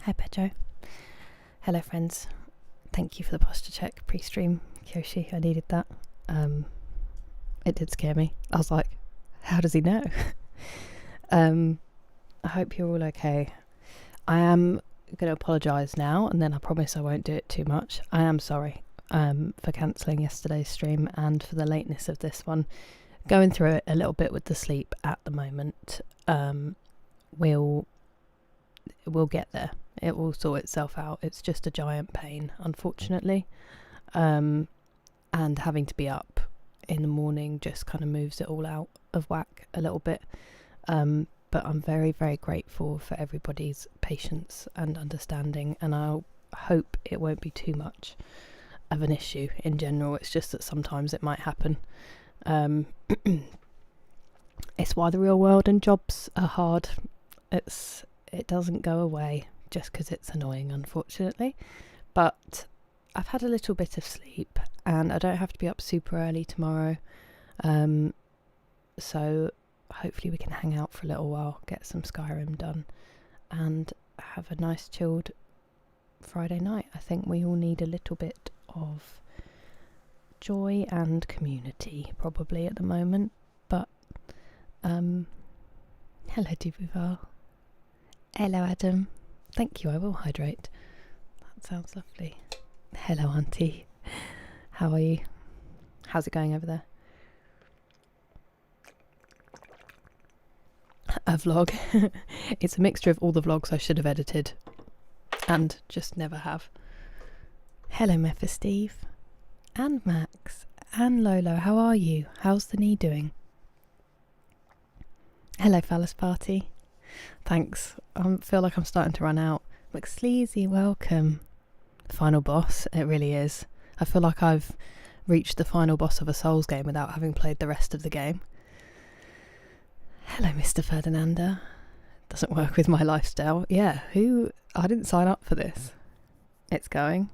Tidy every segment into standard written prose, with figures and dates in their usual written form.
Hi Pedro. Hello friends. Thank you for the posture check pre-stream, Kyoshi. I needed that. It did scare me. I was like, how does he know? I hope you're all okay. I am going to apologise now, and then I promise I won't do it too much. I am sorry for cancelling yesterday's stream and for the lateness of this one. Going through it a little bit with the sleep at the moment. We'll get there. It will sort itself out. It's just a giant pain, unfortunately. And having to be up in the morning just kind of moves it all out of whack a little bit. But I'm very, very grateful for everybody's patience and understanding, and I hope it won't be too much of an issue in general. It's just that sometimes it might happen. It's why the real world and jobs are hard. It doesn't go away just because it's annoying, unfortunately. But I've had a little bit of sleep and I don't have to be up super early tomorrow. So hopefully we can hang out for a little while, get some Skyrim done and have a nice chilled Friday night. I think we all need a little bit of joy and community probably at the moment. But hello Dubuval. Hello Adam. Thank you, I will hydrate. That sounds lovely. Hello Auntie. How are you? How's it going over there? A vlog. It's a mixture of all the vlogs I should have edited and just never have. Hello Mephisteve. And Max. And Lolo, how are you? How's the knee doing? Hello Phallus Party. Thanks. I feel like I'm starting to run out. McSleazy, welcome. Final boss, it really is. I feel like I've reached the final boss of a Souls game without having played the rest of the game. Hello Mr. Ferdinanda. Doesn't work with my lifestyle. Yeah, I didn't sign up for this. It's going.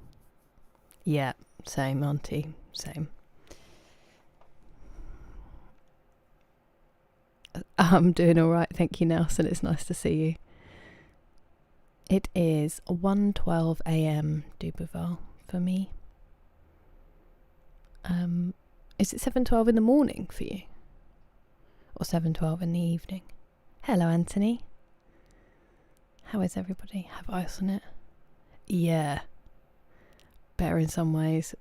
Yeah, same Auntie, same. I'm doing alright, thank you Nelson, it's nice to see you. It is 1:12 AM Dubuval for me. Is it 7:12 in the morning for you? Or 7:12 in the evening? Hello Anthony. How is everybody? Have ice on it? Yeah. Better in some ways,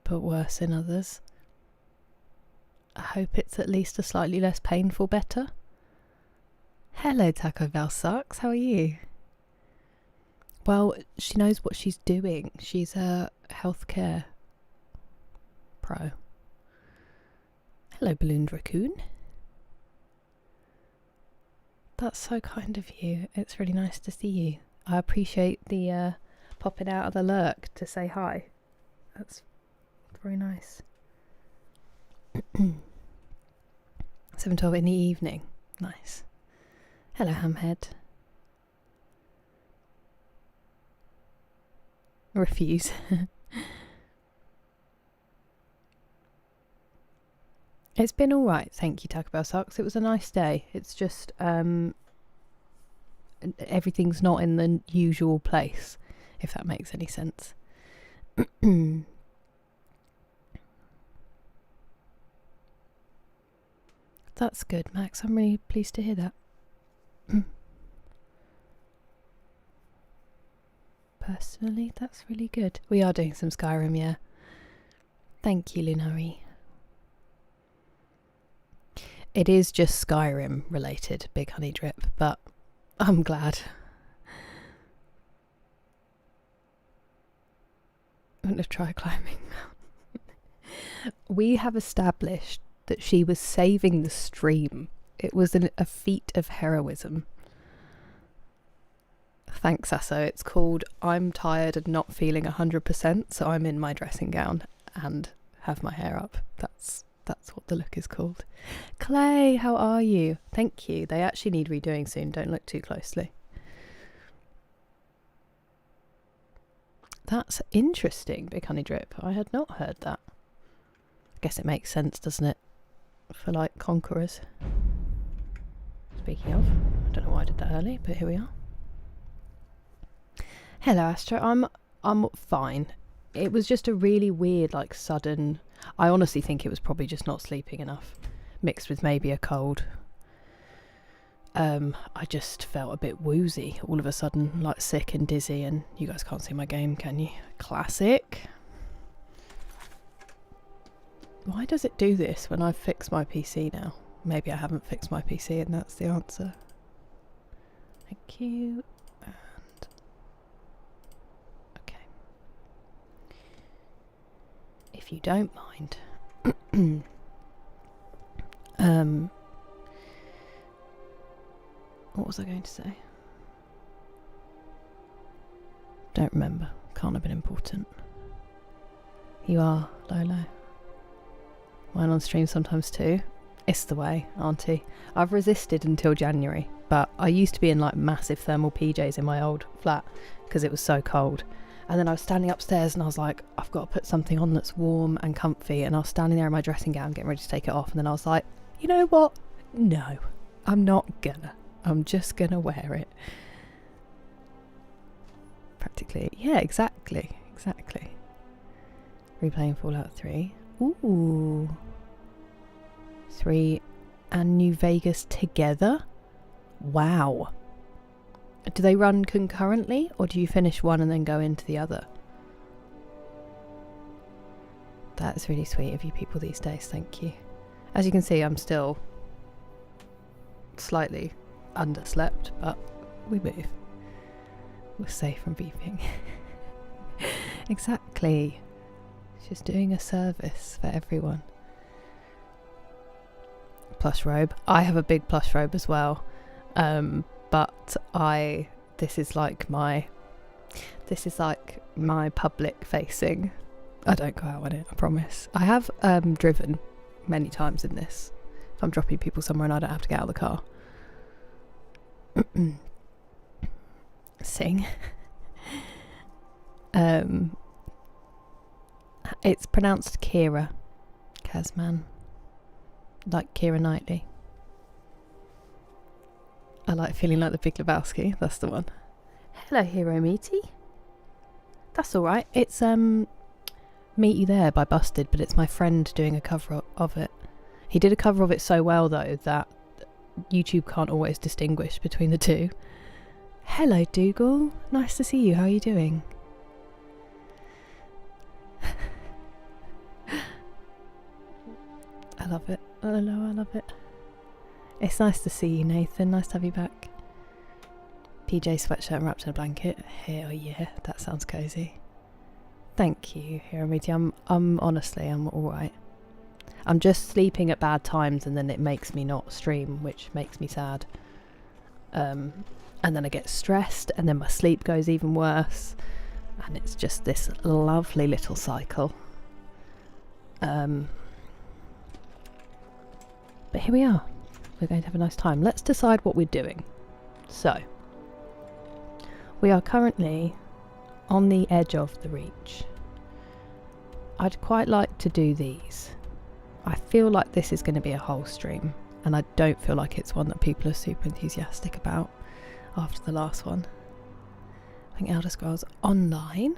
but worse in others. I hope it's at least a slightly less painful better. Hello Taco Bell Sucks, how are you? Well, she knows what she's doing. She's a healthcare pro. Hello Ballooned Raccoon. That's so kind of you. It's really nice to see you. I appreciate the popping out of the lurk to say hi. That's very nice. 7:12 in the evening. Nice. Hello Hamhead. Refuse. It's been alright, thank you Taco Bell Socks. It was a nice day. It's just everything's not in the usual place, if that makes any sense. That's good, Max. I'm really pleased to hear that. Personally, that's really good. We are doing some Skyrim, yeah. Thank you, Lunari. It is just Skyrim related, Big Honey Drip, but I'm glad. I'm going to try climbing mountain. We have established that she was saving the stream. It was a feat of heroism. Thanks, Asso. It's called I'm tired and not feeling 100%, so I'm in my dressing gown and have my hair up. That's what the look is called. Clay, how are you? Thank you. They actually need redoing soon. Don't look too closely. That's interesting, Big Honey Drip. I had not heard that. I guess it makes sense, doesn't it? For like conquerors. Speaking of, I don't know why I did that early, but here we are. Hello, Astro. I'm fine. It was just a really weird, like, sudden... I honestly think it was probably just not sleeping enough, mixed with maybe a cold. I just felt a bit woozy all of a sudden, like sick and dizzy, and you guys can't see my game, can you? Classic. Why does it do this when I've fixed my PC now? Maybe I haven't fixed my PC and that's the answer. Thank you. And... okay. If you don't mind. What was I going to say? Don't remember. Can't have been important. You are, Lolo. Mine on stream sometimes too. It's the way, auntie. I've resisted until January, but I used to be in like massive thermal PJs in my old flat because it was so cold. And then I was standing upstairs and I was like, I've got to put something on that's warm and comfy. And I was standing there in my dressing gown getting ready to take it off. And then I was like, you know what? No, I'm not gonna. I'm just gonna wear it. Practically. Yeah, exactly. Exactly. Replaying Fallout 3. Ooh. 3 and New Vegas together? Wow. Do they run concurrently, or do you finish one and then go into the other? That's really sweet of you people these days, thank you. As you can see, I'm still slightly underslept, but we move. We're safe from beeping. Exactly. Just doing a service for everyone. Plush robe. I have a big plush robe as well. But this is like my public facing. I don't go out in it, I promise. I have driven many times in this. If I'm dropping people somewhere and I don't have to get out of the car. Sing. It's pronounced Kira Kazman, like Keira Knightley. I like feeling like the Big Lebowski. That's the one. Hello, Hero Meaty. That's all right. It's Meet You There by Busted, but it's my friend doing a cover of it. He did a cover of it so well though that YouTube can't always distinguish between the two. Hello, Dougal. Nice to see you. How are you doing? I love it. I love it. It's nice to see you, Nathan. Nice to have you back. PJ sweatshirt wrapped in a blanket. Hell yeah, that sounds cozy. Thank you, Hiramiti. I'm honestly, I'm alright. I'm just sleeping at bad times and then it makes me not stream, which makes me sad. And then I get stressed and then my sleep goes even worse. And it's just this lovely little cycle. But here we are. We're going to have a nice time. Let's decide what we're doing. So, we are currently on the edge of the reach. I'd quite like to do these. I feel like this is going to be a whole stream, and I don't feel like it's one that people are super enthusiastic about after the last one. I think Elder Scrolls Online,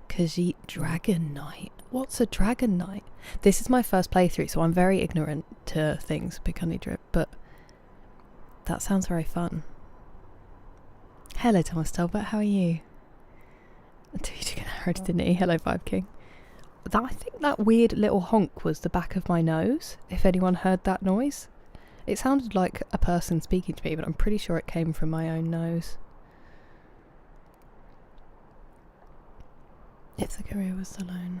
Khajiit Dragon Knight. What's a Dragon Knight? This is my first playthrough, so I'm very ignorant to things, Big Honey Drip, but that sounds very fun. Hello, Thomas Talbot, how are you? Hello, Vibe King. I think that weird little honk was the back of my nose, if anyone heard that noise. It sounded like a person speaking to me, but I'm pretty sure it came from my own nose. If the career was alone.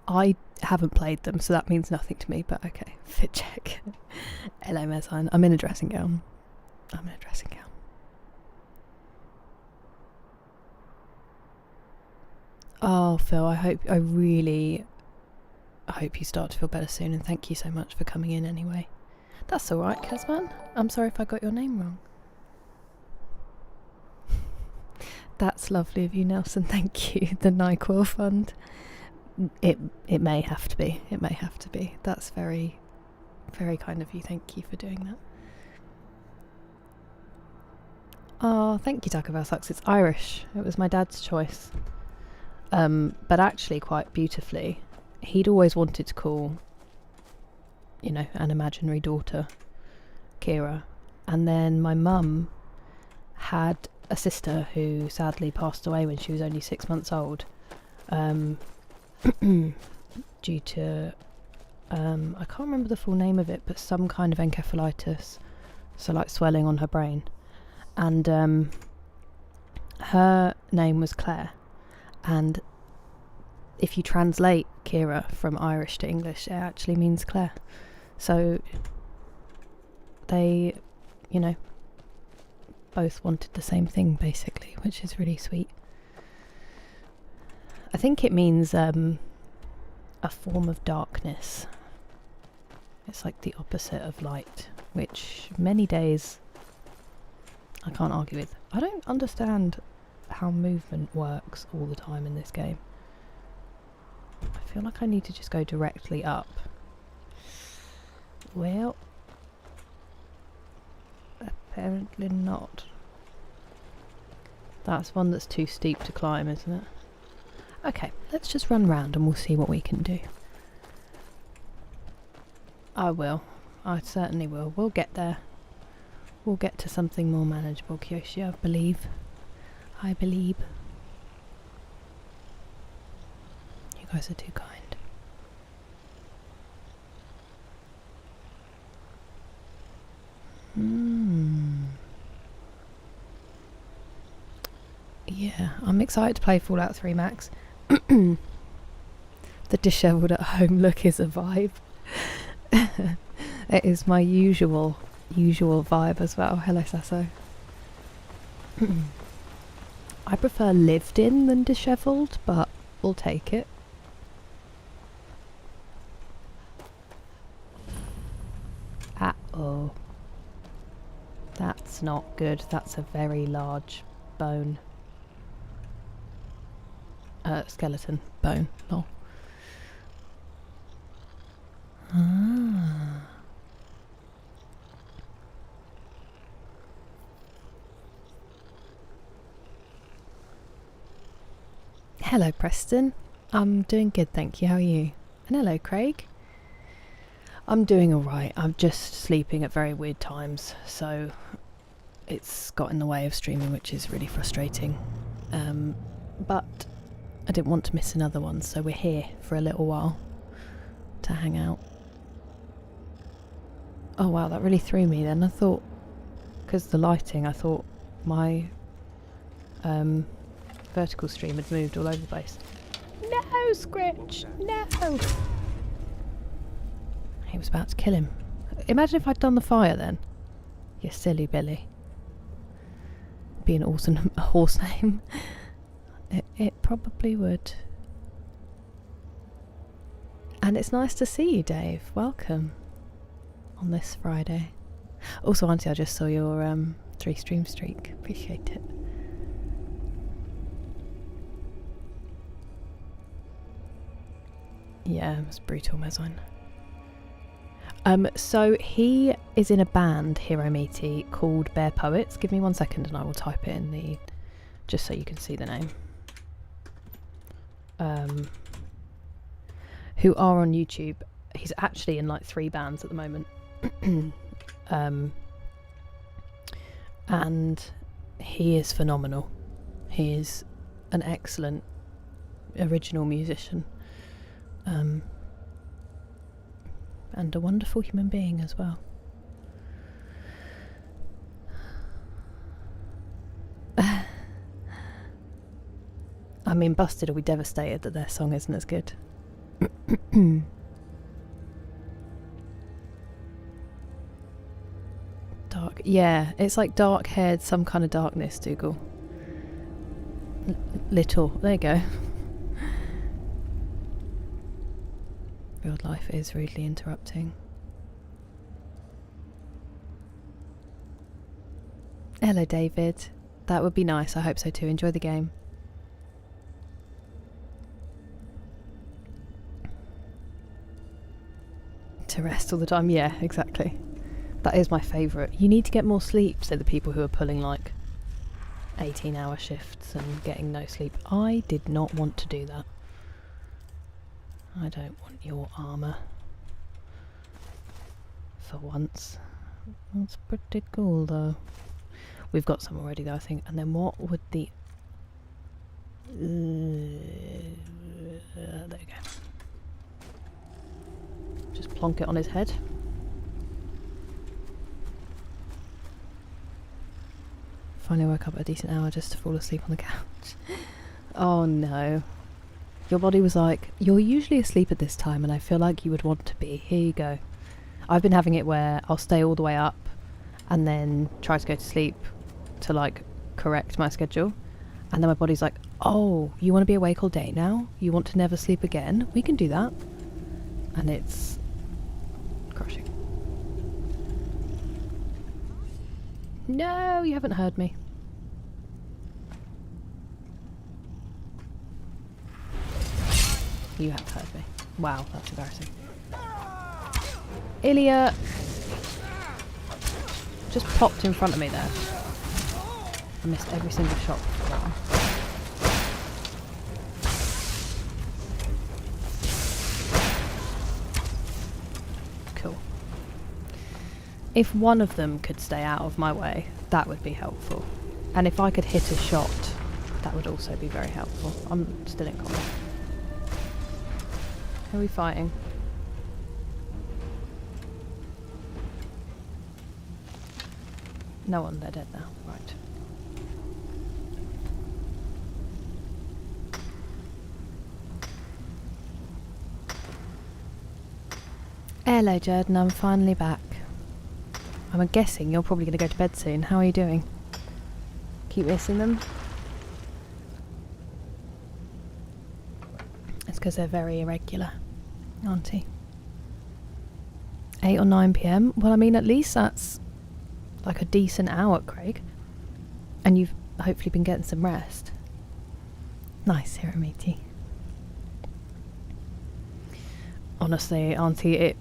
I haven't played them, so that means nothing to me, but okay. Fit check. Hello, Mezzine. I'm in a dressing gown. Oh, Phil, I hope you start to feel better soon, and thank you so much for coming in anyway. That's alright, Kazman. I'm sorry if I got your name wrong. That's lovely of you, Nelson. Thank you. The NyQuil Fund. It may have to be. It may have to be. That's very, very kind of you. Thank you for doing that. Oh, thank you, Taco Bell Sucks. It's Irish. It was my dad's choice. But actually, quite beautifully, he'd always wanted to call, you know, an imaginary daughter Kira. And then my mum had a sister who sadly passed away when she was only 6 months old, due to, I can't remember the full name of it, but some kind of encephalitis, so like swelling on her brain. And her name was Claire, and if you translate Kira from Irish to English, it actually means Claire. So they, you know, both wanted the same thing basically, which is really sweet. I think it means a form of darkness. It's like the opposite of light, which many days I can't argue with. I don't understand how movement works all the time in this game. I feel like I need to just go directly up. Well, apparently not. That's one that's too steep to climb, isn't it? Okay, let's just run round and we'll see what we can do. I will. I certainly will. We'll get there. We'll get to something more manageable, Kyoshi, I believe. I believe. You guys are too kind. Yeah, I'm excited to play Fallout 3 Max. The dishevelled at home look is a vibe. It is my usual vibe as well. Hello, Sasso. I prefer lived in than dishevelled, but we'll take it. Uh-oh. That's not good. That's a very large bone. Skeleton bone. Lol. Ah. Hello, Preston. I'm doing good, thank you. How are you? And hello, Craig. I'm doing alright. I'm just sleeping at very weird times, so it's got in the way of streaming, which is really frustrating. But I didn't want to miss another one, so we're here for a little while to hang out. Oh wow, that really threw me then. I thought, because the lighting, I thought my vertical stream had moved all over the place. No, Scritch! No! He was about to kill him. Imagine if I'd done the fire then. You silly Billy. Be an awesome horse name. It probably would. And it's nice to see you, Dave. Welcome on this Friday. Also, Auntie, I just saw your 3-stream streak. Appreciate it. Yeah, it was brutal, Mezzine. So he is in a band, Hero Meaty, called Bear Poets. Give me 1 second and I will type it in the... just so you can see the name. Who are on YouTube. He's actually in like 3 bands at the moment. And he is phenomenal. He is an excellent original musician. And a wonderful human being as well. I mean, Busted will be devastated that their song isn't as good. Dark. Yeah, it's like dark haired, some kind of darkness, Dougal. Little. There you go. Real life is rudely interrupting. Hello, David. That would be nice. I hope so too. Enjoy the game. To rest all the time. Yeah, exactly. That is my favourite. You need to get more sleep, say the people who are pulling like 18-hour shifts and getting no sleep. I did not want to do that. I don't want your armour. For once. That's pretty cool though. We've got some already though, I think. And then what would the... there you go. Just plonk it on his head. Finally woke up at a decent hour just to fall asleep on the couch. Oh no. Your body was like, you're usually asleep at this time and I feel like you would want to be. Here you go. I've been having it where I'll stay all the way up and then try to go to sleep to like correct my schedule. And then my body's like, oh, you want to be awake all day now? You want to never sleep again? We can do that. And it's crushing. No, you haven't heard me. You have heard me. Wow, that's embarrassing. Ilya just popped in front of me there. I missed every single shot for that one. Cool. If one of them could stay out of my way, that would be helpful. And if I could hit a shot, that would also be very helpful. I'm still in combat. Who are we fighting? No one, they're dead now. Right. Hello, Jordan, I'm finally back. I'm guessing you're probably going to go to bed soon. How are you doing? Keep missing them? It's because they're very irregular, aren't they? 8 or 9 PM? Well, I mean, at least that's like a decent hour, Craig. And you've hopefully been getting some rest. Nice, Hiramiti. Honestly, Auntie,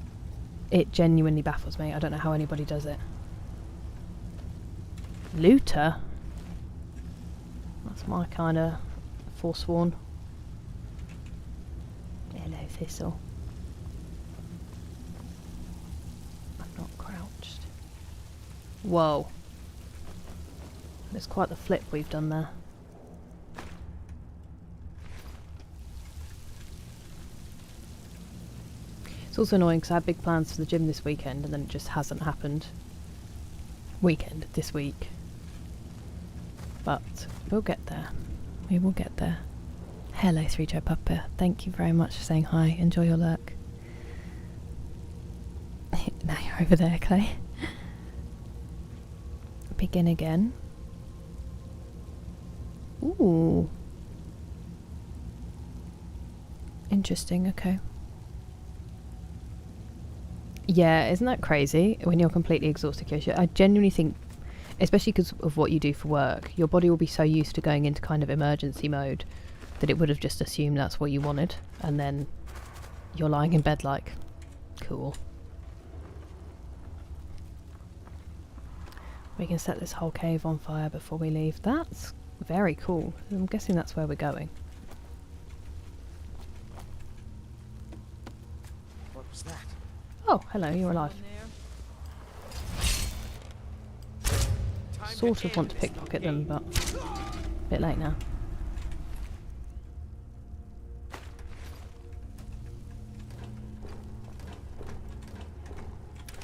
it genuinely baffles me. I don't know how anybody does it. Looter? That's my kind of forsworn. Hello, Thistle. I'm not crouched. Whoa. There's quite the flip we've done there. It's also annoying because I had big plans for the gym this weekend and then it just hasn't happened. This week. But we'll get there. We will get there. Hello, 3-Joe Pupper. Thank you very much for saying hi. Enjoy your lurk. Now you're over there, Clay. Begin again. Ooh. Interesting, okay. Yeah, isn't that crazy? When you're completely exhausted, I genuinely think, especially because of what you do for work, your body will be so used to going into kind of emergency mode that it would have just assumed that's what you wanted, and then you're lying in bed like, cool. We can set this whole cave on fire before we leave. That's very cool. I'm guessing that's where we're going. What was that? Oh, hello, you're alive. Sort of want to pickpocket them, but a bit late now.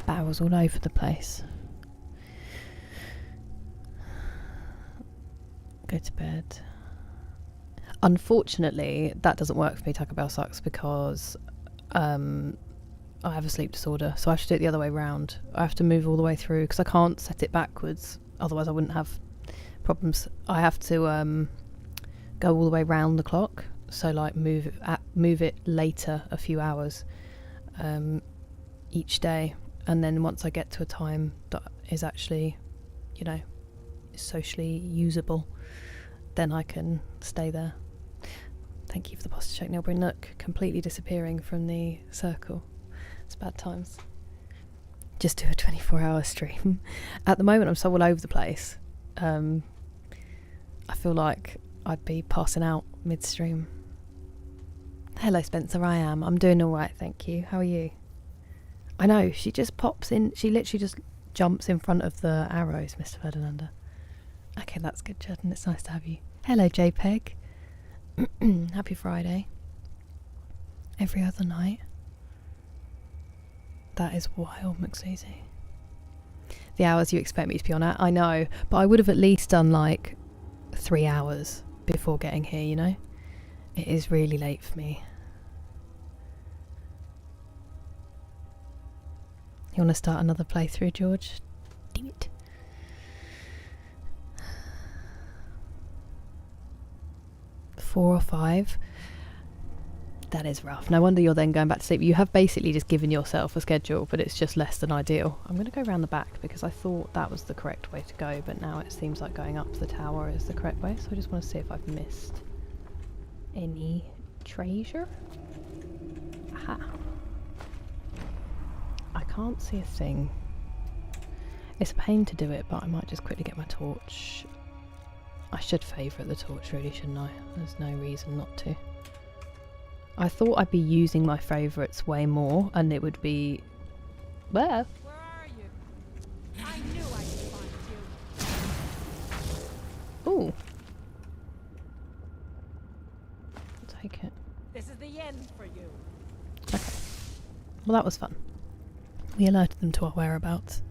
Barrels all over the place. Go to bed. Unfortunately, that doesn't work for me, Taco Bell sucks, because I have a sleep disorder, so I have to do it the other way round. I have to move all the way through, because I can't set it backwards, otherwise I wouldn't have problems. I have to go all the way round the clock, so like move it later a few hours each day, and then once I get to a time that is actually, you know, socially usable, then I can stay there. Thank you for the posture check, Nilbrin. Look, completely disappearing from the circle. It's bad times. Just do a 24-hour stream. At the moment I'm so all over the place. I feel like I'd be passing out midstream. Hello Spencer, I am. I'm doing alright, thank you. How are you? I know, she just pops in, she literally just jumps in front of the arrows, Mr. Ferdinanda. Okay, that's good, Jordan, it's nice to have you. Hello JPEG. Happy Friday. Every other night. That is wild, McSusie. The hours you expect me to be on at, I know, but I would have at least done like 3 hours before getting here, you know? It is really late for me. You want to start another playthrough, George? Damn it. Four or five. That is rough. No wonder you're then going back to sleep. You have basically just given yourself a schedule, but it's just less than ideal. I'm going to go around the back because I thought that was the correct way to go, but now it seems like going up the tower is the correct way, so I just want to see if I've missed any treasure. Aha. I can't see a thing. It's a pain to do it, but I might just quickly get my torch. I should favourite the torch really, shouldn't I? There's no reason not to. I thought I'd be using my favourites way more and it would be... Where? Where are you? I knew I could find you. Ooh. I'll take it. This is the end for you. Okay. Well, that was fun. We alerted them to our whereabouts.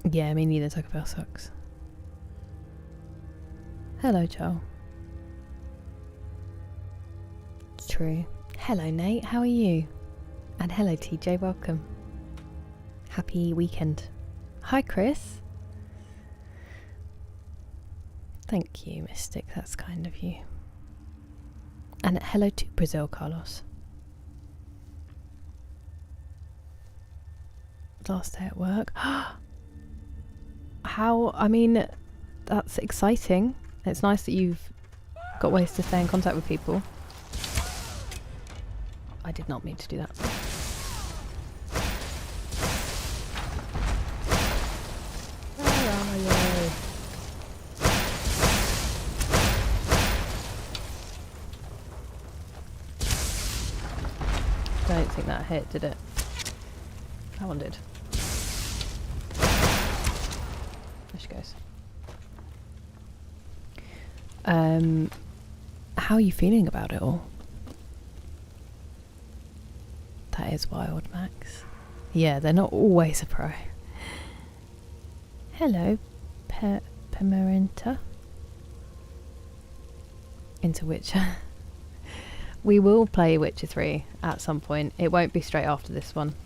Yeah, me neither. Taco Bell sucks. Hello, Joel. It's true. Hello, Nate. How are you? And hello, TJ. Welcome. Happy weekend. Hi, Chris. Thank you, Mystic. That's kind of you. And hello to Brazil, Carlos. Last day at work. How? I mean, that's exciting. It's nice that you've got ways to stay in contact with people. I did not mean to do that. Where are you? I don't think that hit, did it? That one did. There she goes. How are you feeling about it all? That is wild, Max. Yeah, they're not always a pro. Hello, Pemerenta. Into Witcher. We will play Witcher 3 at some point. It won't be straight after this one.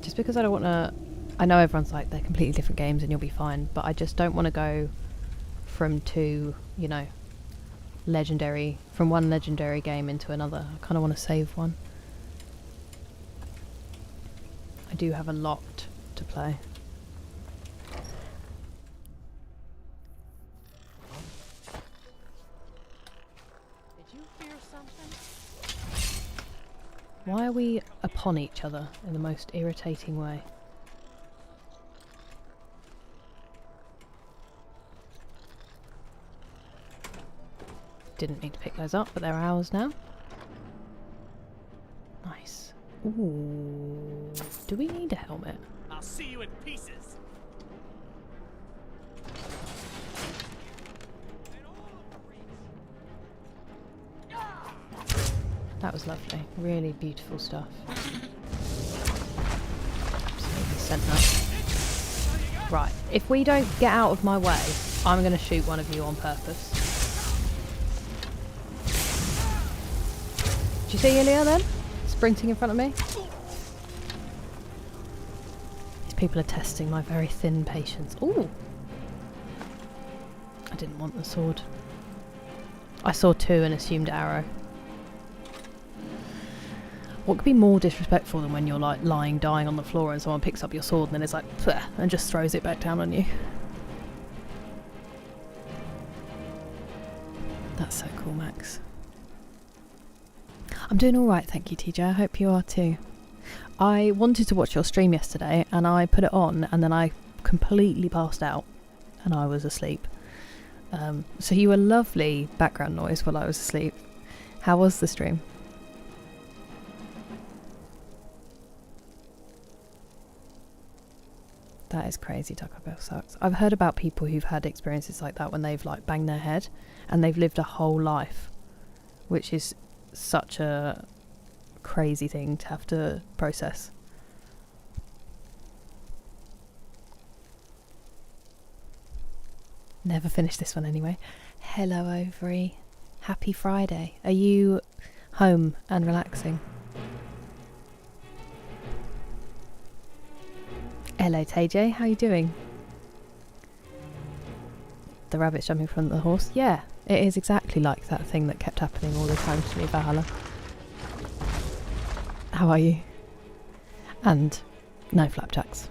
Just because I don't want to... I know everyone's like, they're completely different games and you'll be fine, but I just don't want to go from two, you know, from one legendary game into another. I kind of want to save one. I do have a lot to play. Did you hear something? Why are we upon each other in the most irritating way? Didn't need to pick those up, but they're ours now. Nice. Ooh. Do we need a helmet? I'll see you in pieces. That was lovely. Really beautiful stuff. Absolutely sent that. Right. If we don't get out of my way, I'm going to shoot one of you on purpose. Did you see Ilya then? Sprinting in front of me? These people are testing my very thin patience. Ooh! I didn't want the sword. I saw two and assumed arrow. What could be more disrespectful than when you're like lying, dying on the floor and someone picks up your sword and then it's like, "Pwah," and just throws it back down on you? That's so cool, Max. I'm doing alright, thank you, TJ. I hope you are too. I wanted to watch your stream yesterday and I put it on and then I completely passed out and I was asleep. So you were lovely background noise while I was asleep. How was the stream? That is crazy. Taco Bell sucks. I've heard about people who've had experiences like that when they've like banged their head and they've lived a whole life, which is such a crazy thing to have to process. Never finished this one anyway. Hello, Ovary. Happy Friday. Are you home and relaxing? Hello, TJ. How you doing? The rabbit's jumping from the horse. Yeah, it is exactly like that thing that kept happening all the time to me, Valhalla. How are you? And no flapjacks.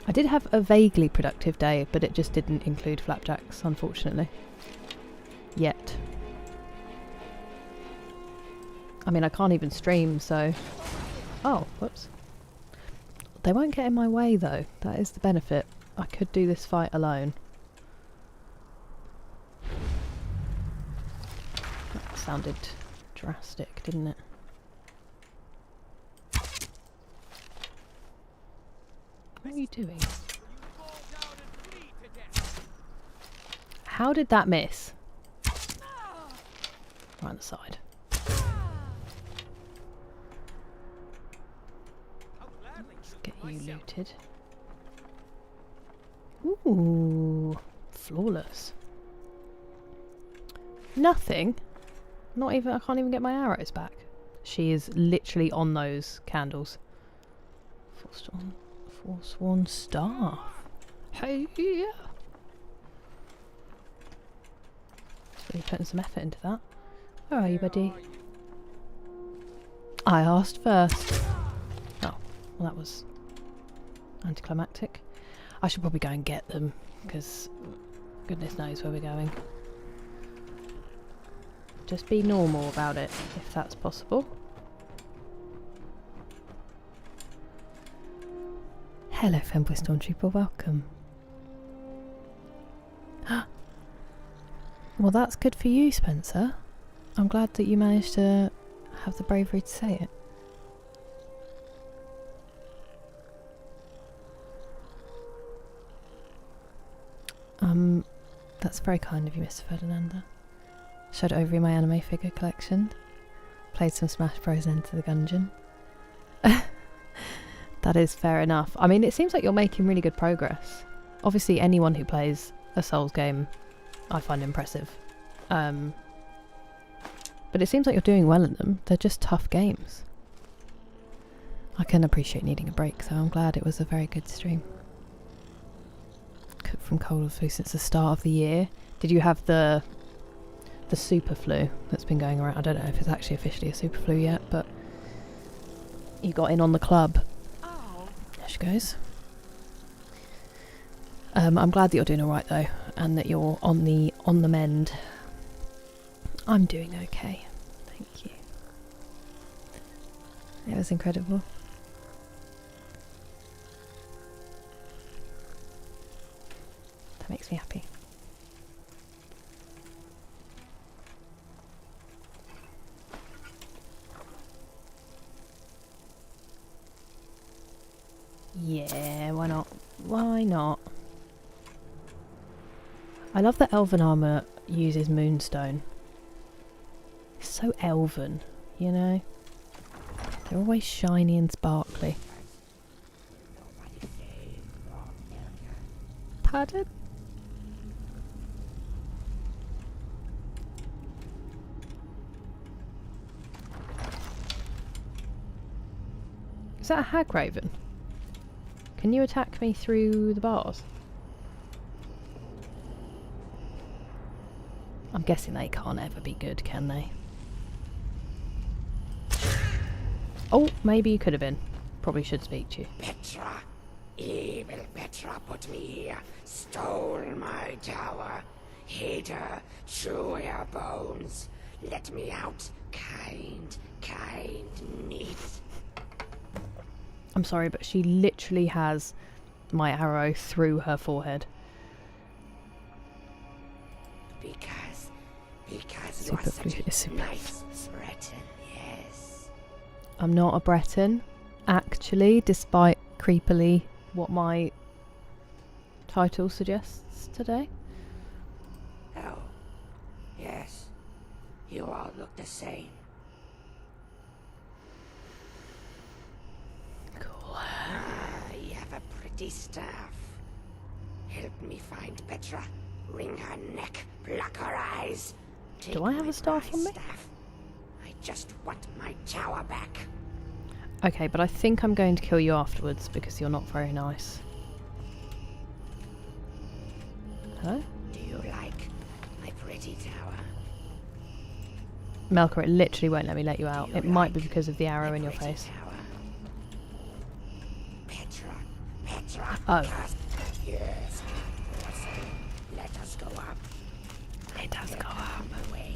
I did have a vaguely productive day, but it just didn't include flapjacks, unfortunately. Yet. I mean, I can't even stream, so... Oh, whoops. They won't get in my way, though. That is the benefit. I could do this fight alone. That sounded drastic, didn't it? What are you doing? How did that miss? Right on the side. Let's get you looted. Ooh, flawless. Nothing. Not even. I can't even get my arrows back. She is literally on those candles. Forsworn staff. Hey, yeah. Really putting some effort into that. Where are you, buddy? I asked first. Oh, well, that was anticlimactic. I should probably go and get them because goodness knows where we're going. Just be normal about it if that's possible. Hello, Femboy Stormtrooper, welcome. Well, that's good for you, Spencer. I'm glad that you managed to have the bravery to say it. That's very kind of you, Mr. Ferdinanda. Showed over my anime figure collection. Played some Smash Bros. Into the Gungeon. That is fair enough. I mean, it seems like you're making really good progress. Obviously, anyone who plays a Souls game, I find impressive. But it seems like you're doing well in them. They're just tough games. I can appreciate needing a break, so I'm glad it was a very good stream. Cooked from cold or flu since the start of the year. Did you have the super flu that's been going around? I don't know if it's actually officially a super flu yet, but you got in on the club. There she goes. I'm glad that you're doing alright though, and that you're on the mend. I'm doing okay. Thank you. It was incredible. That makes me happy. Yeah, why not? Why not? I love that elven armour uses moonstone. It's so elven, you know? They're always shiny and sparkly. Pardon? Is that a hag raven? Can you attack me through the bars? I'm guessing they can't ever be good, can they? Oh, maybe you could have been. Probably should speak to you. Petra, evil Petra put me here, stole my tower, hid her through her bones. Let me out, kind meat. I'm sorry, but she literally has my arrow through her forehead. Because you Super are such flute a is super. nice Breton, yes. I'm not a Breton, actually, despite creepily what my title suggests today. Oh, yes. You all look the same. Cool. You have a pretty staff. Help me find Petra. Wring her neck, pluck her eyes. Do I have a staff on me? I just want my tower back. Okay, but I think I'm going to kill you afterwards because you're not very nice. Hello? Do you like my pretty tower? Melka, it literally won't let me let you out. Do you It might be like because of the arrow my in your pretty face. tower? Petra. Oh. Yes. Let us go up. It does go up. Away.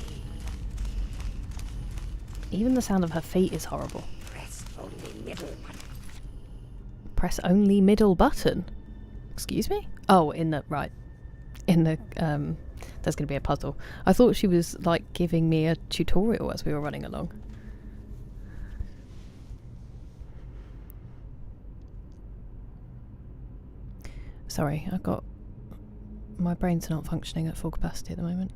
Even the sound of her feet is horrible. Press only middle button. Press only middle button. Excuse me? Oh, in the right. In the there's going to be a puzzle. I thought she was like giving me a tutorial as we were running along. Sorry, I've got my brain's not functioning at full capacity at the moment.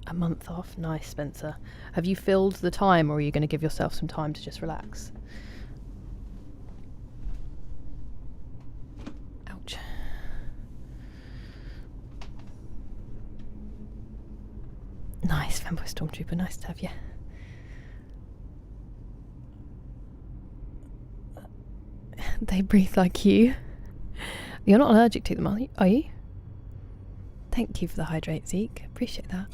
A month off. Nice, Spencer. Have you filled the time, or are you going to give yourself some time to just relax? Ouch. Nice, Fanboy Stormtrooper. Nice to have you. They breathe like you. You're not allergic to them, are you? Thank you for the hydrate, Zeke. Appreciate that.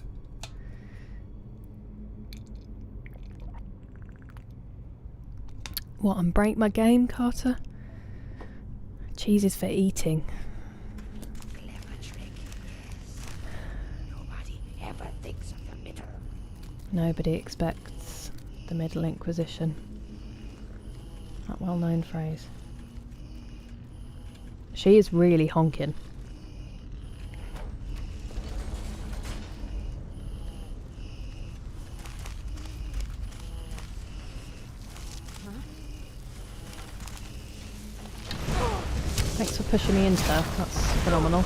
What, and break my game, Carter? Cheese is for eating. Clever trick, yes. Nobody ever thinks of the middle. Nobody expects the Middle Inquisition. That well-known phrase. She is really honking. Thanks for pushing me into her. That's phenomenal.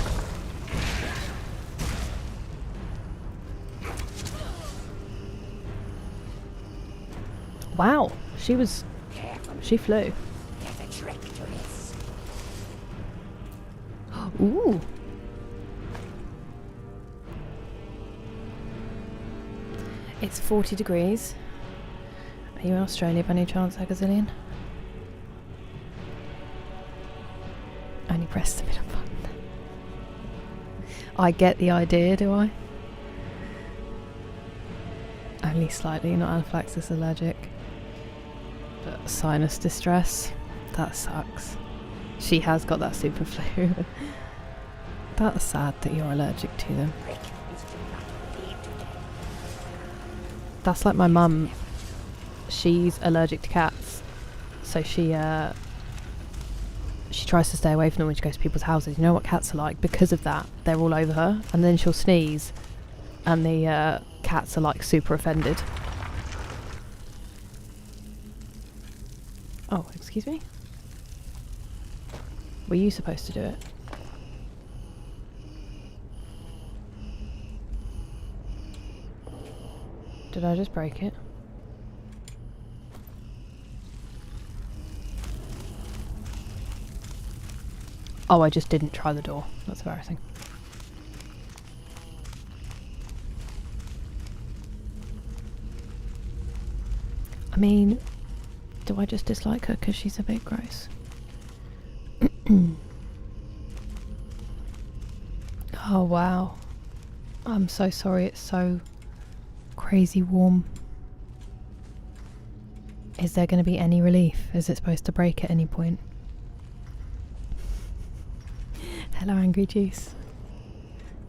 Wow, she flew. There's a trick to this. Ooh. It's 40 degrees. Are you in Australia by any chance, Agazillion? Only press the middle button. I get the idea, do I? Only slightly, not anaphylaxis allergic. But sinus distress. That sucks. She has got that super flu. That's sad that you're allergic to them. That's like my mum. She's allergic to cats. So she tries to stay away from them when she goes to people's houses. You know what cats are like? Because of that, they're all over her. And then she'll sneeze. And the cats are like super offended. Oh, excuse me? Were you supposed to do it? Did I just break it? Oh, I just didn't try the door. That's embarrassing. I mean, do I just dislike her because she's a bit gross? Oh, wow. I'm so sorry, it's so crazy warm. Is there going to be any relief? Is it supposed to break at any point? Hello, Angry Juice.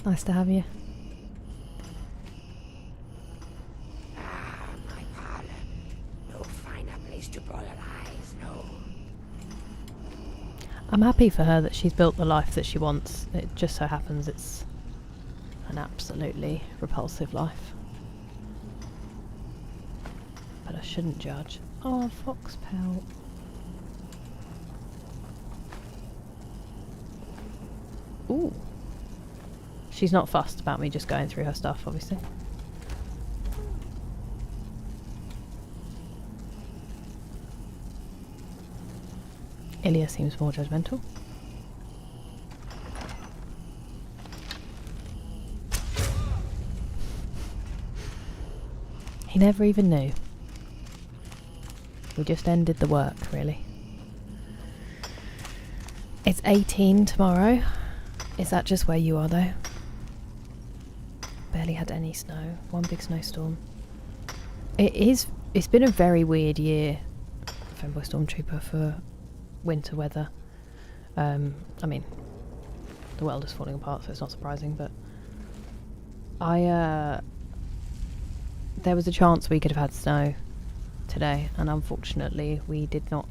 Nice to have you. Ah, my parlor. No finer place to boil eyes, no. I'm happy for her that she's built the life that she wants. It just so happens it's an absolutely repulsive life. But I shouldn't judge. Oh, fox pelt. Ooh. She's not fussed about me just going through her stuff, obviously. Ilya seems more judgmental. He never even knew. We just ended the work, really. It's 18 tomorrow. Is that just where you are, though? Barely had any snow. One big snowstorm. It's been a very weird year, Femboy Stormtrooper, for winter weather. I mean, the world is falling apart, so it's not surprising, but there was a chance we could have had snow today, and unfortunately we did not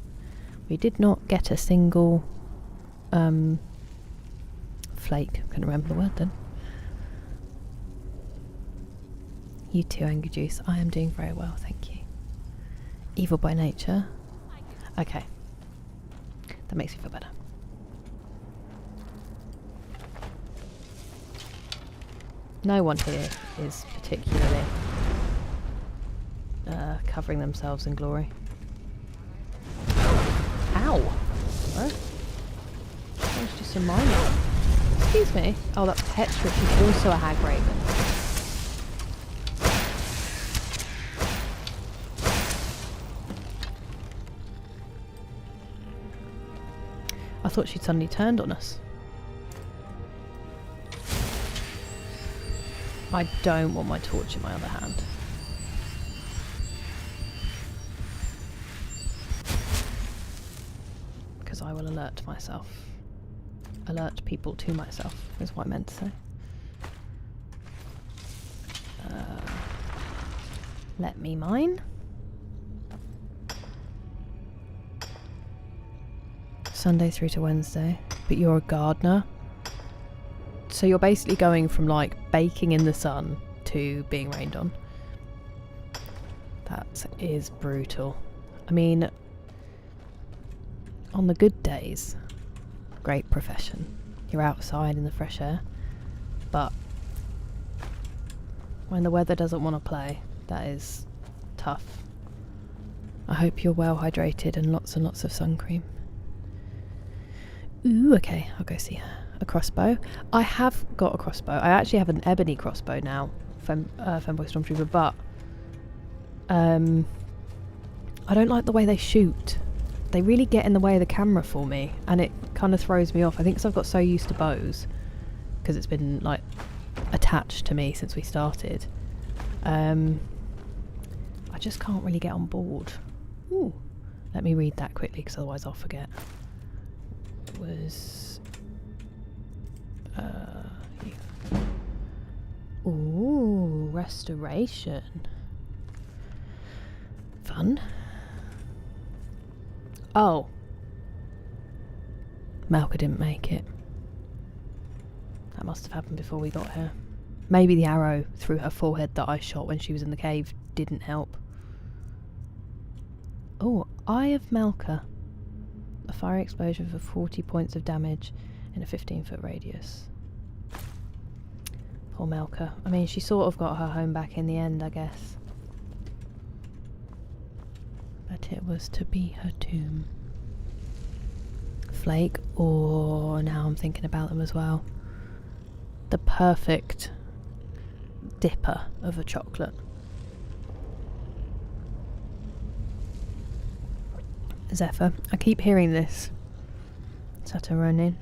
get a single flake. Couldn't remember the word then. You too, Angry Juice. I am doing very well, thank you. Evil by nature. Okay. That makes me feel better. No one here is particularly covering themselves in glory. Ow! What? That was just a minor. Excuse me. Oh, that's Petra. She's also a hag raven. I thought she'd suddenly turned on us. I don't want my torch in my other hand. Because I will alert myself. Alert people to myself, is what I meant to say. Let me mine. Sunday through to Wednesday. But you're a gardener. So you're basically going from like baking in the sun to being rained on. That is brutal. I mean, on the good days, great profession. You're outside in the fresh air. But when the weather doesn't want to play, that is tough. I hope you're well hydrated and lots of sun cream. Ooh, okay, I'll go see a crossbow. I have got a crossbow. I actually have an ebony crossbow now, Femboy Stormtrooper, but I don't like the way they shoot. They really get in the way of the camera for me, and it kind of throws me off. I think because I've got so used to bows, because it's been like attached to me since we started. I just can't really get on board. Ooh, let me read that quickly, because otherwise I'll forget. It was ooh, restoration. Fun. Oh. Malka didn't make it. That must have happened before we got here. Maybe the arrow through her forehead that I shot when she was in the cave didn't help. Oh, Eye of Malka. A fiery explosion for 40 points of damage in a 15-foot radius. Poor Malka. I mean, she sort of got her home back in the end, I guess. But it was to be her tomb. Flake, or now I'm thinking about them as well. The perfect dipper of a chocolate. Zephyr. I keep hearing this. Sataronin.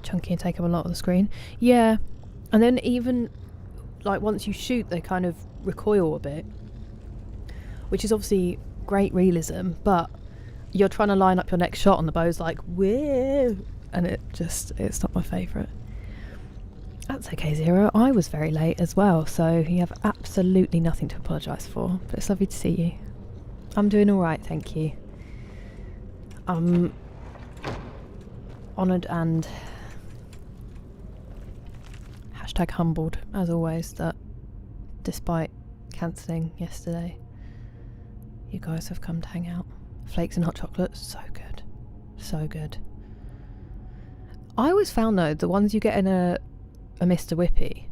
Chunky and take up a lot of the screen. Yeah. And then even like once you shoot they kind of recoil a bit. Which is obviously great realism, but you're trying to line up your next shot and the bow's like, whoa, and it's not my favourite. That's okay, Zero. I was very late as well, so you have absolutely nothing to apologise for, but it's lovely to see you. I'm doing alright, thank you. I'm honoured and #humbled, as always, that despite cancelling yesterday, you guys have come to hang out. Flakes and hot chocolate, so good. So good. I always found, though, the ones you get in a Mr. Whippy,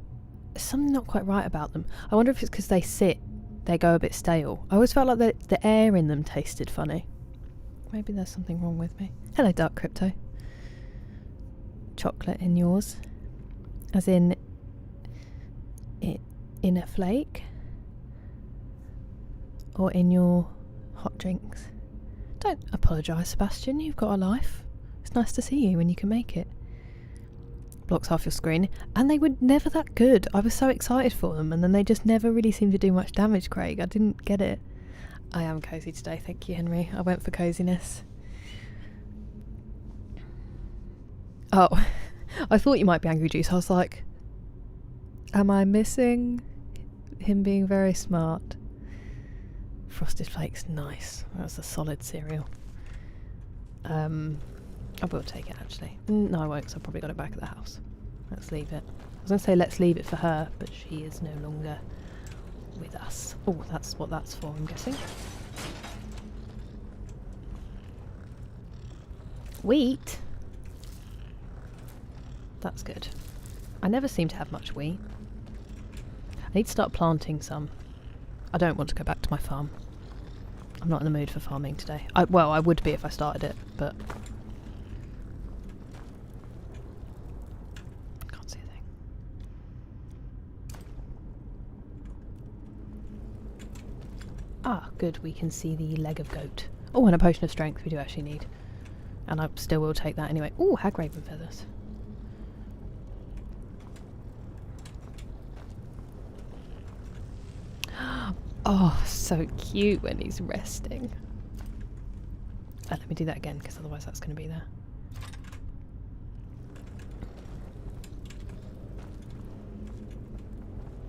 there's something not quite right about them. I wonder if it's because they go a bit stale. I always felt like the air in them tasted funny. Maybe there's something wrong with me. Hello, Dark Crypto. Chocolate in yours. As in a flake? Or in your hot drinks? Don't apologise, Sebastian. You've got a life. It's nice to see you when you can make it. Blocks half your screen. And they were never that good. I was so excited for them, and then they just never really seemed to do much damage, Craig. I didn't get it. I am cosy today, thank you, Henry. I went for coziness. Oh, I thought you might be Angry Juice. I was like, am I missing him being very smart? Frosted Flakes, nice. That's a solid cereal. I will take it, actually. No, I won't, because I've probably got it back at the house. Let's leave it. I was going to say let's leave it for her, but she is no longer with us. Oh, that's what that's for, I'm guessing. Wheat? That's good. I never seem to have much wheat. I need to start planting some. I don't want to go back to my farm. I'm not in the mood for farming today. Well, I would be if I started it, but... can't see a thing. Ah, good. We can see the leg of goat. Oh, and a potion of strength we do actually need. And I still will take that anyway. Ooh, hag raven feathers. Oh, so cute when he's resting. Let me do that again, because otherwise that's going to be there.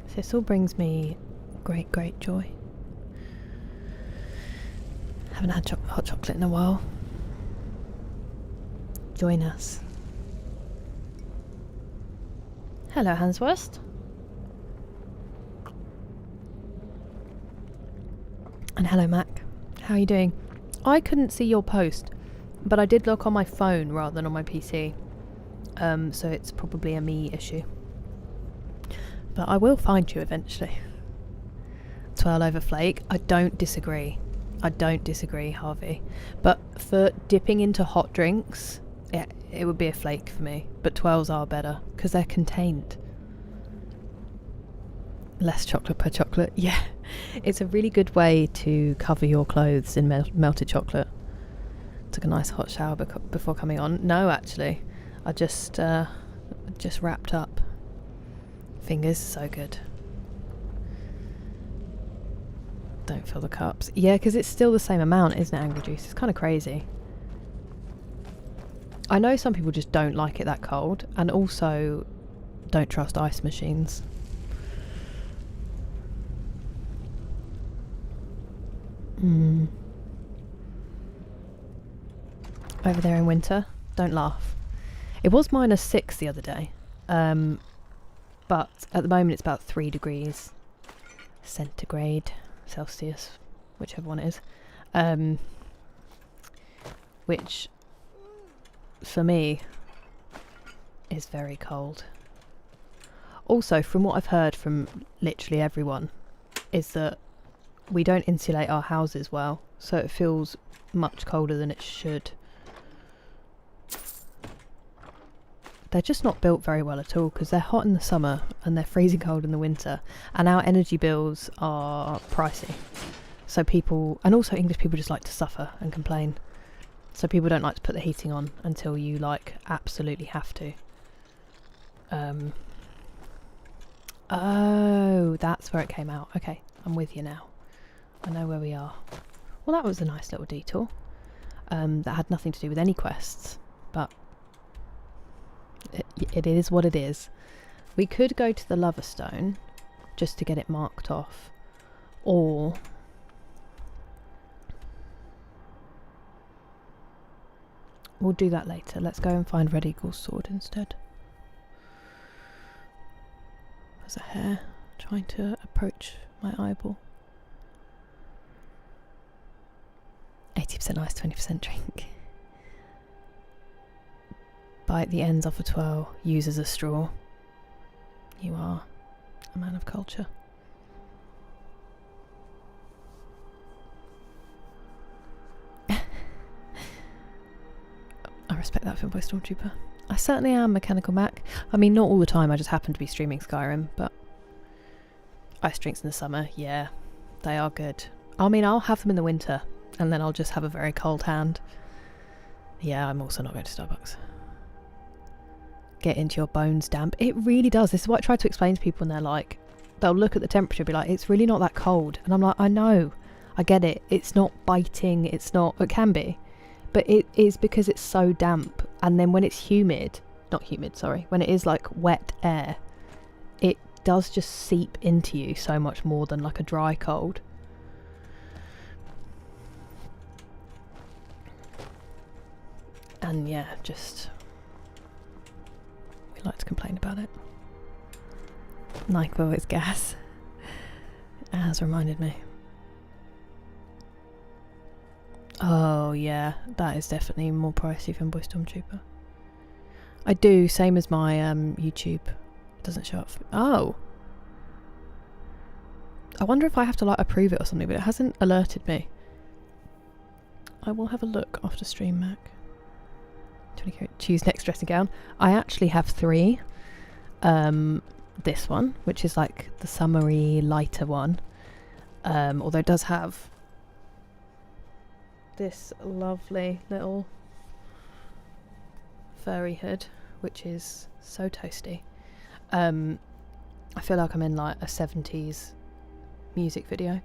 So this all brings me great, great joy. Haven't had hot chocolate in a while. Join us. Hello, Hansworst. And hello, Mac. How are you doing? I couldn't see your post, but I did look on my phone rather than on my PC. So it's probably a me issue. But I will find you eventually. Twirl over flake. I don't disagree. I don't disagree, Harvey. But for dipping into hot drinks, yeah, it would be a flake for me. But twirls are better because they're contained. Less chocolate per chocolate. Yeah, it's a really good way to cover your clothes in melted chocolate. Took a nice hot shower before coming on. No, actually, I just wrapped up. Fingers, so good. Don't fill the cups. Yeah, because it's still the same amount, isn't it, Angry Juice? It's kind of crazy. I know some people just don't like it that cold, and also don't trust ice machines. Over there in winter, don't laugh. It was -6 the other day, but at the moment it's about 3 degrees centigrade, Celsius, whichever one it is, which for me is very cold. Also, from what I've heard from literally everyone, is that we don't insulate our houses well, so it feels much colder than it should. They're just not built very well at all, because they're hot in the summer and they're freezing cold in the winter, and our energy bills are pricey. So people, and also English people, just like to suffer and complain. So people don't like to put the heating on until you like absolutely have to. Oh, that's where it came out. Okay, I'm with you now. I know where we are. Well, that was a nice little detour. That had nothing to do with any quests, but it is what it is. We could go to the Lover Stone just to get it marked off, or we'll do that later. Let's go and find Red Eagle's sword instead. There's a hare trying to approach my eyeball. 80% ice, 20% drink. Bite the ends off a twirl, use as a straw. You are a man of culture. I respect that Finboy Stormtrooper. I certainly am, Mechanical Mac. I mean, not all the time, I just happen to be streaming Skyrim, but ice drinks in the summer, yeah, they are good. I mean, I'll have them in the winter, and then I'll just have a very cold hand. Yeah, I'm also not going to Starbucks. Get into your bones damp. It really does. This is what I try to explain to people, and they're like, they'll look at the temperature and be like, it's really not that cold. And I'm like, I know, I get it. It's not biting, it's not, it can be. But it is because it's so damp, and then when it's humid, not humid, sorry, when it is like wet air, it does just seep into you so much more than like a dry cold. And yeah, just, we like to complain about it. Nyquil is gas. It has reminded me. Oh yeah, that is definitely more pricey than Boy Stormtrooper. I do, same as my YouTube. It doesn't show up. Oh! I wonder if I have to like approve it or something, but it hasn't alerted me. I will have a look after stream, Mac. Choose next dressing gown. I actually have 3. This one, which is like the summery, lighter one. Although it does have this lovely little furry hood, which is so toasty. I feel like I'm in like a 70s music video.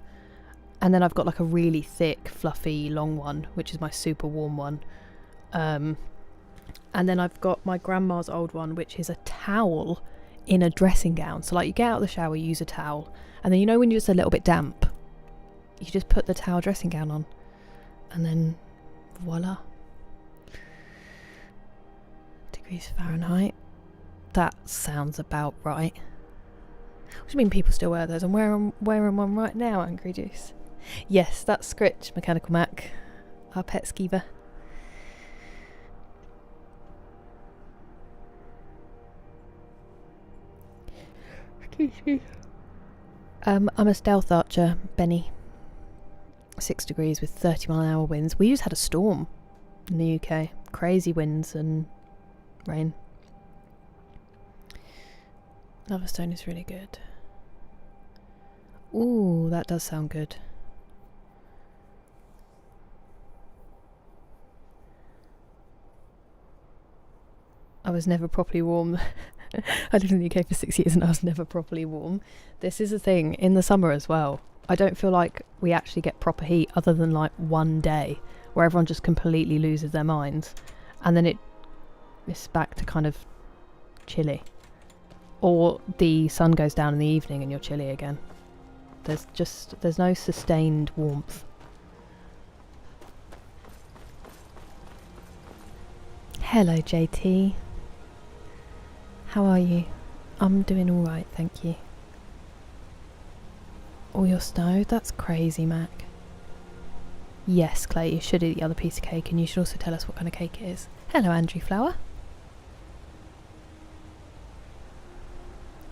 And then I've got like a really thick, fluffy, long one, which is my super warm one. And then I've got my grandma's old one, which is a towel in a dressing gown. So like you get out of the shower, you use a towel, and then you know when you're just a little bit damp, you just put the towel dressing gown on, and then voila. Degrees Fahrenheit. That sounds about right. What do you mean people still wear those? I'm wearing one right now, Angry Juice. Yes, that's Scritch, Mechanical Mac, our pet skeever. Excuse me. I'm a stealth archer, Benny. 6 degrees with 30-mile-an-hour winds. We just had a storm in the UK. Crazy winds and rain. Loverstone is really good. Ooh, that does sound good. I was never properly warm. I lived in the UK for 6 years and I was never properly warm. This is a thing in the summer as well. I don't feel like we actually get proper heat other than like one day where everyone just completely loses their minds, and then it's back to kind of chilly. Or the sun goes down in the evening and you're chilly again. There's no sustained warmth. Hello JT. How are you? I'm doing alright, thank you. All your snow? That's crazy, Mac. Yes, Clay, you should eat the other piece of cake, and you should also tell us what kind of cake it is. Hello, Andrew Flower.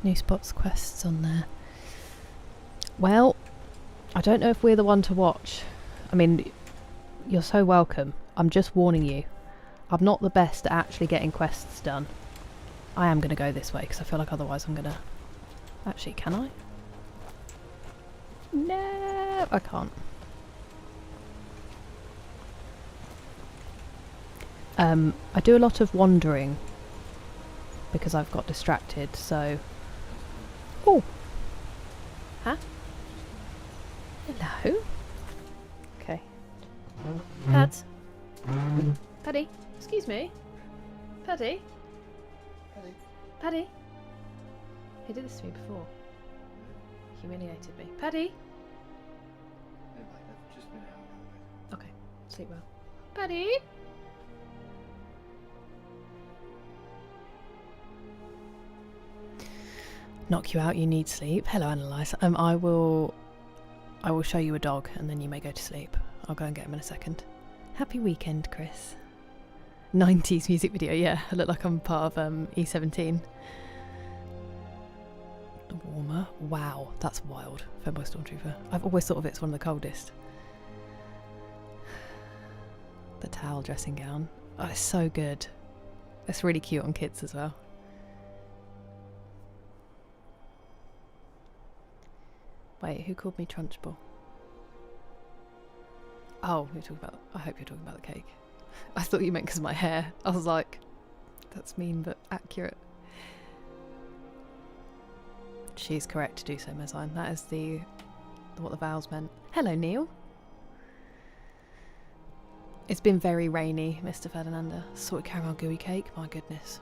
New spots, quests on there. Well, I don't know if we're the one to watch. I mean, you're so welcome. I'm just warning you. I'm not the best at actually getting quests done. I am going to go this way, because I feel like otherwise I'm going to... Actually, can I? No, I can't. I do a lot of wandering because I've got distracted, so... Oh! Huh? Hello? Okay. Pat? Paddy? Excuse me? Paddy? Paddy? He did this to me before. Humiliated me. Paddy? Okay, sleep well. Paddy? knock you out. You need sleep. Hello, Annalise. I will show you a dog, and then you may go to sleep. I'll go and get him in a second. Happy weekend, Chris. 90s music video. Yeah, I look like I'm part of E17. Warmer. Wow, that's wild. Femboy Stormtrooper. I've always thought of it as one of the coldest. The towel dressing gown. Oh, it's so good. It's really cute on kids as well. Wait, who called me Trunchbull? Oh, you're talking about. I hope you're talking about the cake. I thought you meant because of my hair. I was like, that's mean but accurate. She's correct to do so, Mezzine. That is what the vows meant. Hello, Neil. It's been very rainy, Mr. Ferdinanda. Salted caramel gooey cake, my goodness.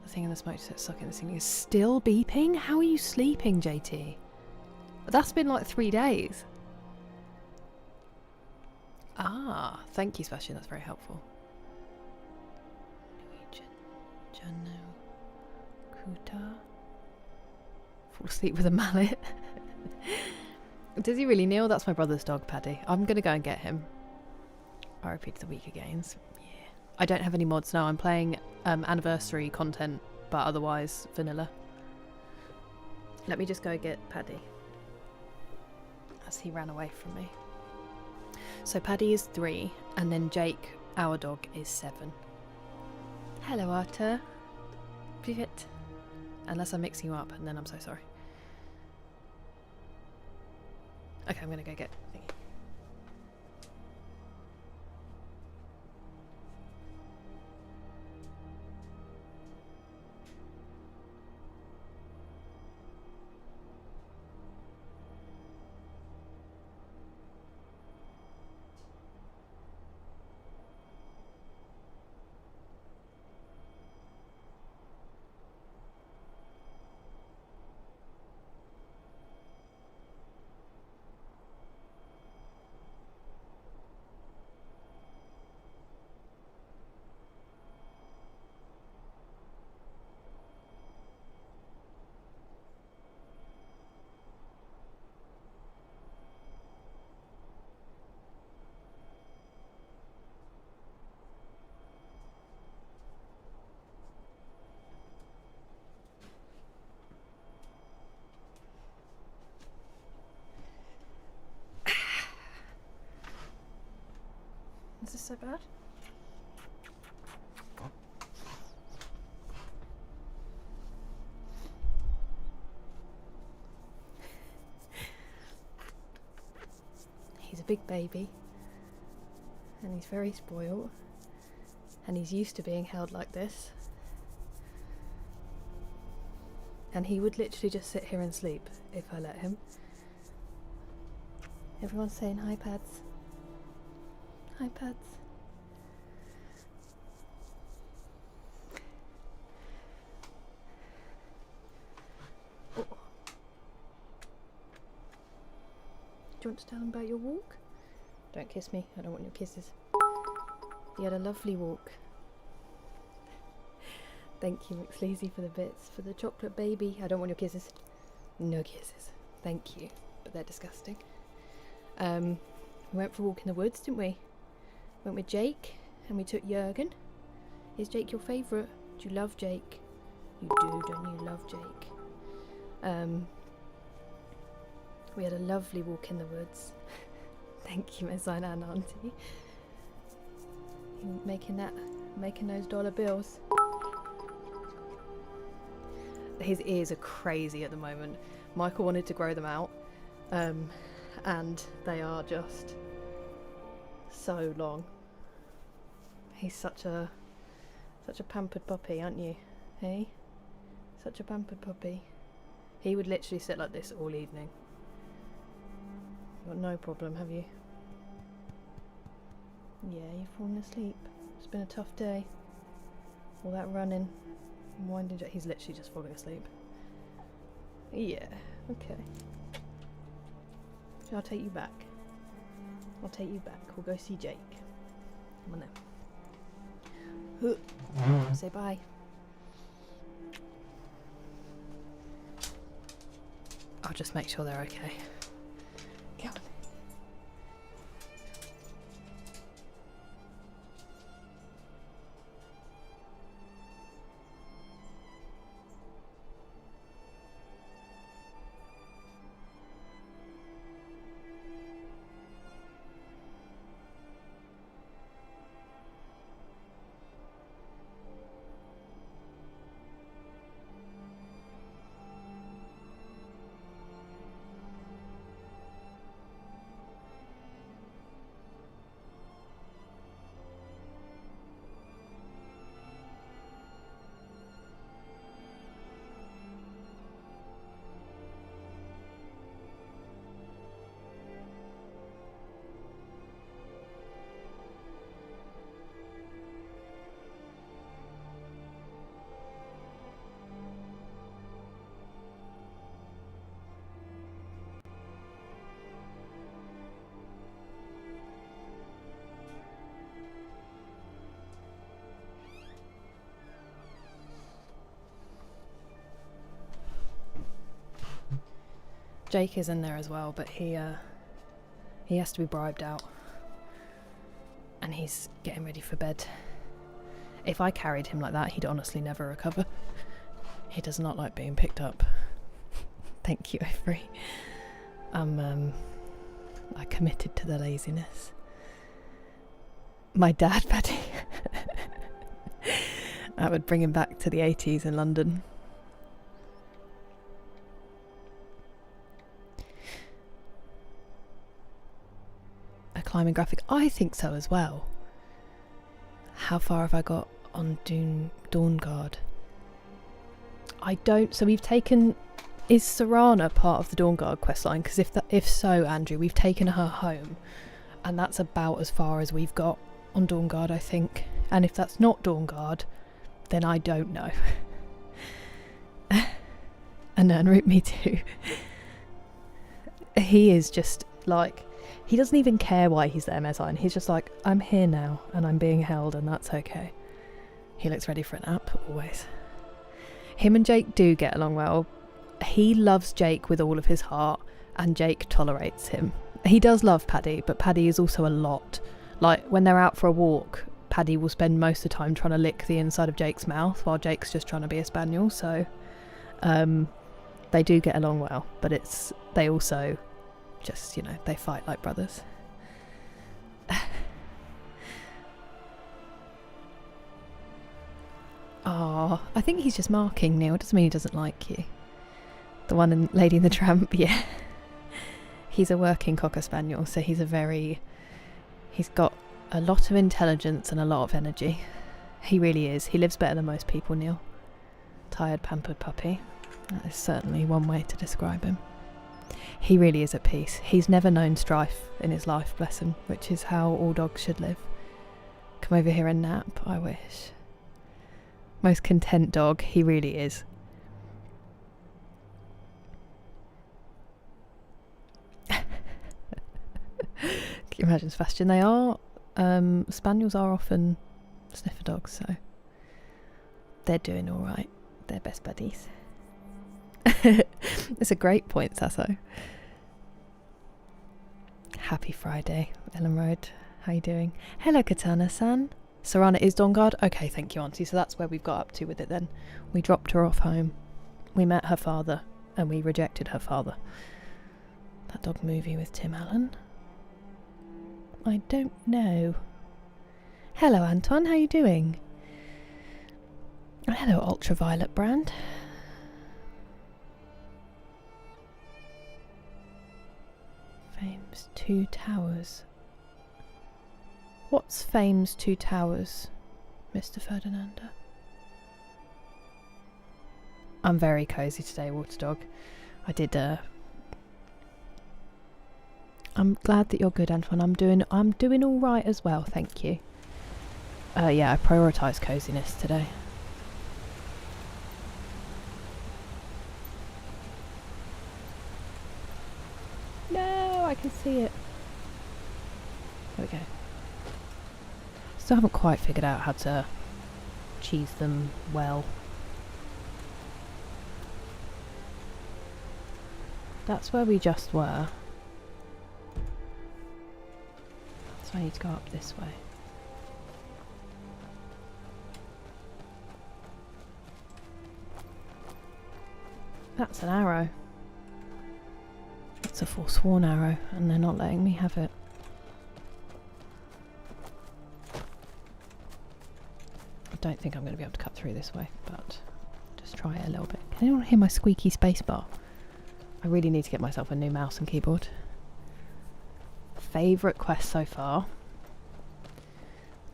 The thing in the smoke set stuck in the ceiling is still beeping? How are you sleeping, JT? That's been like 3 days. Ah, thank you, Sebastian. That's very helpful. Norwegian, Jano, Kuta. Fall asleep with a mallet. Does he really, Neil? That's my brother's dog, Paddy. I'm going to go and get him. RIP to the weaker games. Yeah. I don't have any mods now. I'm playing anniversary content, but otherwise vanilla. Let me just go get Paddy, as he ran away from me. So Paddy is 3, and then Jake, our dog, is 7. Hello, Arthur. Привет. Unless I'm mixing you up, and then I'm so sorry. Okay, I'm gonna go get thingy. Is this so bad? He's a big baby, and he's very spoiled, and he's used to being held like this, and he would literally just sit here and sleep if I let him. Everyone's saying hi, Pads. Hi, Pads. Oh. Do you want to tell him about your walk? Don't kiss me, I don't want your kisses. You had a lovely walk. Thank you, McSleazy, for the bits. For the chocolate baby, I don't want your kisses. No kisses. Thank you, but they're disgusting. We went for a walk in the woods, didn't we? Went with Jake, and we took Jurgen. Is Jake your favourite? Do you love Jake? You do, don't you love Jake? We had a lovely walk in the woods. Thank you, Mezzine and Auntie. You making those dollar bills. His ears are crazy at the moment. Michael wanted to grow them out, and they are just so long. He's such a pampered puppy, aren't you? Hey? Such a pampered puppy. He would literally sit like this all evening. You've got no problem, have you? Yeah, you've fallen asleep. It's been a tough day. All that running. Winding. He's literally just falling asleep. Yeah, okay. I'll take you back. I'll take you back. We'll go see Jake. Come on then. Say bye. I'll just make sure they're okay. Go on. Jake is in there as well, but he has to be bribed out. And he's getting ready for bed. If I carried him like that, he'd honestly never recover. He does not like being picked up. Thank you, Avery. I committed to the laziness. My dad, Paddy. That would bring him back to the 80s in London. A climbing graphic. I think so as well. How far have I got on Dawnguard? I don't. So we've taken. Is Serana part of the Dawnguard questline? Because if so, Andrew, we've taken her home, and that's about as far as we've got on Dawnguard, I think. And if that's not Dawnguard, then I don't know. And then root me too. He is just like. He doesn't even care why he's there, Mezzine. He's just like, I'm here now, and I'm being held, and that's okay. He looks ready for a nap, always. Him and Jake do get along well. He loves Jake with all of his heart, and Jake tolerates him. He does love Paddy, but Paddy is also a lot. Like, when they're out for a walk, Paddy will spend most of the time trying to lick the inside of Jake's mouth, while Jake's just trying to be a spaniel, so... they do get along well, but they also... just, they fight like brothers. Oh, I think he's just marking, Neil. It doesn't mean he doesn't like you. The one in Lady and the Tramp, yeah. He's a working Cocker Spaniel, so he's got a lot of intelligence and a lot of energy. He really is. He lives better than most people, Neil. Tired, pampered puppy. That is certainly one way to describe him. He really is at peace. He's never known strife in his life, bless him, which is how all dogs should live. Come over here and nap, I wish. Most content dog, he really is. Can you imagine, Sebastian? They are, spaniels are often sniffer dogs, so they're doing alright. They're best buddies. It's a great point, Sasso. Happy Friday, Ellen Road. How you doing? Hello, Katana-san. Serana is Dawnguard? Okay, thank you, Auntie. So that's where we've got up to with it then. We dropped her off home. We met her father, and we rejected her father. That dog movie with Tim Allen? I don't know. Hello, Antoine. How you doing? Hello, Ultraviolet Brand. Fame's Two Towers. What's Fame's Two Towers, Mr. Ferdinando? I'm very cosy today, Water Dog. I did, I'm glad that you're good, Antoine. I'm doing all right as well, thank you. Yeah, I prioritise coziness today. No, I can see it. There we go. Still haven't quite figured out how to cheese them well. That's where we just were. So I need to go up this way. That's an arrow. It's a forsworn arrow, and they're not letting me have it. I don't think I'm going to be able to cut through this way, but just try it a little bit. Can anyone hear my squeaky spacebar? I really need to get myself a new mouse and keyboard. Favourite quest so far?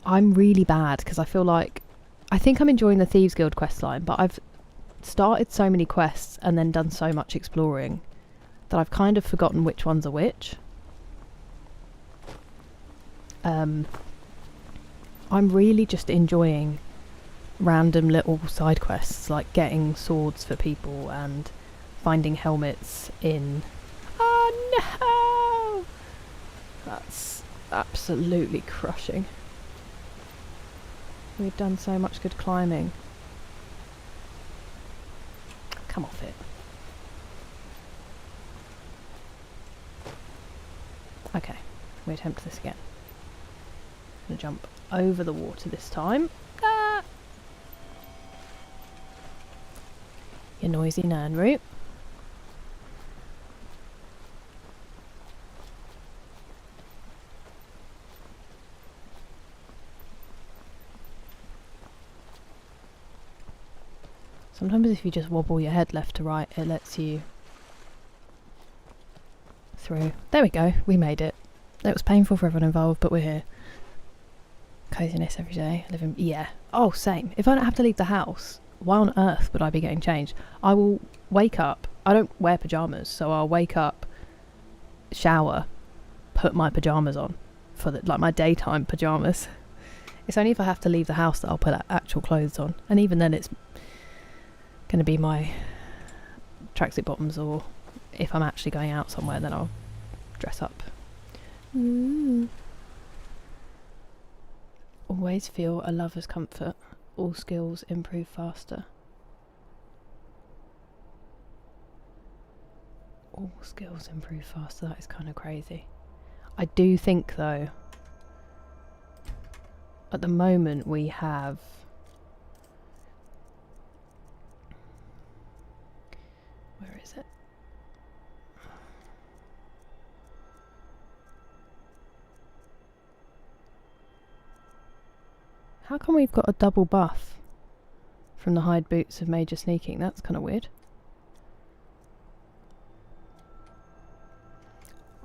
I'm really bad because I feel like... I think I'm enjoying the Thieves Guild quest line, but I've started so many quests and then done so much exploring that I've kind of forgotten which ones are which. I'm really just enjoying random little side quests like getting swords for people and finding helmets in... Oh no! That's absolutely crushing. We've done so much good climbing. Come off it. Okay, we attempt this again. I'm gonna jump over the water this time. Ah! You noisy Nirnroot. Sometimes if you just wobble your head left to right, it lets you through. There we go, we made it. It was painful for everyone involved, but we're here. Coziness every day. Living, yeah. Oh, same. If I don't have to leave the house, why on earth would I be getting changed? I will wake up. I don't wear pyjamas, so I'll wake up, shower, put my pyjamas on for the, like my daytime pyjamas. It's only if I have to leave the house that I'll put actual clothes on, and even then it's going to be my tracksuit bottoms, or if I'm actually going out somewhere then I'll dress up. Ooh. Always feel a lover's comfort. All skills improve faster. All skills improve faster. That is kind of crazy. I do think though, at the moment we have... Where is it? How come we've got a double buff from the hide boots of major sneaking? That's kind of weird.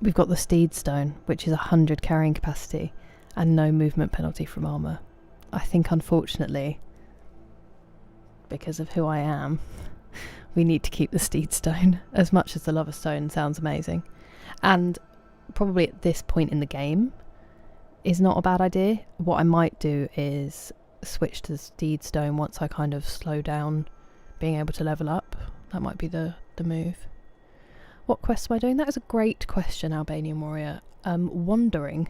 We've got the steed stone, which is 100 carrying capacity and no movement penalty from armour. I think unfortunately, because of who I am, we need to keep the steed stone, as much as the lover stone sounds amazing. And probably at this point in the game is not a bad idea. What I might do is switch to the steed stone once I kind of slow down being able to level up. That might be the move. What quests am I doing? That is a great question, Albanian warrior. Wandering.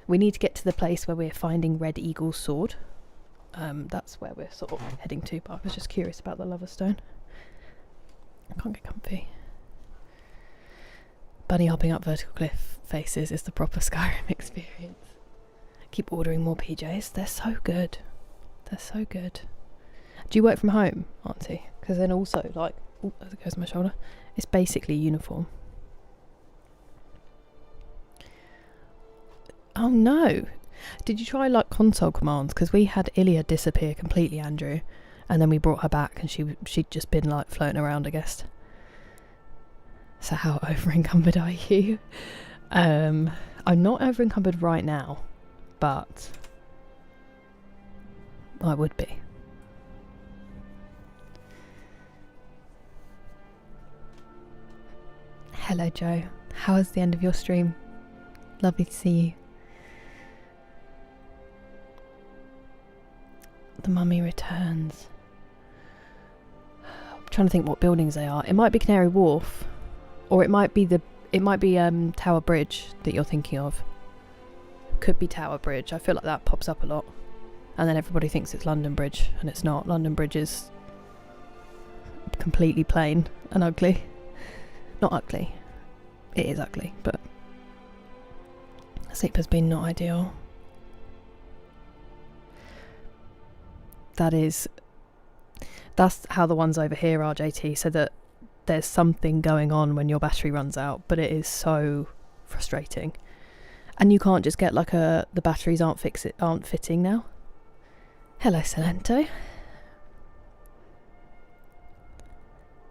We need to get to the place where we're finding Red Eagle's sword. That's where we're sort of heading to, but I was just curious about the lover stone. I can't get comfy. Bunny hopping up vertical cliff faces is the proper Skyrim experience. Keep ordering more PJs. They're so good. They're so good. Do you work from home, Auntie? Because then also, like... Oh, there goes my shoulder. It's basically uniform. Oh no! Did you try like console commands? Because we had Ilya disappear completely, Andrew. And then we brought her back and she'd just been like floating around, I guess. So how over encumbered are you? I'm not over encumbered right now, but I would be. Hello Joe, how was the end of your stream? Lovely to see you. The mummy returns. I'm trying to think what buildings they are. It might be Canary Wharf, or it might be Tower Bridge that you're thinking of. Could be Tower Bridge. I feel like that pops up a lot. and then everybody thinks it's London Bridge, and it's not. London Bridge is completely plain and ugly. Not ugly. It is ugly, but sleep has been not ideal. That's how the ones over here are, JT, so that there's something going on when your battery runs out, but it is so frustrating. And you can't just get like the batteries aren't fitting now. Hello, Salento.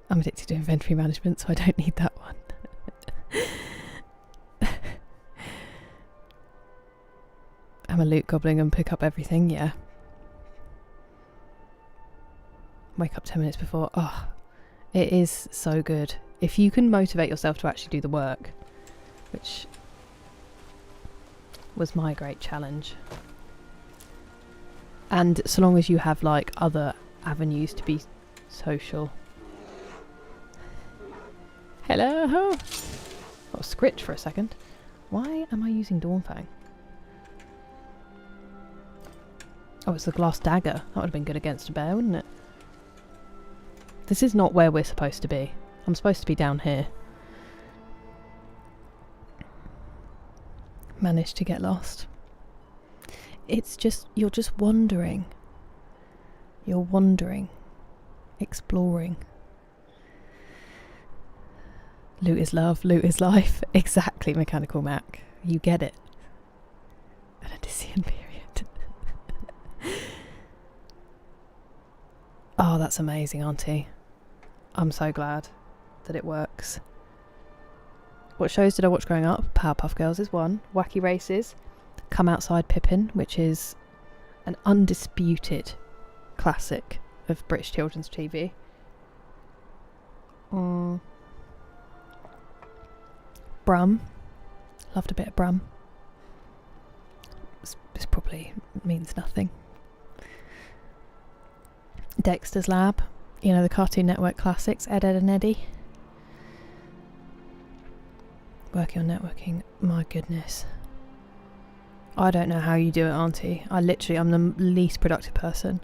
I'm addicted to inventory management, so I don't need that one. I'm a loot goblin and pick up everything, yeah. Wake up 10 minutes before. Oh, it is so good. If you can motivate yourself to actually do the work, which was my great challenge. And so long as you have like other avenues to be social. Hello! I was scritched for a second. Why am I using Dawnfang? Oh, it's the glass dagger. That would have been good against a bear, wouldn't it? This is not where we're supposed to be. I'm supposed to be down here. Managed to get lost. It's just, you're just wandering. You're wandering. Exploring. Loot is love, loot is life. Exactly, Mechanical Mac. You get it. An Odyssean period. Oh, that's amazing, Auntie. I'm so glad that it works. What shows did I watch growing up? Powerpuff Girls is one. Wacky Races. Come Outside Pippin, which is an undisputed classic of British children's TV. Brum. Loved a bit of Brum. This probably means nothing. Dexter's Lab. You know, the Cartoon Network classics. Ed, Ed and Eddie. Working on networking. My goodness. I don't know how you do it, Auntie. I'm the least productive person.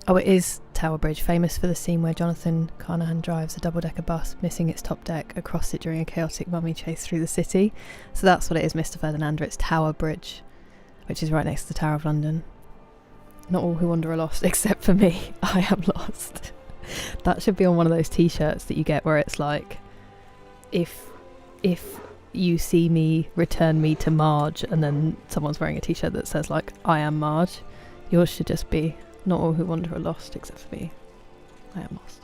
Oh, it is Tower Bridge, famous for the scene where Jonathan Carnahan drives a double-decker bus, missing its top deck, across it during a chaotic mummy chase through the city. So that's what it is, Mr. Ferdinand. It's Tower Bridge, which is right next to the Tower of London. Not all who wander are lost, except for me. I am lost. That should be on one of those t-shirts that you get where it's like, if you see me, return me to Marge, and then someone's wearing a t-shirt that says like, I am Marge. Yours should just be, not all who wander are lost, except for me. I am lost.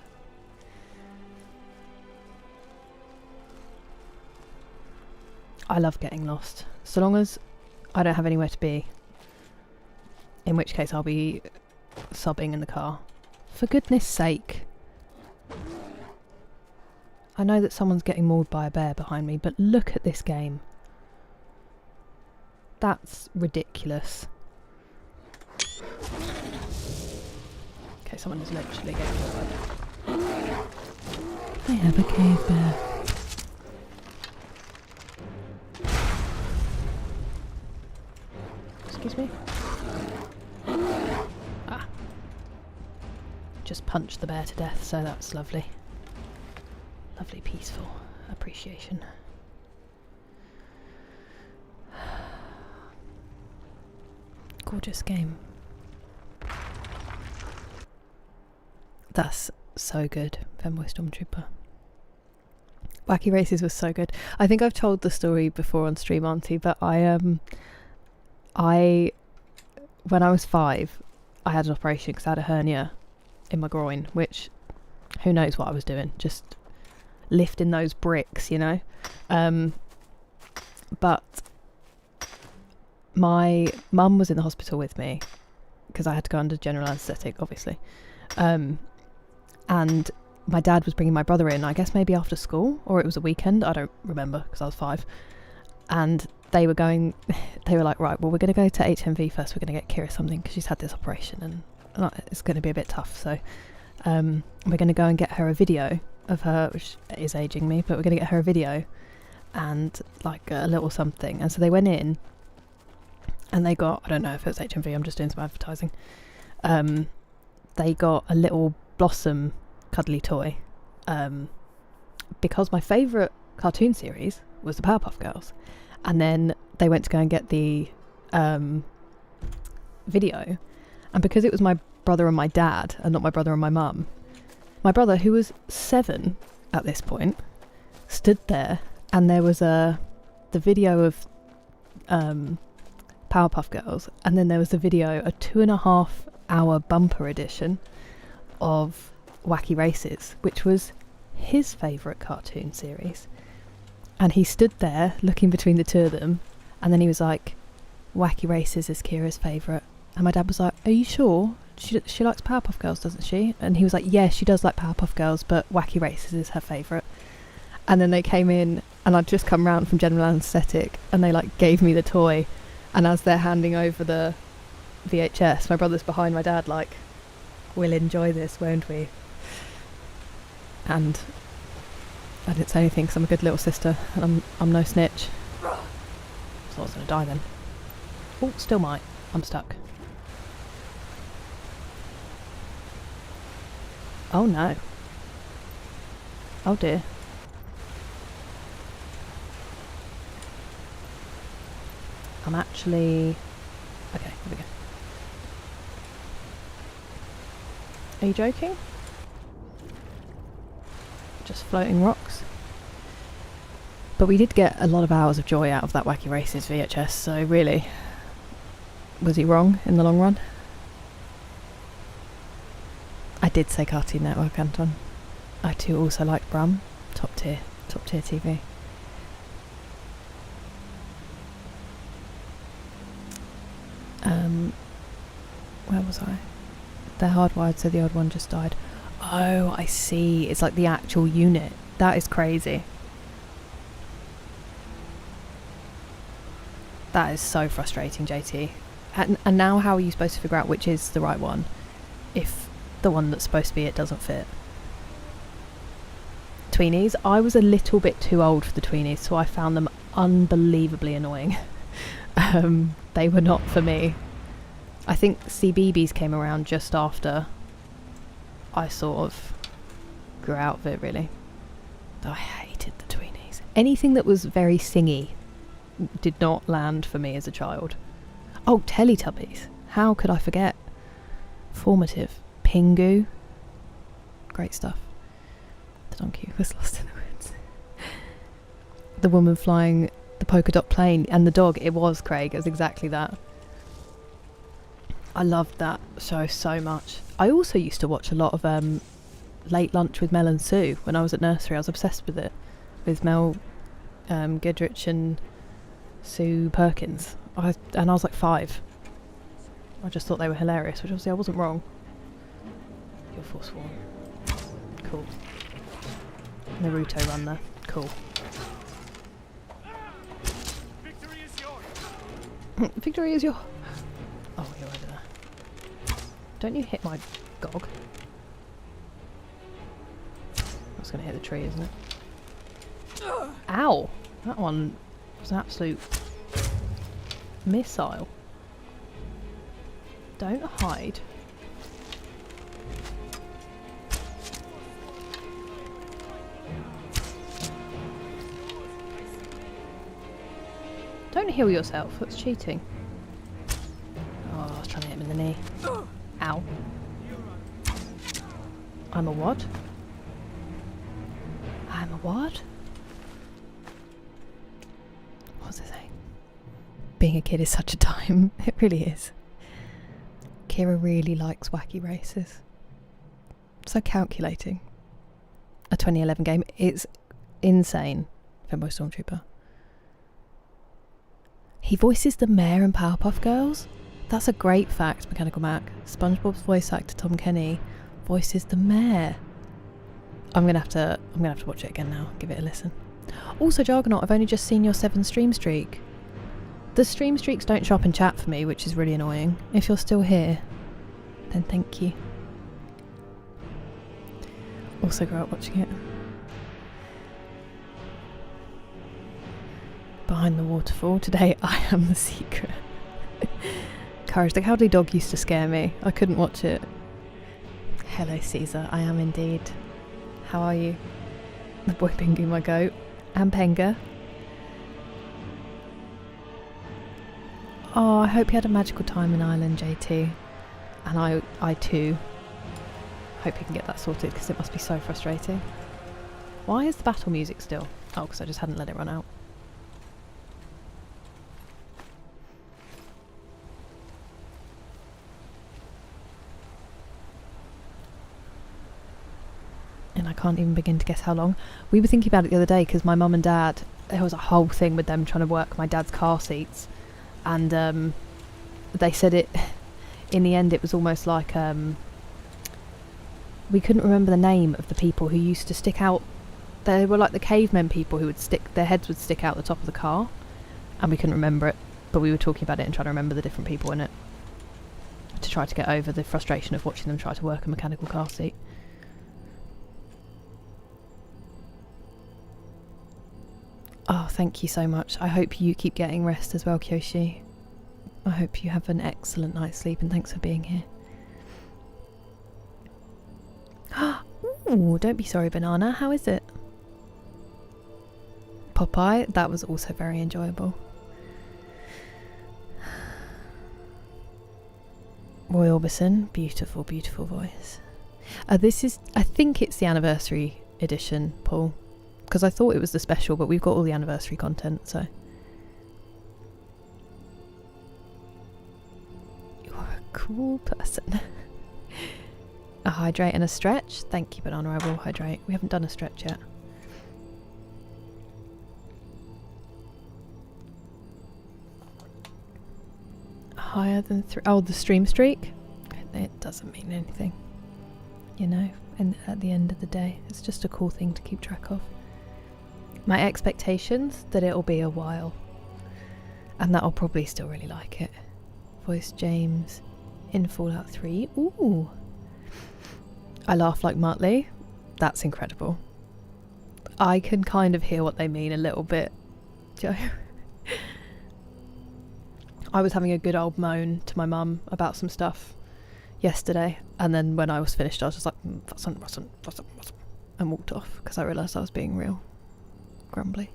I love getting lost, so long as I don't have anywhere to be. In which case I'll be sobbing in the car. For goodness sake. I know that someone's getting mauled by a bear behind me, but look at this game. That's ridiculous. Okay, someone is literally getting mauled. They have a cave bear. Excuse me? Ah. Just punched the bear to death, so that's lovely. Lovely, peaceful appreciation. Gorgeous game. That's so good, Femboy Stormtrooper. Wacky Races was so good. I think I've told the story before on stream, Auntie, but when I was 5, I had an operation because I had a hernia in my groin, which, who knows what I was doing, just lifting those bricks, you know. But my mum was in the hospital with me because I had to go under general anaesthetic, obviously. And my dad was bringing my brother in, I guess maybe after school, or it was a weekend, I don't remember because I was 5. And they were like, right, well, we're going to go to HMV first, we're going to get Kira something because she's had this operation and it's going to be a bit tough, so we're going to go and get her a video of her, which is aging me, but we're going to get her a video and like a little something. And so they went in, and they got, I don't know if it's HMV, I'm just doing some advertising. They got a little Blossom cuddly toy, because my favourite cartoon series was the Powerpuff Girls, and then they went to go and get the video, and because it was my brother and my dad and not my brother and my mum, my brother, who was 7 at this point, stood there, and there was the video of Powerpuff Girls, and then there was a video, a 2.5-hour bumper edition of Wacky Races, which was his favourite cartoon series. And he stood there looking between the two of them, and then he was like, Wacky Races is Kira's favourite. And my dad was like, are you sure? She likes Powerpuff Girls, doesn't she? And he was like, yeah, she does like Powerpuff Girls, but Wacky Races is her favourite. And then they came in, and I'd just come round from general anaesthetic, and they like gave me the toy, and as they're handing over the VHS, my brother's behind my dad like, we'll enjoy this, won't we? And I didn't say anything because I'm a good little sister, and I'm no snitch. So I was going to die then. Oh, still might. I'm stuck. Oh no. Oh dear. I'm actually... Okay, here we go. Are you joking? Just floating rocks. But we did get a lot of hours of joy out of that Wacky Races VHS, so really, was he wrong in the long run? I did say Cartoon Network, Anton. I too also like Brum. Top tier TV. Where was I? They're hardwired, so the old one just died. Oh, I see. It's like the actual unit. That is crazy. That is so frustrating, JT. And now how are you supposed to figure out which is the right one if the one that's supposed to be it doesn't fit? Tweenies. I was a little bit too old for the tweenies, so I found them unbelievably annoying. They were not for me. I think CBeebies came around just after I sort of grew out of it, really. I hated the tweenies. Anything that was very singy did not land for me as a child. Oh, Teletubbies. How could I forget? Formative. Pingu. Great stuff. The donkey was lost in the woods. The woman flying the polka dot plane, and the dog. It was Craig. It was exactly that. I loved that show so much. I also used to watch a lot of Late Lunch with Mel and Sue when I was at nursery. I was obsessed with it. With Mel Goodrich and Sue Perkins. I was like 5. I just thought they were hilarious, which obviously I wasn't wrong. You're forsworn. Cool. Naruto run there. Cool. Victory is yours. Victory is your... Oh, you're over there. Don't you hit my gog. That's going to hit the tree, isn't it? Ow! That one was an absolute missile. Don't hide. Don't heal yourself, that's cheating. Oh, I was trying to hit him in the knee. Ow. I'm a what? I'm a what? What's it saying? Being a kid is such a time. It really is. Kira really likes Wacky Races. So calculating. A 2011 game. It's insane. Femboy Stormtrooper. He voices the mayor in Powerpuff Girls? That's a great fact, Mechanical Mac. SpongeBob's voice actor Tom Kenny voices the mayor. I'm gonna have to watch it again now. Give it a listen. Also, Jargonaut, I've only just seen your 7 stream streak. The stream streaks don't show up in chat for me, which is really annoying. If you're still here, then thank you. Also grew up watching it. Behind the waterfall. Today I am the secret. Courage. The Cowardly Dog used to scare me. I couldn't watch it. Hello, Caesar. I am indeed. How are you? The boy Pingu, my goat. And Penga. Oh, I hope you had a magical time in Ireland, JT. And I too. Hope you can get that sorted, because it must be so frustrating. Why is the battle music still? Oh, because I just hadn't let it run out. And I can't even begin to guess how long. We were thinking about it the other day, because my mum and dad, there was a whole thing with them trying to work my dad's car seats. And they said it, in the end, it was almost like, we couldn't remember the name of the people who used to stick out. They were like the cavemen people who would their heads would stick out the top of the car. And we couldn't remember it, but we were talking about it and trying to remember the different people in it. To try to get over the frustration of watching them try to work a mechanical car seat. Oh, thank you so much. I hope you keep getting rest as well, Kyoshi. I hope you have an excellent night's sleep, and thanks for being here. Ooh, don't be sorry, Banana. How is it? Popeye, that was also very enjoyable. Roy Orbison, beautiful, beautiful voice. This is, I think it's the anniversary edition, Paul. Because I thought it was the special, but we've got all the anniversary content, so. You're a cool person. A hydrate and a stretch. Thank you, Banana. I will hydrate. We haven't done a stretch yet. Higher than 3. Oh, the stream streak? It doesn't mean anything. You know, and at the end of the day, it's just a cool thing to keep track of. My expectations, that it'll be a while. And that I'll probably still really like it. Voice James in Fallout 3. Ooh. I laugh like Muttley. That's incredible. I can kind of hear what they mean a little bit. Joe. I was having a good old moan to my mum about some stuff yesterday. And then when I was finished, I was just like, and walked off because I realised I was being real grumbly.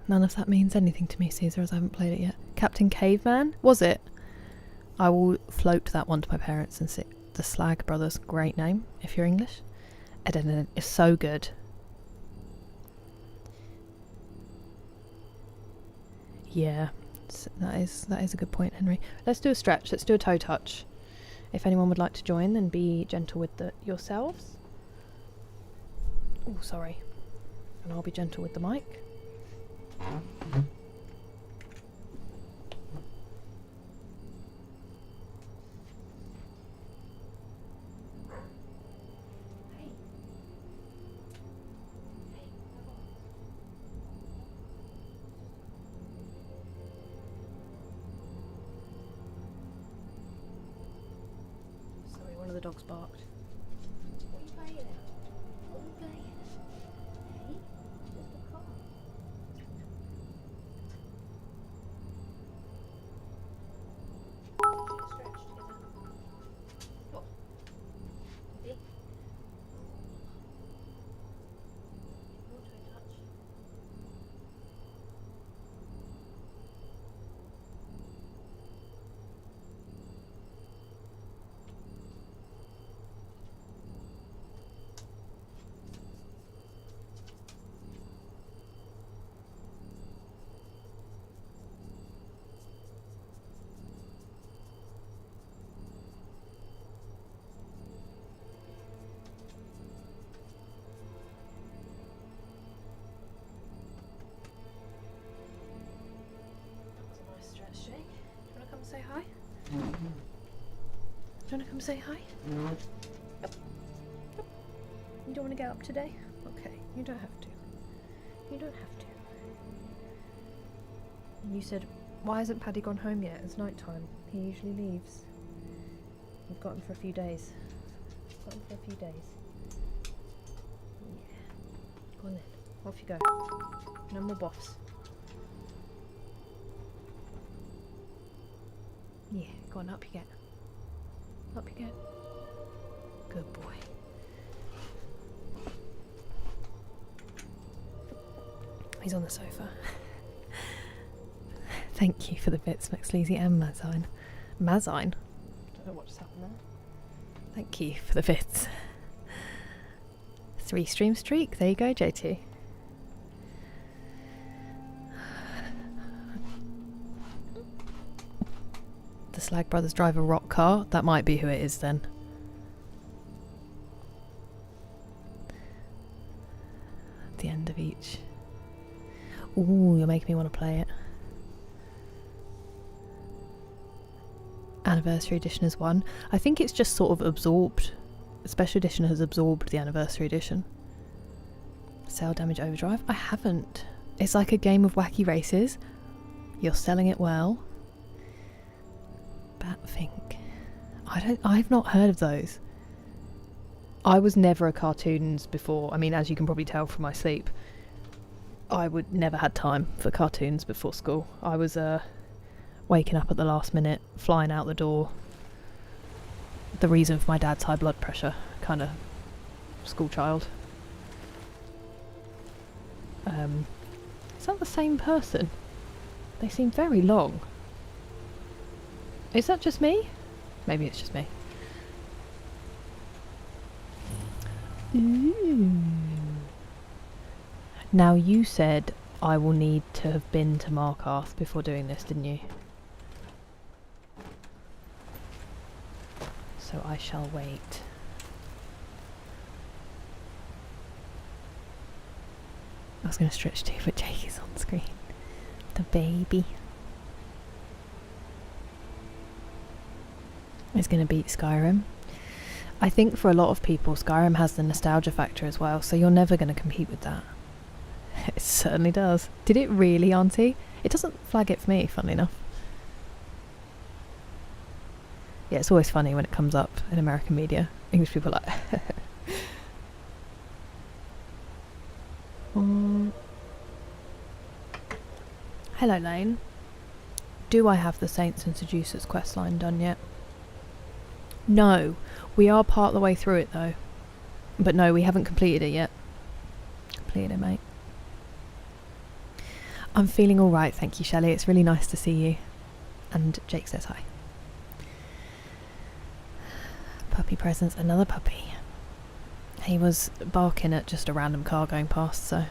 None of that means anything to me, Caesar, as I haven't played it yet. Captain Caveman? Was it? I will float that one to my parents and say the Slag Brothers. Great name, if you're English. Eden is so good. Yeah, that is a good point, Henry. Let's do a stretch. Let's do a toe touch. If anyone would like to join, then be gentle with yourselves. Oh, sorry. And I'll be gentle with the mic. Sorry, one of the dogs barked. What are you playing at? What are you playing at? Hey? Just a car. Stretch together. What? See? More toe touch. Jake, do you want to come and say hi? Do you want to come say hi? Yep. Yep. You don't want to get up today? Okay, you don't have to. You don't have to. And you said, why hasn't Paddy gone home yet? It's night time. He usually leaves. We've got him for a few days. Got him for a few days. Yeah. Go on then. Off you go. No more boffs. Yeah, go on, up you get. Up you get. Good boy. He's on the sofa. Thank you for the bits, McSleazy and Mazine. Mazine? Don't know what just happened there. Thank you for the bits. 3 stream streak. There you go, JT. The Slag Brothers drive a rock car. That might be who it is then. At the end of each. Ooh, you're making me want to play it. Anniversary edition is 1. I think it's just sort of absorbed. The special edition has absorbed the anniversary edition. Sail Damage Overdrive? I haven't. It's like a game of wacky races. You're selling it well. Batfink. I've not heard of those. I was never a cartoons before. I mean, as you can probably tell from my sleep, I would never had time for cartoons before school. I was waking up at the last minute, flying out the door. The reason for my dad's high blood pressure, kind of school child. Is that the same person? They seem very long. Is that just me? Maybe it's just me. Ooh. Now you said I will need to have been to Markarth before doing this, didn't you? So I shall wait. I was going to stretch too, but Jake is on screen. The baby. Is going to beat Skyrim. I think for a lot of people Skyrim has the nostalgia factor as well, so you're never going to compete with that. It certainly does. Did it really, Auntie? It doesn't flag it for me, funnily enough. Yeah, it's always funny when it comes up in American media. English people are like... Hello, Lane. Do I have the Saints and Seducers questline done yet? No. We are part of the way through it, though. But no, we haven't completed it yet. Completed it, mate. I'm feeling alright, thank you, Shelley. It's really nice to see you. And Jake says hi. Puppy presents, another puppy. He was barking at just a random car going past, so...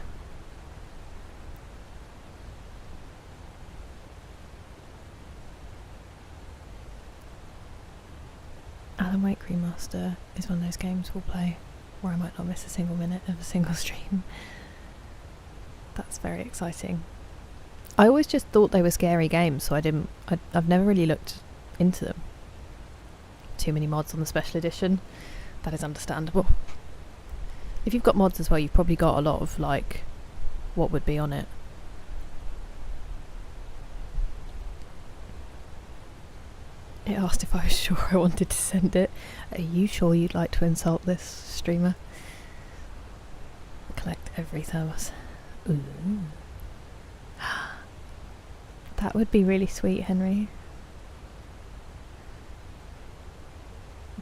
Alan Wake Remaster is one of those games we'll play where I might not miss a single minute of a single stream. That's very exciting. I always just thought they were scary games, so I've never really looked into them. Too many mods on the special edition. That is understandable. If you've got mods as well, you've probably got a lot of, like, what would be on it. It asked if I was sure I wanted to send it. Are you sure you'd like to insult this streamer? Collect every thermos. Ooh. That would be really sweet, Henry.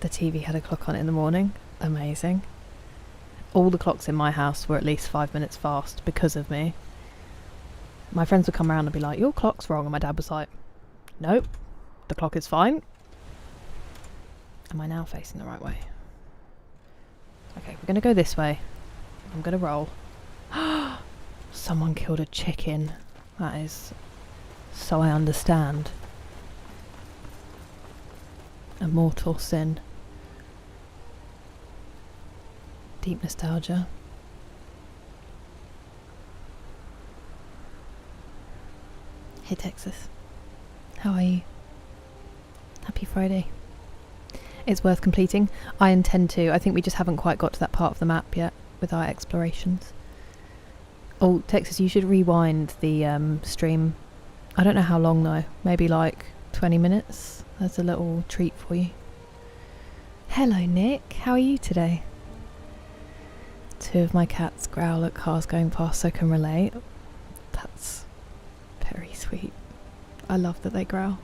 The TV had a clock on it in the morning. Amazing. All the clocks in my house were at least 5 minutes fast because of me. My friends would come around and be like, your clock's wrong. And my dad was like, nope, the clock is fine. Am I now facing the right way? Okay, we're going to go this way. I'm going to roll. Someone killed a chicken. That is... so I understand. A mortal sin. Deep nostalgia. Hey Texas. How are you? Happy Friday. It's worth completing. I intend to. I think we just haven't quite got to that part of the map yet with our explorations. Oh, Texas, you should rewind the stream. I don't know how long though. Maybe like 20 minutes. That's a little treat for you. Hello Nick, how are you today? 2 of my cats growl at cars going past, so can relate. That's very sweet. I love that they growl.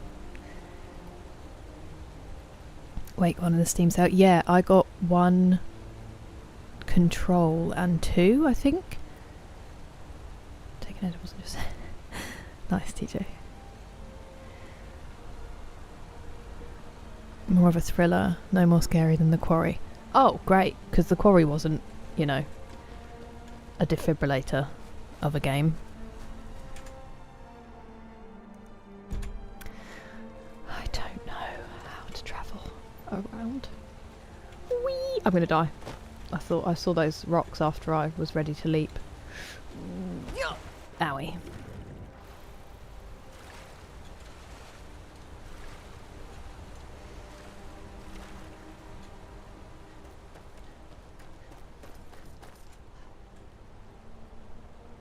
Wait, one of the Steam sale. Yeah, I got 1 control and 2, I think. Taking it wasn't just nice, TJ. More of a thriller, no more scary than The Quarry. Oh, great, because The Quarry wasn't, you know, a defibrillator of a game. I don't know how to travel around. Whee! I'm gonna die. I thought I saw those rocks after I was ready to leap. Owie.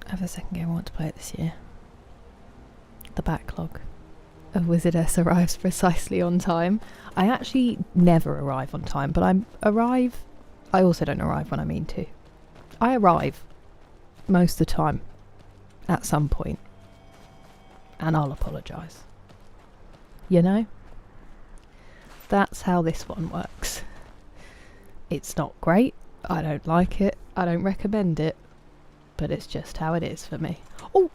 I have a second game I want to play it this year. The backlog of Wizardess arrives precisely on time. I actually never arrive on time, but I also don't arrive when I mean to. I arrive most of the time at some point, and I'll apologise. You know? That's how this one works. It's not great, I don't like it, I don't recommend it, but it's just how it is for me. Oh!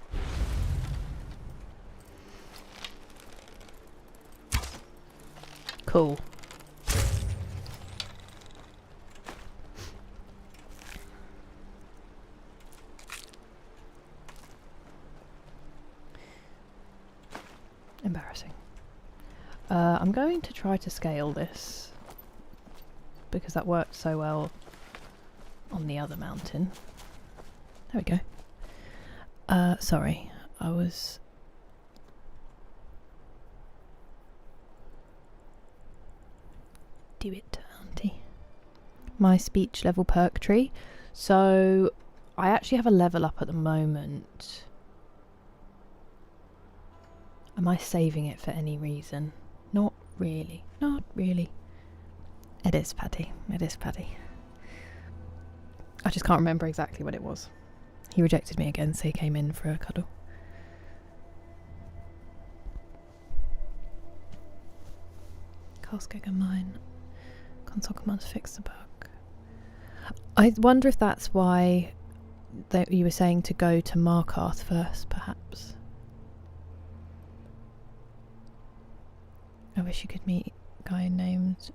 Cool. Embarrassing. I'm going to try to scale this because that worked so well on the other mountain. There we go. Sorry, I was... Do it, auntie. My speech level perk tree. So, I actually have a level up at the moment. Am I saving it for any reason? Not really. Not really. It is Paddy. It is Paddy. I just can't remember exactly what it was. He rejected me again, so he came in for a cuddle. Cascega mine. Console commands fix the bug. I wonder if that's why you were saying to go to Markarth first, perhaps. I wish you could meet a guy named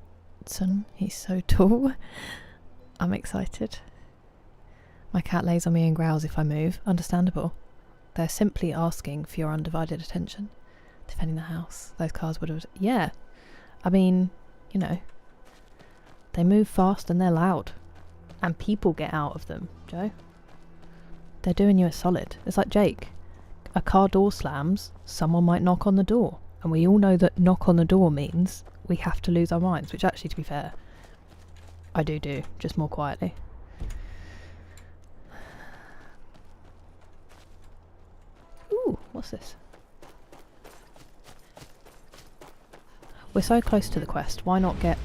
Sun. He's so tall. I'm excited. My cat lays on me and growls if I move. Understandable. They're simply asking for your undivided attention. Defending the house. Those cars would have... Yeah. I mean, you know. They move fast and they're loud. And people get out of them, Joe. They're doing you a solid. It's like Jake. A car door slams, someone might knock on the door. And we all know that knock on the door means we have to lose our minds, which actually, to be fair, I do, just more quietly. Ooh, what's this? We're so close to the quest, why not get...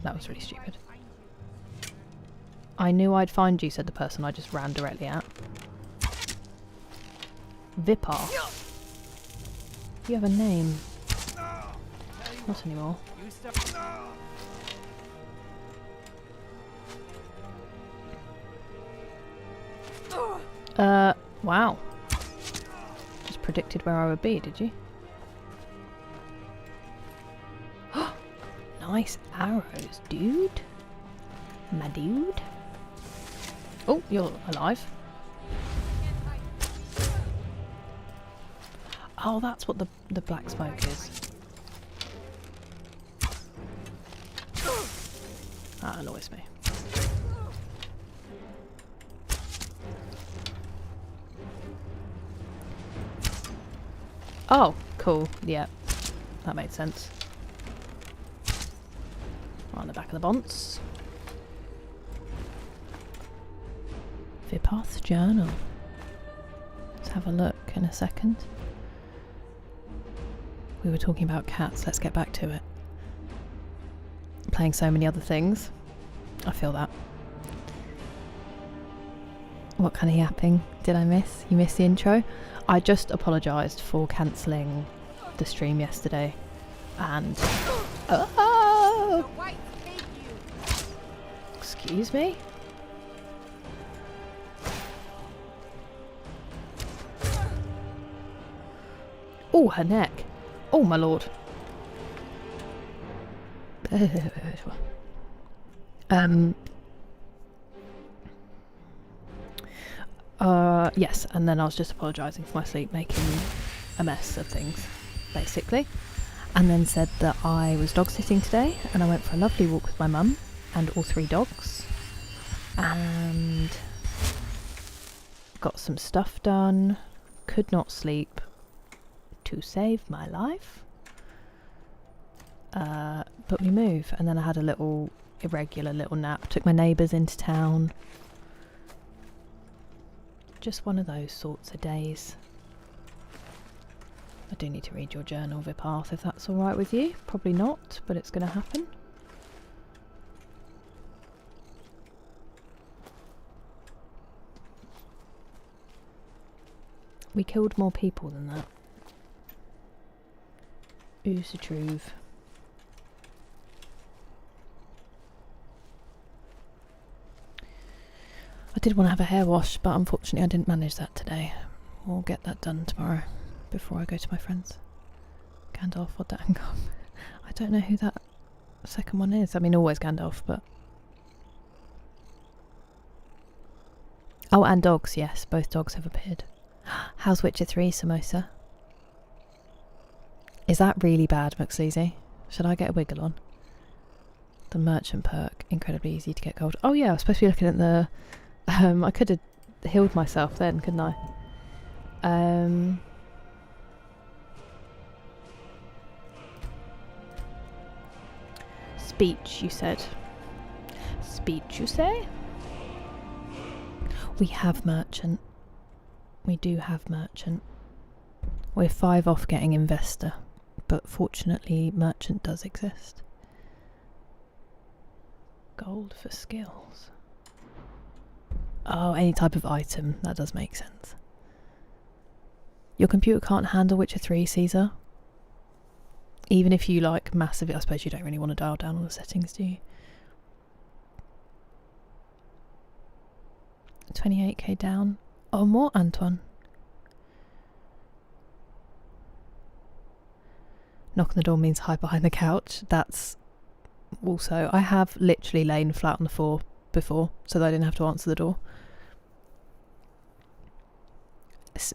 That was really stupid. I knew I'd find you, said the person I just ran directly at. Vipar. You have a name. Not anymore. Wow. Just predicted where I would be, did you? Nice arrows, dude. My dude. Oh, you're alive. Oh, that's what the black smoke is. That annoys me. Oh, cool. Yeah, that made sense. On the back of the bonds. Vipath's journal. Let's have a look in a second. We were talking about cats, let's get back to it. Playing so many other things. I feel that. What kind of yapping did I miss? You missed the intro? I just apologised for cancelling the stream yesterday. And... Excuse me? Oh, her neck. Oh, my lord. Yes, and then I was just apologising for my sleep, making a mess of things, basically. And then said that I was dog sitting today, and I went for a lovely walk with my mum and all 3 dogs. And got some stuff done. Could not sleep to save my life. But we move, and then I had a little irregular little nap. Took my neighbours into town. Just one of those sorts of days. I do need to read your journal, Viparth, if that's alright with you. Probably not, but it's going to happen. We killed more people than that. Who's the truth? I did want to have a hair wash, but unfortunately I didn't manage that today. We'll get that done tomorrow before I go to my friends. Gandalf or Dangum. I don't know who that second one is. I mean, always Gandalf, but... Oh, and dogs, yes. Both dogs have appeared. How's Witcher 3, Samosa? Is that really bad, McSleazy? Should I get a wiggle on? The merchant perk. Incredibly easy to get gold. Oh yeah, I was supposed to be looking at the... I could have healed myself then, couldn't I? Speech, you said. Speech, you say? We have merchant. We do have merchant. We're 5 off getting investor, but fortunately merchant does exist. Gold for skills. Oh, any type of item. That does make sense. Your computer can't handle Witcher 3, Caesar? Even if you like massively... I suppose you don't really want to dial down all the settings, do you? 28k down. Oh, more, Antoine. Knock on the door means hide behind the couch. That's also... I have literally lain flat on the floor before, so that I didn't have to answer the door.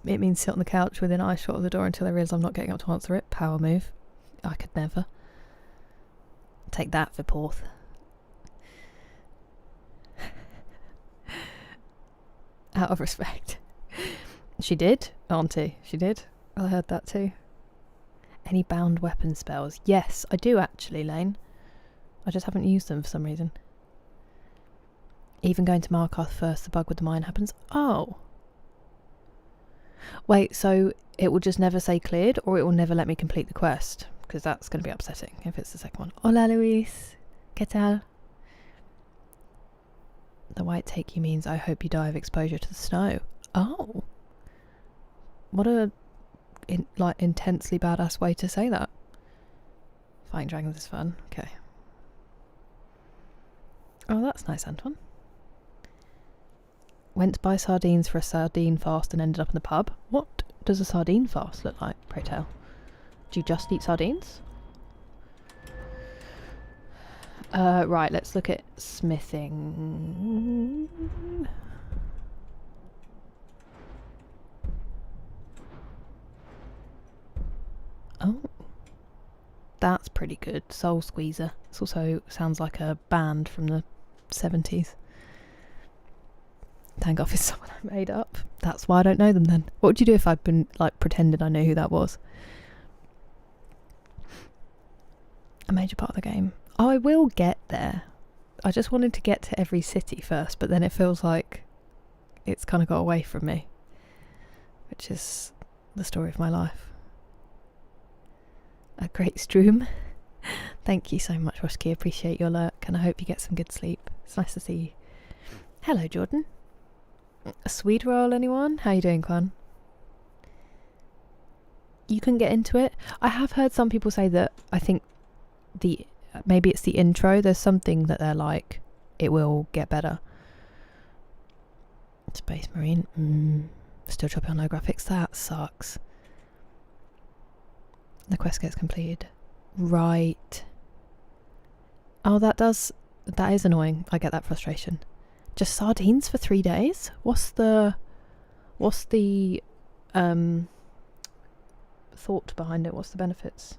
It means sit on the couch within eye shot of the door until I realise I'm not getting up to answer it. Power move. I could never. Take that, Viparth. Out of respect. She did, auntie. She did. I heard that too. Any bound weapon spells? Yes, I do actually, Lane. I just haven't used them for some reason. Even going to Markarth first, the bug with the mine happens. Oh. Wait, so it will just never say cleared, or it will never let me complete the quest? Because that's going to be upsetting if it's the second one. Hola, Luis. ¿Qué tal? The white take you means I hope you die of exposure to the snow. Oh. What a intensely badass way to say that. Fighting dragons is fun. Okay. Oh, that's nice, Antoine. Went to buy sardines for a sardine fast and ended up in the pub. What does a sardine fast look like, pray tell? Do you just eat sardines? Right, let's look at smithing. Oh. That's pretty good. Soul Squeezer. This also sounds like a band from the 70s. Tangoff is someone I made up. That's why I don't know them then. What would you do if I'd been like pretending I knew who that was? A major part of the game. Oh, I will get there. I just wanted to get to every city first, but then it feels like it's kind of got away from me. Which is the story of my life. A great stream. Thank you so much, Roski. Appreciate your lurk, and I hope you get some good sleep. It's nice to see you. Hello, Jordan. A sweet roll, anyone? How you doing, Quan? You can get into it. I have heard some people say that I think maybe it's the intro. There's something that they're like, it will get better. Space Marine. Still choppy on low graphics. That sucks. The quest gets completed. Right. Oh, that is annoying. I get that frustration. Just sardines for 3 days? What's the thought behind it? What's the benefits?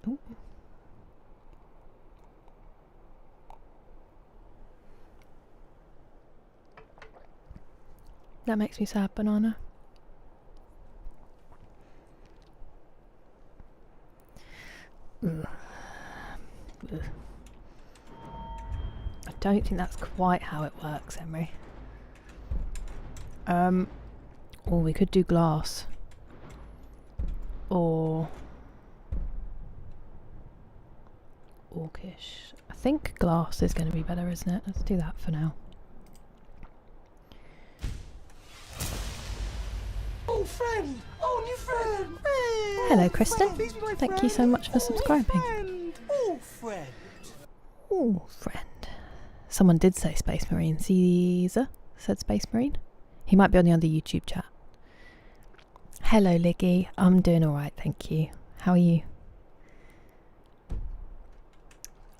Ooh. That makes me sad, banana. Ugh. Ugh. I don't think that's quite how it works, Emery. Or we could do glass. Or orcish. I think glass is going to be better, isn't it? Let's do that for now. Oh, friend! Oh, new friend! Hello, Kristen. Thank you so much for subscribing. Oh, friend! Oh, friend. Someone did say Space Marine. Caesar said Space Marine. He might be on the other YouTube chat. Hello, Liggy. I'm doing alright, thank you. How are you?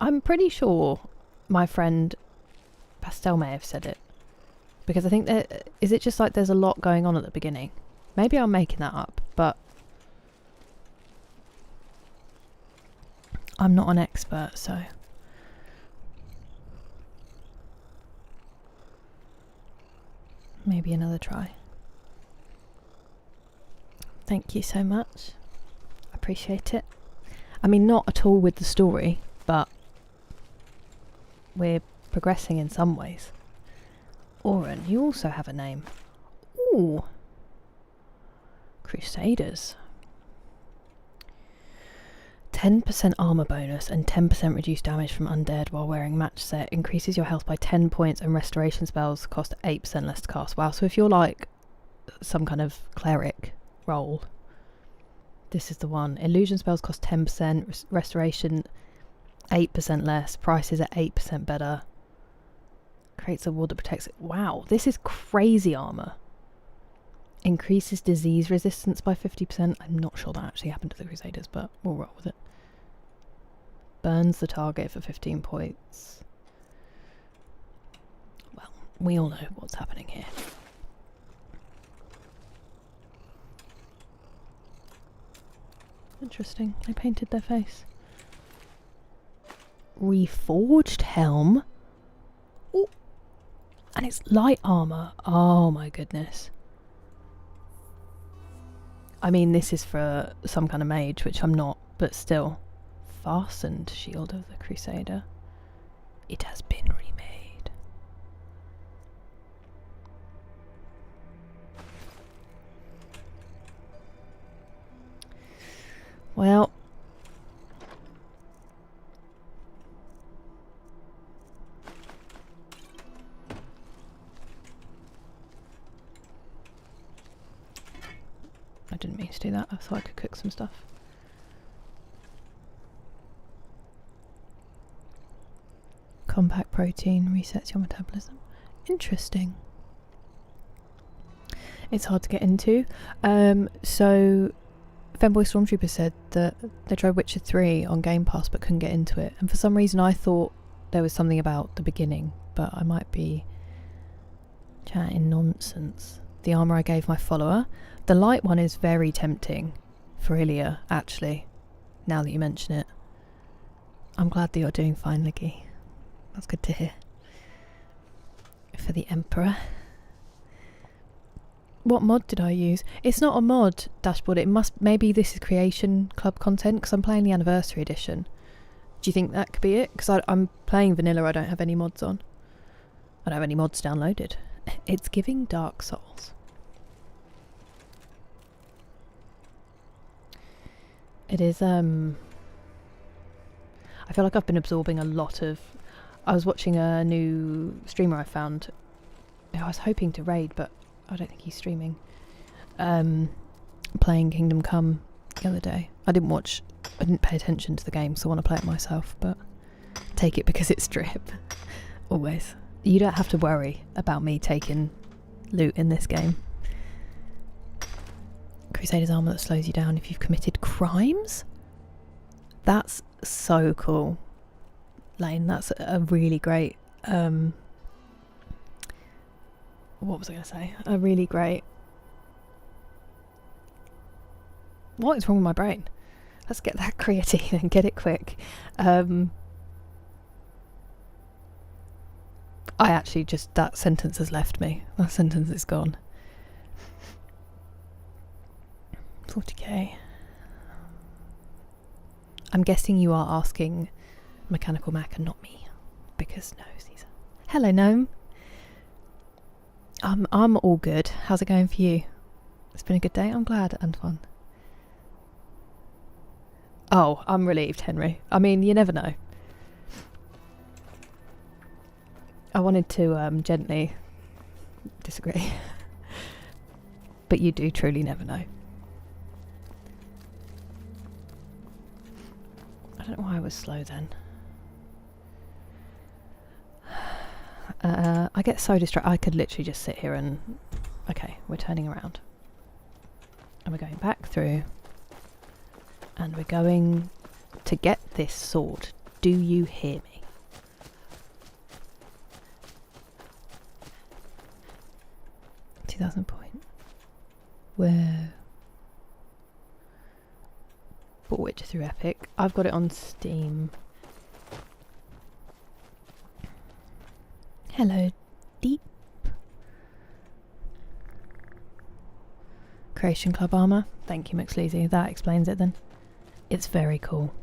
I'm pretty sure my friend Pastel may have said it. Because I think that... Is it just like there's a lot going on at the beginning? Maybe I'm making that up, but... I'm not an expert, so... Maybe another try. Thank you so much. I appreciate it. I mean, not at all with the story, but we're progressing in some ways. Oren, you also have a name. Ooh. Crusaders. 10% armor bonus and 10% reduced damage from undead while wearing match set. Increases your health by 10 points and restoration spells cost 8% less to cast. Wow, so if you're like some kind of cleric role, this is the one. Illusion spells cost 10%, restoration 8% less, prices are 8% better. Creates a ward that protects it. Wow, this is crazy armor. Increases disease resistance by 50%. I'm not sure that actually happened to the Crusaders, but we'll roll with it. Burns the target for 15 points. Well, we all know what's happening here. Interesting. They painted their face. Reforged helm. Ooh. And it's light armor. Oh my goodness. I mean, this is for some kind of mage, which I'm not, but still. Fastened shield of the Crusader. It has been remade. Well. I didn't mean to do that. I thought I could cook some stuff. Compact protein resets your metabolism. Interesting. It's hard to get into. So Femboy Stormtrooper said that they tried Witcher 3 on Game Pass but couldn't get into it. And for some reason I thought there was something about the beginning, but I might be chatting nonsense. The armour I gave my follower. The light one is very tempting for Ilya, actually, now that you mention it. I'm glad that you're doing fine, Liggy. That's good to hear. For the Emperor. What mod did I use? It's not a mod dashboard. It must... Maybe this is Creation Club content, because I'm playing the Anniversary Edition. Do you think that could be it? Because I'm playing vanilla, I don't have any mods on. I don't have any mods downloaded. It's giving Dark Souls. It is, I feel like I've been absorbing a lot of... I was watching a new streamer I found. I was hoping to raid, but I don't think he's streaming. Playing Kingdom Come the other day. I didn't pay attention to the game, so I want to play it myself, but take it because it's drip. Always. You don't have to worry about me taking loot in this game. Crusader's armor that slows you down if you've committed crimes? That's so cool. Lane, that's a really great... what was I going to say? A really great... What is wrong with my brain? Let's get that creatine and get it quick. I actually just... That sentence has left me. That sentence is gone. 40k. I'm guessing you are asking Mechanical Mac and not me. Because no, Caesar. Hello, Gnome. I'm all good. How's it going for you? It's been a good day? I'm glad and fun. Oh, I'm relieved, Henry. I mean, you never know. I wanted to gently disagree. But you do truly never know. I don't know why I was slow then. I get so distracted. I could literally just sit here and... Okay, we're turning around. And we're going back through. And we're going to get this sword. Do you hear me? £2,000 point. Where? Bought Witcher through Epic. I've got it on Steam. Hello, Deep. Creation Club armor. Thank you, McSleazy. That explains it then. It's very cool.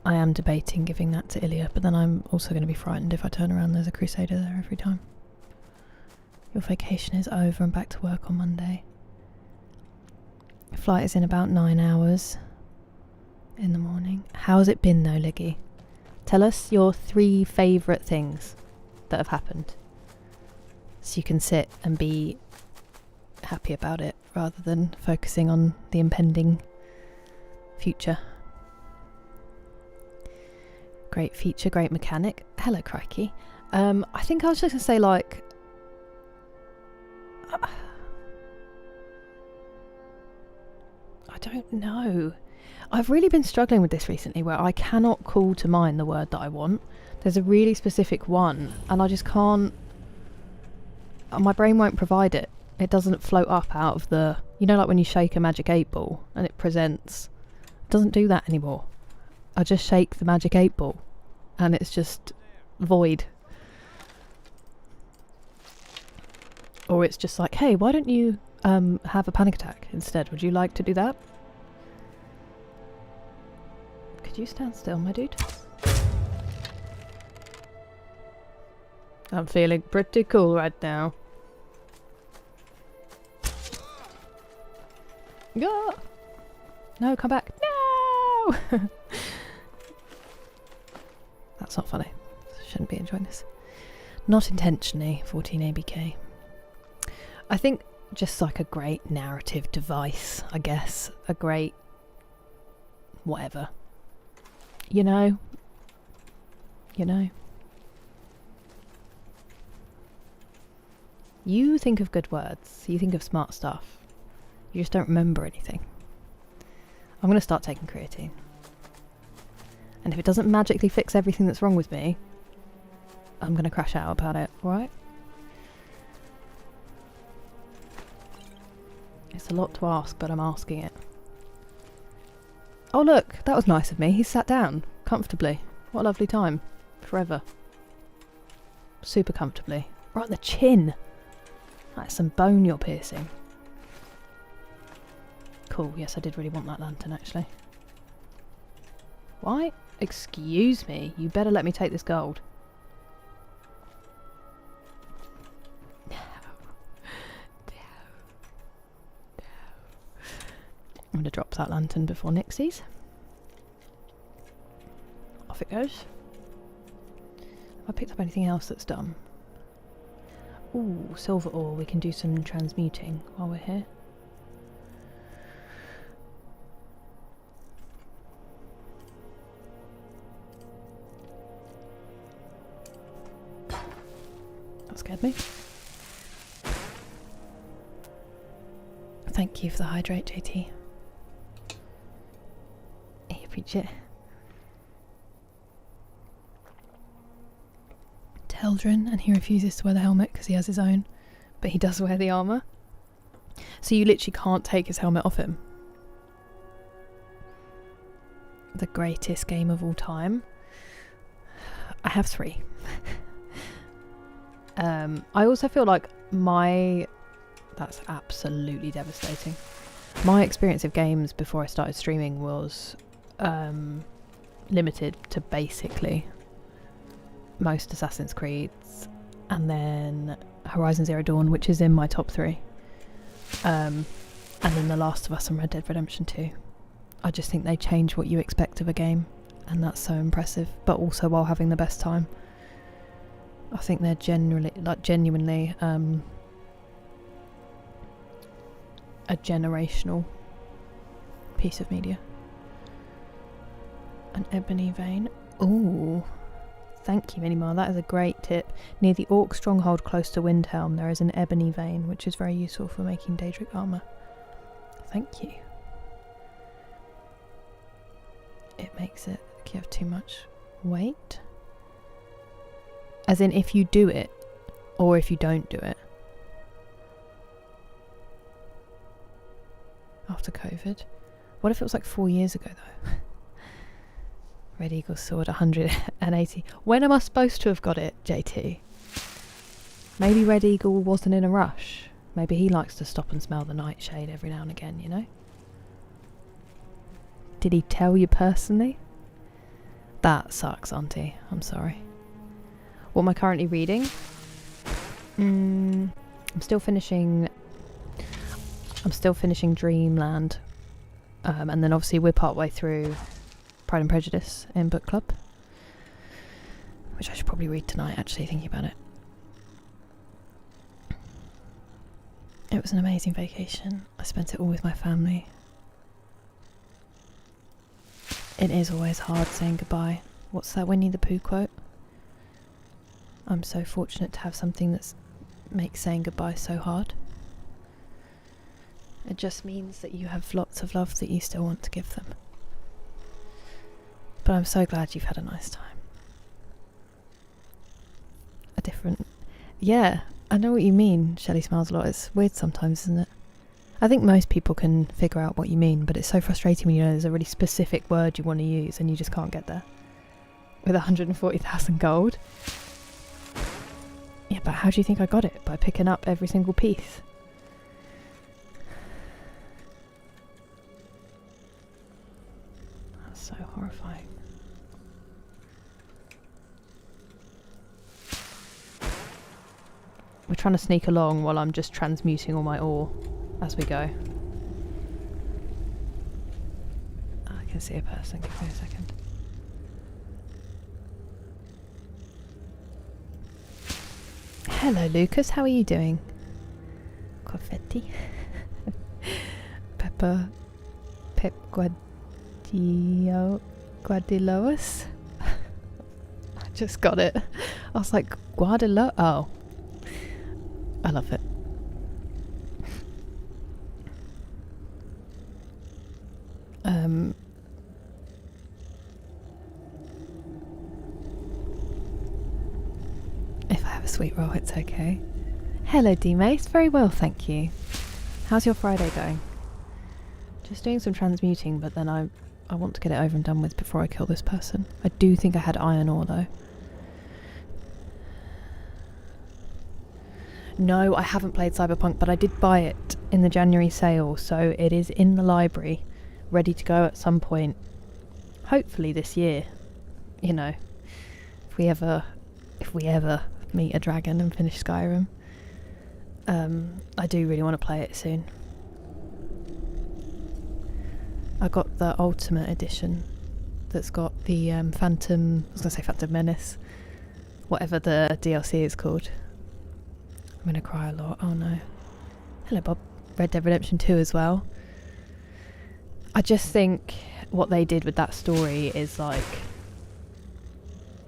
I am debating giving that to Ilya, but then I'm also going to be frightened if I turn around and there's a Crusader there every time. Your vacation is over and back to work on Monday. Flight is in about 9 hours in the morning. How's it been though, Liggy? Tell us your 3 favourite things that have happened. So you can sit and be happy about it rather than focusing on the impending future. Great feature, great mechanic. Hello, crikey. I think I was just going to say, like... I don't know. I've really been struggling with this recently where I cannot call to mind the word that I want. There's a really specific one and I just can't... My brain won't provide it. It doesn't float up out of the... You know, like when you shake a magic 8 ball and it presents... It doesn't do that anymore. I just shake the magic 8 ball and it's just void. Or it's just like, hey, why don't you have a panic attack instead? Would you like to do that? Could you stand still, my dude? I'm feeling pretty cool right now. Yeah. No, come back. No! That's not funny. Shouldn't be enjoying this. Not intentionally, 14 ABK. I think just like a great narrative device, I guess. A great... whatever. You know? You know? You think of good words. You think of smart stuff. You just don't remember anything. I'm going to start taking creatine. And if it doesn't magically fix everything that's wrong with me, I'm going to crash out about it, alright? It's a lot to ask, but I'm asking it. Oh look, that was nice of me. He sat down, comfortably. What a lovely time. Forever. Super comfortably. Right on the chin. That's some bone you're piercing. Cool, yes I did really want that lantern actually. Why? Excuse me, you better let me take this gold. No. I'm going to drop that lantern before Nick sees. Off it goes. Have I picked up anything else that's done? Ooh, silver ore. We can do some transmuting while we're here. me. Thank you for the hydrate, JT. I appreciate it. Teldrin, and he refuses to wear the helmet because he has his own, but he does wear the armour. So you literally can't take his helmet off him. The greatest game of all time. I have 3. I also feel like that's absolutely devastating. My experience of games before I started streaming was limited to basically most Assassin's Creeds and then Horizon Zero Dawn, which is in my top 3. And then The Last of Us and Red Dead Redemption 2. I just think they change what you expect of a game, and that's so impressive, but also while having the best time. I think they're genuinely a generational piece of media. An ebony vein. Ooh, thank you, Minimar. That is a great tip. Near the Orc stronghold close to Windhelm, there is an ebony vein, which is very useful for making Daedric armour. Thank you. It makes it give too much weight. As in, if you do it, or if you don't do it. After COVID. What if it was like 4 years ago, though? Red Eagle Sword, 180. When am I supposed to have got it, JT? Maybe Red Eagle wasn't in a rush. Maybe he likes to stop and smell the nightshade every now and again, you know? Did he tell you personally? That sucks, Auntie. I'm sorry. What am I currently reading? I'm still finishing Dreamland. And then obviously we're partway through Pride and Prejudice in book club, which I should probably read tonight, actually, thinking about it. It was an amazing vacation. I spent it all with my family. It is always hard saying goodbye. What's that Winnie the Pooh quote? I'm so fortunate to have something that makes saying goodbye so hard. It just means that you have lots of love that you still want to give them. But I'm so glad you've had a nice time. Yeah, I know what you mean, Shelley smiles a lot. It's weird sometimes, isn't it? I think most people can figure out what you mean, but it's so frustrating when you know there's a really specific word you want to use and you just can't get there. With 140,000 gold. Yeah, but how do you think I got it? By picking up every single piece. That's so horrifying. We're trying to sneak along while I'm just transmuting all my ore as we go. I can see a person. Give me a second. Hello, Lucas. How are you doing? Confetti. Pep Guadiloas. I just got it. I was like, Guadilo. Oh. I love it. If I have a sweet roll, it's okay. Hello, D-Mace. Very well, thank you. How's your Friday going? Just doing some transmuting, but then I want to get it over and done with before I kill this person. I do think I had iron ore, though. No, I haven't played Cyberpunk, but I did buy it in the January sale, so it is in the library, ready to go at some point. Hopefully this year. You know, if we ever meet a dragon and finish Skyrim. I do really want to play it soon. I got the Ultimate Edition that's got the Phantom Menace, whatever the DLC is called. I'm gonna cry a lot. Oh no. Hello, Bob. Red Dead Redemption 2 as well. I just think what they did with that story is like...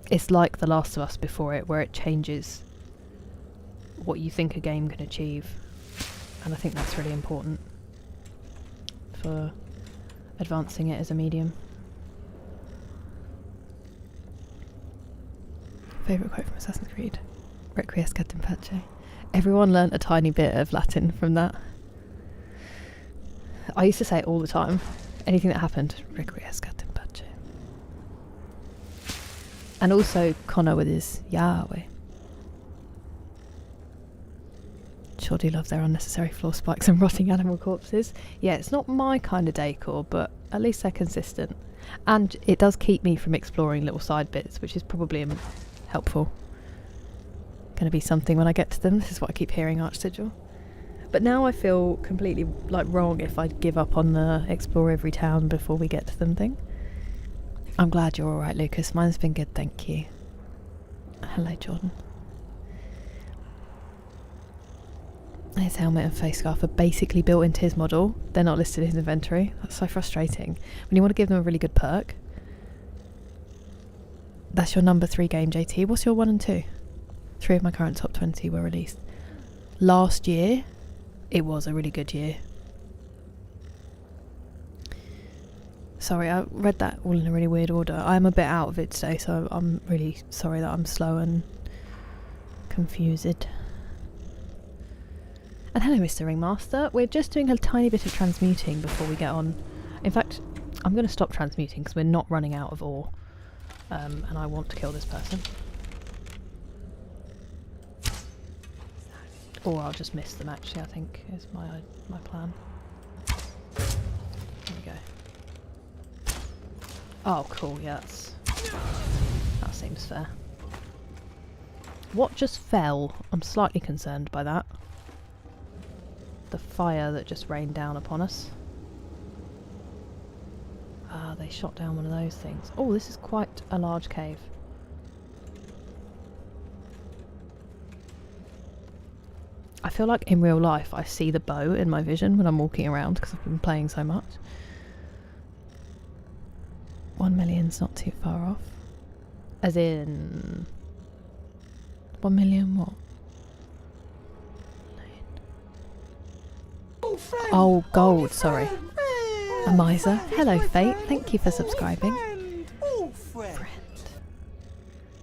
It's like The Last of Us before it, where it changes what you think a game can achieve. And I think that's really important for advancing it as a medium. Favourite quote from Assassin's Creed? Requiescat in pace. Everyone learnt a tiny bit of Latin from that. I used to say it all the time. Anything that happened, Requiescat in pace. And also Connor with his Yahweh. Sure do love their unnecessary floor spikes and rotting animal corpses. Yeah, it's not my kind of decor, but at least they're consistent. And it does keep me from exploring little side bits, which is probably helpful. Going to be something when I get to them. This is what I keep hearing, Archsigil. But now I feel completely wrong if I give up on the explore every town before we get to them thing. I'm glad you're alright, Lucas. Mine's been good, thank you. Hello, Jordan. His helmet and face scarf are basically built into his model. They're not listed in his inventory. That's so frustrating. When you want to give them a really good perk. That's your number 3 game, JT. What's your 1 and 2? 3 of my current top 20 were released. Last year, it was a really good year. Sorry, I read that all in a really weird order. I'm a bit out of it today, so I'm really sorry that I'm slow and confused. And hello, Mr. Ringmaster. We're just doing a tiny bit of transmuting before we get on. In fact, I'm going to stop transmuting because we're not running out of ore. And I want to kill this person. Or I'll just miss them, actually, I think, is my plan. There we go. Oh, cool, yeah, that seems fair. What just fell? I'm slightly concerned by that. The fire that just rained down upon us. Ah, they shot down one of those things. Oh, this is quite a large cave. I feel like in real life I see the bow in my vision when I'm walking around because I've been playing so much. 1 million's not too far off. As in... 1 million what? Oh, gold, sorry. A miser. Hello, Fate. Thank you for subscribing. Friend.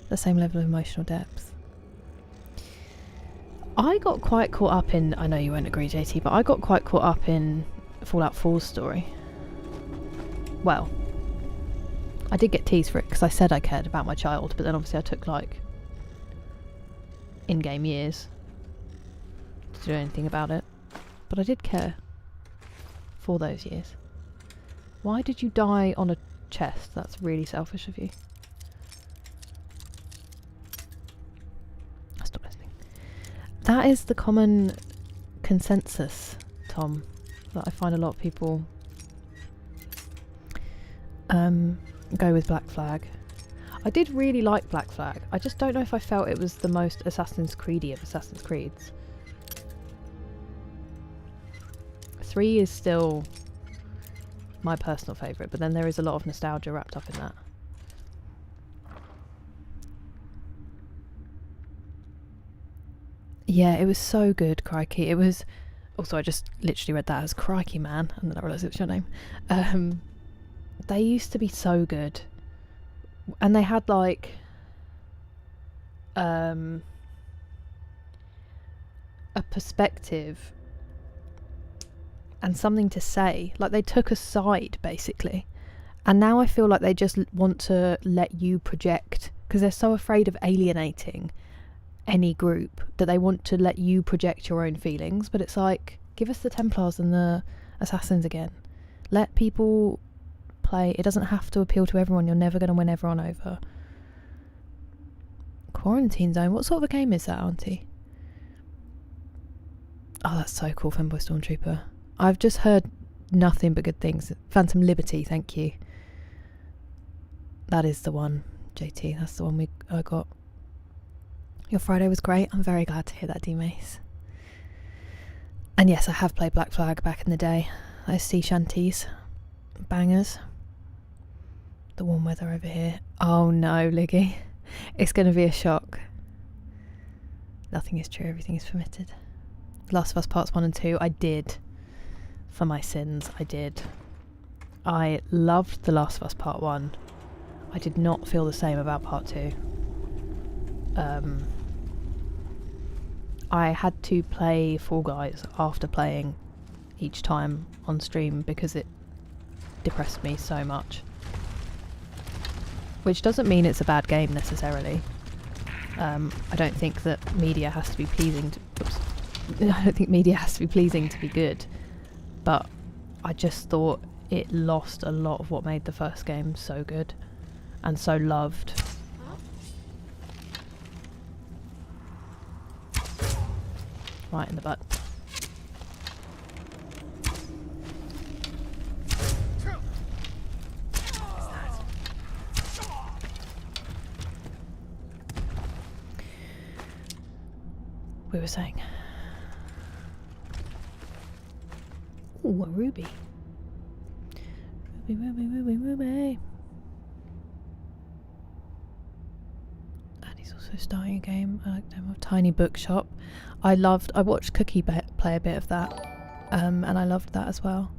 The same level of emotional depth. I got quite caught up in... I know you won't agree, JT, but I got quite caught up in Fallout 4's story. Well, I did get teased for it because I said I cared about my child, but then obviously I took, like, in-game years to do anything about it. But I did care for those years. Why did you die on a chest? That's really selfish of you. Stop listening. That is the common consensus, Tom, that I find a lot of people go with Black Flag. I did really like Black Flag. I just don't know if I felt it was the most Assassin's Creedy of Assassin's Creeds. 3 is still my personal favourite, but then there is a lot of nostalgia wrapped up in that. Yeah, it was so good, crikey. It was... Also, I just literally read that as crikey, man, and then I realised it was your name. They used to be so good. And they had, like... a perspective and something to say. Like, they took a side, basically. And now I feel like they just want to let you project, because they're so afraid of alienating any group, that they want to let you project your own feelings. But it's like, give us the Templars and the Assassins again. Let people play. It doesn't have to appeal to everyone. You're never going to win everyone over. Quarantine Zone. What sort of a game is that, Auntie? Oh, that's so cool, Femboy Stormtrooper. I've just heard nothing but good things. Phantom Liberty, thank you. That is the one, JT. That's the one I got. Your Friday was great. I'm very glad to hear that, D-Mace. And yes, I have played Black Flag back in the day. Those sea shanties. Bangers. The warm weather over here. Oh no, Liggy. It's going to be a shock. Nothing is true, everything is permitted. Last of Us Parts 1 and 2, I did. For my sins, I did. I loved The Last of Us Part 1. I did not feel the same about Part 2. I had to play Fall Guys after playing each time on stream because it depressed me so much. Which doesn't mean it's a bad game necessarily. I don't think that media has to be pleasing to... Oops. I don't think media has to be pleasing to be good. But I just thought it lost a lot of what made the first game so good. And so loved. Right in the butt. We were saying. Ooh, a ruby. Ruby, ruby, ruby, ruby. And he's also starting a game. I like them. Tiny Bookshop. I watched Cookie play a bit of that. And I loved that as well.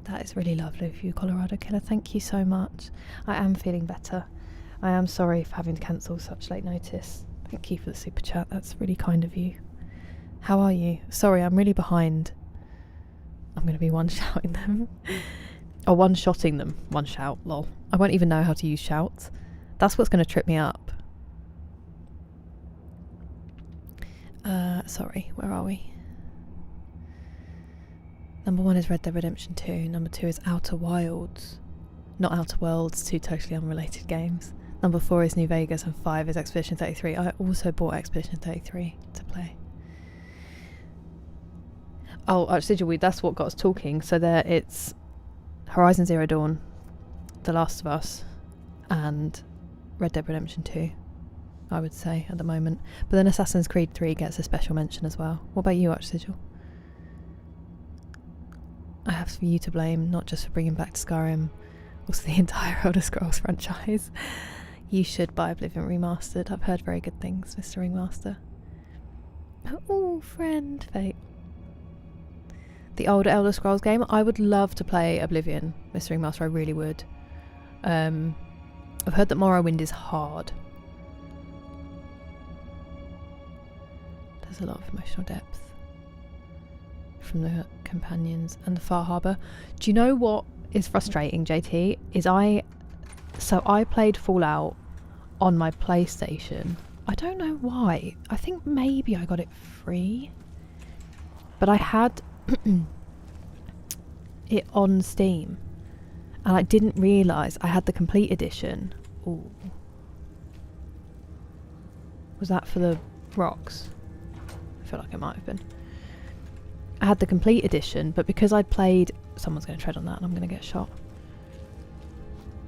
That is really lovely of you, Colorado Killer. Thank you so much. I am feeling better. I am sorry for having to cancel such late notice. Thank you for the super chat. That's really kind of you. How are you? Sorry, I'm really behind. I'm going to be one-shouting them. Or one-shotting them. One shout, lol. I won't even know how to use shouts. That's what's going to trip me up. Sorry, where are we? Number 1 is Red Dead Redemption 2. Number 2 is Outer Wilds. Not Outer Worlds, 2 totally unrelated games. Number 4 is New Vegas, and 5 is Expedition 33. I also bought Expedition 33 to play. Oh, actually, that's what got us talking. So there, it's Horizon Zero Dawn, The Last of Us, and Red Dead Redemption 2, I would say, at the moment. But then Assassin's Creed 3 gets a special mention as well. What about you, Archsigil? I have you to blame, not just for bringing back to Skyrim, also the entire Elder Scrolls franchise. You should buy Oblivion Remastered. I've heard very good things, Mr. Ringmaster. Oh, friend fate. The older Elder Scrolls game. I would love to play Oblivion, Mr. Ringmaster. I really would. I've heard that Morrowind is hard. There's a lot of emotional depth from the companions and the Far Harbour. Do you know what is frustrating, JT? So I played Fallout on my PlayStation. I don't know why. I think maybe I got it free. But I had it on Steam. And I didn't realise I had the complete edition. Ooh. Was that for the rocks? I feel like it might have been. I had the complete edition, but because I'd played... Someone's going to tread on that and I'm going to get shot.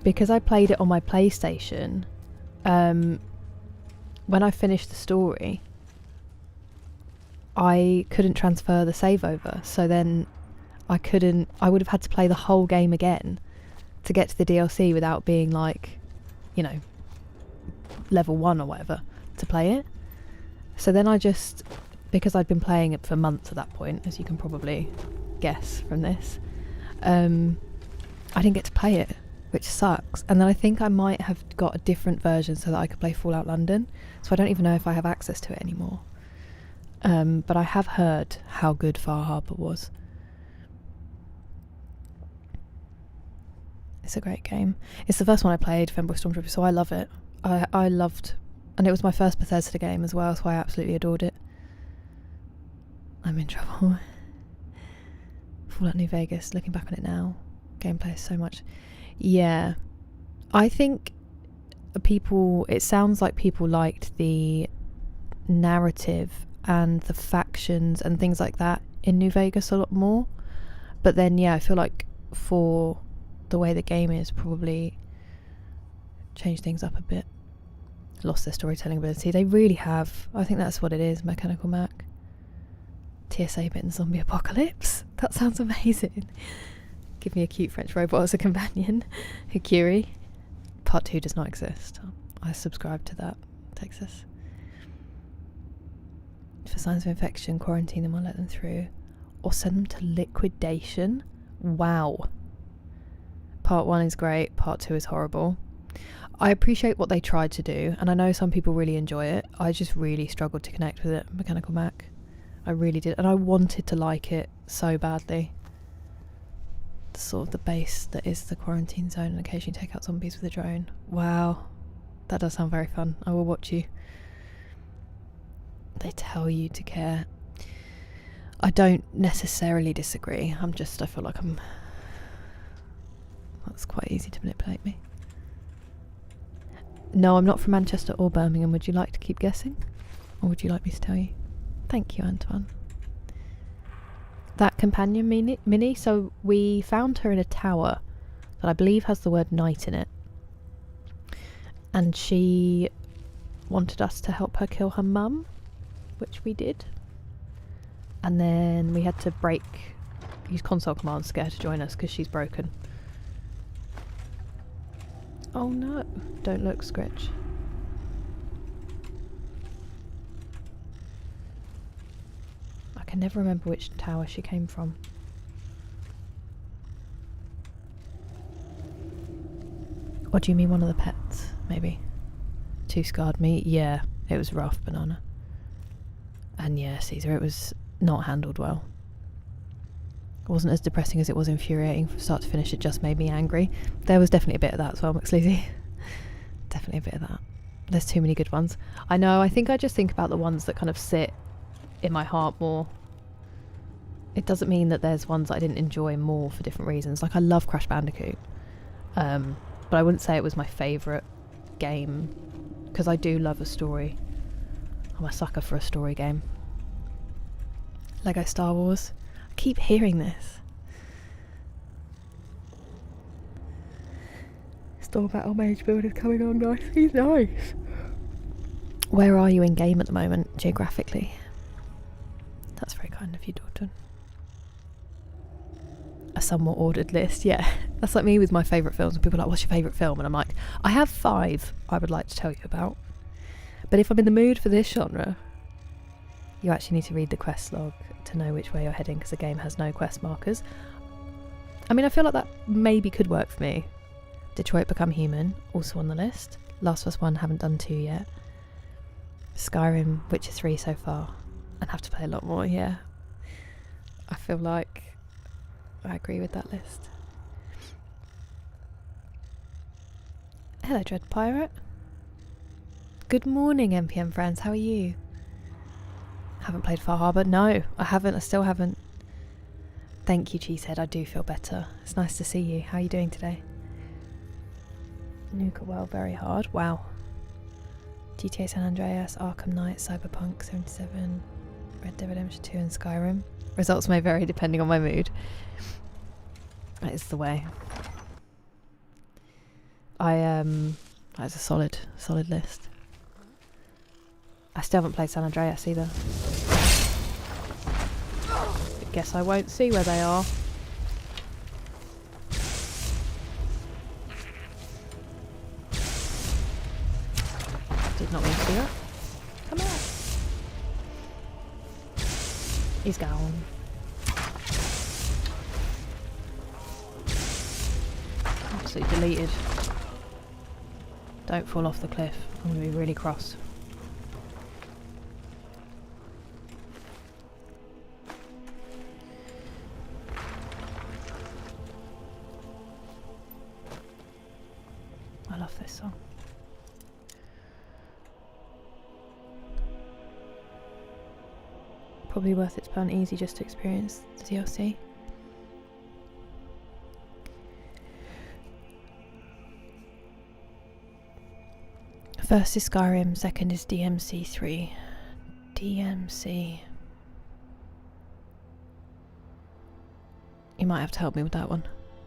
Because I played it on my PlayStation, when I finished the story, I couldn't transfer the save over. So then I would have had to play the whole game again to get to the DLC without being like, you know, level 1 or whatever to play it. So then because I'd been playing it for months at that point, as you can probably guess from this, I didn't get to play it, which sucks. And then I think I might have got a different version so that I could play Fallout London. So I don't even know if I have access to it anymore. But I have heard how good Far Harbour was. It's a great game. It's the first one I played, Femboy Stormtrooper, so I love it. I loved... And it was my first Bethesda game as well, so I absolutely adored it. I'm in trouble. Fallout New Vegas, looking back on it now, gameplay is so much... Yeah. I think it sounds like people liked the narrative and the factions and things like that in New Vegas a lot more. But then, yeah, I feel like for the way the game is, probably changed things up a bit. Lost their storytelling ability. They really have. I think that's what it is, Mechanical Mac. TSA bit in Zombie Apocalypse. That sounds amazing. Give me a cute French robot as a companion. Hikuri. Part 2 does not exist. I subscribe to that, Texas. signs of infection, quarantine them or let them through, or send them to liquidation. Wow. Part 1 is great, part 2 is horrible. I appreciate what they tried to do, and I know some people really enjoy it. I just really struggled to connect with it. Mechanical Mac. I really did, and I wanted to like it so badly. Sort of the base that is the quarantine zone, and occasionally take out zombies with a drone. Wow. That does sound very fun. I will watch you. They tell you to care. I don't necessarily disagree. I feel like that's quite easy to manipulate me. No, I'm not from Manchester or Birmingham. Would you like to keep guessing? Or would you like me to tell you? Thank you, Antoine. That companion mini, so we found her in a tower that I believe has the word night in it. And she wanted us to help her kill her mum, which we did. And then we had to use console commands to get her to join us because she's broken. Oh no, don't look, Scritch. I can never remember which tower she came from. Or do you mean one of the pets, maybe? 2 scarred me? Yeah, it was rough, Banana. And yeah, Caesar, it was not handled well. It wasn't as depressing as it was infuriating from start to finish. It just made me angry. There was definitely a bit of that as well, McSleazy. Definitely a bit of that. There's too many good ones. I know, I think I just think about the ones that kind of sit in my heart more. It doesn't mean that there's ones that I didn't enjoy more for different reasons. Like, I love Crash Bandicoot. But I wouldn't say it was my favourite game, because I do love a story. I'm a sucker for a story game. Lego Star Wars. I keep hearing this. Storm Battle Mage build is coming on nicely. Nice. Where are you in game at the moment, geographically? That's very kind of you, Dalton. A somewhat ordered list, yeah. That's like me with my favourite films. And people are like, what's your favourite film? And I'm like, I have 5 I would like to tell you about. But if I'm in the mood for this genre, you actually need to read the quest log to know which way you're heading, because the game has no quest markers. I mean, I feel like that maybe could work for me. Detroit Become Human, also on the list. Last of Us 1, haven't done 2 yet. Skyrim, Witcher 3 so far. And have to play a lot more, yeah. I feel like I agree with that list. Hello, Dread Pirate. Good morning, NPM friends. How are you? Haven't played Far Harbour? No, I haven't. I still haven't. Thank you, Cheesehead. I do feel better. It's nice to see you. How are you doing today? Nuka Well, very hard. Wow. GTA San Andreas, Arkham Knight, Cyberpunk 77, Red Dead Redemption 2 and Skyrim. Results may vary depending on my mood. That is the way. That's a solid list. I still haven't played San Andreas either. I guess I won't see where they are. Did not mean to do that. Come on. He's gone. Absolutely deleted. Don't fall off the cliff. I'm going to be really cross. I love this song. Probably worth it to play on easy just to experience the DLC. First is Skyrim, second is DMC 3. DMC. You might have to help me with that one.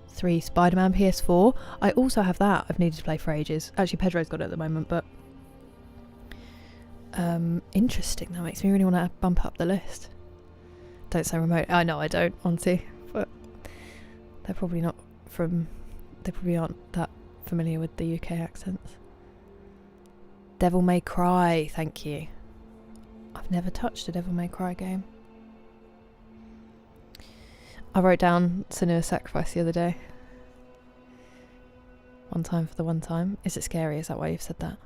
3, Spider-Man PS4. I also have that. I've needed to play for ages. Actually, Pedro's got it at the moment, but interesting. That makes me really want to bump up the list. Don't say remote. I know I don't, honestly, but they're probably not from. They probably aren't that familiar with the UK accents. Devil May Cry, thank you. I've never touched a Devil May Cry game. I wrote down Senua's Sacrifice the other day. One time for the one time. Is it scary? Is that why you've said that?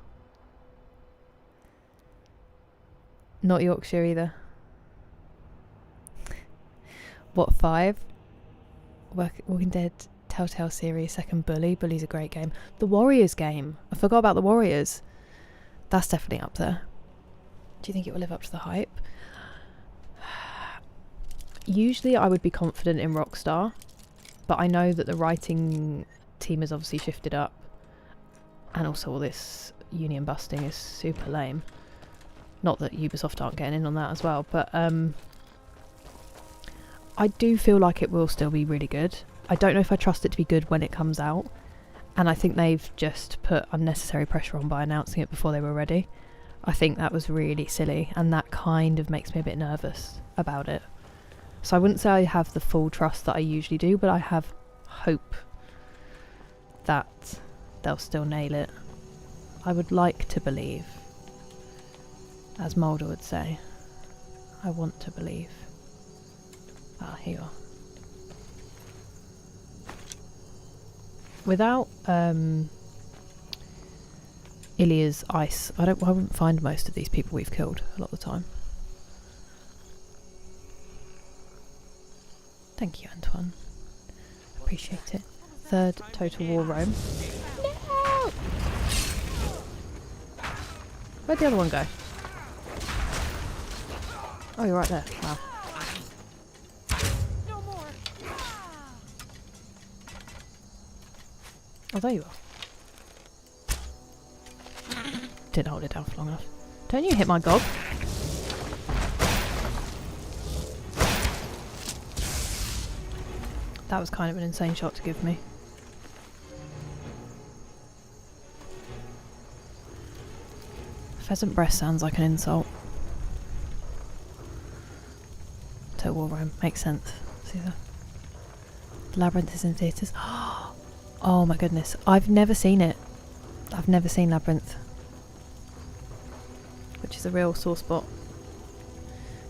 Not Yorkshire either. What, 5? Walking Dead Telltale series, second Bully. Bully's a great game. The Warriors game. I forgot about the Warriors. That's definitely up there. Do you think it will live up to the hype? Usually I would be confident in Rockstar, but I know that the writing team has obviously shifted up, and also all this union busting is super lame. Not that Ubisoft aren't getting in on that as well, but I do feel like it will still be really good. I don't know if I trust it to be good when it comes out, and I think they've just put unnecessary pressure on by announcing it before they were ready. I think that was really silly, and that kind of makes me a bit nervous about it. So I wouldn't say I have the full trust that I usually do, but I have hope that they'll still nail it. I would like to believe, as Mulder would say. I want to believe. Ah, here you are. Without Ilya's ice, I wouldn't find most of these people we've killed a lot of the time. Thank you, Antoine. Appreciate it. 3rd Total War Rome. No! Where'd the other one go? Oh, you're right there. Wow. No more. Oh, there you are. Didn't hold it down for long enough. Don't you hit my gob? That was kind of an insane shot to give me. Pheasant breast sounds like an insult. Total War Rome. Makes sense. See that? The Labyrinth is in theatres. Oh my goodness. I've never seen it. I've never seen Labyrinth. Which is a real sore spot.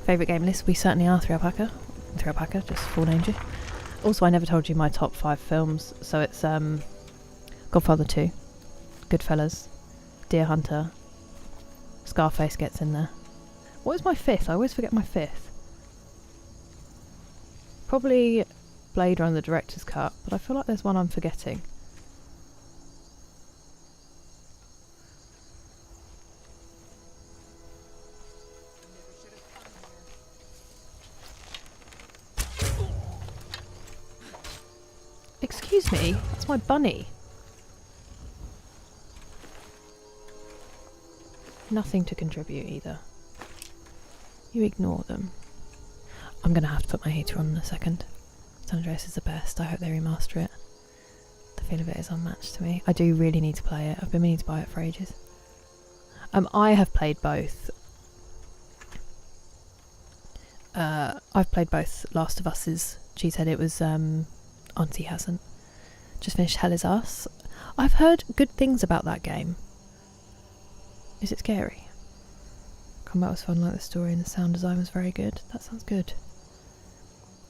Favourite game list? We certainly are. 3 Alpaca. 3 Alpaca, just full named you. Also, I never told you my top 5 films. So it's Godfather 2, Goodfellas, Deer Hunter, Scarface gets in there. What is my 5th? I always forget my 5th. Probably Blade Runner, the director's cut, but I feel like there's one I'm forgetting. Excuse me, that's my bunny. Nothing to contribute either. You ignore them. I'm going to have to put my heater on in a second. San Andreas is the best. I hope they remaster it. The feel of it is unmatched to me. I do really need to play it. I've been meaning to buy it for ages. I have played both. I've played both Last of Us's. She said it was Auntie hasn't. Just finished Hell Is Us. I've heard good things about that game. Is it scary? Combat was fun, like the story, and the sound design was very good. That sounds good.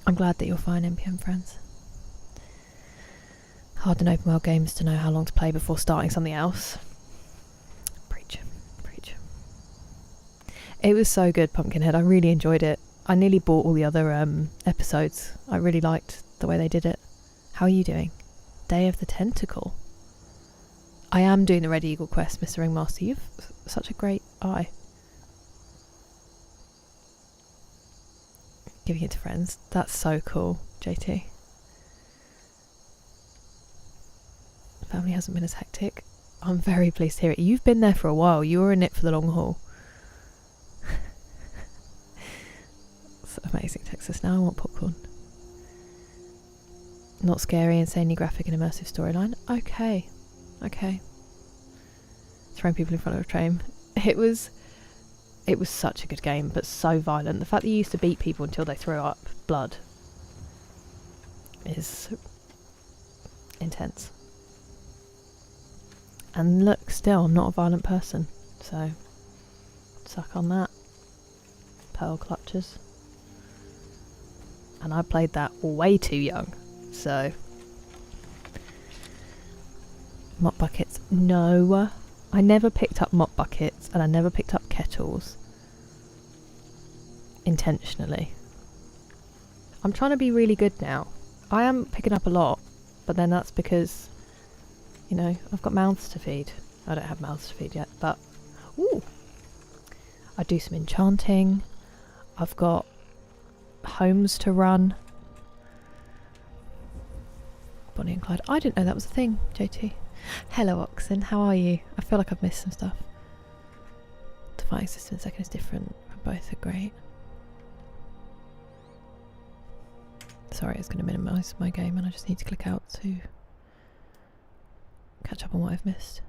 I'm glad that you're fine, NPM friends. Hard in open world games to know how long to play before starting something else. Preach. Preach. It was so good, Pumpkinhead. I really enjoyed it. I nearly bought all the other episodes. I really liked the way they did it. How are you doing? Day of the Tentacle. I am doing the Red Eagle quest, Mr. Ringmaster. You've such a great eye. Giving it to friends. That's so cool, JT. Family hasn't been as hectic. I'm very pleased to hear it. You've been there for a while. You were in it for the long haul. It's amazing, Texas. Now I want popcorn. Not scary, insanely graphic and immersive storyline. Okay. Okay. Throwing people in front of a train. It was such a good game, but so violent. The fact that you used to beat people until they threw up blood is intense. And look, still, I'm not a violent person, so suck on that. Pearl Clutchers. And I played that way too young, so... Mop buckets. No. I never picked up mop buckets, and I never picked up kettles. Intentionally. I'm trying to be really good now. I am picking up a lot, but then that's because, you know, I've got mouths to feed. I don't have mouths to feed yet, but... Ooh! I do some enchanting. I've got homes to run. Bonnie and Clyde. I didn't know that was a thing, JT. Hello, Oxen. How are you? I feel like I've missed some stuff. The fighting system in second is different. Both are great. Sorry, it's going to minimise my game and I just need to click out to catch up on what I've missed.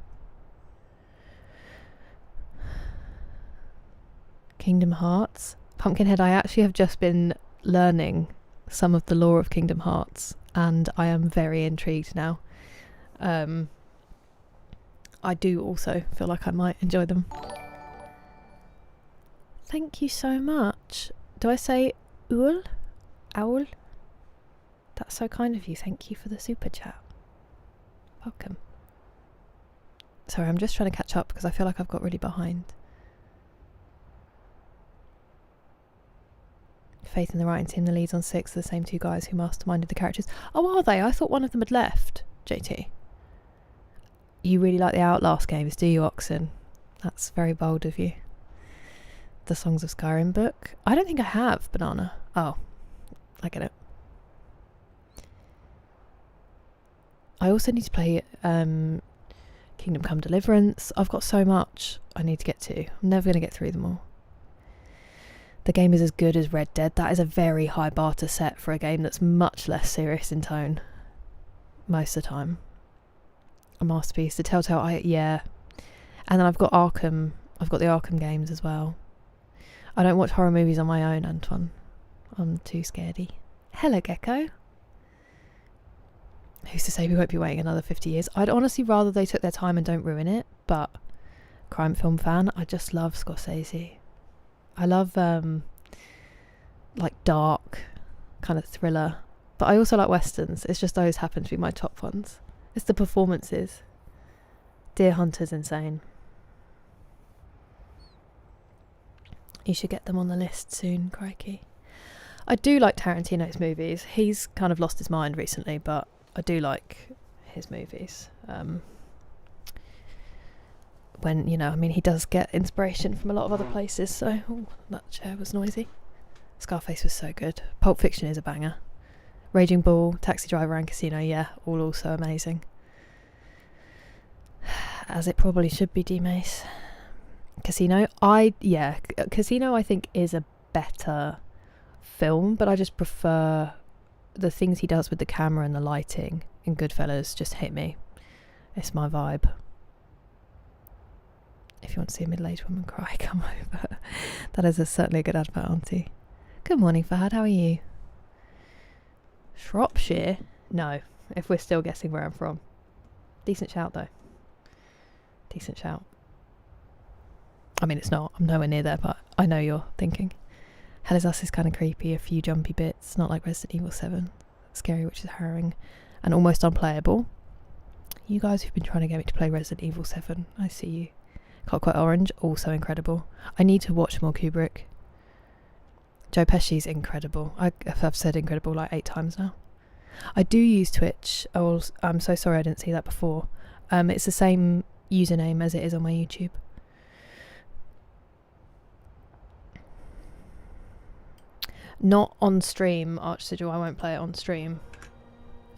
Kingdom Hearts. Pumpkinhead, I actually have just been learning some of the lore of Kingdom Hearts and I am very intrigued now. I do also feel like I might enjoy them. Thank you so much. Do I say owl? Owl? That's so kind of you. Thank you for the super chat. Welcome. Sorry, I'm just trying to catch up because I feel like I've got really behind. Faith in the writing team, the leads on 6 are the same two guys who masterminded the characters. Oh, are they? I thought one of them had left. JT. You really like the Outlast games, do you, Oxen? That's very bold of you. The Songs of Skyrim book. I don't think I have, Banana. Oh, I get it. I also need to play Kingdom Come Deliverance. I've got so much I need to get to. I'm never going to get through them all. The game is as good as Red Dead. That is a very high bar to set for a game that's much less serious in tone. Most of the time. A masterpiece. The Telltale, yeah. And then I've got Arkham. I've got the Arkham games as well. I don't watch horror movies on my own, Antoine. I'm too scaredy. Hello, Gecko. Who's to say we won't be waiting another 50 years? I'd honestly rather they took their time and don't ruin it, but crime film fan, I just love Scorsese. I love like dark kind of thriller, but I also like westerns. It's just those happen to be my top ones. It's the performances. Deer Hunter's insane. You should get them on the list soon, crikey. I do like Tarantino's movies. He's kind of lost his mind recently, but I do like his movies. When, you know, I mean, he does get inspiration from a lot of other places, so... Oh, that chair was noisy. Scarface was so good. Pulp Fiction is a banger. Raging Bull, Taxi Driver and Casino, yeah, all also amazing. As it probably should be, D-Mace. Casino, Casino I think is a better film, but I just prefer the things he does with the camera and the lighting in Goodfellas just hit me. It's my vibe. If you want to see a middle-aged woman cry, come over. That is certainly a good advert, auntie. Good morning, Fahad, how are you? Shropshire? No, if we're still guessing where I'm from. Decent shout, though. Decent shout. I mean, it's not. I'm nowhere near there, but I know you're thinking. Hell is Us is kind of creepy, a few jumpy bits, not like Resident Evil 7. Scary, which is harrowing, and almost unplayable. You guys who've been trying to get me to play Resident Evil 7, I see you. Clockwork Orange, also incredible. I need to watch more Kubrick. Joe Pesci's incredible. I've said incredible like 8 times now. I do use Twitch. I'm so sorry I didn't see that before. It's the same username as it is on my YouTube. Not on stream, Archsigil. I won't play it on stream.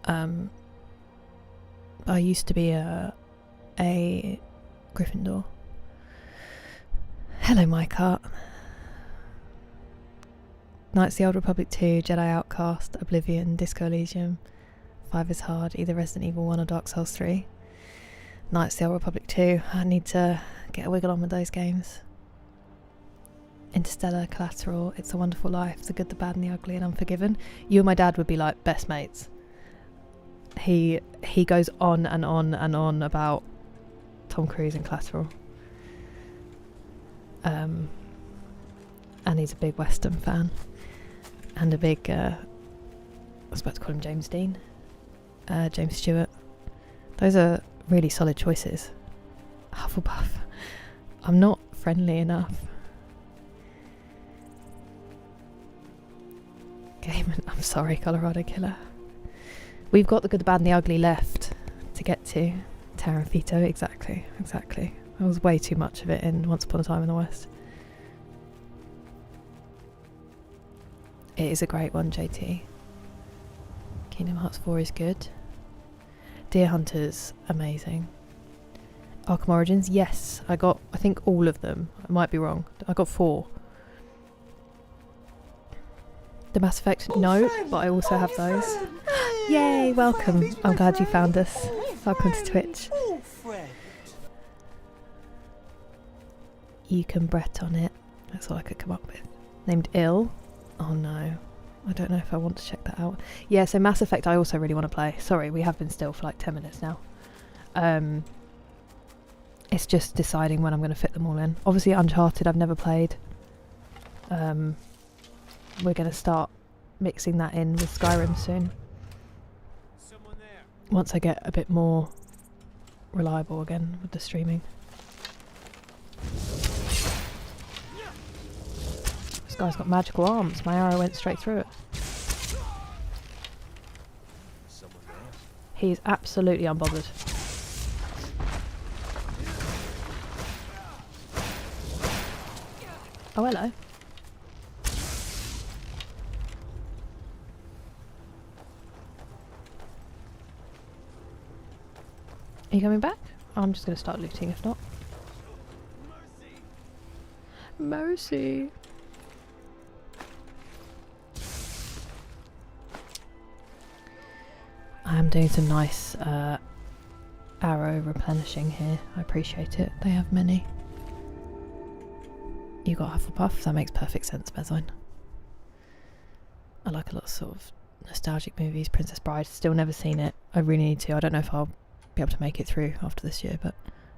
I used to be a Gryffindor. Hello, my cart. Knights of the Old Republic 2, Jedi Outcast, Oblivion, Disco Elysium. 5 is hard, either Resident Evil 1 or Dark Souls 3. Knights of the Old Republic 2, I need to get a wiggle on with those games. Interstellar, Collateral, It's a Wonderful Life, The Good, the Bad and the Ugly and Unforgiven. You and my dad would be like best mates. He goes on and on and on about Tom Cruise and Collateral. and he's a big Western fan. And a big, I was about to call him James Dean. James Stewart. Those are really solid choices. Hufflepuff. I'm not friendly enough. Game. I'm sorry, Colorado Killer. We've got the good, the bad, and the ugly left to get to. Terrafito, exactly. There was way too much of it in Once Upon a Time in the West. It is a great one, JT. Kingdom Hearts 4 is good. Deer Hunter's amazing. Arkham Origins, yes. I think all of them. I might be wrong. I got 4. The Mass Effect, no, but I also have those. Yay, welcome. I'm glad you found us. Welcome to Twitch. You can Breton it. That's all I could come up with. Named Ill. Oh no. I don't know if I want to check that out. Yeah, so Mass Effect I also really want to play. Sorry, we have been still for like 10 minutes now. It's just deciding when I'm going to fit them all in. Obviously Uncharted I've never played. We're going to start mixing that in with Skyrim soon. Once I get a bit more reliable again with the streaming. This guy's got magical arms. My arrow went straight through it. He's absolutely unbothered. Oh, hello. Are you coming back? I'm just going to start looting if not. Mercy. I am doing some nice arrow replenishing here. I appreciate it. They have many. You got Hufflepuff. That makes perfect sense, Bezoin. I like a lot of sort of nostalgic movies. Princess Bride. Still never seen it. I really need to. I don't know if I'll be able to make it through after this year, but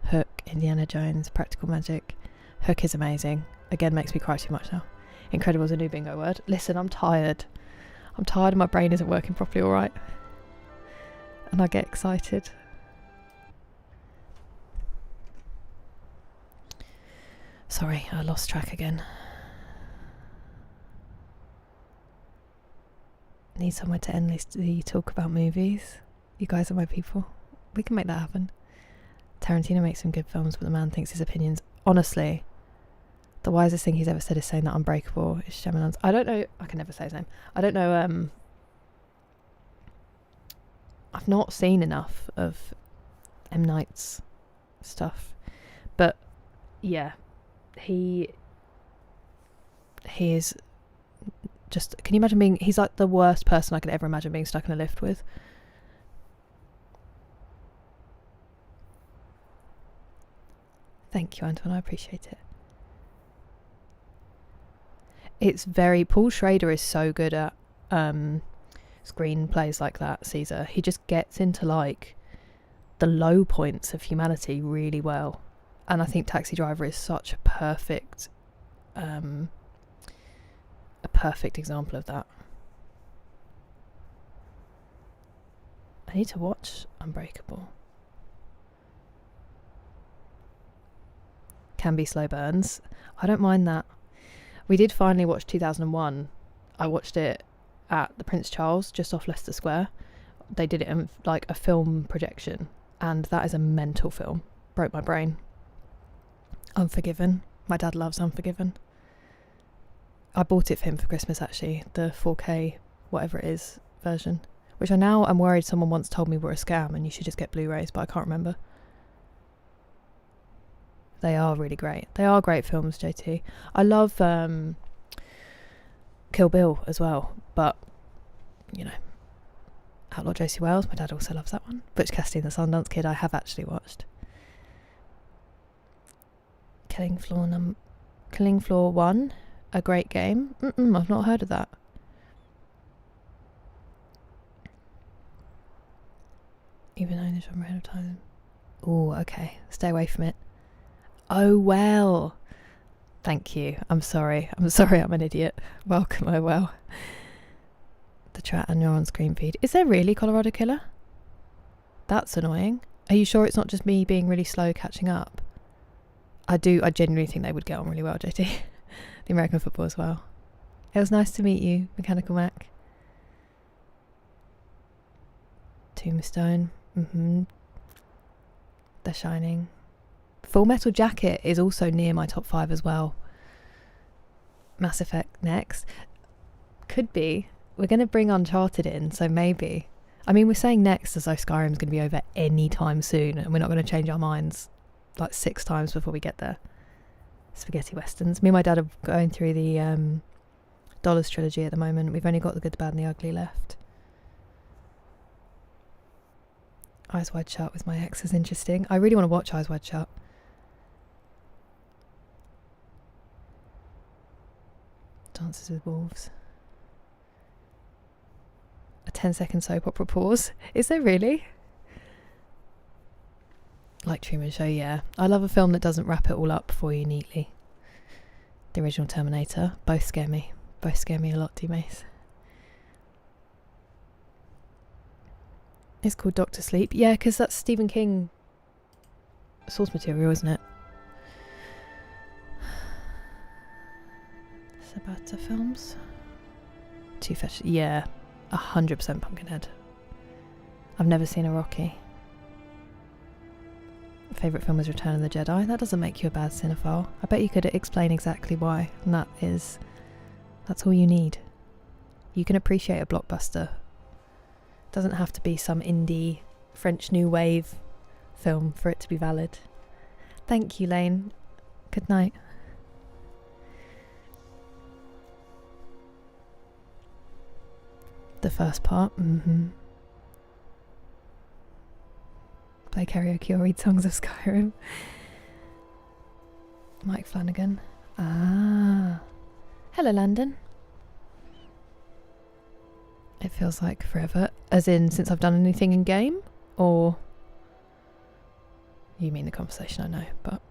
Hook, Indiana Jones, Practical Magic. Hook is amazing. Again, makes me cry too much now. Incredible's a new bingo word. Listen, I'm tired. I'm tired and my brain isn't working properly alright. And I get excited. Sorry, I lost track again. Need somewhere to endlessly talk about movies. You guys are my people. We can make that happen. Tarantino makes some good films, but the man thinks his opinions. Honestly, the wisest thing he's ever said is saying that Unbreakable is Shyamalan's. I don't know. I can never say his name. I don't know. I've not seen enough of M. Night's stuff, but yeah, he is just. Can you imagine being? He's like the worst person I could ever imagine being stuck in a lift with. Thank you, Anton. I appreciate it. It's very... Paul Schrader is so good at screenplays like that, Caesar. He just gets into, like, the low points of humanity really well. And I think Taxi Driver is such a perfect example of that. I need to watch Unbreakable. Can be slow burns. I don't mind that. We did finally watch 2001. I watched it at the Prince Charles, just off Leicester Square. They did it in like a film projection, and that is a mental film. Broke my brain. Unforgiven. My dad loves Unforgiven. I bought it for him for Christmas actually, the 4K whatever it is version, which I now am worried someone once told me were a scam and you should just get Blu-rays, but I can't remember. They are really great. They are great films, JT. I love Kill Bill as well, but, you know, Outlaw Josie Wales, my dad also loves that one. Butch Cassidy and the Sundance Kid, I have actually watched. Killing Floor 1, a great game. I've not heard of that. Even knowing the genre ahead of time. Oh, okay. Stay away from it. Oh, well. Thank you. I'm sorry. I'm sorry I'm an idiot. Welcome, oh well. The chat and your on-screen feed. Is there really Colorado Killer? That's annoying. Are you sure it's not just me being really slow catching up? I genuinely think they would get on really well, JT. The American football as well. It was nice to meet you, Mechanical Mac. Tombstone. The Shining. Full Metal Jacket is also near my top 5 as well. Mass Effect next. Could be. We're going to bring Uncharted in, so maybe. I mean, we're saying next as though Skyrim's going to be over any time soon, and we're not going to change our minds like 6 times before we get there. Spaghetti Westerns. Me and my dad are going through the Dollars trilogy at the moment. We've only got The Good, the Bad and the Ugly left. Eyes Wide Shut with my ex is interesting. I really want to watch Eyes Wide Shut. Dances with Wolves. A 10-second soap opera pause. Is there really? Like Truman Show, yeah. I love a film that doesn't wrap it all up for you neatly. The original Terminator. Both scare me. Both scare me a lot, D-Mace. It's called Doctor Sleep. Yeah, because that's Stephen King source material, isn't it? Sabata Films. Too Fetch. Yeah, 100% Pumpkinhead. I've never seen a Rocky. Favourite film is Return of the Jedi. That doesn't make you a bad cinephile. I bet you could explain exactly why. And that's all you need. You can appreciate a blockbuster. Doesn't have to be some indie French New Wave film for it to be valid. Thank you, Lane. Good night. The first part. Play karaoke or read songs of Skyrim. Mike Flanagan. Ah. Hello, Landon. It feels like forever. As in, since I've done anything in game? Or... You mean the conversation, I know, but...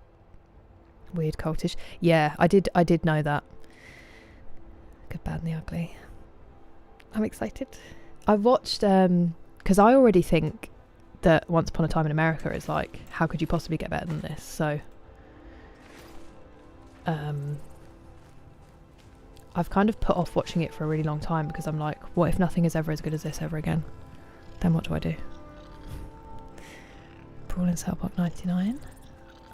Weird cultish. Yeah, I did know that. Good, Bad and the Ugly. I'm excited. I watched... because I already think that Once Upon a Time in America is like, how could you possibly get better than this? So... I've kind of put off watching it for a really long time because I'm like, what if nothing is ever as good as this ever again? Then what do I do? Brawl in Cell Block 99.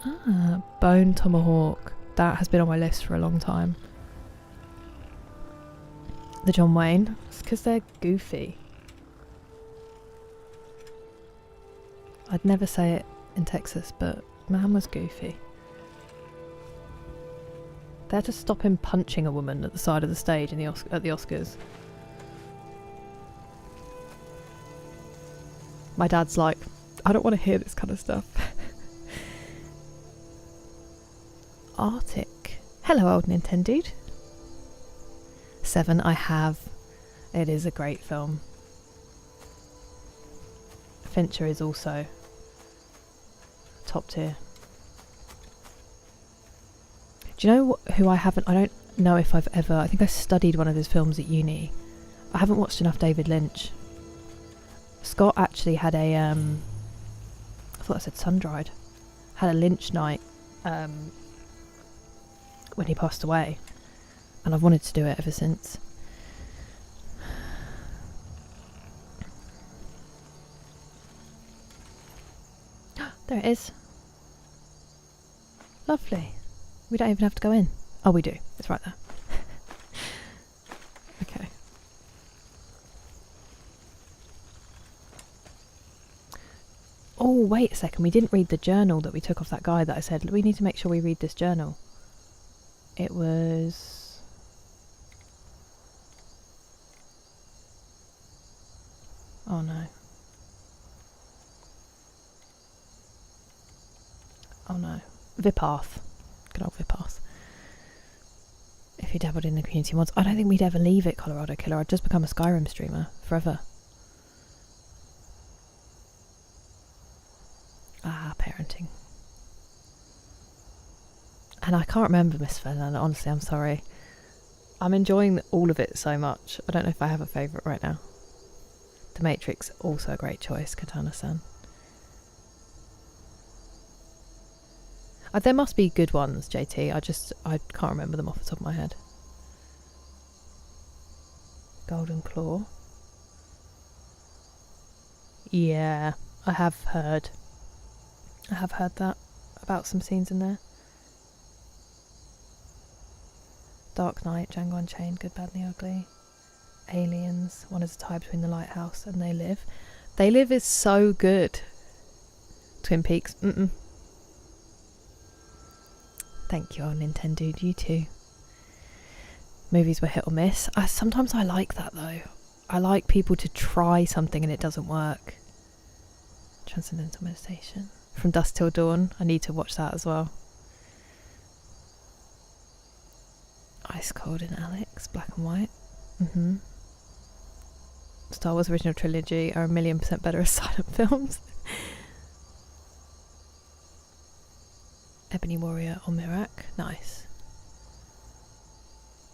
Ah, Bone Tomahawk. That has been on my list for a long time. The John Wayne. It's because they're goofy. I'd never say it in Texas, but man was goofy. They had to stop him punching a woman at the side of the stage in at the Oscars. My dad's like, I don't want to hear this kind of stuff. Arctic. Hello, old Nintendo. 7, I have. It is a great film. Fincher is also top tier. Do you know who I haven't... I don't know if I've ever... I think I studied one of his films at uni. I haven't watched enough David Lynch. Scott actually had a... I thought I said sun-dried. Had a Lynch night when he passed away. And I've wanted to do it ever since. There it is. Lovely. We don't even have to go in. Oh, we do. It's right there. Okay. Oh, wait a second. We didn't read the journal that we took off that guy that I said, we need to make sure we read this journal. It was... Oh, no. Oh, no. Vipath. Good old Vipath. If you dabbled in the community mods, I don't think we'd ever leave it, Colorado Killer. I'd just become a Skyrim streamer forever. Ah, parenting. And I can't remember Miss Fernand, honestly, I'm sorry. I'm enjoying all of it so much. I don't know if I have a favourite right now. The Matrix, also a great choice, Katana-san. There must be good ones, JT. I can't remember them off the top of my head. Golden Claw. Yeah, I have heard that about some scenes in there. Dark Knight, Django Unchained, Good, Bad and the Ugly. Aliens, One is a Tie Between the Lighthouse and They Live. They Live is so good. Twin Peaks, Thank you, Nintendo, you too. Movies were hit or miss. Sometimes I like that though. I like people to try something and it doesn't work. Transcendental Meditation. From Dusk Till Dawn. I need to watch that as well. Ice Cold and Alex. Black and White. Star Wars original trilogy are 1,000,000% better as silent films. Ebony Warrior or Mirak. Nice.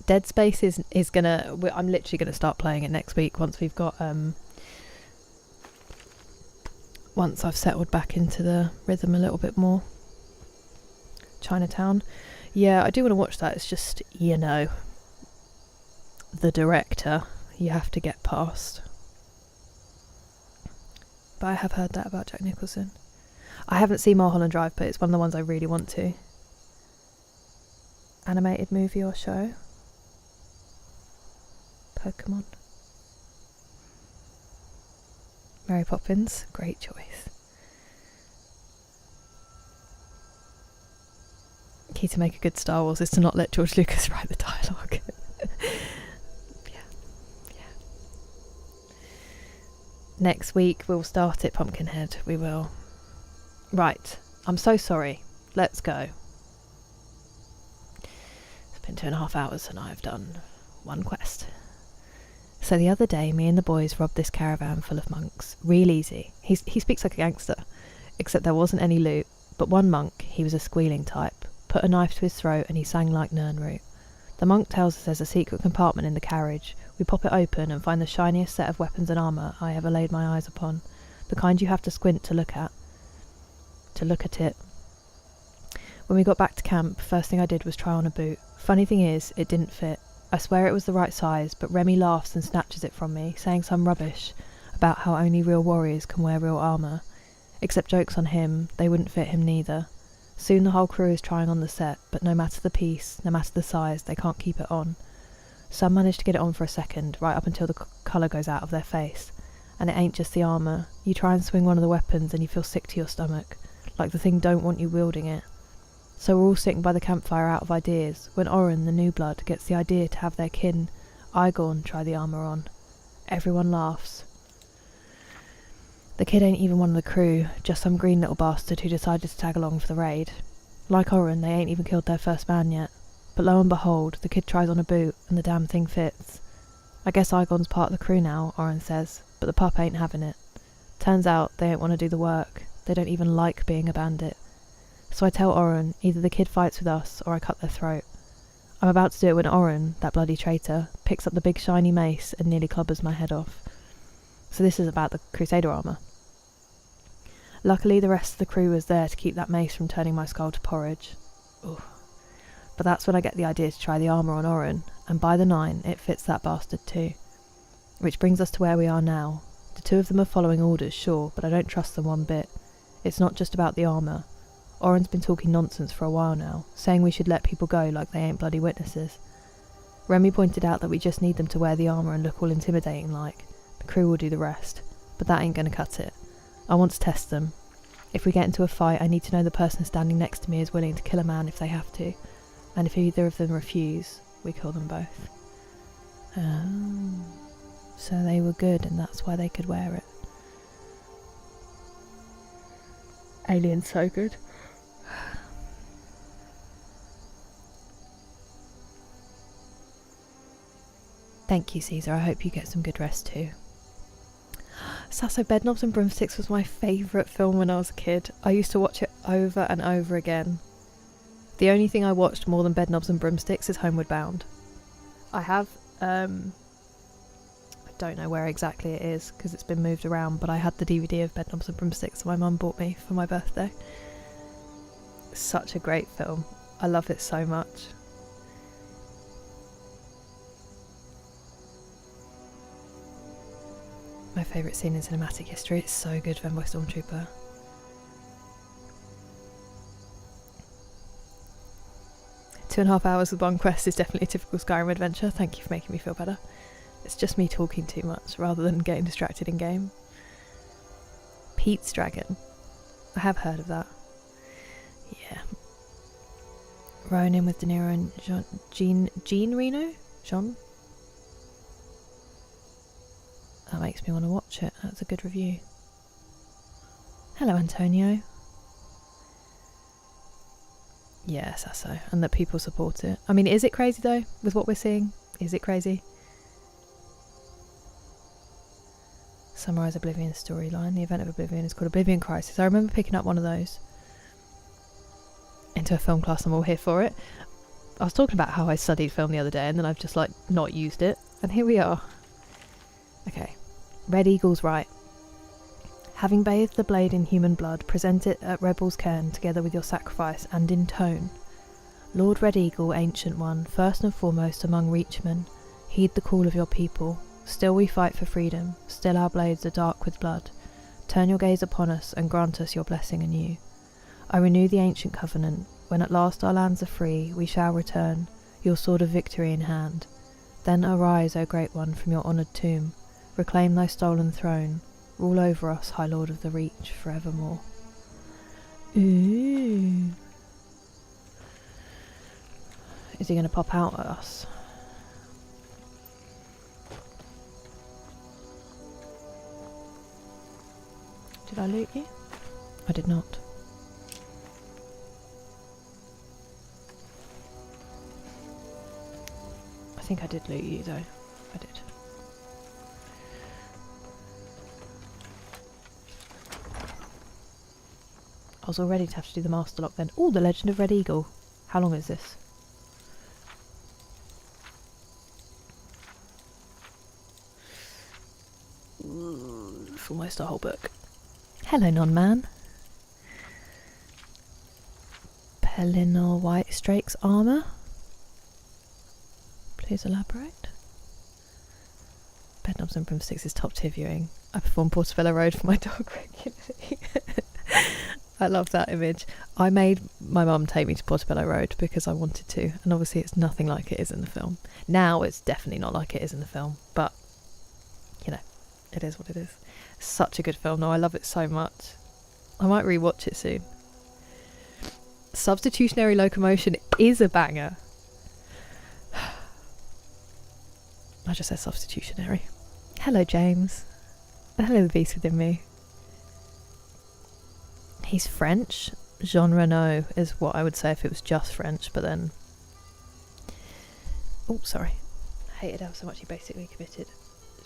Dead Space is gonna... I'm literally gonna start playing it next week once we've got... once I've settled back into the rhythm a little bit more. Chinatown. Yeah, I do want to watch that. It's just, you know, the director you have to get past. But I have heard that about Jack Nicholson. I haven't seen Mulholland Drive, but it's one of the ones I really want to. Animated movie or show? Pokemon. Mary Poppins, great choice. Key to make a good Star Wars is to not let George Lucas write the dialogue. Yeah. Next week we'll start it, Pumpkinhead. We will. Right. I'm so sorry. Let's go. It's been 2.5 hours and I've done one quest. So the other day, me and the boys robbed this caravan full of monks. Real easy. He speaks like a gangster. Except there wasn't any loot. But one monk, he was a squealing type, put a knife to his throat and he sang like Nirnroot. The monk tells us there's a secret compartment in the carriage. We pop it open and find the shiniest set of weapons and armour I ever laid my eyes upon. The kind you have to squint to look at. It. When we got back to camp, first thing I did was try on a boot. Funny thing is, it didn't fit. I swear it was the right size, but Remy laughs and snatches it from me, saying some rubbish about how only real warriors can wear real armour. Except jokes on him, they wouldn't fit him neither. Soon the whole crew is trying on the set, but no matter the piece, no matter the size, they can't keep it on. Some manage to get it on for a second, right up until the colour goes out of their face. And it ain't just the armour. You try and swing one of the weapons and you feel sick to your stomach, like the thing don't want you wielding it. So we're all sitting by the campfire out of ideas, when Oren, the new blood, gets the idea to have their kin, Igorn, try the armour on. Everyone laughs. The kid ain't even one of the crew, just some green little bastard who decided to tag along for the raid. Like Oren, they ain't even killed their first man yet. But lo and behold, the kid tries on a boot, and the damn thing fits. I guess Igorn's part of the crew now, Oren says, but the pup ain't having it. Turns out they don't want to do the work. They don't even like being a bandit. So I tell Oren, either the kid fights with us, or I cut their throat. I'm about to do it when Oren, that bloody traitor, picks up the big shiny mace and nearly clobbers my head off. So this is about the Crusader armour. Luckily the rest of the crew was there to keep that mace from turning my skull to porridge. Ooh. But that's when I get the idea to try the armour on Oren, and by the 9 it fits that bastard too. Which brings us to where we are now. The two of them are following orders, sure, but I don't trust them one bit. It's not just about the armour. Oren's been talking nonsense for a while now, saying we should let people go like they ain't bloody witnesses. Remy pointed out that we just need them to wear the armour and look all intimidating like. The crew will do the rest. But that ain't gonna cut it. I want to test them. If we get into a fight, I need to know the person standing next to me is willing to kill a man if they have to. And if either of them refuse, we kill them both. Oh. So they were good and that's why they could wear it. Alien's so good. Thank you, Caesar. I hope you get some good rest too. Sasso Bedknobs and Broomsticks was my favourite film when I was a kid. I used to watch it over and over again. The only thing I watched more than Bedknobs and Broomsticks is Homeward Bound. I have, I don't know where exactly it is because it's been moved around, but I had the DVD of Bedknobs and Broomsticks that my mum bought me for my birthday. Such a great film. I love it so much. My favourite scene in cinematic history. It's so good, Femboy Stormtrooper. Two and a half hours with one quest is definitely a typical Skyrim adventure. Thank you for making me feel better. It's just me talking too much rather than getting distracted in game. Pete's Dragon. I have heard of that. Yeah. Ronin with De Niro and Jean Reno? Jean? That makes me want to watch it. That's a good review. Hello, Antonio. Yes, that's so. And that people support it. I mean, is it crazy though, with what we're seeing? Is it crazy? Summarise Oblivion's storyline. The event of Oblivion is called Oblivion Crisis. I remember picking up one of those into a film class. I'm all here for it. I was talking about how I studied film the other day and then I've just like not used it. And here we are. Okay. Red Eagle's right. Having bathed the blade in human blood, present it at Rebel's cairn together with your sacrifice, and in tone. Lord Red Eagle, Ancient One, first and foremost among Reachmen, heed the call of your people. Still we fight for freedom, still our blades are dark with blood. Turn your gaze upon us and grant us your blessing anew. I renew the ancient covenant. When at last our lands are free, we shall return, your sword of victory in hand. Then arise, O Great One, from your honoured tomb. Reclaim thy stolen throne. Rule over us, High Lord of the Reach, forevermore. Ooh. Is he going to pop out at us? Did I loot you? I did not. I think I did loot you though. I did. I was all ready to have to do the master lock then. Oh, the Legend of Red Eagle. How long is this? Ooh, it's almost a whole book. Hello, non-man. Pellinor White Strake's armour. Please elaborate. Bedknobs and Broomsticks is top tier viewing. I perform Portobello Road for my dog regularly. I love that image. I made my mum take me to Portobello Road because I wanted to, and obviously it's nothing like it is in the film. Now it's definitely not like it is in the film, but you know, it is what it is. Such a good film though, I love it so much. I might rewatch it soon. Substitutionary Locomotion is a banger. I just said substitutionary. Hello James. Hello the beast within me. He's French. Jean Reno is what I would say if it was just French, but then... Oh, sorry. I hated how so much he basically committed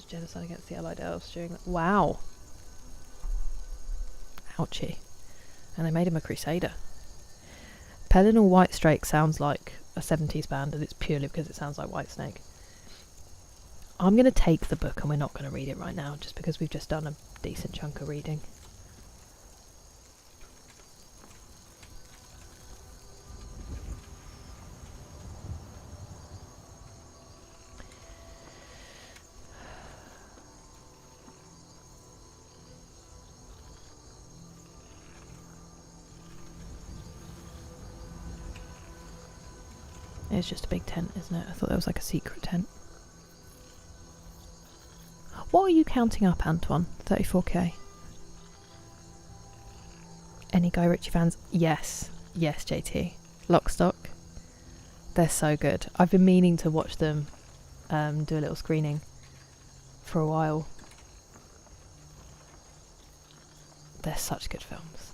genocide against the Allied elves during that. Wow. Ouchie. And they made him a crusader. Pellinor Whitestrake sounds like a 70s band, and it's purely because it sounds like Whitesnake. I'm going to take the book and we're not going to read it right now, just because we've just done a decent chunk of reading. It's just a big tent, isn't it? I thought there was like a secret tent. What are you counting up, Antoine? 34k. Any Guy Ritchie fans? Yes. Yes, JT. Lockstock. They're so good. I've been meaning to watch them do a little screening for a while. They're such good films.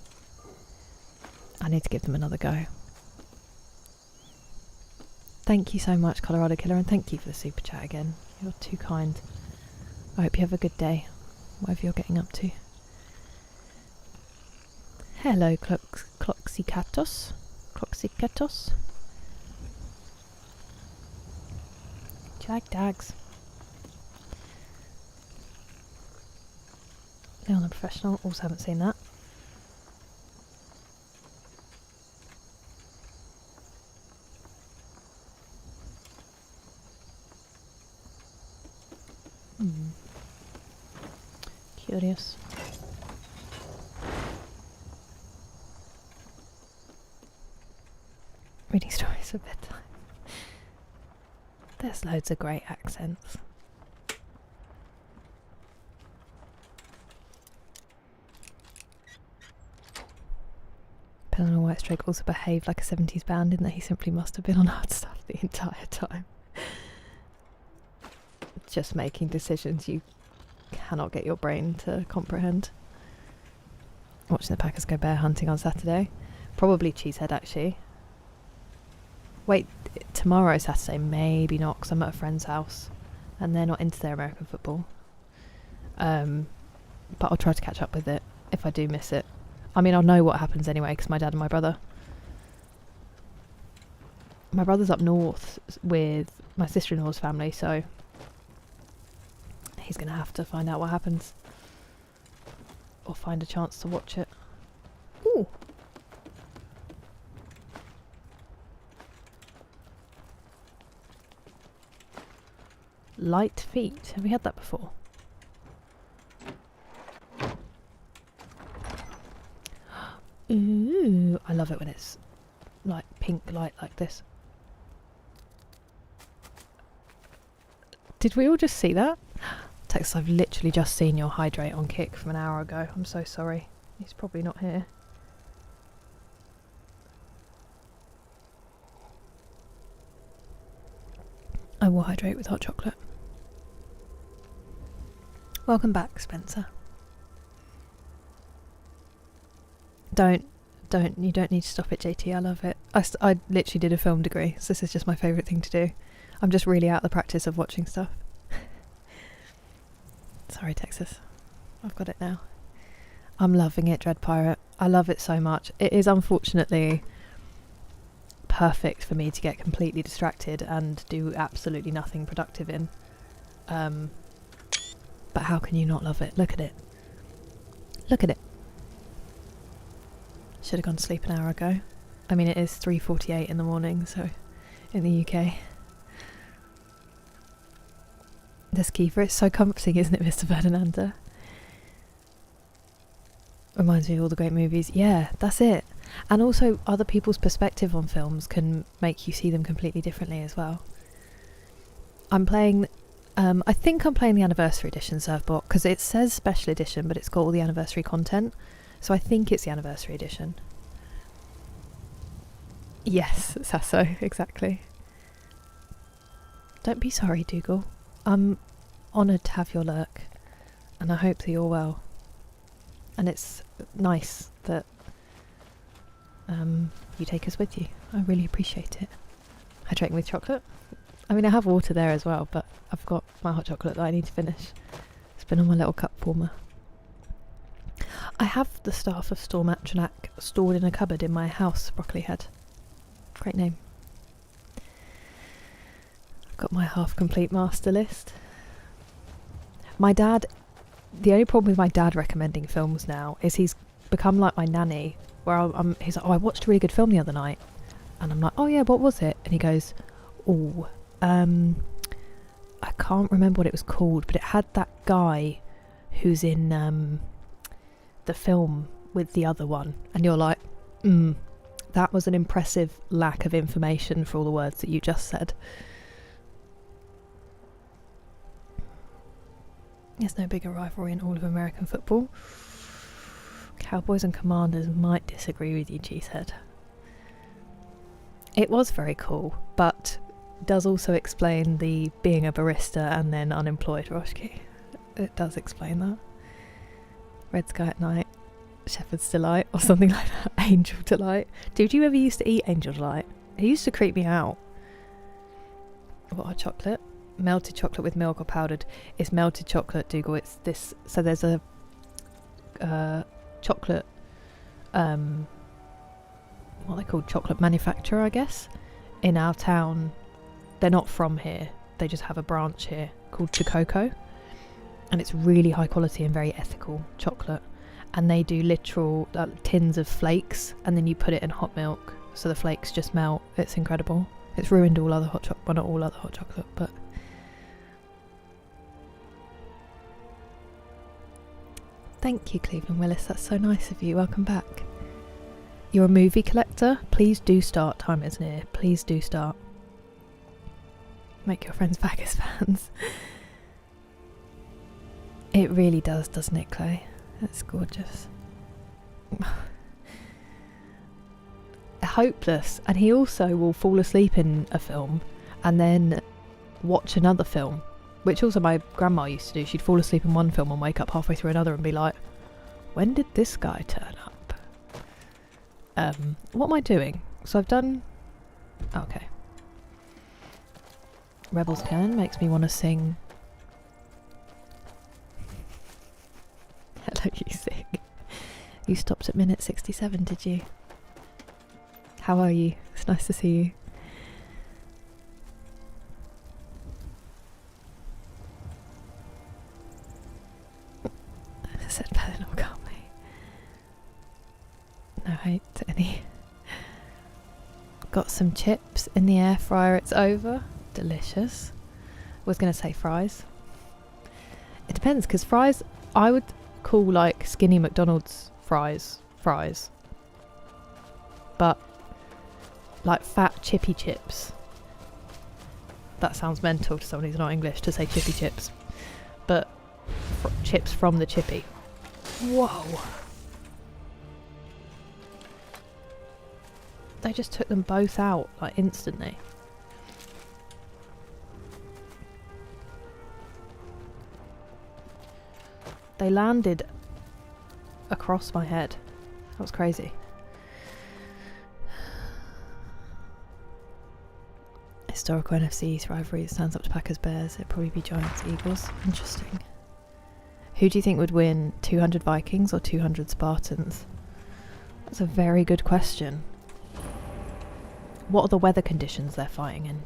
I need to give them another go. Thank you so much, Colorado Killer, and thank you for the super chat again. You're too kind. I hope you have a good day, whatever you're getting up to. Hello, Cloxycatus. Daxicatos. Do you like dags? Leon the Professional, also haven't seen that. Curious. Reading stories at bedtime. There's loads of great accents. Pin on a White Strike also behaved like a 70s band in that he simply must have been on hard stuff the entire time. Just making decisions you cannot get your brain to comprehend. Watching the Packers go bear hunting on Saturday. Probably Cheesehead, actually. Wait, tomorrow Saturday, maybe not, because I'm at a friend's house and they're not into their American football. But I'll try to catch up with it if I do miss it. I mean, I'll know what happens anyway, because my dad and my brother. My brother's up north with my sister-in-law's family, so he's going to have to find out what happens. Or find a chance to watch it. Ooh! Light feet. Have we had that before? Ooh, I love it when it's like pink light like this. Did we all just see that? Texas, I've literally just seen your hydrate on Kick from an hour ago. I'm so sorry. He's probably not here. I will hydrate with hot chocolate. Welcome back, Spencer. You don't need to stop it, JT. I love it. I literally did a film degree, so this is just my favourite thing to do. I'm just really out of the practice of watching stuff. Sorry, Texas. I've got it now. I'm loving it, Dread Pirate. I love it so much. It is unfortunately perfect for me to get completely distracted and do absolutely nothing productive in. But how can you not love it? Look at it. Look at it. Should have gone to sleep an hour ago. I mean, it is 3:48 in the morning, so in the UK. This Kiefer, it's so comforting, isn't it, Mr. Ferdinanda? Reminds me of all the great movies. Yeah, that's it. And also, other people's perspective on films can make you see them completely differently as well. I'm playing... I think I'm playing the Anniversary Edition Surfbot, because it says Special Edition, but it's got all the Anniversary content. So I think it's the Anniversary Edition. Yes, Sasso, exactly. Don't be sorry, Dougal. I'm honoured to have your lurk, and I hope that you're well. And it's nice that you take us with you. I really appreciate it. Hydrating with chocolate? I mean, I have water there as well, but I've got my hot chocolate that I need to finish. It's been on my little cup warmer. I have the Staff of Storm Atronach stored in a cupboard in my house, Broccoli Head. Great name. I've got my half-complete master list. My dad... The only problem with my dad recommending films now is he's become like my nanny, where he's like, oh, I watched a really good film the other night. And I'm like, oh yeah, what was it? And he goes, oh, I can't remember what it was called, but it had that guy who's in the film with the other one. And you're like, that was an impressive lack of information for all the words that you just said. There's no bigger rivalry in all of American football. Cowboys and Commanders might disagree with you, Cheesehead. It was very cool, but does also explain the being a barista and then unemployed Roshki. It does explain that. Red Sky at Night, Shepherd's Delight, or something like that. Angel Delight. Did you ever used to eat Angel Delight? It used to creep me out. What, a chocolate? Melted chocolate with milk or powdered? It's melted chocolate, Dougal. It's this. So there's a chocolate. what they call chocolate manufacturer, I guess, in our town. They're not from here. They just have a branch here called Chococo, and it's really high quality and very ethical chocolate. And they do literal tins of flakes, and then you put it in hot milk, so the flakes just melt. It's incredible. It's ruined all other hot chocolate. Well, not all other hot chocolate, but. Thank you, Cleveland Willis. That's so nice of you. Welcome back. You're a movie collector? Please do start. Time is near. Please do start. Make your friends back as fans. It really does, doesn't it, Chloe? That's gorgeous. Hopeless. And he also will fall asleep in a film and then watch another film, which also my grandma used to do. She'd fall asleep in one film and wake up halfway through another and be like, when did this guy turn up? What am I doing? So I've done... Okay. Rebels Canon makes me want to sing... Hello, you sing. You stopped at minute 67, did you? How are you? It's nice to see you. I said Pellinor, can't we? No hate to any. Got some chips in the air fryer, it's over. Delicious. Was going to say fries. It depends, because fries, I would call like skinny McDonald's fries. But like fat chippy chips. That sounds mental to someone who's not English to say chippy chips. But chips from the chippy. Whoa. They just took them both out like instantly. They landed across my head. That was crazy. Historical NFC East rivalry stands up to Packers Bears. It'd probably be Giants Eagles. Interesting. Who do you think would win, 200 Vikings or 200 Spartans? That's a very good question. What are the weather conditions they're fighting in?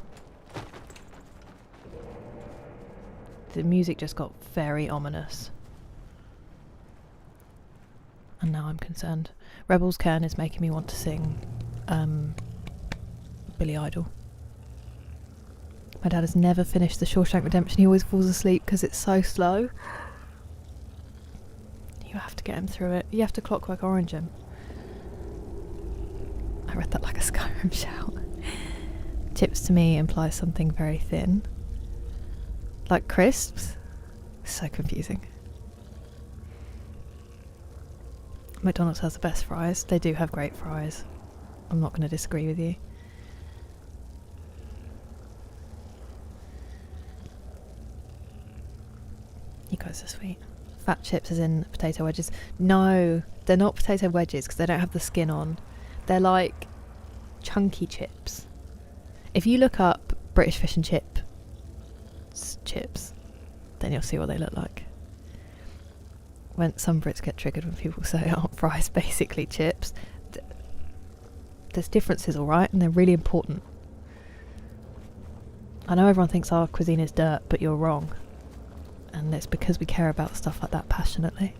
The music just got very ominous. And now I'm concerned. Rebels Cairn is making me want to sing Billy Idol. My dad has never finished The Shawshank Redemption. He always falls asleep because it's so slow. You have to get him through it. You have to Clockwork Orange him. I read that like a Skyrim shout. Chips to me implies something very thin. Like crisps? So confusing. McDonald's has the best fries. They do have great fries. I'm not going to disagree with you. You guys are sweet. Fat chips as in potato wedges. No, they're not potato wedges because they don't have the skin on. They're like chunky chips. If you look up British fish and chips, then you'll see what they look like. When some Brits get triggered when people say, aren't fries basically chips? There's differences, alright, and they're really important. I know everyone thinks our cuisine is dirt, but you're wrong. And it's because we care about stuff like that passionately.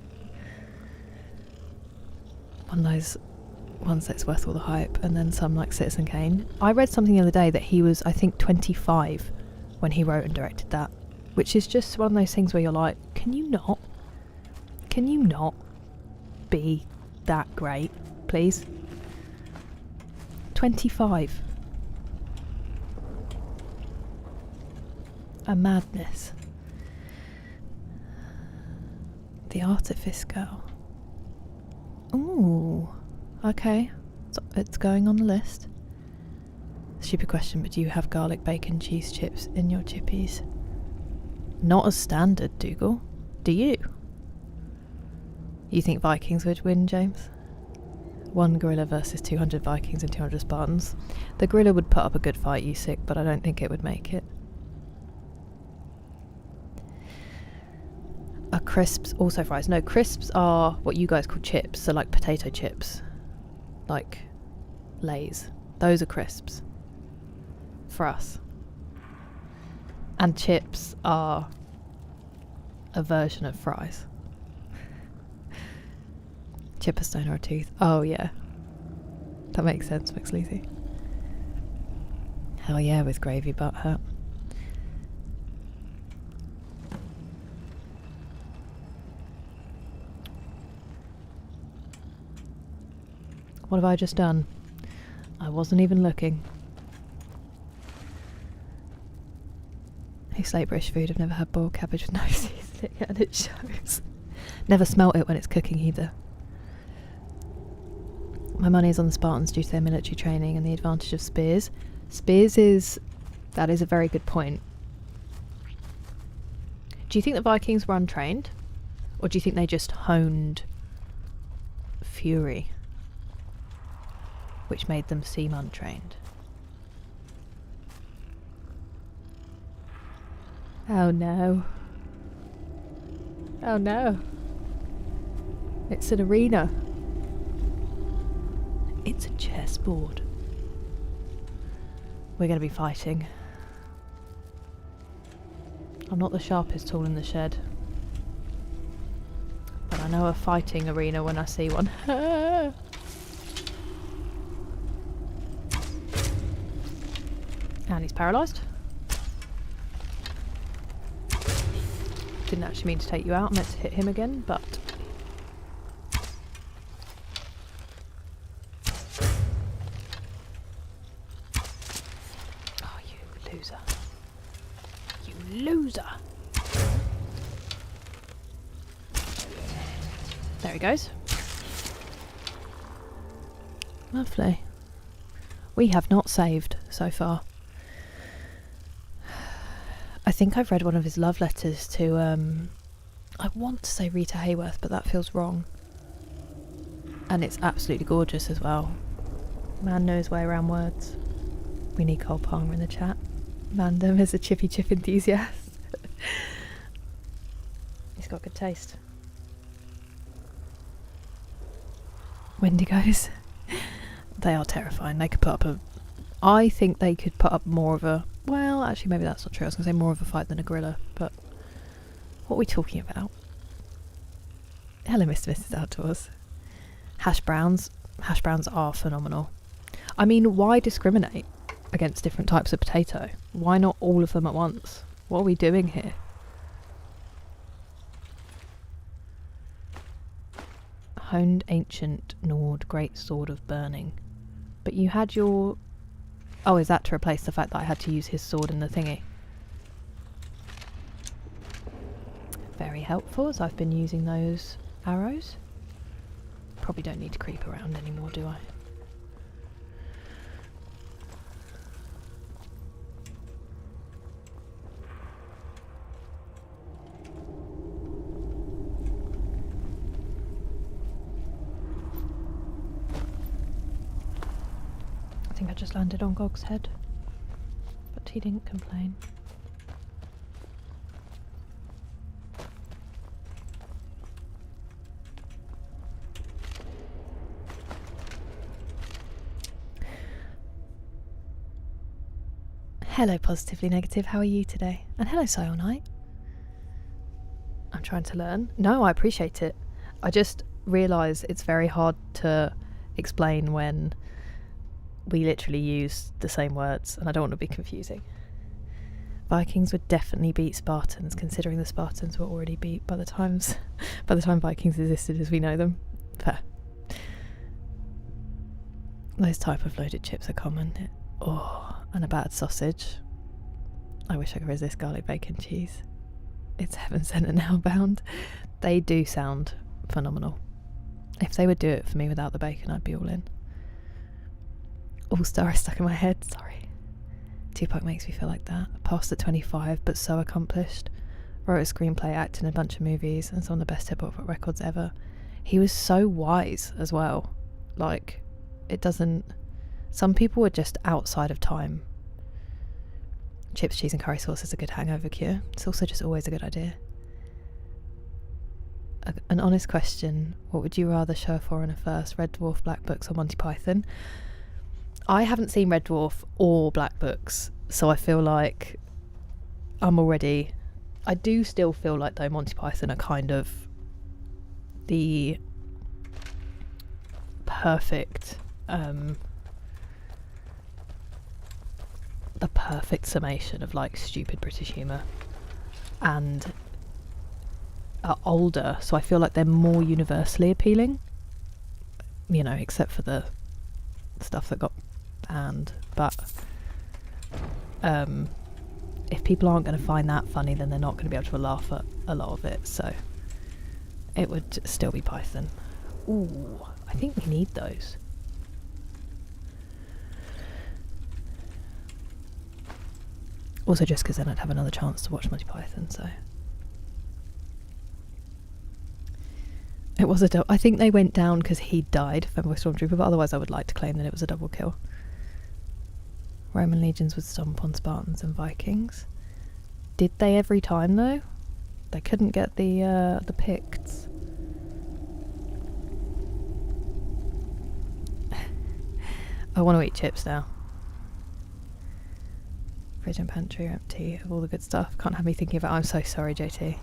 One of those ones that's worth all the hype, and then some like Citizen Kane. I read something the other day that he was, I think, 25 when he wrote and directed that, which is just one of those things where you're like, can you not be that great, please? 25. A madness. The Artifice Girl. Ooh, okay. So it's going on the list. Stupid question, but do you have garlic bacon cheese chips in your chippies? Not as standard, Dougal. Do you? You think Vikings would win, James? One gorilla versus 200 Vikings and 200 Spartans. The gorilla would put up a good fight, you sick, but I don't think it would make it. Are crisps also fries? No, crisps are what you guys call chips, so like potato chips. Like Lays. Those are crisps. For us. And chips are a version of fries. Chip a stone or a tooth. Oh yeah. That makes sense, McSleazy. Hell yeah, with gravy butt hurt. What have I just done? I wasn't even looking. Who slate British food? I've never had boiled cabbage with no seasoning, and it shows. Never smelt it when it's cooking either. My money is on the Spartans due to their military training and the advantage of spears. That is a very good point. Do you think the Vikings were untrained? Or do you think they just honed fury, which made them seem untrained? Oh no. Oh no. It's an arena. It's a chessboard. We're going to be fighting. I'm not the sharpest tool in the shed, but I know a fighting arena when I see one. And he's paralysed. Didn't actually mean to take you out, I meant to hit him again, but... Oh, you loser. You loser! There he goes. Lovely. We have not saved so far. I think I've read one of his love letters to, I want to say Rita Hayworth, but that feels wrong. And it's absolutely gorgeous as well. Man knows way around words. We need Cole Palmer in the chat. Mandem is a chippy chip enthusiast. He's got good taste. Wendigos. They are terrifying. They could put up a... I think they could put up more of a... Well, actually, maybe that's not true. I was going to say more of a fight than a gorilla, but... What are we talking about? Hello, Mr. Mrs. Outdoors. Hash browns. Hash browns are phenomenal. I mean, why discriminate against different types of potato? Why not all of them at once? What are we doing here? Honed ancient Nord great sword of burning. But you had your... Oh, is that to replace the fact that I had to use his sword in the thingy? Very helpful, as I've been using those arrows. Probably don't need to creep around anymore, do I? I think I just landed on Gog's head, but he didn't complain. Hello, Positively Negative, how are you today? And hello, Sion Knight. I'm trying to learn. No, I appreciate it. I just realise it's very hard to explain when we literally use the same words, and I don't want to be confusing. Vikings would definitely beat Spartans, considering the Spartans were already beat by the time Vikings existed as we know them. Fair. Those type of loaded chips are common. Oh, and a bad sausage. I wish I could resist garlic bacon cheese. It's heaven sent and hellbound. They do sound phenomenal. If they would do it for me without the bacon, I'd be all in. All-Star is stuck in my head, sorry. Tupac makes me feel like that. Passed at 25, but so accomplished. Wrote a screenplay, acted in a bunch of movies, and some of the best hip-hop records ever. He was so wise as well. Like, it doesn't... Some people are just outside of time. Chips, cheese and curry sauce is a good hangover cure. It's also just always a good idea. An honest question. What would you rather show a foreigner first? Red Dwarf, Black Books or Monty Python? I haven't seen Red Dwarf or Black Books, so I feel like I'm already... I do still feel like, though, Monty Python are kind of the perfect... the perfect summation of, like, stupid British humour. And are older, so I feel like they're more universally appealing. You know, except for the stuff that got banned. But if people aren't going to find that funny, then they're not going to be able to laugh at a lot of it. So it would still be Python. Ooh, I think we need those. Also, just because then I'd have another chance to watch Monty Python. So it was a I think they went down because he died, Femboy Stormtrooper, but otherwise I would like to claim that it was a double kill. Roman legions would stomp on Spartans and Vikings. Did they every time though? They couldn't get the Picts. I want to eat chips now. Fridge and pantry are empty of all the good stuff. Can't have me thinking about... I'm so sorry, JT.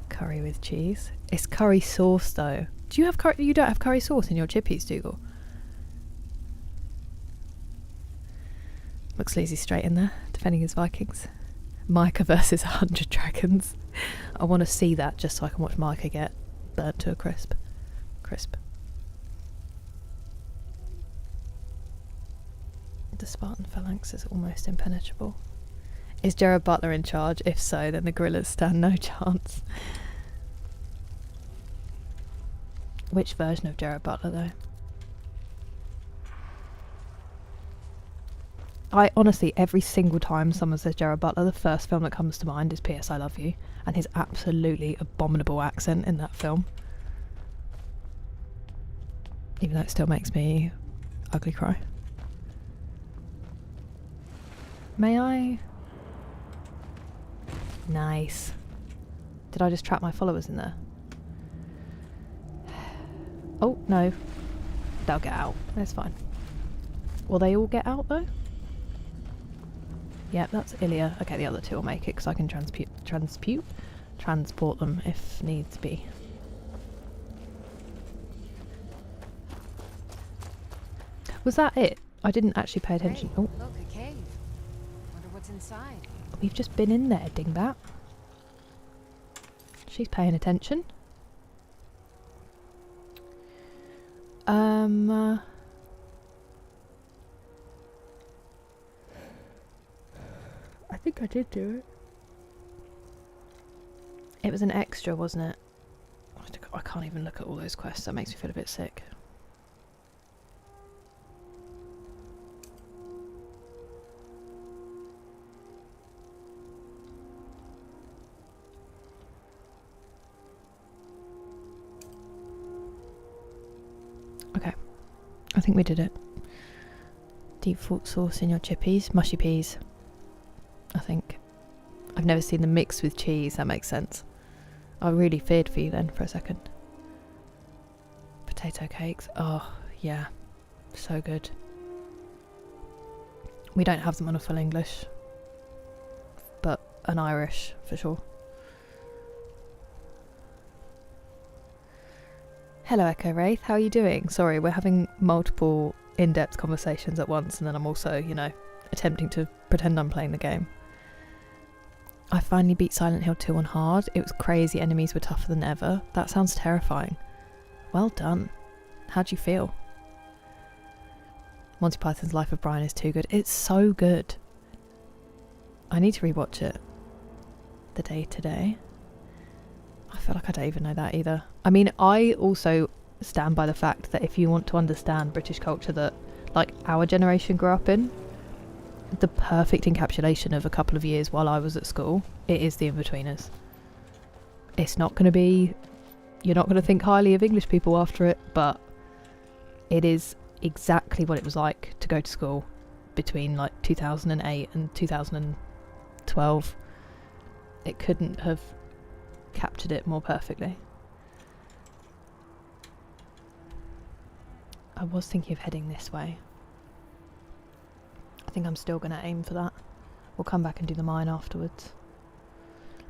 Curry with cheese. It's curry sauce though. Do you have curry? You don't have curry sauce in your chippies, Dougal? Looks lazy straight in there, defending his Vikings. Micah versus 100 dragons. I want to see that just so I can watch Micah get burnt to a crisp. The Spartan phalanx is almost impenetrable. Is Gerard Butler in charge? If so, then the guerrillas stand no chance. Which version of Gerard Butler though? I honestly, every single time someone says Gerard Butler, the first film that comes to mind is P.S. I Love You, and his absolutely abominable accent in that film. Even though it still makes me ugly cry. May I? Nice. Did I just trap my followers in there? Oh, no. They'll get out. That's fine. Will they all get out, though? Yep, that's Ilya. Okay, the other two will make it, because I can transport them if needs be. Was that it? I didn't actually pay attention. Hey, oh, look, a cave. Wonder what's inside. We've just been in there, dingbat. She's paying attention. I think I did do it. It was an extra, wasn't it? I can't even look at all those quests. That makes me feel a bit sick. Okay, I think we did it. Default sauce in your chippies, mushy peas. I think. I've never seen them mixed with cheese, that makes sense. I really feared for you then for a second. Potato cakes, oh yeah, so good. We don't have them on a full English, but an Irish for sure. Hello Echo Wraith, how are you doing? Sorry, we're having multiple in-depth conversations at once, and then I'm also, you know, attempting to pretend I'm playing the game. I finally beat Silent Hill 2 on hard. It was crazy, enemies were tougher than ever. That sounds terrifying. Well done. How'd you feel? Monty Python's Life of Brian is too good. It's so good. I need to rewatch it. The Day Today. I feel like I don't even know that either. I mean, I also stand by the fact that if you want to understand British culture that, like, our generation grew up in, the perfect encapsulation of a couple of years while I was at school, it is The Inbetweeners. It's not going to be... You're not going to think highly of English people after it, but it is exactly what it was like to go to school between, like, 2008 and 2012. It couldn't have captured it more perfectly. I was thinking of heading this way. think I'm still going to aim for that. We'll come back and do the mine afterwards.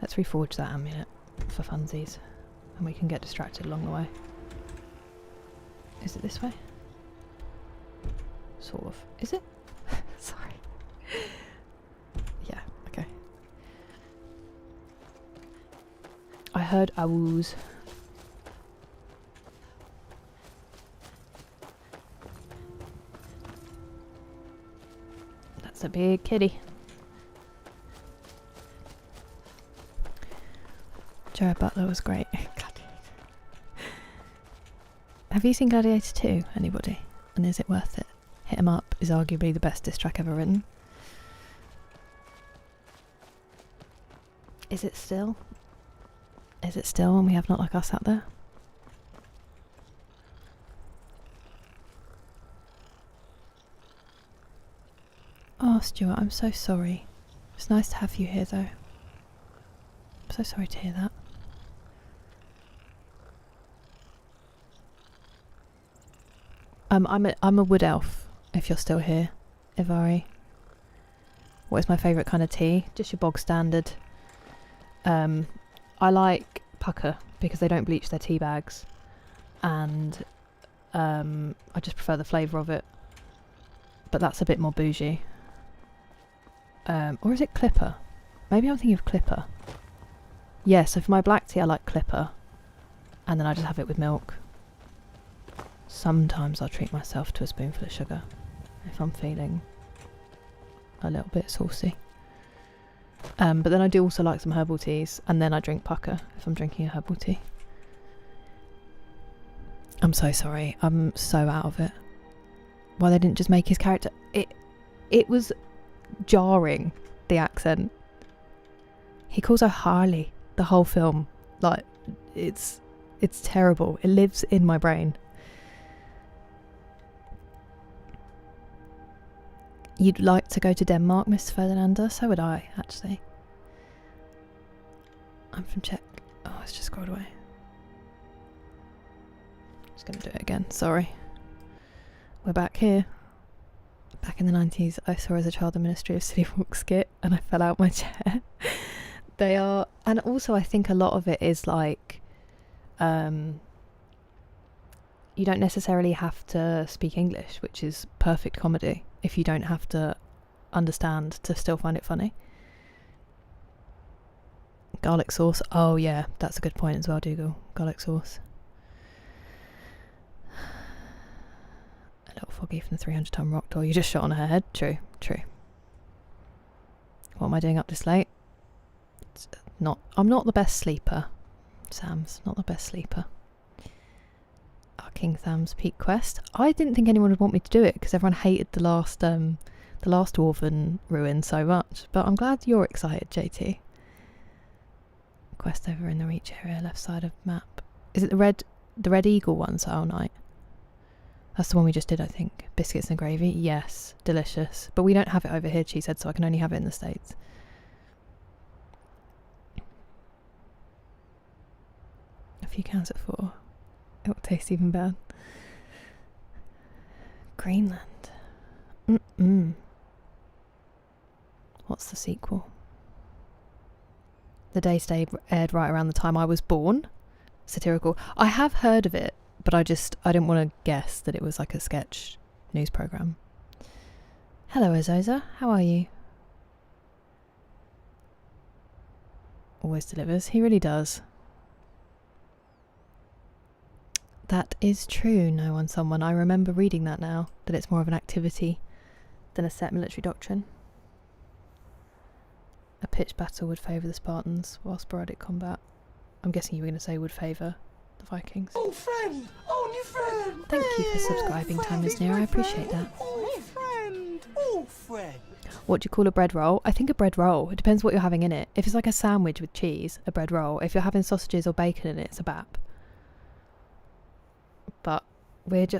Let's reforge that amulet for funsies. And we can get distracted along the way. Is it this way? Sort of. Is it? Sorry. Yeah, okay. I heard owls. That's a big kitty. Jared Butler was great. Have you seen Gladiator 2, anybody? And is it worth it? Hit 'Em Up is arguably the best diss track ever written. Is it still? Is it still when we have Not Like Us out there? Oh, Stuart, I'm so sorry. It's nice to have you here, though. I'm so sorry to hear that. I'm a wood elf, if you're still here, Ivari. What is my favourite kind of tea? Just your bog standard. I like pucker because they don't bleach their tea bags, and I just prefer the flavour of it. But that's a bit more bougie. Or is it Clipper? Maybe I'm thinking of Clipper. Yeah, so for my black tea I like Clipper, and then I just have it with milk. Sometimes I'll treat myself to a spoonful of sugar if I'm feeling a little bit saucy. But then I do also like some herbal teas, and then I drink pucker if I'm drinking a herbal tea. I'm so sorry. I'm so out of it. Why they didn't just make his character... It was jarring, the accent. He calls her Harley the whole film. Like, it's terrible. It lives in my brain. You'd like to go to Denmark, Mr. Ferdinanda? So would I, actually. I'm from Czech. Oh, it's just scrolled away. Just gonna do it again, sorry. We're back here. Back in the 90s, I saw as a child the Ministry of City Walk skit, and I fell out my chair. They are... And also I think a lot of it is like... you don't necessarily have to speak English, which is perfect comedy. If you don't have to understand to still find it funny. Garlic sauce. Oh yeah, that's a good point as well, Dougal. Garlic sauce. A little foggy from the 300-ton rock door. You just shot on her head. True, true. What am I doing up this late? I'm not the best sleeper. Sam's not the best sleeper. King Tham's Peak Quest. I didn't think anyone would want me to do it because everyone hated the last Dwarven ruin so much, but I'm glad you're excited, JT. Quest over in the Reach area, left side of map. Is it the Red Eagle one, Soul Knight? That's the one we just did, I think. Biscuits and gravy. Yes, delicious. But we don't have it over here, she said, so I can only have it in the States. A few cans at 4. It will taste even better. Greenland. What's the sequel? The Day's Day aired right around the time I was born. Satirical. I have heard of it, but I didn't want to guess that it was like a sketch news programme. Hello, Azoza. How are you? Always delivers. He really does. That is true, no one, someone. I remember reading that now, that it's more of an activity than a set military doctrine. A pitched battle would favour the Spartans, while sporadic combat, I'm guessing you were going to say, would favour the Vikings. Old friend! Old new friend! Thank you for subscribing, Time is Near. I appreciate that. Old friend! Old friend! What do you call a bread roll? I think a bread roll. It depends what you're having in it. If it's like a sandwich with cheese, a bread roll. If you're having sausages or bacon in it, it's a bap. But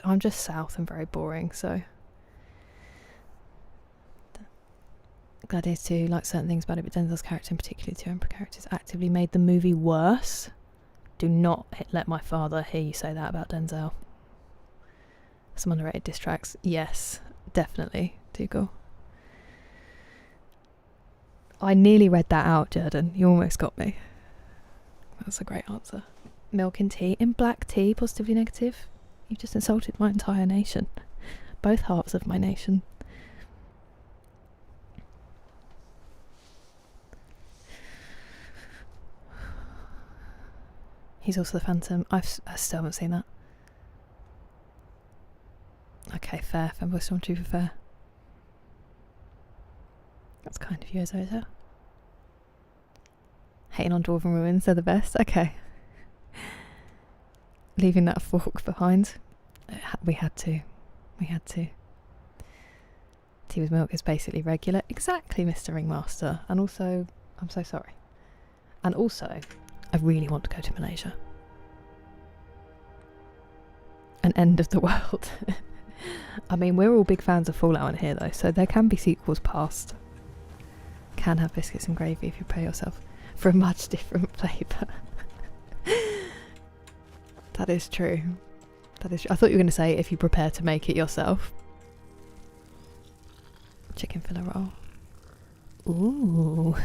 I'm just south and very boring, so... Gladiator 2, like certain things about it, but Denzel's character, in particular two Emperor characters, actively made the movie worse. Do not let my father hear you say that about Denzel. Some underrated diss tracks. Yes, definitely, Dougal. I nearly read that out, Jordan. You almost got me. That's a great answer. Milk in tea. In black tea, positively negative. You've just insulted my entire nation. Both halves of my nation. He's also the Phantom. I still haven't seen that. Okay, fair. Fanboy Stormtrooper, fair. That's kind of you, Azosa. Hating on Dwarven ruins, they're the best. Okay. Leaving that fork behind. We had to. We had to. Tea with milk is basically regular. Exactly, Mr. Ringmaster. And also, I'm so sorry. And also, I really want to go to Malaysia. An end of the world. I mean, we're all big fans of Fallout in here though, so there can be sequels past. Can have biscuits and gravy if you prepare yourself for a much different flavour. That is true. That is true. I thought you were going to say if you prepare to make it yourself. Chicken fillet roll. Ooh.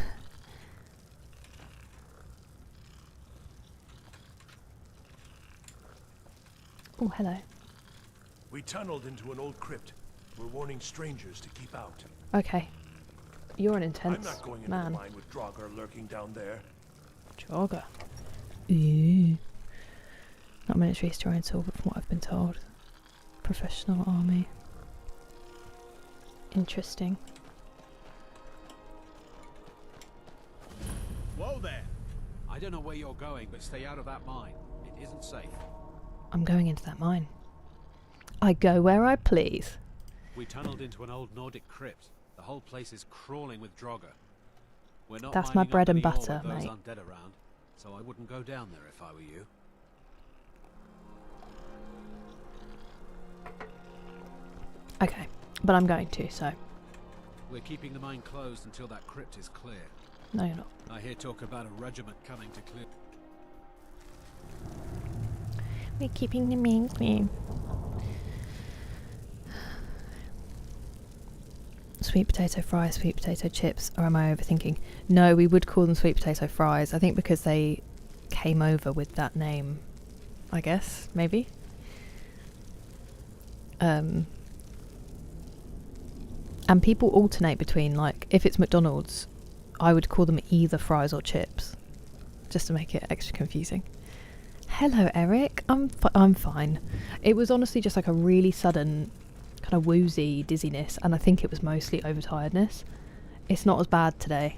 Oh, hello. We tunneled into an old crypt. We're warning strangers to keep out. Okay. You're an I'm intense not going into man. the mine with Draugr lurking down there. Jogger. Ooh. Not a military historian at all, but from what I've been told. Professional army. Interesting. Whoa there! I don't know where you're going, but stay out of that mine. It isn't safe. I'm going into that mine. I go where I please. We tunneled into an old Nordic crypt. The whole place is crawling with Draugr. We're not That's my mining up bread and any ore butter, with those mate. undead around, so I wouldn't go down there if I were you. Okay, but I'm going to, so. We're keeping the mine closed until that crypt is clear. No, you're not. I hear talk about a regiment coming to clear. We're keeping the main clean. Sweet potato fries, sweet potato chips, or am I overthinking? No, we would call them sweet potato fries. I think because they came over with that name, I guess, maybe. And people alternate between, like, if it's McDonald's, I would call them either fries or chips, just to make it extra confusing. Hello, Eric. I'm fine. It was honestly just like a really sudden kind of woozy dizziness, and I think it was mostly overtiredness. It's not as bad today.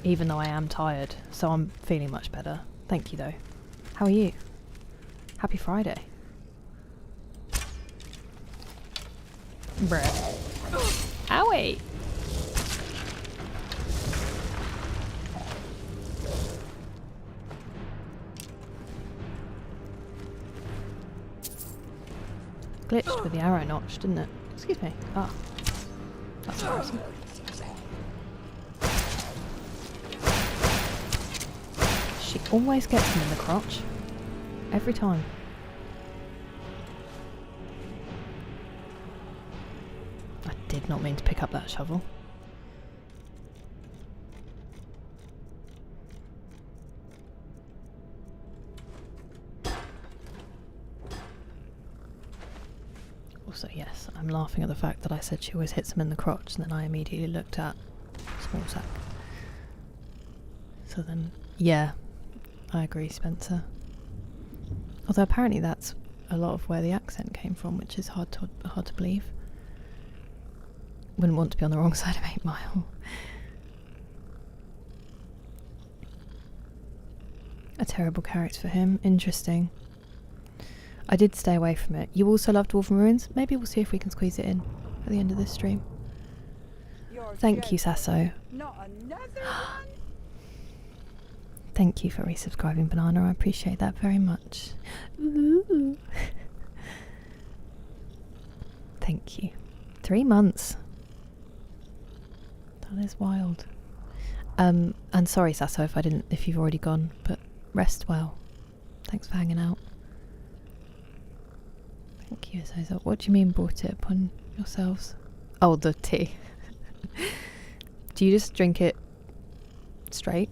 Even though I am tired, so I'm feeling much better. Thank you though. How are you? Happy Friday. Bruh. Owie! Glitched with the arrow notch, didn't it? Excuse me. Ah. That's embarrassing. She always gets him in the crotch. Every time. I did not mean to pick up that shovel. Also, yes, I'm laughing at the fact that I said she always hits him in the crotch, and then I immediately looked at small sack. So then, yeah, I agree, Spencer. Although apparently that's a lot of where the accent came from, which is hard to believe. Wouldn't want to be on the wrong side of 8 Mile. A terrible character for him. Interesting. I did stay away from it. You also love Dwarven Ruins? Maybe we'll see if we can squeeze it in at the end of this stream. Thank you, Sasso. Not another one? Thank you for resubscribing, Banana. I appreciate that very much. Ooh. Thank you. 3 months. That is wild. And sorry, Sasso, if you've already gone, but rest well. Thanks for hanging out. Thank you, Azazel. What do you mean brought it upon yourselves? Oh, the tea. Do you just drink it straight?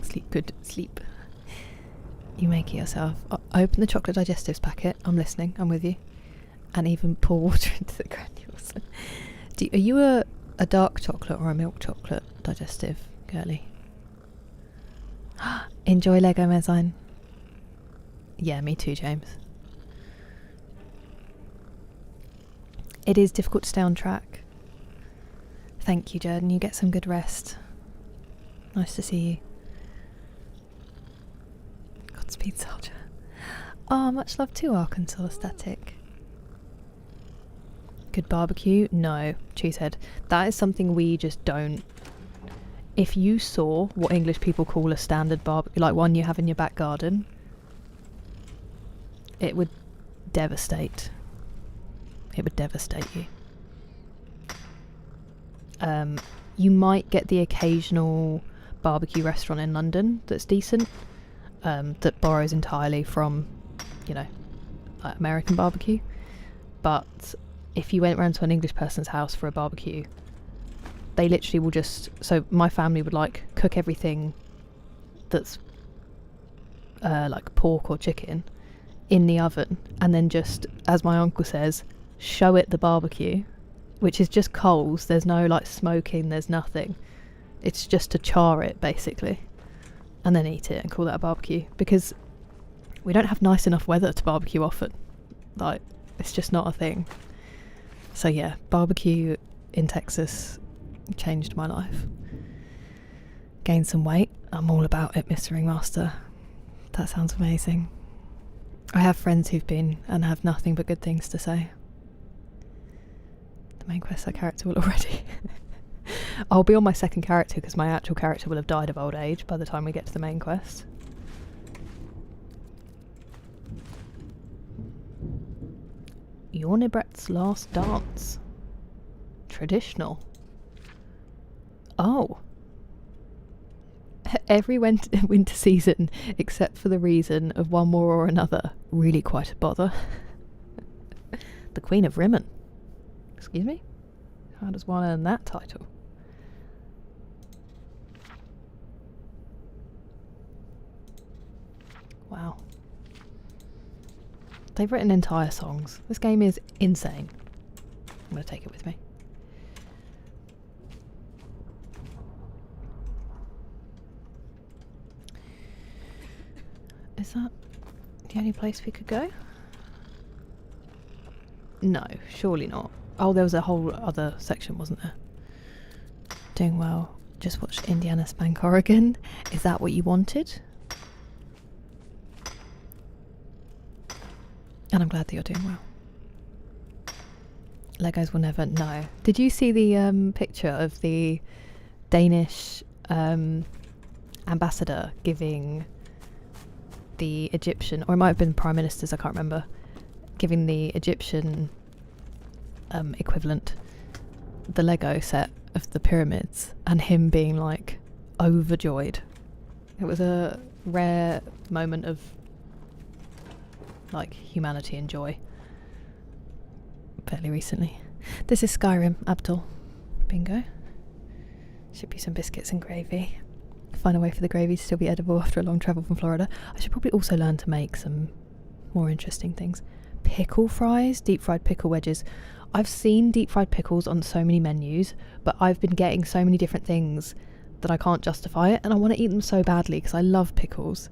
Sleep good, sleep. You make it yourself. Open the chocolate digestives packet. I'm listening, I'm with you. And even pour water into the granules. Are you a dark chocolate or a milk chocolate digestive, girly? Enjoy Lego Mezzine. Yeah, me too, James. It is difficult to stay on track. Thank you, Jordan. You get some good rest. Nice to see you. Godspeed, soldier. Oh, much love too, Arkansas Static. Good barbecue? No, Cheesehead. That is something we just don't. If you saw what English people call a standard barbecue, like one you have in your back garden, it would devastate. It would devastate you. You might get the occasional barbecue restaurant in London that's decent, that borrows entirely from, you know, like American barbecue. But if you went round to an English person's house for a barbecue, they literally will just... So my family would like cook everything that's like pork or chicken in the oven, and then just, as my uncle says, show it the barbecue, which is just coals. There's no like smoking, there's nothing. It's just to char it basically, and then eat it and call that a barbecue, because we don't have nice enough weather to barbecue often. Like, it's just not a thing. So yeah, barbecue in Texas changed my life. Gained some weight. I'm all about it, Mr. Ringmaster. That sounds amazing. I have friends who've been and have nothing but good things to say. The main quest character will already... I'll be on my second character because my actual character will have died of old age by the time we get to the main quest. Yornibret's Last Dance. Traditional. Oh. Every winter season, except for the reason of one more or another, really quite a bother. The Queen of Rimmon. Excuse me? How does one earn that title? Wow. They've written entire songs. This game is insane. I'm going to take it with me. Is that the only place we could go? No, surely not. Oh, there was a whole other section, wasn't there? Doing well. Just watched Indiana spank Oregon. Is that what you wanted? And I'm glad that you're doing well. Legos will never know. Did you see the picture of the Danish ambassador giving the Egyptian, or it might have been prime ministers, I can't remember, giving the Egyptian equivalent the Lego set of the pyramids, and him being like overjoyed? It was a rare moment of like humanity and joy fairly recently. This is Skyrim, Abdul. Bingo. Should be some biscuits and gravy. Find a way for the gravy to still be edible after a long travel from Florida. I should probably also learn to make some more interesting things. Pickle fries, deep fried pickle wedges. I've seen deep fried pickles on so many menus, but I've been getting so many different things that I can't justify it, and I want to eat them so badly because I love pickles.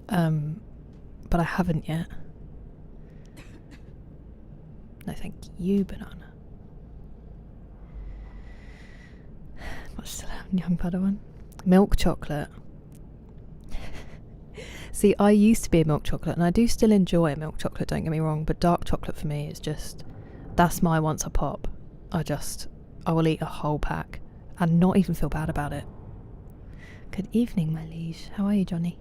But I haven't yet. No thank you, banana. Much still young Padawan. Milk chocolate. See, I used to be a milk chocolate, and I do still enjoy milk chocolate, don't get me wrong, but dark chocolate for me is just, that's my once a pop. I will eat a whole pack and not even feel bad about it. Good evening, my liege. How are you, Johnny?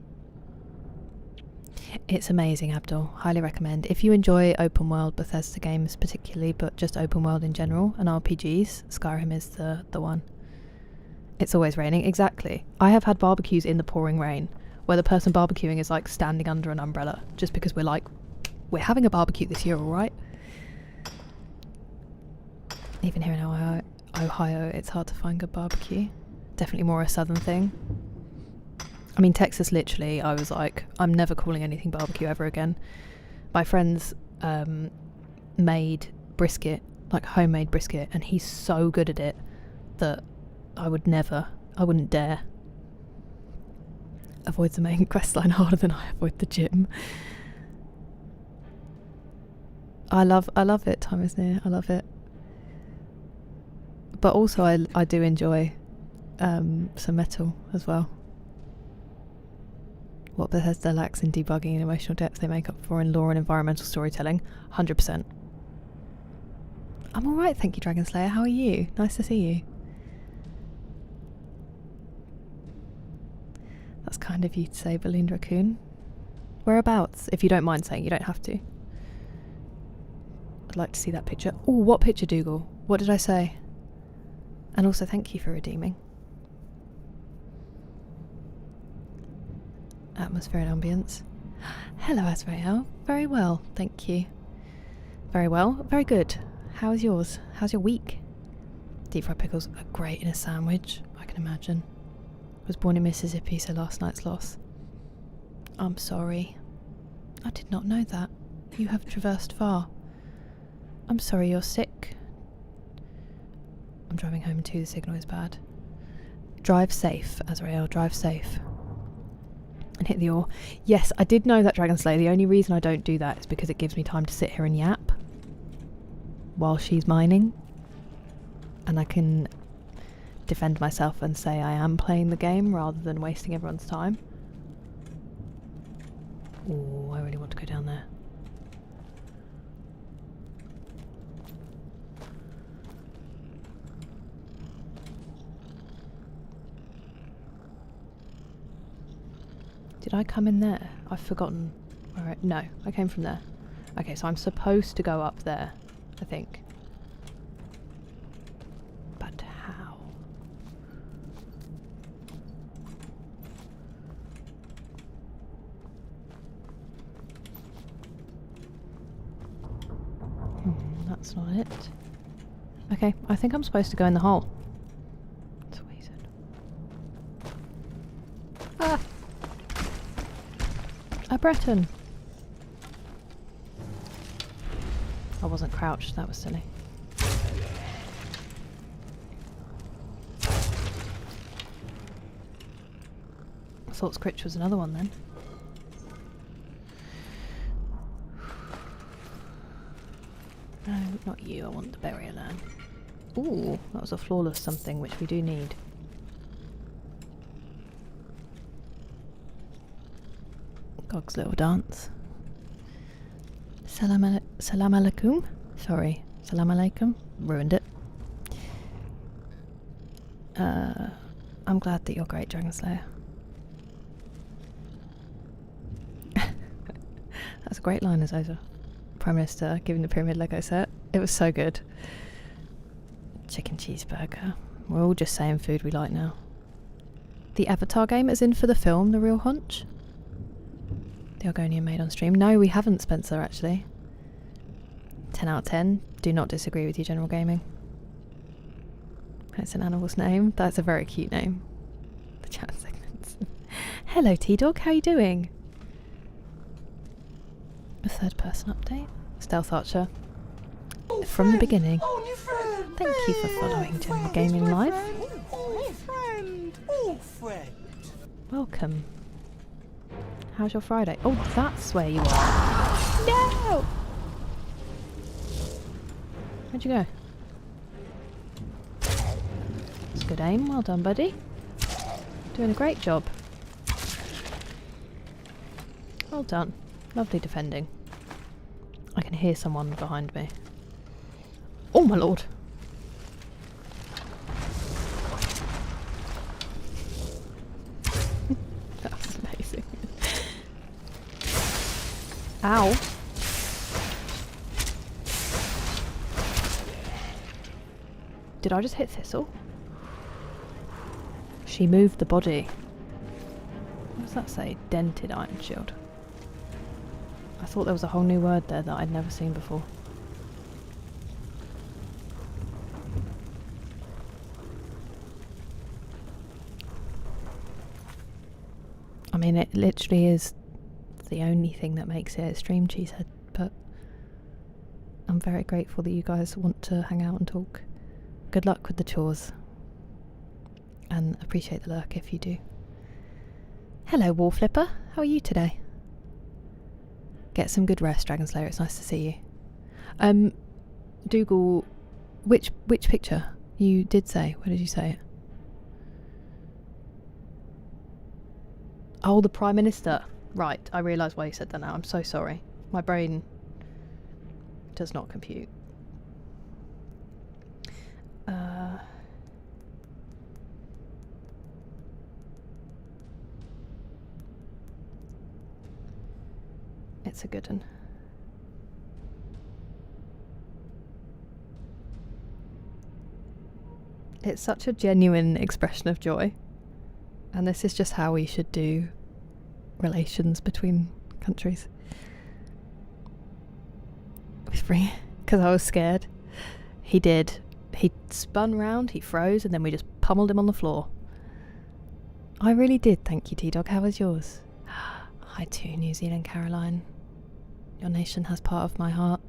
It's amazing, Abdul. Highly recommend. If you enjoy open world Bethesda games particularly, but just open world in general and RPGs, Skyrim is the one. It's always raining. Exactly. I have had barbecues in the pouring rain where the person barbecuing is like standing under an umbrella just because we're like, we're having a barbecue this year, alright? Even here in Ohio, it's hard to find good barbecue. Definitely more a southern thing. I mean, Texas, literally, I was like, I'm never calling anything barbecue ever again. My friends made brisket, like homemade brisket, and he's so good at it that I wouldn't dare avoid the main quest line harder than I avoid the gym. I love it. Time is near. I love it. But also I do enjoy some metal as well. What Bethesda lacks in debugging and emotional depth, they make up for in lore and environmental storytelling. 100%. I'm alright, thank you, Dragonslayer. How are you? Nice to see you. That's kind of you to say, Balloon Raccoon. Whereabouts? If you don't mind saying, you don't have to. I'd like to see that picture. Oh, what picture, Dougal? What did I say? And also, thank you for redeeming. Atmosphere and ambience. Hello, Azrael. Very well, thank you. Very well, very good. How's yours? How's your week? Deep fried pickles are great in a sandwich, I can imagine. Was born in Mississippi, so last night's loss. I'm sorry. I did not know that. You have traversed far. I'm sorry you're sick. I'm driving home too, the signal is bad. Drive safe, Azrael, drive safe. And hit the ore. Yes, I did know that, Dragonslayer. The only reason I don't do that is because it gives me time to sit here and yap while she's mining. And I can defend myself and say I am playing the game rather than wasting everyone's time. Oh, I really want to go down there. Did I come in there? I've forgotten. Alright, no, I came from there. Okay, so I'm supposed to go up there, I think. But how? That's not it. Okay, I think I'm supposed to go in the hole. That's what he said. Ah! A Breton! I wasn't crouched, that was silly. I thought Scritch was another one then. No, not you, I want the burial urn. Ooh, that was a flawless something, which we do need. Gog's little dance. Salam alaikum. Sorry, salam alaikum. Ruined it. I'm glad that you're great, Dragonslayer. That's a great line, Azosa. Prime Minister giving the Pyramid Lego set. It was so good. Chicken cheeseburger. We're all just saying food we like now. The Avatar game is in for the film, The Real Hunch. The Argonian made on stream. No, we haven't, Spencer, actually. 10 out of 10. Do not disagree with you, General Gaming. It's an animal's name. That's a very cute name. The chat segments. Hello, T-Dog. How are you doing? A third person update. Stealth Archer. From the beginning. Thank you for following General Gaming Live. Welcome. How's your Friday? Oh, that's where you are. No! Where'd you go? That's good aim. Well done, buddy. Doing a great job. Well done. Lovely defending. I can hear someone behind me. Oh my lord! That's amazing. Ow! Did I just hit Thistle? She moved the body. What does that say? Dented iron shield. I thought there was a whole new word there that I'd never seen before. I mean, it literally is the only thing that makes it a stream, Cheesehead, but I'm very grateful that you guys want to hang out and talk. Good luck with the chores. And appreciate the lurk if you do. Hello, Wallflipper. How are you today? Get some good rest, Dragon Slayer. It's nice to see you. Dougal, which picture? You did say. Where did you say it? Oh, the Prime Minister. Right, I realise why you said that now. I'm so sorry. My brain does not compute. It's a good one. It's such a genuine expression of joy. And this is just how we should do relations between countries. Because I was scared. He did. He spun round, he froze, and then we just pummeled him on the floor. I really did, thank you, T-Dog. How was yours? Hi too, New Zealand Caroline. Your nation has part of my heart.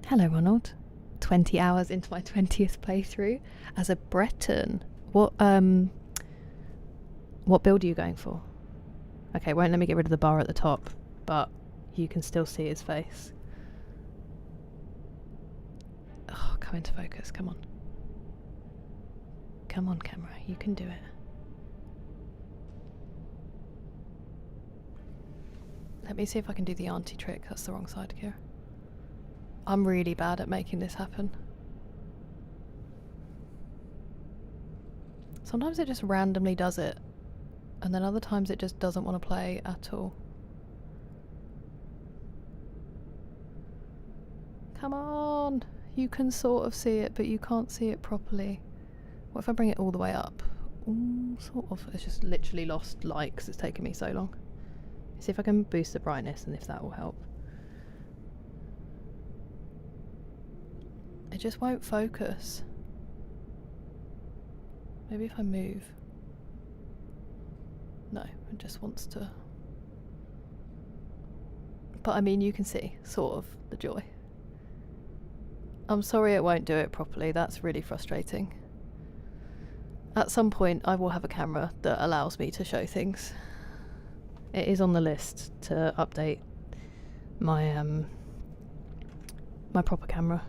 Hello, Ronald. 20 hours into my 20th playthrough as a Breton. What build are you going for? Okay, won't let me get rid of the bar at the top, but you can still see his face. Oh, come into focus, come on. Come on, camera, you can do it. Let me see if I can do the auntie trick. That's the wrong side, Kira. I'm really bad at making this happen. Sometimes it just randomly does it, and then other times it just doesn't want to play at all. Come on! You can sort of see it, but you can't see it properly. What if I bring it all the way up? Ooh, sort of. It's just literally lost light because it's taken me so long. See if I can boost the brightness and if that will help. It just won't focus. Maybe if I move. No, it just wants to. But I mean, you can see, sort of, the joy. I'm sorry it won't do it properly. That's really frustrating. At some point, I will have a camera that allows me to show things. It is on the list to update my my proper camera.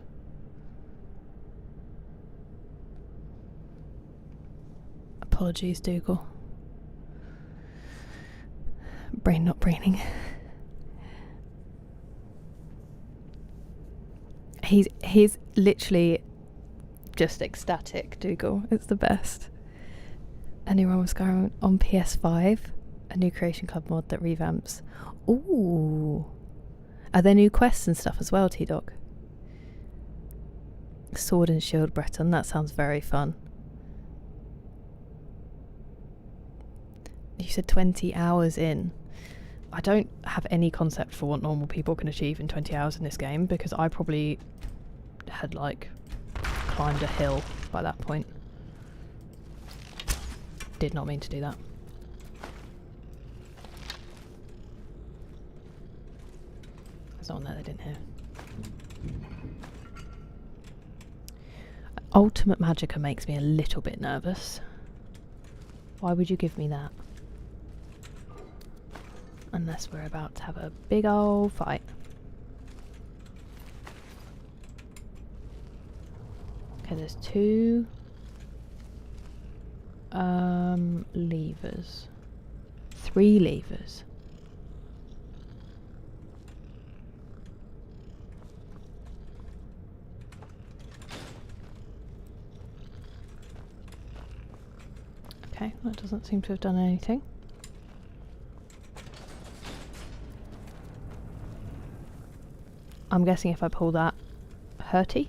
Apologies, Dougal. Brain not braining. He's literally just ecstatic, Dougal. It's the best. A new run with Skyrim on PS5. A new Creation Club mod that revamps. Ooh. Are there new quests and stuff as well, T-Dog? Sword and Shield Breton. That sounds very fun. You said 20 hours in. I don't have any concept for what normal people can achieve in 20 hours in this game, because I probably had, like, climbed a hill by that point. Did not mean to do that. There's no one there they didn't hear. Ultimate Magicka makes me a little bit nervous. Why would you give me that? Unless we're about to have a big old fight. Okay, there's two levers. 3 levers. Okay, that doesn't seem to have done anything. I'm guessing if I pull that, hurty?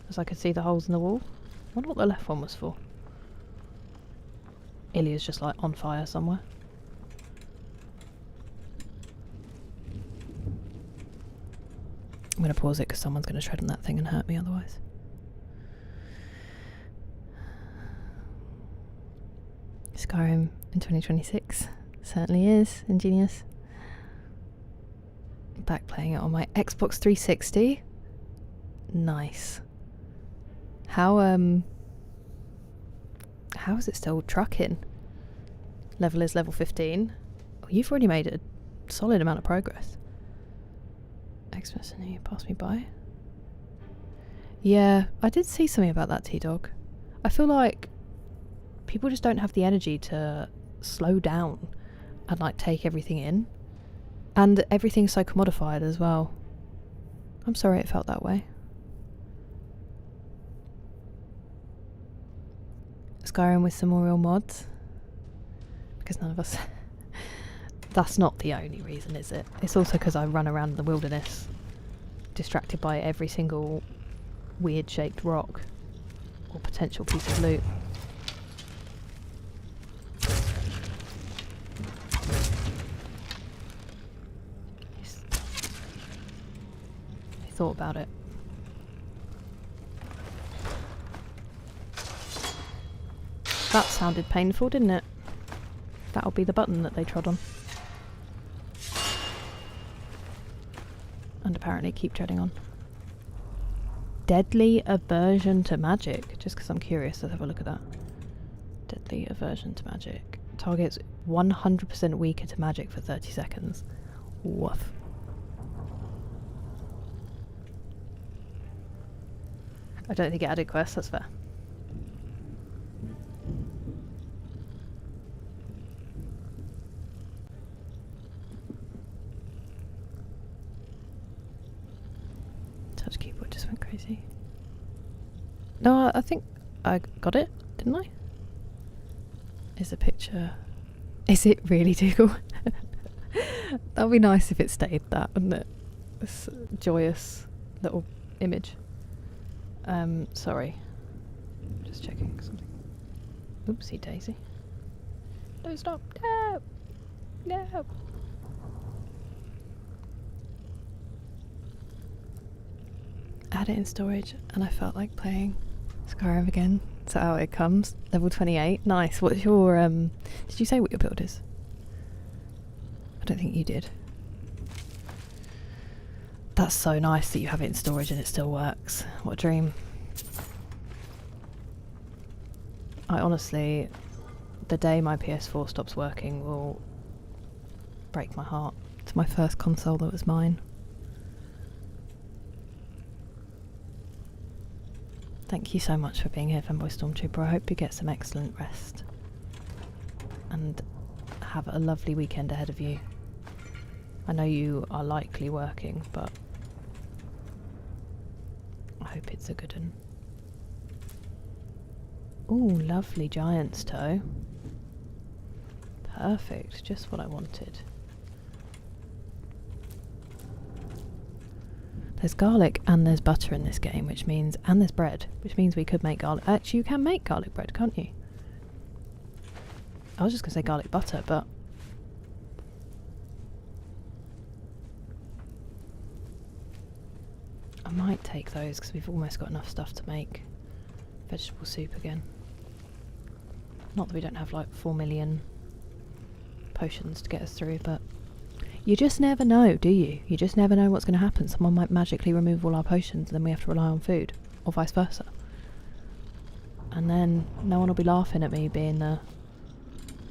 As I could see the holes in the wall. I wonder what the left one was for. Ilya's just like on fire somewhere. going to pause it because someone's going to tread on that thing and hurt me otherwise. Skyrim in 2026 certainly is ingenious. Back playing it on my Xbox 360. Nice. How is it still trucking? Level is level 15. Oh, you've already made a solid amount of progress. Xmas, you passed me by. Yeah, I did see something about that, T-Dog. I feel like people just don't have the energy to slow down and like take everything in. And everything's so commodified as well. I'm sorry it felt that way. Skyrim with some more real mods. Because none of us... That's not the only reason, is it? It's also because I run around in the wilderness, distracted by every single weird shaped rock or potential piece of loot. I thought about it. That sounded painful, didn't it? That'll be the button that they trod on. And apparently keep treading on. Deadly aversion to magic. Just because I'm curious, let's have a look at that. Deadly aversion to magic. Targets 100% weaker to magic for 30 seconds. Woof. I don't think it added quests, that's fair. Touch keyboard just went crazy. No, I think I got it, didn't I? Is a picture... Is it really Dougal? That'd be nice if it stayed that, wouldn't it? This joyous little image. Sorry. Just checking something. Oopsie daisy. No, stop! No! No! Add it in storage, and I felt like playing Skyrim again. So out it comes. Level 28. Nice. What's your, did you say what your build is? I don't think you did. That's so nice that you have it in storage and it still works. What a dream. I honestly, the day my PS4 stops working will break my heart. It's my first console that was mine. Thank you so much for being here, Fanboy Stormtrooper. I hope you get some excellent rest. And have a lovely weekend ahead of you. I know you are likely working, but I hope it's a good one. Ooh, lovely giant's toe. Perfect, just what I wanted. There's garlic and there's butter in this game, which means, and there's bread, which means we could make garlic. Actually, you can make garlic bread, can't you? I was just going to say garlic butter, but I might take those because we've almost got enough stuff to make vegetable soup again. Not that we don't have like 4 million potions to get us through, but you just never know, do you? You just never know what's going to happen. Someone might magically remove all our potions and then we have to rely on food, or vice versa. And then no one will be laughing at me being the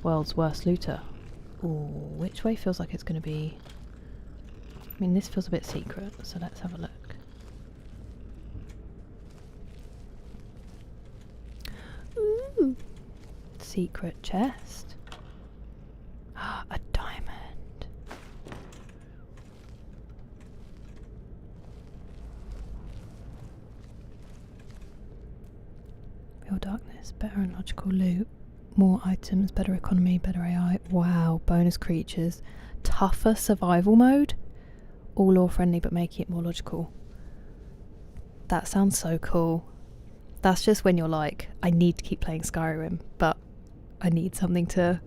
world's worst looter. Ooh, which way feels like it's going to be... I mean, this feels a bit secret, so let's have a look. Ooh, secret chest. A diamond. Real darkness, better and logical loot, more items, better economy, better AI. Wow, bonus creatures, tougher survival mode, all lore friendly but making it more logical. That sounds so cool. That's just when you're like, I need to keep playing Skyrim, but I need something to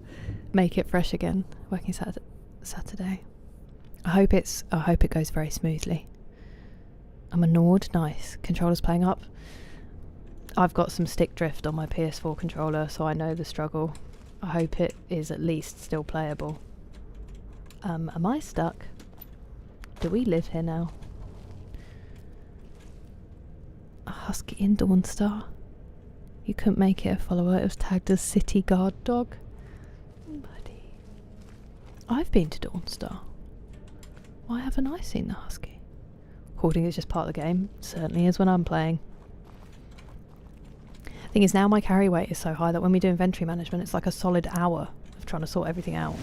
make it fresh again. Working Saturday. I hope it goes very smoothly. I'm a Nord. Nice. Controller's playing up. I've got some stick drift on my PS4 controller, so I know the struggle. I hope it is at least still playable. Am I stuck? Do we live here now? A husky in Dawnstar. You couldn't make it a follower. It was tagged as city guard dog. Buddy. I've been to Dawnstar. Why haven't I seen the husky? Hoarding is just part of the game. Certainly is when I'm playing. Thing is, now my carry weight is so high that when we do inventory management, it's like a solid hour of trying to sort everything out.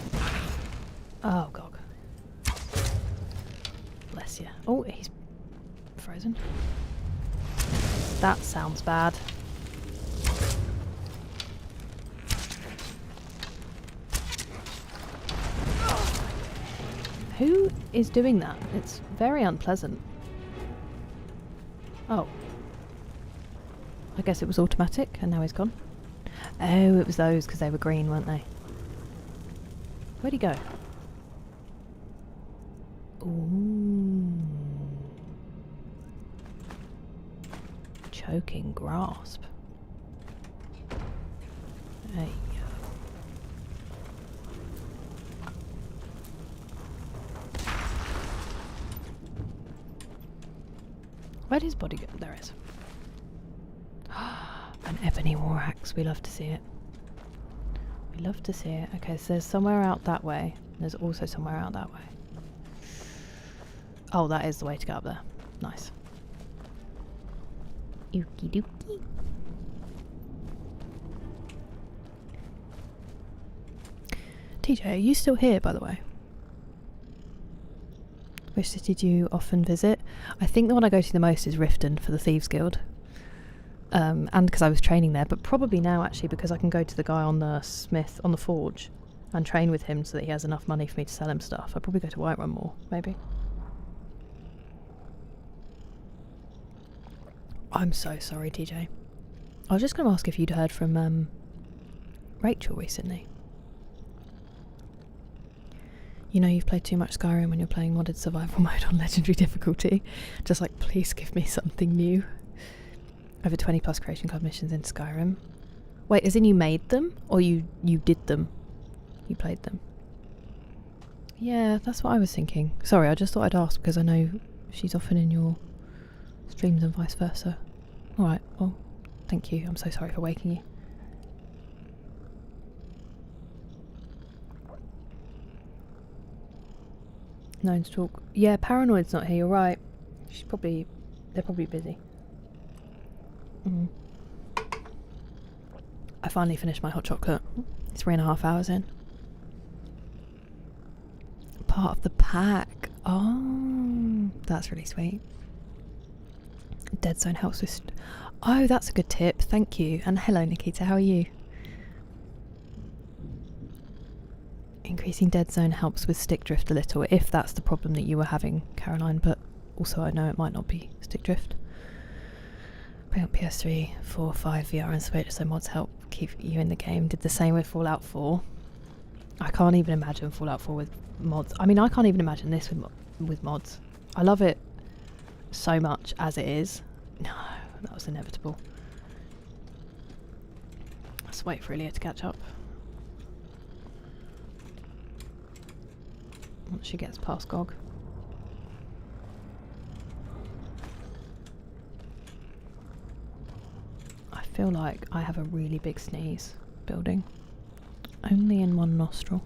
Oh, God. Bless you. Oh, he's frozen. That sounds bad. Who is doing that? It's very unpleasant. Oh. I guess it was automatic and now he's gone. Oh, it was those because they were green, weren't they? Where'd he go? Ooh. Choking grasp. There you go. Where'd his body go? There it is. An ebony war axe. We love to see it. We love to see it. Okay, so there's somewhere out that way. There's also somewhere out that way. Oh, that is the way to go up there. Nice. Okie dokie. TJ, are you still here, by the way? Which city do you often visit? I think the one I go to the most is Riften for the Thieves Guild. And because I was training there, but probably now actually because I can go to the guy on the smith, on the forge, and train with him so that he has enough money for me to sell him stuff. I'd probably go to Whiterun more, maybe. I'm so sorry, TJ. I was just going to ask if you'd heard from Rachel recently. You know you've played too much Skyrim when you're playing modded survival mode on legendary difficulty. Just like, please give me something new. Over 20 plus creation card missions in Skyrim. Wait, as in you made them? Or you did them? You played them? Yeah, that's what I was thinking. Sorry, I just thought I'd ask because I know she's often in your streams and vice versa. Alright, well, thank you. I'm so sorry for waking you. No one to talk. Yeah, Paranoid's not here, you're right. They're probably busy. I finally finished my hot chocolate. It's 3.5 hours in. Part of the pack. Oh, that's really sweet. Dead Zone helps with... Oh, that's a good tip. Thank you. And hello, Nikita. How are you? Increasing Dead Zone helps with stick drift a little, if that's the problem that you were having, Caroline. But also I know it might not be stick drift. Bring up PS3, 4, 5, VR and Switch so mods help keep you in the game. Did the same with Fallout 4. I can't even imagine Fallout 4 with mods. I mean, I can't even imagine this with mods. I love it so much as it is. No, that was inevitable. Let's wait for Ilya to catch up. Once she gets past GOG. I feel like I have a really big sneeze building. Only in one nostril.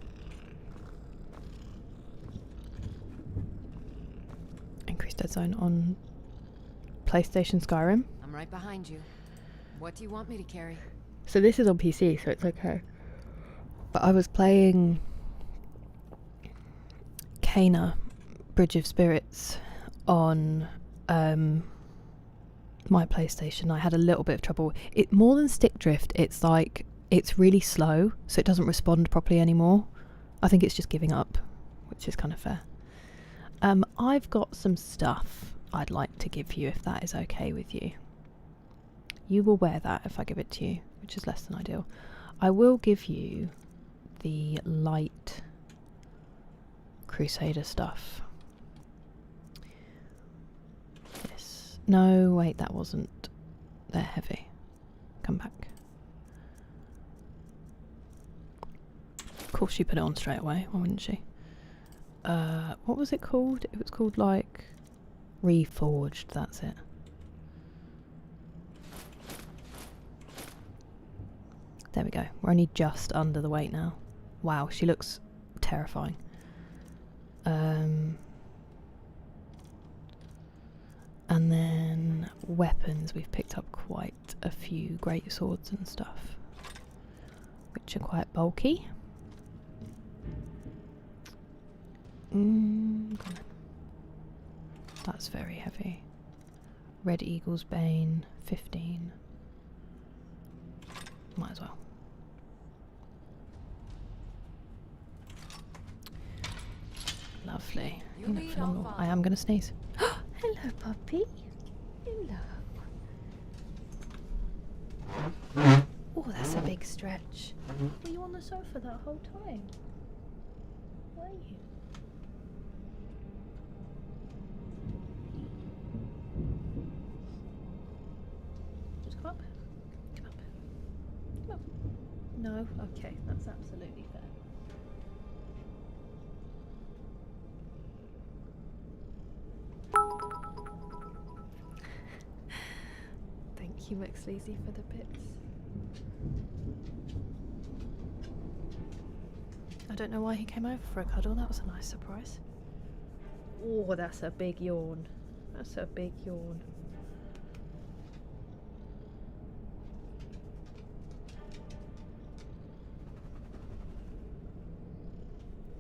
Increased dead zone on PlayStation Skyrim. I'm right behind you. What do you want me to carry? So this is on PC, so it's okay. But I was playing Kana, Bridge of Spirits, on my PlayStation. I had a little bit of trouble. It more than stick drift, it's like it's really slow, so it doesn't respond properly anymore. I think it's just giving up, which is kind of fair. I've got some stuff I'd like to give you if that is okay with you. You will wear that if I give it to you, which is less than ideal. I will give you the light Crusader stuff. This. No, wait, that wasn't. They're heavy. Come back. Of course she put it on straight away, why wouldn't she? What was it called? It was called like Reforged, that's it. There we go. We're only just under the weight now. Wow, she looks terrifying. And then weapons, we've picked up quite a few great swords and stuff, which are quite bulky. Come on. That's very heavy. Red Eagle's Bane, 15. Might as well. Lovely. You look phenomenal. I am going to sneeze. Hello, puppy. Hello. Oh, that's a big stretch. Were you on the sofa that whole time? Were you? Just come up. Come up. Come up. No? Okay, that's absolutely fair. Thank you, McSleazy, for the bits. I don't know why he came over for a cuddle. That was a nice surprise. Oh, that's a big yawn. That's a big yawn.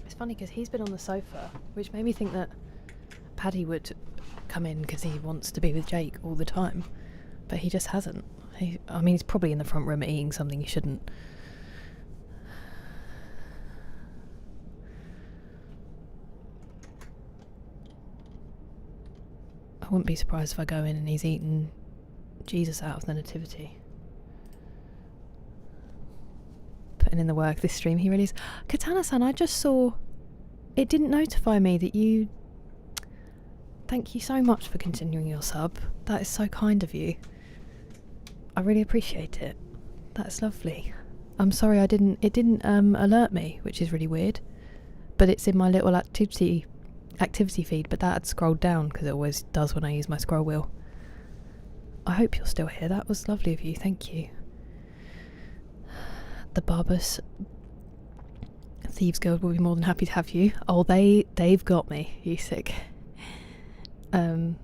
It's funny because he's been on the sofa, which made me think that Paddy would come in because he wants to be with Jake all the time, but he just hasn't. I mean, he's probably in the front room eating something he shouldn't. I wouldn't be surprised if I go in and he's eaten Jesus out of the nativity. Putting in the work this stream, he really is. Katana-san, I just saw... It didn't notify me that you... Thank you so much for continuing your sub. That is so kind of you. I really appreciate it. That's lovely. I'm sorry it didn't alert me, which is really weird. But it's in my little activity feed, but that had scrolled down because it always does when I use my scroll wheel. I hope you're still here. That was lovely of you. Thank you. The Barbus Thieves Guild will be more than happy to have you. Oh, they've got me. You sick. Have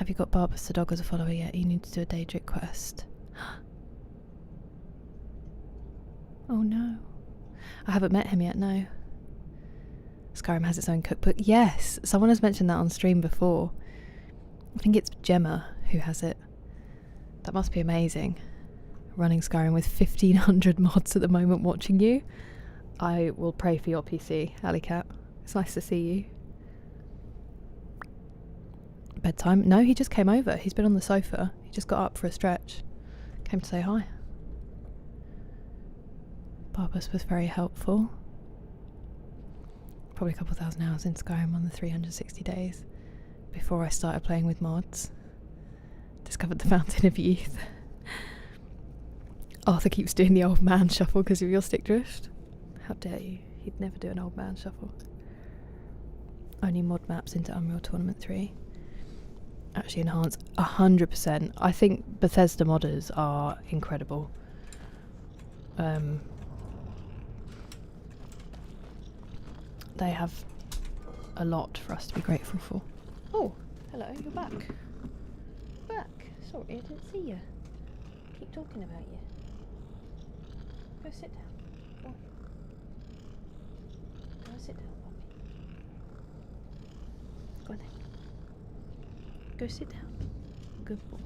you got Barbus the dog as a follower yet? You need to do a Daedric quest. Oh no. I haven't met him yet, no. Skyrim has its own cookbook. Yes, someone has mentioned that on stream before. I think it's Gemma who has it. That must be amazing. Running Skyrim with 1,500 mods at the moment watching you. I will pray for your PC, Alicat. It's nice to see you. Bedtime? No, he just came over. He's been on the sofa. He just got up for a stretch. Came to say hi. Barbus was very helpful. Probably a couple thousand hours in Skyrim on the 360 days before I started playing with mods. Discovered the Fountain of Youth. Arthur keeps doing the old man shuffle because of your stick drift. How dare you? He'd never do an old man shuffle. Only mod maps into Unreal Tournament 3. Actually enhance 100%. I think Bethesda modders are incredible. They have a lot for us to be grateful for. Oh, hello, you're back. Back. Sorry, I didn't see you. Keep talking about you. Go sit down. Go on. Go sit down, puppy. Go on then. Go sit down. Good boy.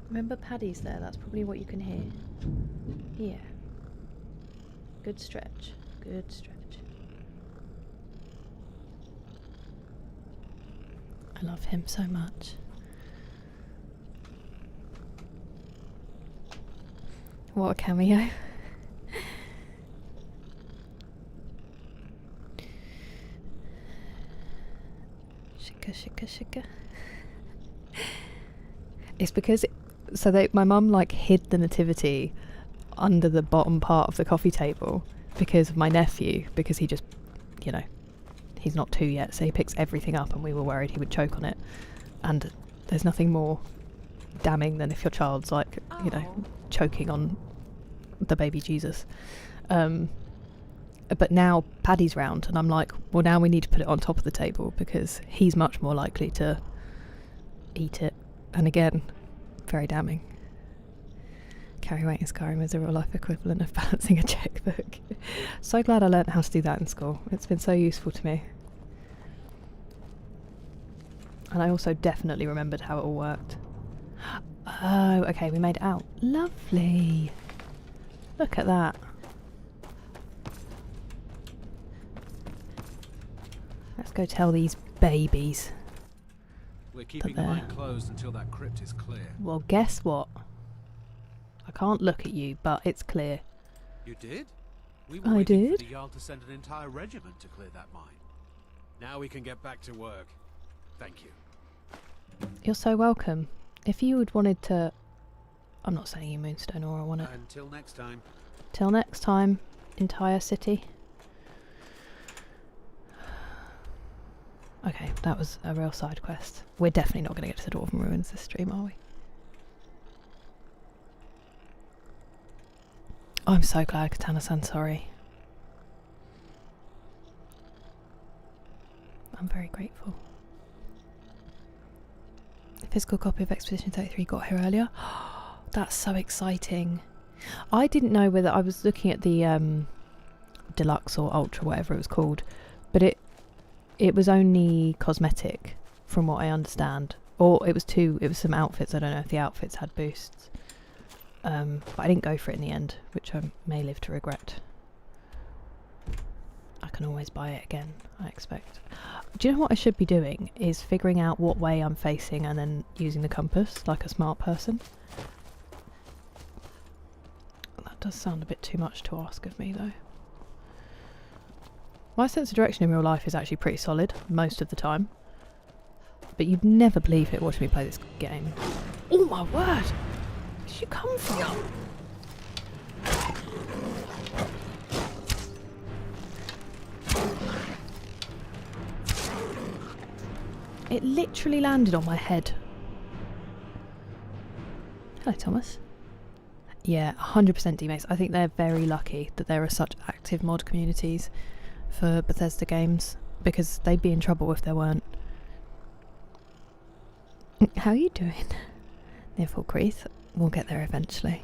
Remember Paddy's there, that's probably what you can hear. Yeah. Good stretch. Good stretch. I love him so much. What a cameo. Should go It's because my mum like hid the nativity under the bottom part of the coffee table because of my nephew, because he just, you know, he's not 2 yet, so he picks everything up, and we were worried he would choke on it. And there's nothing more damning than if your child's like, you know, choking on the baby Jesus. But now Paddy's round, and I'm like, well, now we need to put it on top of the table because he's much more likely to eat it. And again, very damning. Carry weight in Skyrim is a real life equivalent of balancing a checkbook. So glad I learnt how to do that in school. It's been so useful to me. And I also definitely remembered how it all worked. Oh, okay, we made it out. Lovely. Look at that. Let's go tell these babies. We're keeping the mine closed until that crypt is clear. Well, guess what? I can't look at you, but it's clear. You did? We were I waiting did? for the Jarl to send an entire regiment to clear that mine. Now we can get back to work. Thank you. You're so welcome. If you had wanted to... I'm not saying you Moonstone or I want it. Until next time. Till next time, entire city. Okay, that was a real side quest. We're definitely not going to get to the Dwarven ruins this stream, are we? I'm so glad Katana-san, sorry. I'm very grateful. A physical copy of Expedition 33 got here earlier. That's so exciting. I didn't know whether I was looking at the deluxe or ultra, whatever it was called, but it was only cosmetic from what I understand. Or it was some outfits. I don't know if the outfits had boosts. But I didn't go for it in the end, which I may live to regret. I can always buy it again, I expect. Do you know what I should be doing? Is figuring out what way I'm facing and then using the compass like a smart person. That does sound a bit too much to ask of me though. My sense of direction in real life is actually pretty solid most of the time. But you'd never believe it watching me play this game. Oh my word! Where did you come from? It literally landed on my head. Hello, Thomas. Yeah, 100% DMates. I think they're very lucky that there are such active mod communities for Bethesda games, because they'd be in trouble if there weren't. How are you doing? Near Full Crease. We'll get there eventually.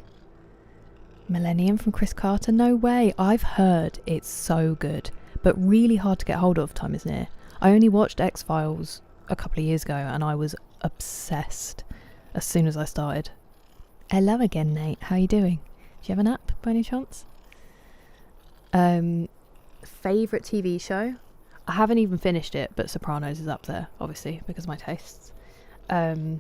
Millennium from Chris Carter. No way. I've heard it's so good, but really hard to get hold of. Time is near. I only watched X-Files a couple of years ago and I was obsessed as soon as I started. Hello again, Nate. How are you doing? Do you have a nap by any chance? Favourite TV show? I haven't even finished it, but Sopranos is up there, obviously, because of my tastes. I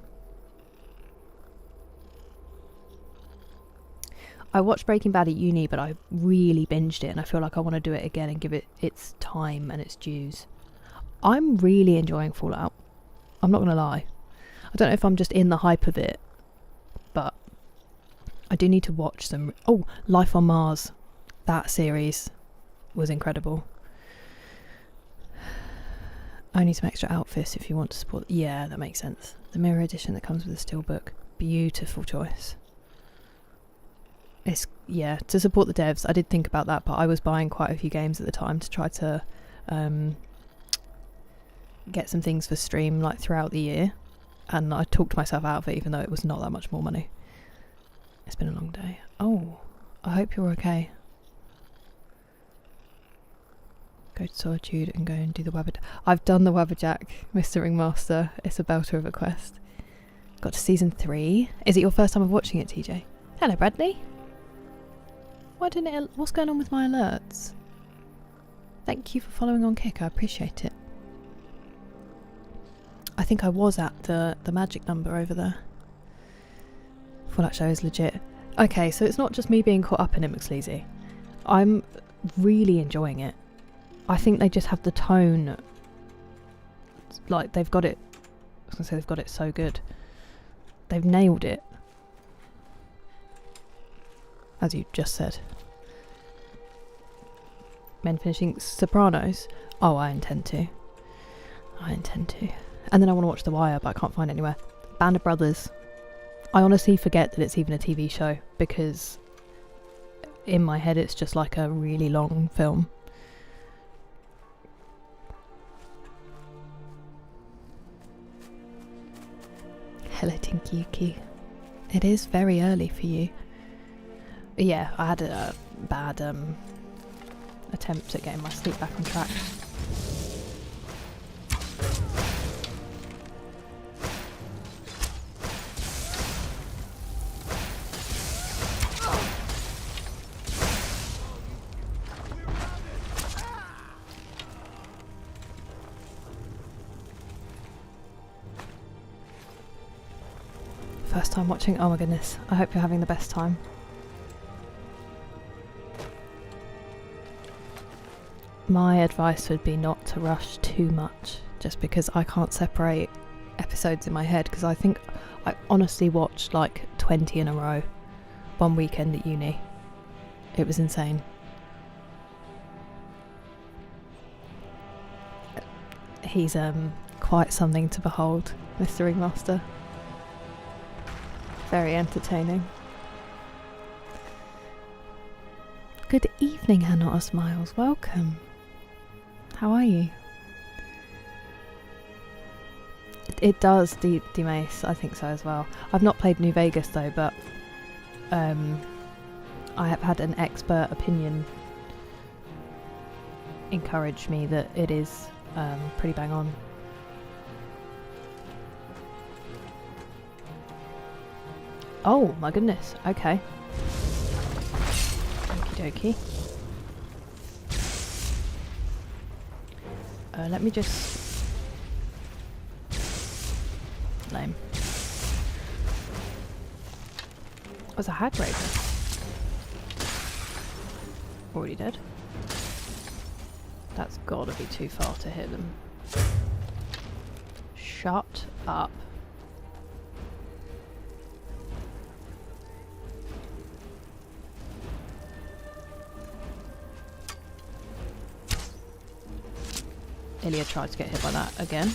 watched Breaking Bad at uni, but I really binged it and I feel like I want to do it again and give it its time and its dues. I'm really enjoying Fallout. I'm not going to lie. I don't know if I'm just in the hype of it, but I do need to watch some... Oh, Life on Mars. That series was incredible. Only some extra outfits if you want to support... Yeah, that makes sense. The mirror edition that comes with the steelbook. Beautiful choice. It's... Yeah, to support the devs. I did think about that, but I was buying quite a few games at the time to try to get some things for stream like throughout the year. And I talked myself out of it, even though it was not that much more money. It's been a long day. Oh, I hope you're okay. Go to Solitude and go and do the Wabberjack. I've done the Wabberjack, Mr. Ringmaster. It's a belter of a quest. Got to season 3. Is it your first time of watching it, TJ? Hello, Bradley. Why didn't it... What's going on with my alerts? Thank you for following on Kick. I appreciate it. I think I was at the magic number over there. Fallout show is legit. Okay, so it's not just me being caught up in it, McSleazy. I'm really enjoying it. I think they just have the tone. Like, they've got it... I was going to say they've got it so good. They've nailed it. As you just said. Men finishing Sopranos? Oh, I intend to. And then I want to watch The Wire, but I can't find it anywhere. Band of Brothers. I honestly forget that it's even a TV show, because in my head it's just like a really long film. Hello Tinkyuki. It is very early for you. But yeah, I had a bad attempt at getting my sleep back on track. First time watching, oh my goodness, I hope you're having the best time. My advice would be not to rush too much, just because I can't separate episodes in my head, because I think I honestly watched like 20 in a row one weekend at uni. It was insane. He's quite something to behold, Mr. Ringmaster. Very entertaining. Good evening, Hannah Smiles. Welcome. How are you? It does, Mace. I think so as well. I've not played New Vegas though, but I have had an expert opinion encourage me that it is pretty bang on. Oh my goodness, okay. Okie dokie. Let me just... Lame. Was a hag raider. Already dead. That's gotta be too far to hit them. Shut up. Ilya tried to get hit by that again.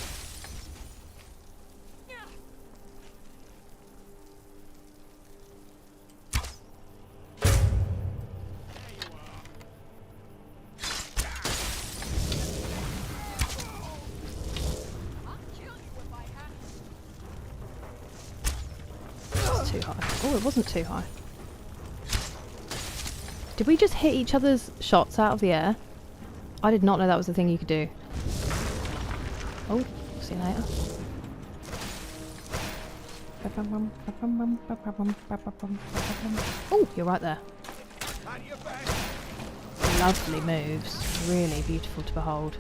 It's too high. Oh, it wasn't too high. Did we just hit each other's shots out of the air? I did not know that was the thing you could do. Oh, see you later. Oh, you're right there. Lovely moves. Really beautiful to behold.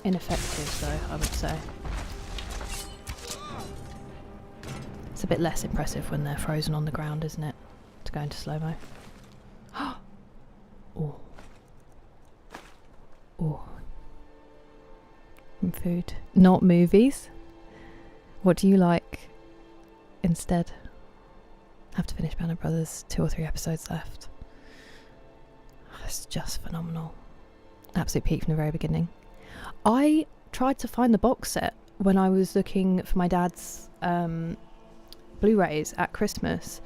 Ineffective though, I would say. It's a bit less impressive when they're frozen on the ground, isn't it? To go into slow-mo. Oh. Oh. Food. Not movies. What do you like instead? Have to finish Band of Brothers. 2 or 3 episodes left. It's just phenomenal. Absolute peak from the very beginning. I tried to find the box set when I was looking for my dad's Blu-rays at Christmas,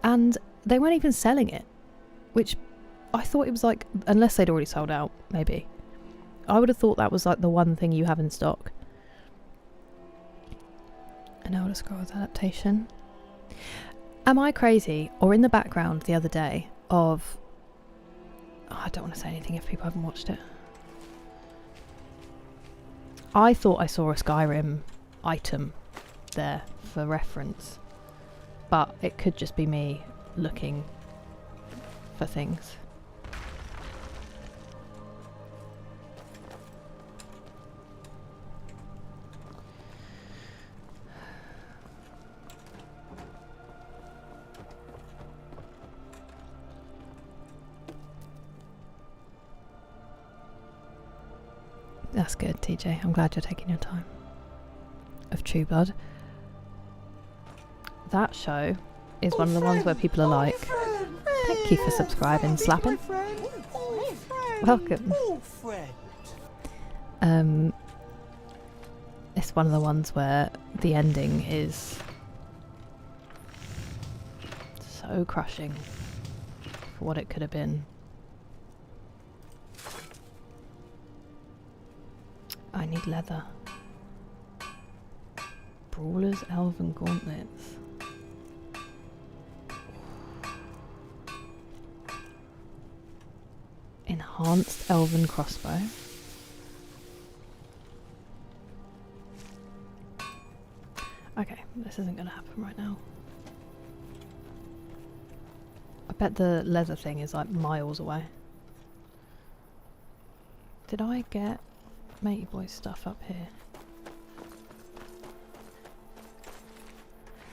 and they weren't even selling it, which I thought it was like, unless they'd already sold out, maybe. I would have thought that was like the one thing you have in stock. An Elder Scrolls adaptation. Am I crazy, or in the background the other day of... Oh, I don't want to say anything if people haven't watched it. I thought I saw a Skyrim item there for reference, but it could just be me looking for things. That's good, TJ. I'm glad you're taking your time. Of True Blood. that show is one of the ones where people are like, thank you for subscribing, slapping. Welcome. It's one of the ones where the ending is so crushing for what it could have been. I need leather. Brawlers, elven gauntlets. Enhanced elven crossbow. Okay, this isn't going to happen right now. I bet the leather thing is like miles away. Did I get Matey Boy stuff up here?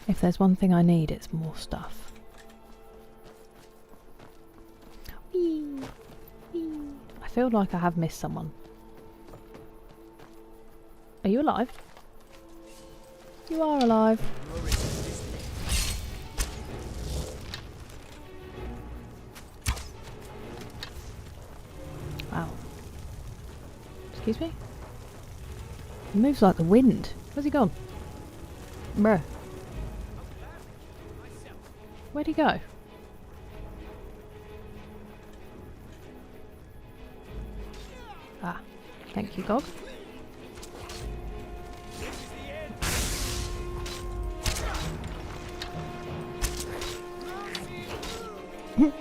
If there's one thing I need, it's more stuff. Whee! Whee! I feel like I have missed someone. Are you alive? You are alive. Wow. Excuse me? He moves like the wind. Where's he gone? Bruh. Where'd he go? Ah, thank you, Gog.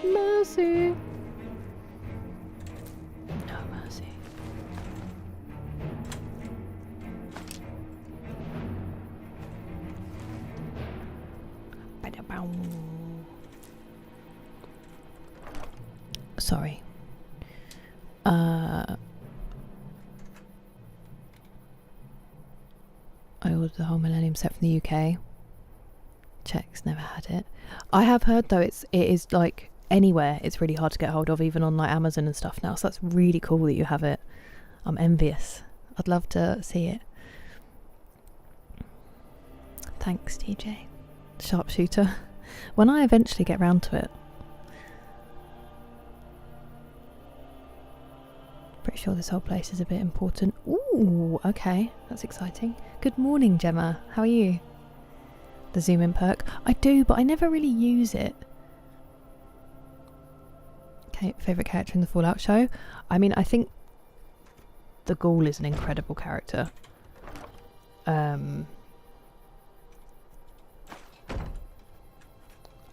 Mercy. No mercy. Sorry. I ordered the whole Millennium set from the UK. Czechs never had it. I have heard though it is like anywhere it's really hard to get hold of, even on like Amazon and stuff now, so that's really cool that you have it. I'm envious. I'd love to see it. Thanks, TJ. Sharpshooter. When I eventually get round to it. Pretty sure this whole place is a bit important. Ooh, okay, that's exciting. Good morning, Gemma. How are you? The zoom in perk. I do, but I never really use it. Okay, favourite character in the Fallout show? I mean, I think the Ghoul is an incredible character. I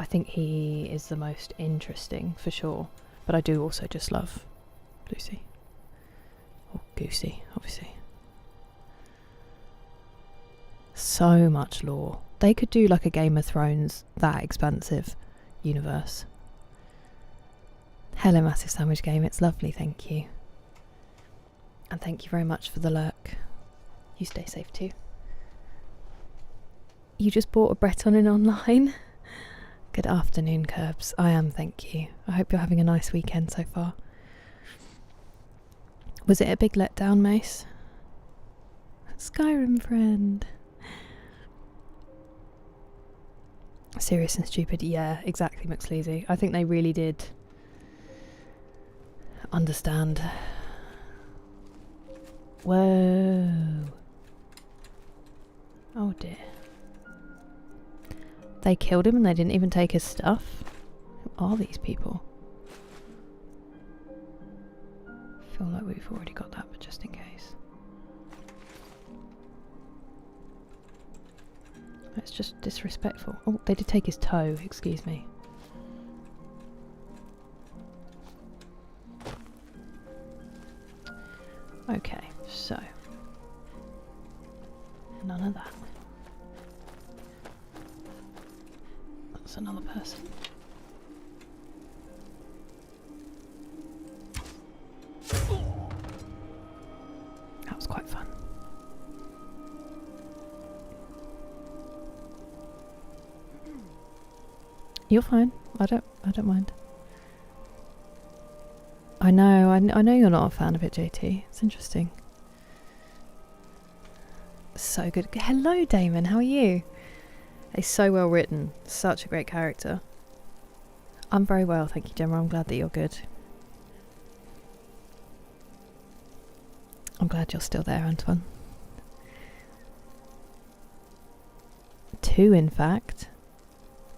think he is the most interesting, for sure. But I do also just love Lucy. Or Goosey, obviously. So much lore. They could do like a Game of Thrones, that expansive universe. Hello, Massive Sandwich Game. It's lovely, thank you. And thank you very much for the lurk. You stay safe too. You just bought a Breton in online? Good afternoon, Curbs. I am, thank you. I hope you're having a nice weekend so far. Was it a big letdown, Mace? Skyrim friend. Serious and stupid. Yeah, exactly, McSleazy. I think they really did understand. Whoa. Oh dear. They killed him and they didn't even take his stuff? Who are these people? I feel like we've already got that, but just in case. It's just disrespectful. Oh, they did take his toe, excuse me. Okay, so. None of that. That's another person. That was quite fun. You're fine. I don't mind. I know you're not a fan of it, JT. It's interesting. So good. Hello, Damon. How are you? He's so well written. Such a great character. I'm very well, thank you, Gemma. I'm glad that you're good. I'm glad you're still there, Antoine. 2, in fact.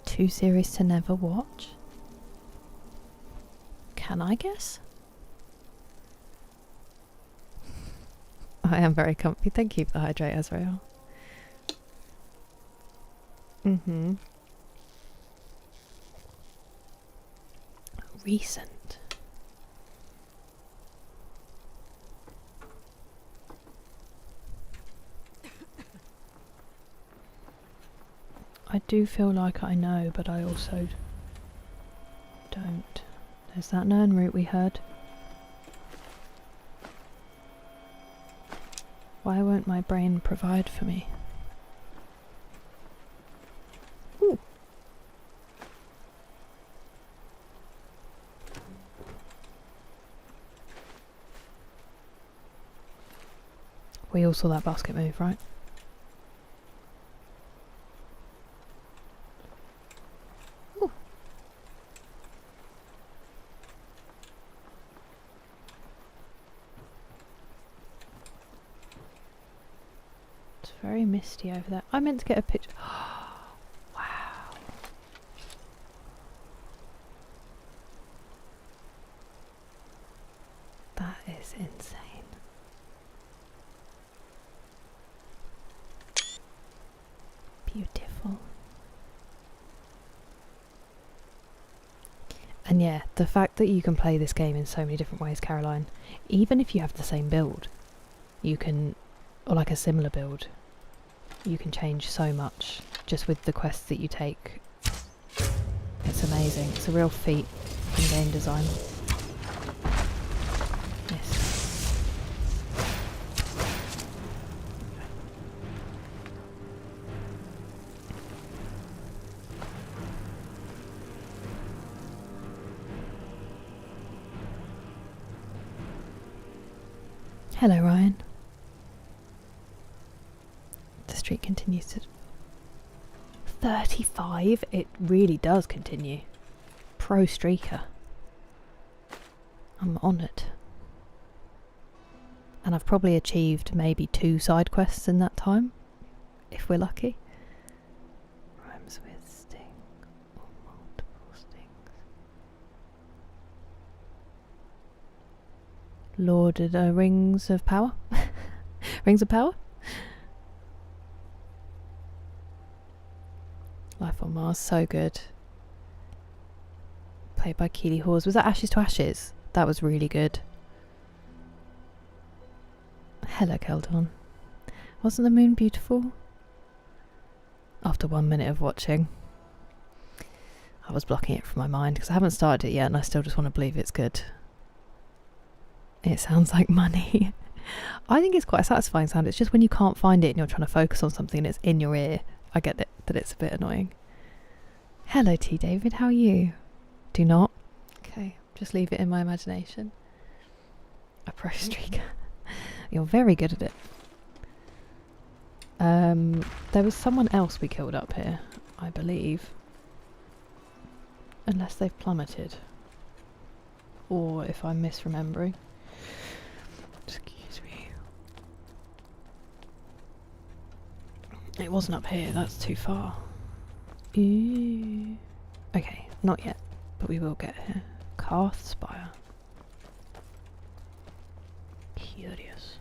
2 series to never watch. Can I guess? I am very comfy. Thank you for the hydrate, Azrael. Recent. I do feel like I know, but I also don't. There's that Nern route we heard. Why won't my brain provide for me? Ooh. We all saw that basket move, right? Ooh. It's very misty over there. I meant to get a picture. Wow. That is insane. Beautiful. And yeah, the fact that you can play this game in so many different ways, Caroline, even if you have the same build, you can, or like a similar build, you can change so much just with the quests that you take. It's amazing. It's a real feat in game design. Yes. Hello, Ryan. The streak continues to 35. It really does continue. Pro streaker. I'm on it. And I've probably achieved maybe 2 side quests in that time, if we're lucky. Rhymes with sting or multiple stings. Lord of the Rings of Power? Rings of Power? Life on Mars, so good. Played by Keely Hawes. Was that Ashes to Ashes? That was really good. Hello, Keldon. Wasn't the moon beautiful? After 1 minute of watching. I was blocking it from my mind because I haven't started it yet and I still just want to believe it's good. It sounds like money. I think it's quite a satisfying sound. It's just when you can't find it and you're trying to focus on something and it's in your ear. I get it, that it's a bit annoying. Hello, T. David. How are you? Do not. Okay, just leave it in my imagination. A pro streaker. You're very good at it. There was someone else we killed up here, I believe. Unless they've plummeted. Or if I'm misremembering. Excuse me. It wasn't up here, that's too far. Ooh. Okay, not yet, but we will get here. Carth Spire. Curious.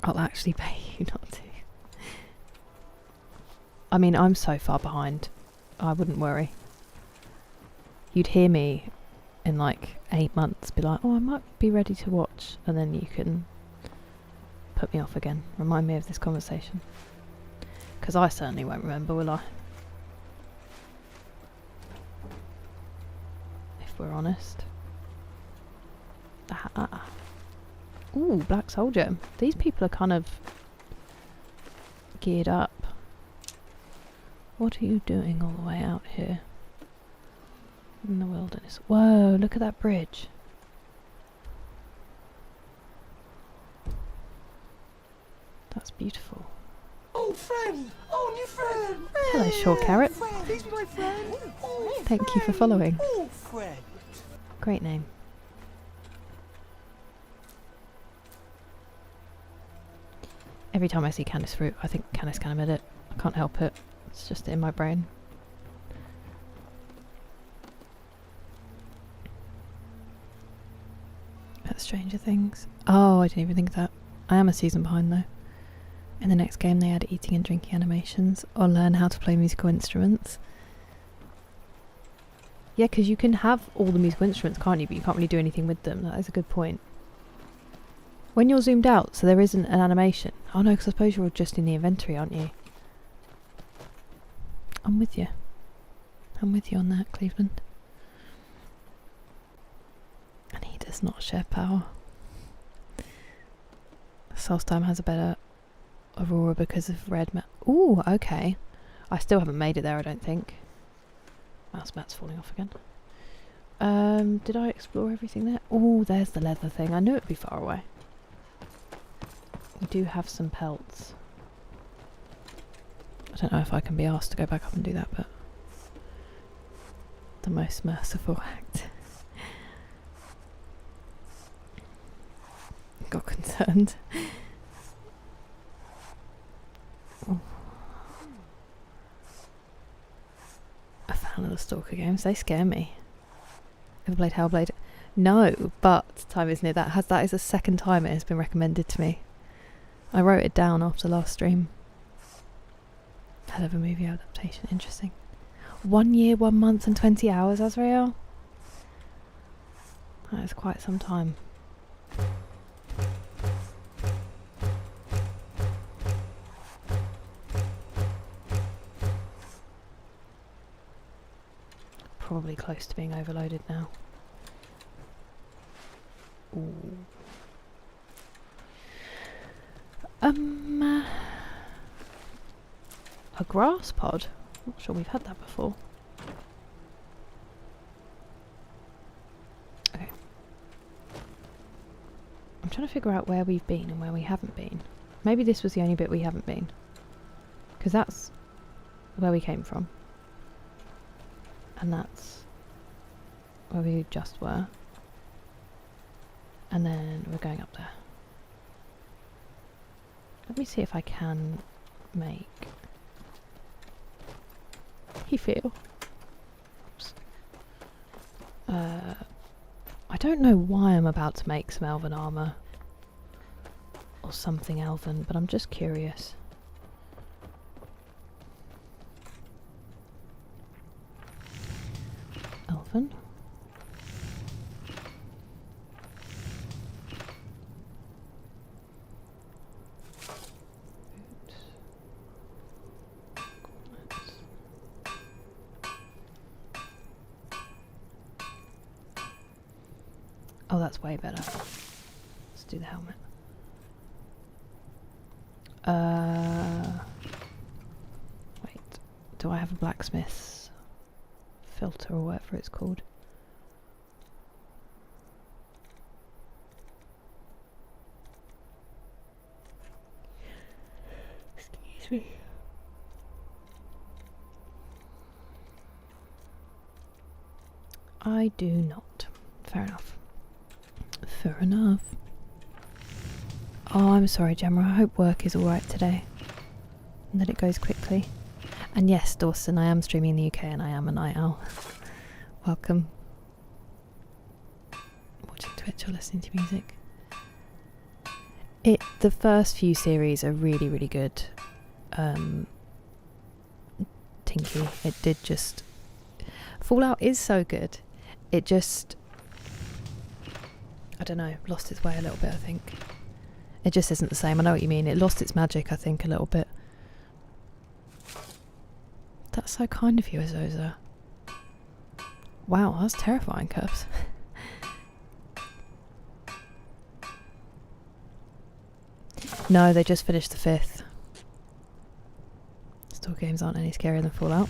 I'll actually pay you not to. I mean, I'm so far behind. I wouldn't worry. You'd hear me in like 8 months be like, oh, I might be ready to watch, and then you can put me off again. Remind me of this conversation. Because I certainly won't remember, will I? If we're honest. Ooh, Black Soldier. These people are kind of geared up. What are you doing all the way out here? In the wilderness. Whoa, look at that bridge. That's beautiful. Old friend! Old new friend! Hello, Short Carrot. Please be my friend! Old Thank you for following. Old friend! Great name. Every time I see Canis fruit, I think Canis can admit it. I can't help it. It's just in my brain. That's Stranger Things. Oh, I didn't even think of that. I am a season behind though. In the next game they add eating and drinking animations, or learn how to play musical instruments. Yeah, because you can have all the musical instruments, can't you? But you can't really do anything with them. That is a good point. When you're zoomed out, so there isn't an animation. Oh no, because I suppose you're just in the inventory, aren't you? I'm with you. I'm with you on that, Cleveland. And he does not share power. Solstheim has a better Aurora because of red mat. Ooh, okay. I still haven't made it there, I don't think. Mouse mat's falling off again. Did I explore everything there? Oh, there's the leather thing. I knew it'd be far away. We do have some pelts. I don't know if I can be asked to go back up and do that, but the most merciful act. Got concerned. Oh. A fan of the Stalker games. They scare me. Ever played Hellblade? No, but time is near. That is the second time it has been recommended to me. I wrote it down after last stream. Hell of a movie adaptation. Interesting. 1 year, 1 month and 20 hours, Azrael? That is quite some time. Probably close to being overloaded now. Ooh. A grass pod? Not sure we've had that before. Okay. I'm trying to figure out where we've been and where we haven't been. Maybe this was the only bit we haven't been. Because that's where we came from. And that's where we just were. And then we're going up there. Let me see if I can make... He feel. Oops. I don't know why I'm about to make some elven armour. Or something elven, but I'm just curious. Elven. Oh, that's way better. Let's do the helmet. Wait. Do I have a blacksmith's filter or whatever it's called? Excuse me. I do not. Fair enough. Fair enough. Oh, I'm sorry, Gemma. I hope work is alright today. And that it goes quickly. And yes, Dawson, I am streaming in the UK and I am a night owl. Welcome. Watching Twitch or listening to music. The first few series are really, really good. Tinky. It did just... Fallout is so good. It just... I don't know, lost its way a little bit, I think. It just isn't the same. I know what you mean. It lost its magic, I think, a little bit. That's so kind of you, Azosa. Wow, that's terrifying, Curbs. No, they just finished the 5th. Still games aren't any scarier than Fallout.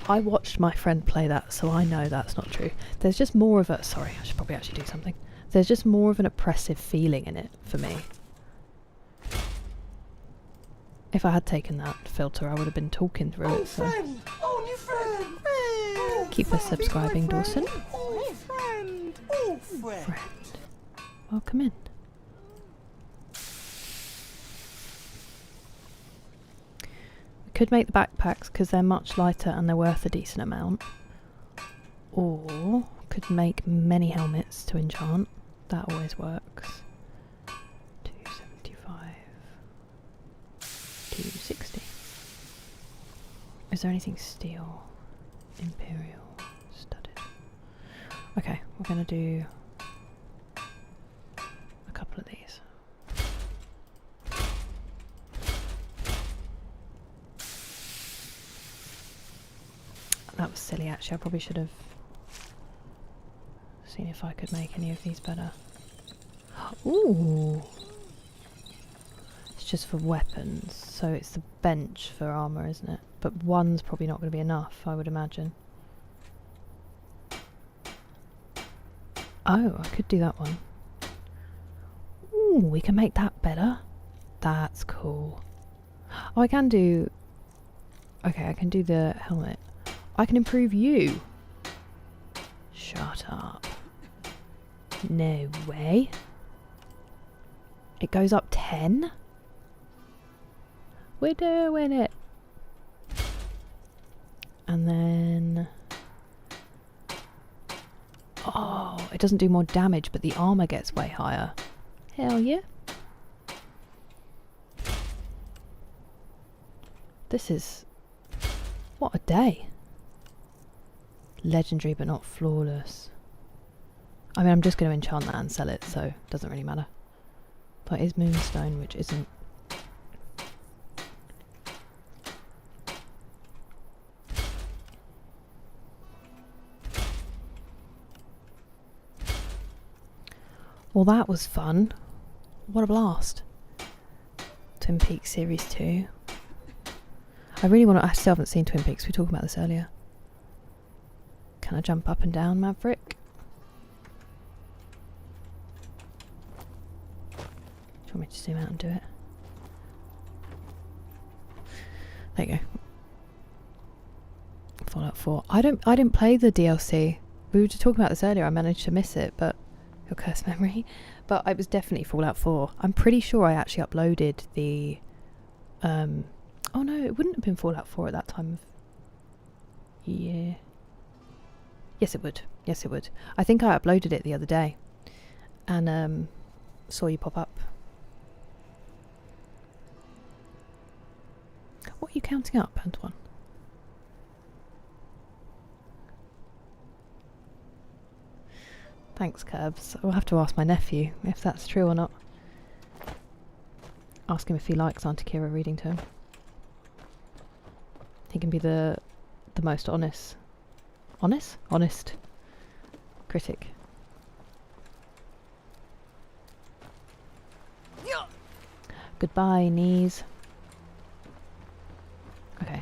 I watched my friend play that, so I know that's not true. There's just more of a... Sorry, I should probably actually do something. There's just more of an oppressive feeling in it, for me. If I had taken that filter, I would have been talking through Old it. So friend! Oh, new friend! Oh, keep friend, us subscribing, be my friend. Dawson. Old friend! Old friend! Friend, welcome in. We could make the backpacks because they're much lighter and they're worth a decent amount. Or could make many helmets to enchant. That always works. 275. 260. Is there anything steel? Imperial. Studded. Okay, we're gonna do a couple of these. That was silly actually, I probably should have seen if I could make any of these better. Ooh! It's just for weapons, so it's the bench for armour, isn't it? But one's probably not going to be enough, I would imagine. Oh, I could do that one. Ooh, we can make that better. That's cool. Oh, I can do... Okay, I can do the helmet. I can improve you. Shut up. No way. It goes up 10? We're doing it. And then... Oh, it doesn't do more damage, but the armour gets way higher. Hell yeah. This is... What a day. Legendary but not flawless. I mean, I'm just going to enchant that and sell it, so it doesn't really matter. That is Moonstone, which isn't... Well, that was fun. What a blast. Twin Peaks Series 2. I really want to... I still haven't seen Twin Peaks. We were talking about this earlier. Can I jump up and down, Maverick? Do you want me to zoom out and do it? There you go. Fallout 4. I didn't play the DLC. We were just talking about this earlier. I managed to miss it, but your cursed memory. But it was definitely Fallout 4. I'm pretty sure I actually uploaded the oh no, it wouldn't have been Fallout 4 at that time of year. Yes it would. Yes it would. I think I uploaded it the other day and saw you pop up. What are you counting up, Antoine? Thanks, Curbs. I'll have to ask my nephew if that's true or not. Ask him if he likes Auntie Kira reading to him. He can be the most honest critic. Goodbye, knees. Okay,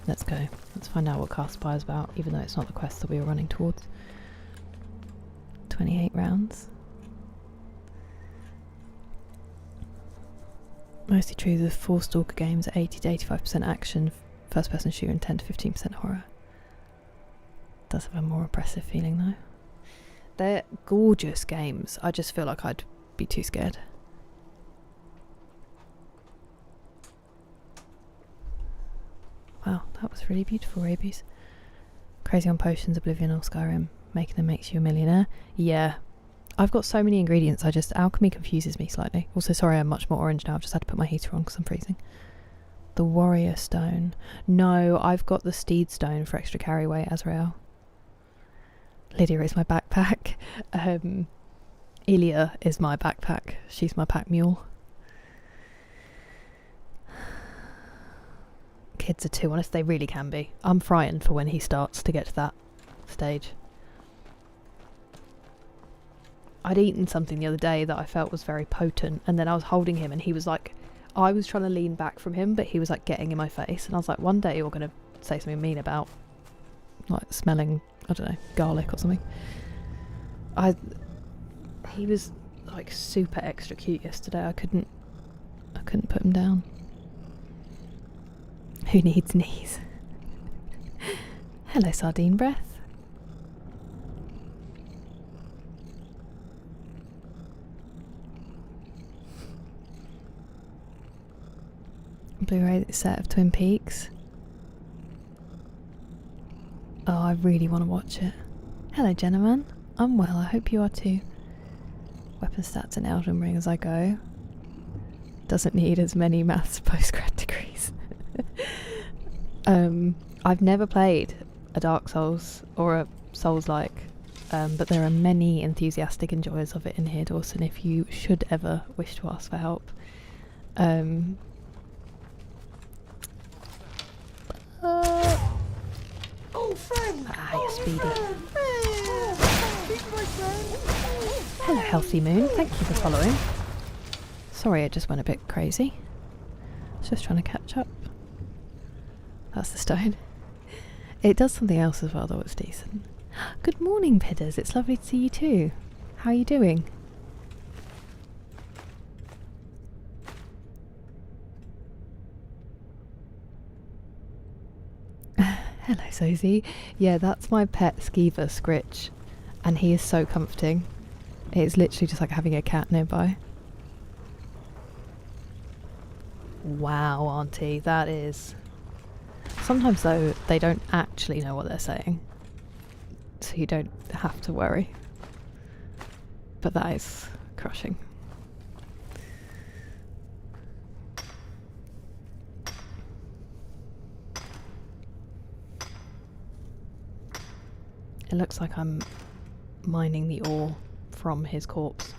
let's go. Let's find out what Cast Spy is about, even though it's not the quest that we were running towards. 28 rounds. Mostly true, the 4 Stalker games are 80 to 85% action, first person shooter, and 10 to 15% horror. Does have a more oppressive feeling though. They're gorgeous games. I just feel like I'd be too scared. Wow, that was really beautiful, Rabies. Crazy on potions, Oblivion or Skyrim. Making them makes you a millionaire. Yeah. I've got so many ingredients, alchemy confuses me slightly. Also, sorry I'm much more orange now. I've just had to put my heater on because I'm freezing. The Warrior Stone. No, I've got the Steed Stone for extra carry weight, Azrael. Lydia is my backpack. Ilya is my backpack. She's my pack mule. Kids are too honest, they really can be. I'm frightened for when he starts to get to that stage. I'd eaten something the other day that I felt was very potent, and then I was holding him and he was like, I was trying to lean back from him, but he was like getting in my face, and I was like, one day you're going to say something mean about like smelling, I don't know, garlic or something. He was like super extra cute yesterday. I couldn't put him down. Who needs knees? Hello, Sardine Breath. Blu-ray set of Twin Peaks. Oh, I really want to watch it. Hello, Jennaman. I'm well, I hope you are too. Weapon stats in Elden Ring as I go. Doesn't need as many maths postgrad degrees. I've never played a Dark Souls or a Souls-like, but there are many enthusiastic enjoyers of it in here, Dawson, if you should ever wish to ask for help. Oh, friend! You're speedy. He's my friend! Hello, Healthy Moon. Thank you for following. Sorry, it just went a bit crazy. I was just trying to catch up. That's the stone. It does something else as well, though. It's decent. Good morning, Pidders. It's lovely to see you too. How are you doing? Hello, Sophie. Yeah, that's my pet Skeever, Scritch, and he is so comforting. It's literally just like having a cat nearby. Wow, Auntie, that is... Sometimes, though, they don't actually know what they're saying, so you don't have to worry. But that is crushing. It looks like I'm mining the ore from his corpse.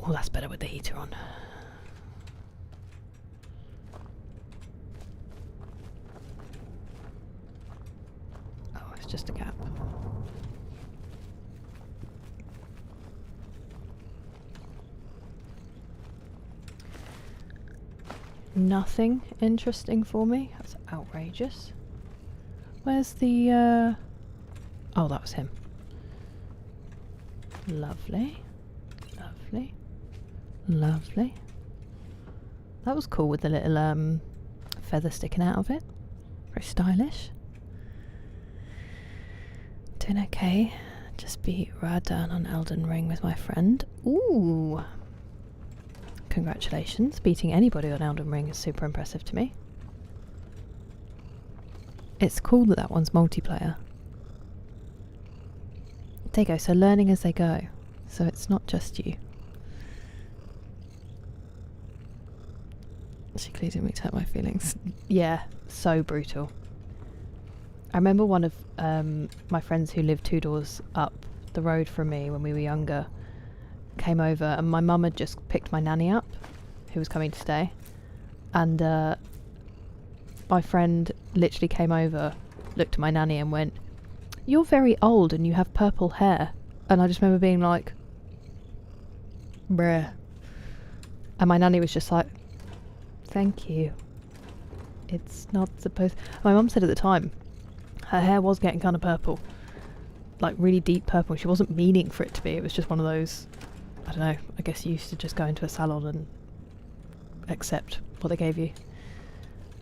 Oh, that's better with the heater on. Oh, it's just a gap. Nothing interesting for me. That's outrageous. Where's the, oh, that was him. Lovely. Lovely. Lovely. That was cool with the little, feather sticking out of it. Very stylish. Doing okay. Just beat Radan on Elden Ring with my friend. Ooh! Congratulations. Beating anybody on Elden Ring is super impressive to me. It's cool that that one's multiplayer. There you go, so learning as they go. So it's not just you. She clearly didn't mean to hurt my feelings. Yeah, so brutal. I remember one of my friends who lived 2 doors up the road from me when we were younger came over, and my mum had just picked my nanny up, who was coming to stay, and my friend literally came over, looked at my nanny and went, "You're very old and you have purple hair." And I just remember being like, bruh. And my nanny was just like, "Thank you. It's not supposed..." My mum said at the time, her hair was getting kind of purple. Like really deep purple. She wasn't meaning for it to be. It was just one of those, I don't know, I guess you used to just go into a salon and accept what they gave you.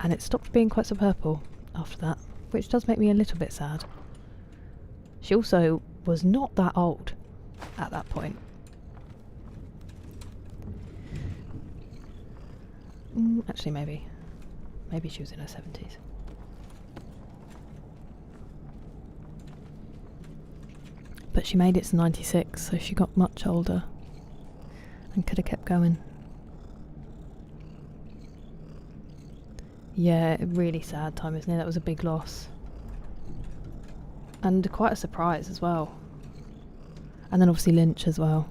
And it stopped being quite so purple after that, which does make me a little bit sad. She also was not that old at that point. Actually, maybe she was in her 70s. But she made it to 96, so she got much older and could have kept going. Yeah, really sad time, isn't it? That was a big loss. And quite a surprise as well. And then obviously Lynch as well.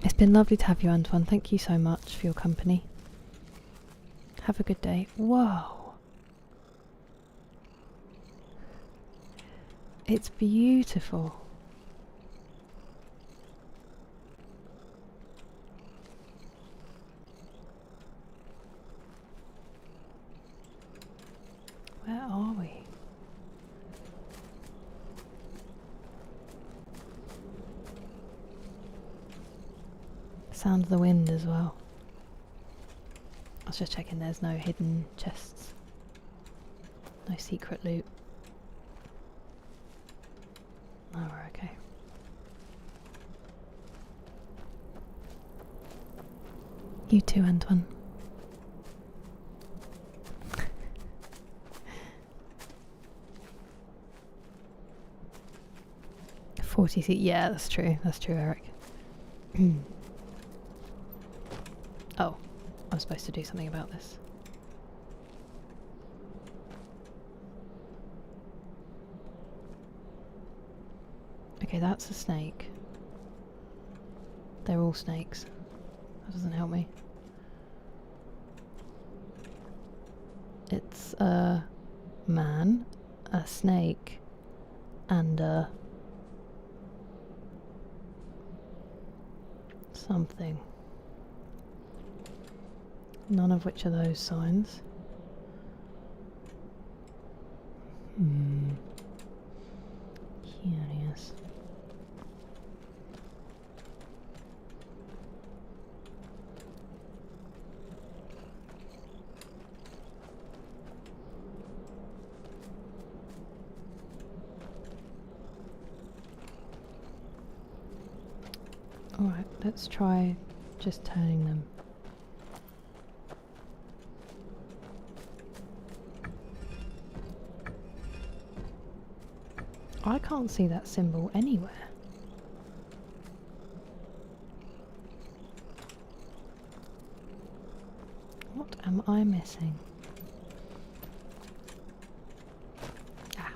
It's been lovely to have you, Antoine. Thank you so much for your company. Have a good day. Whoa. It's beautiful. Where are we? sound of the wind as well. I was just checking there's no hidden chests. No secret loot. Oh, we're okay. You too, Antoine. 40 seat. Yeah, that's true. That's true, Eric. Oh, I'm supposed to do something about this. Okay, that's a snake. They're all snakes. That doesn't help me. It's a man, a snake, and a something. None of which are those signs. Curious. Alright, let's try just turning them. I can't see that symbol anywhere. What am I missing? App.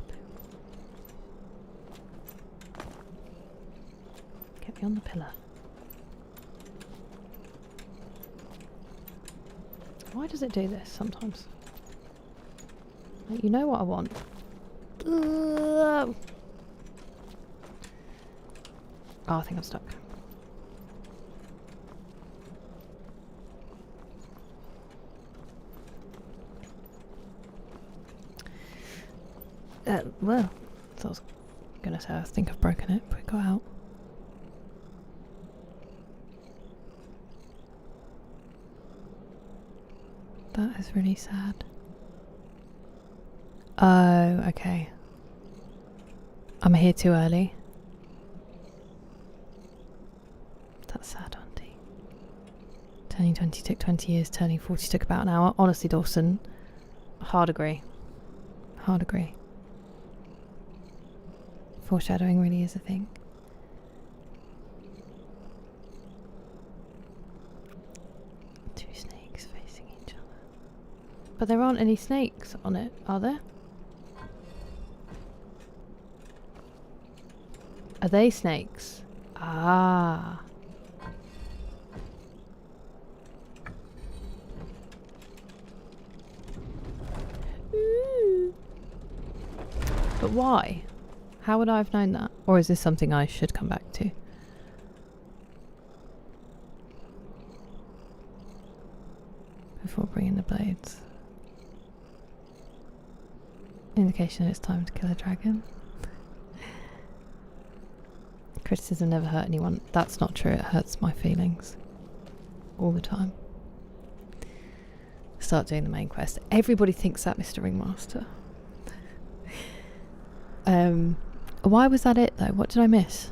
Get me on the pillar. Why does it do this sometimes? Like, you know what I want. Oh, I think I'm stuck. Well, so I was gonna say I think I've broken it, but it got out. That is really sad. Oh, okay. I'm here too early. That's sad, auntie. Turning 20 took 20 years, turning 40 took about an hour. Honestly, Dawson, hard agree. Hard agree. Foreshadowing really is a thing. Two snakes facing each other. But there aren't any snakes on it, are there? Are they snakes? Ah. Ooh. But why? How would I have known that? Or is this something I should come back to? Before bringing the blades. Indication that it's time to kill a dragon. Criticism never hurt anyone. That's not true. It hurts my feelings. All the time. Start doing the main quest. Everybody thinks that, Mr. Ringmaster. Why was that it though? What did I miss?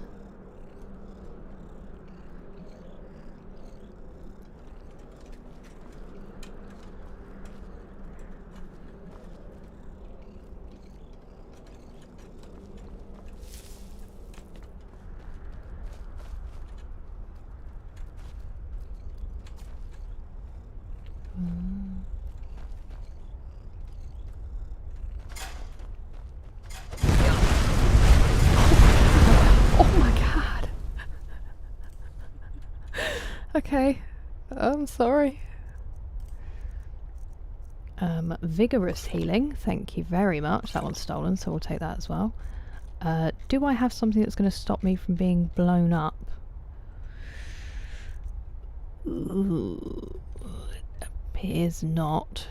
Okay, I'm sorry. Vigorous healing, thank you very much. That one's stolen, so we'll take that as well. Do I have something that's going to stop me from being blown up? Ooh, it appears not.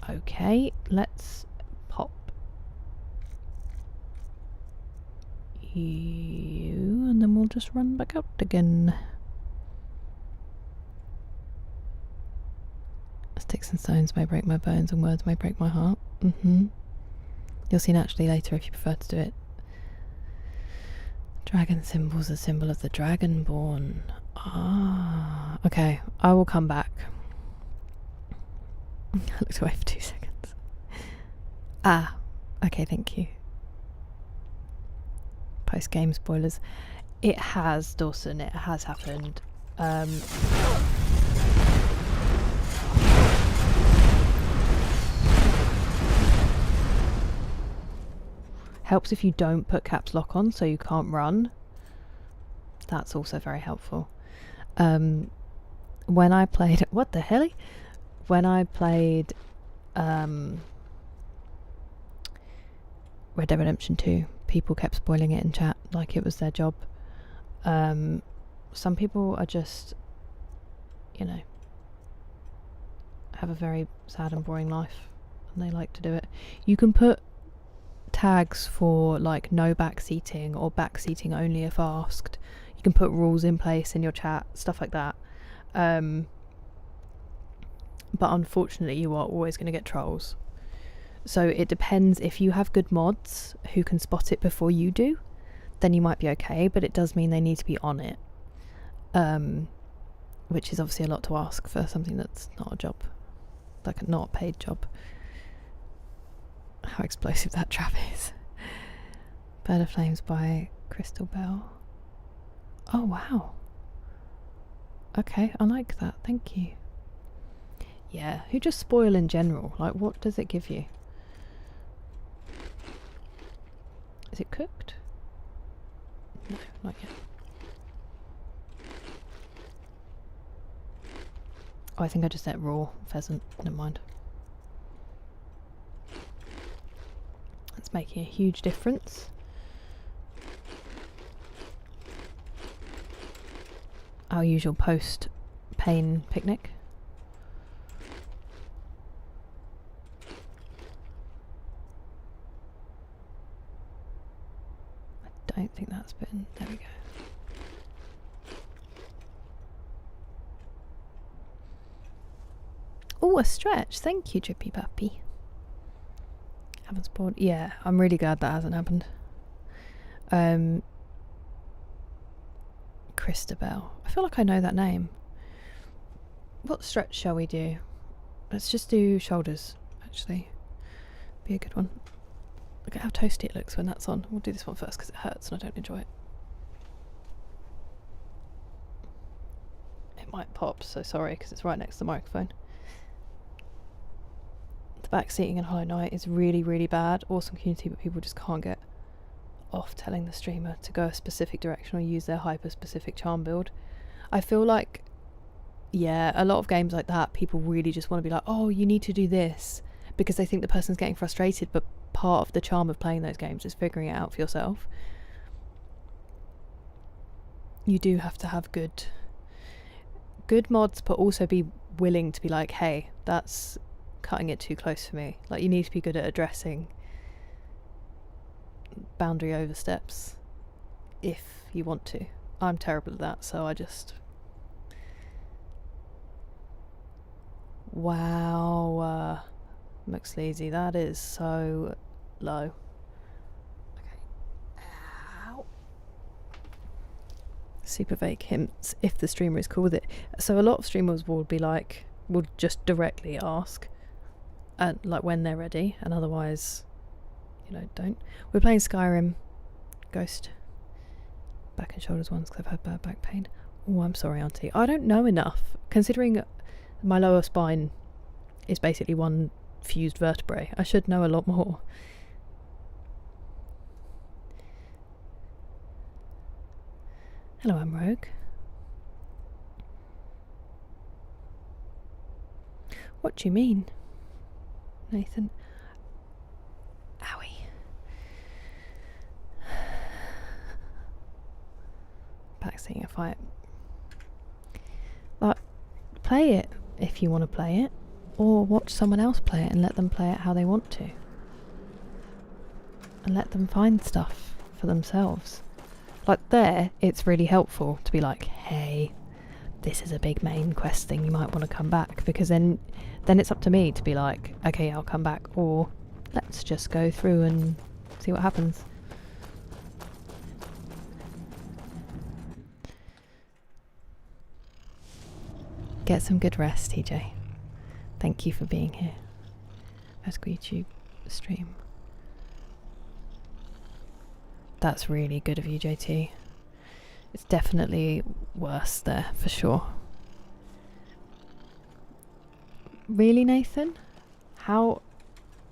Okay, let's pop you, and then we'll just run back out again. Sticks and stones may break my bones and words may break my heart. You'll see naturally later if you prefer to do it. Dragon symbol's a symbol of the dragonborn. Ah, okay. I will come back. I looked away for 2 seconds. Ah, okay, thank you. Post-game spoilers. It has, Dawson, it has happened. Helps if you don't put caps lock on so you can't run. That's also very helpful. When I played... What the hell? When I played Red Dead Redemption 2, people kept spoiling it in chat like it was their job. Some people are just, you know, have a very sad and boring life and they like to do it. You can put tags for like no backseating or backseating only if asked. You can put rules in place in your chat, stuff like that. But unfortunately you are always going to get trolls. So it depends. If you have good mods who can spot it before you do, then you might be okay, but it does mean they need to be on it. Which is obviously a lot to ask for something that's not a job. Like a not paid job. How explosive that trap is. Bird of Flames by Crystal Bell. Oh wow. Okay, I like that, thank you. Yeah, who just spoil in general? Like, what does it give you? Is it cooked? No, not yet. Oh, I think I just ate raw pheasant. Never mind. It's making a huge difference. Our usual post-pain picnic. I don't think that's been... There we go. Oh, a stretch. Thank you, Drippy Puppy. Haven't spoiled. Yeah, I'm really glad that hasn't happened. Christabel. I feel like I know that name. What stretch shall we do? Let's just do shoulders, actually. Be a good one. Look at how toasty it looks when that's on. We'll do this one first because it hurts and I don't enjoy it. It might pop, so sorry, because it's right next to the microphone. The back seating in Hollow Knight is really, really bad. Awesome community, but people just can't get off telling the streamer to go a specific direction or use their hyper-specific charm build. I feel like, yeah, a lot of games like that, people really just want to be like, oh, you need to do this, because they think the person's getting frustrated, but part of the charm of playing those games is figuring it out for yourself. You do have to have good mods, but also be willing to be like, hey, that's cutting it too close for me. Like, you need to be good at addressing boundary oversteps if you want to. I'm terrible at that, so I just... Wow, McSleazy, that is so low. Okay. Ow. Super vague hints if the streamer is cool with it. So a lot of streamers will be like, will just directly ask, and like when they're ready, and otherwise, you know, don't. We're playing Skyrim, Ghost, back and shoulders ones because I've had bad back pain. Oh, I'm sorry, Auntie. I don't know enough, considering my lower spine is basically one fused vertebrae. I should know a lot more. Hello, I'm Rogue. What do you mean, Nathan? Owie. Back seeing a fight. But play it if you want to play it, or watch someone else play it and let them play it how they want to. And let them find stuff for themselves. Like there, it's really helpful to be like, hey, this is a big main quest thing, you might want to come back, because then then it's up to me to be like, okay, I'll come back, or let's just go through and see what happens. Get some good rest, TJ. Thank you for being here. Let's go YouTube stream. That's really good of you, JT. It's definitely worse there, for sure. Really, Nathan? How...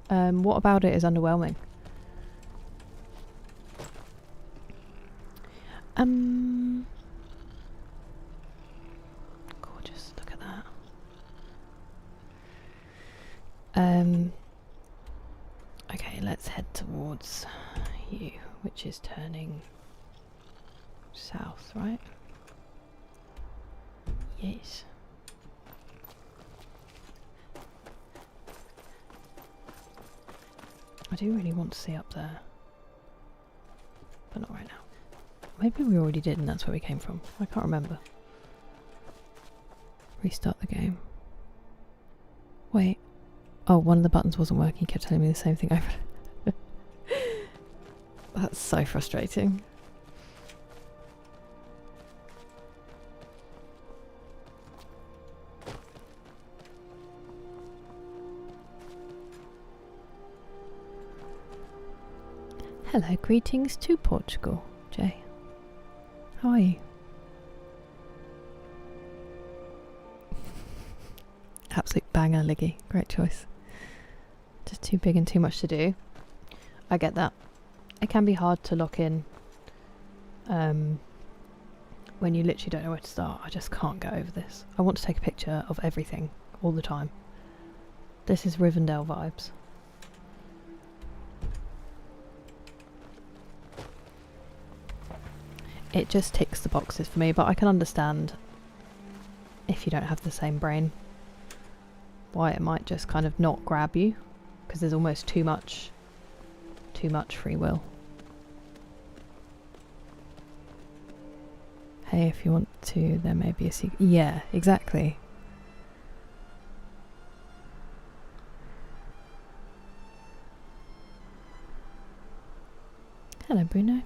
what about it is underwhelming? Gorgeous, look at that. Okay, let's head towards you, which is turning south, right? Yes. I do really want to see up there, but not right now. Maybe we already did and that's where we came from. I can't remember. Restart the game. Wait. Oh, one of the buttons wasn't working. He kept telling me the same thing over. That's so frustrating. Hello, greetings to Portugal, Jay. How are you? Absolute banger, Liggy. Great choice. Just too big and too much to do. I get that. It can be hard to lock in when you literally don't know where to start. I just can't get over this. I want to take a picture of everything all the time. This is Rivendell vibes. It just ticks the boxes for me, but I can understand if you don't have the same brain why it might just kind of not grab you, because there's almost too much free will. Hey, if you want to, there may be a secret. Yeah, exactly. Hello, Bruno.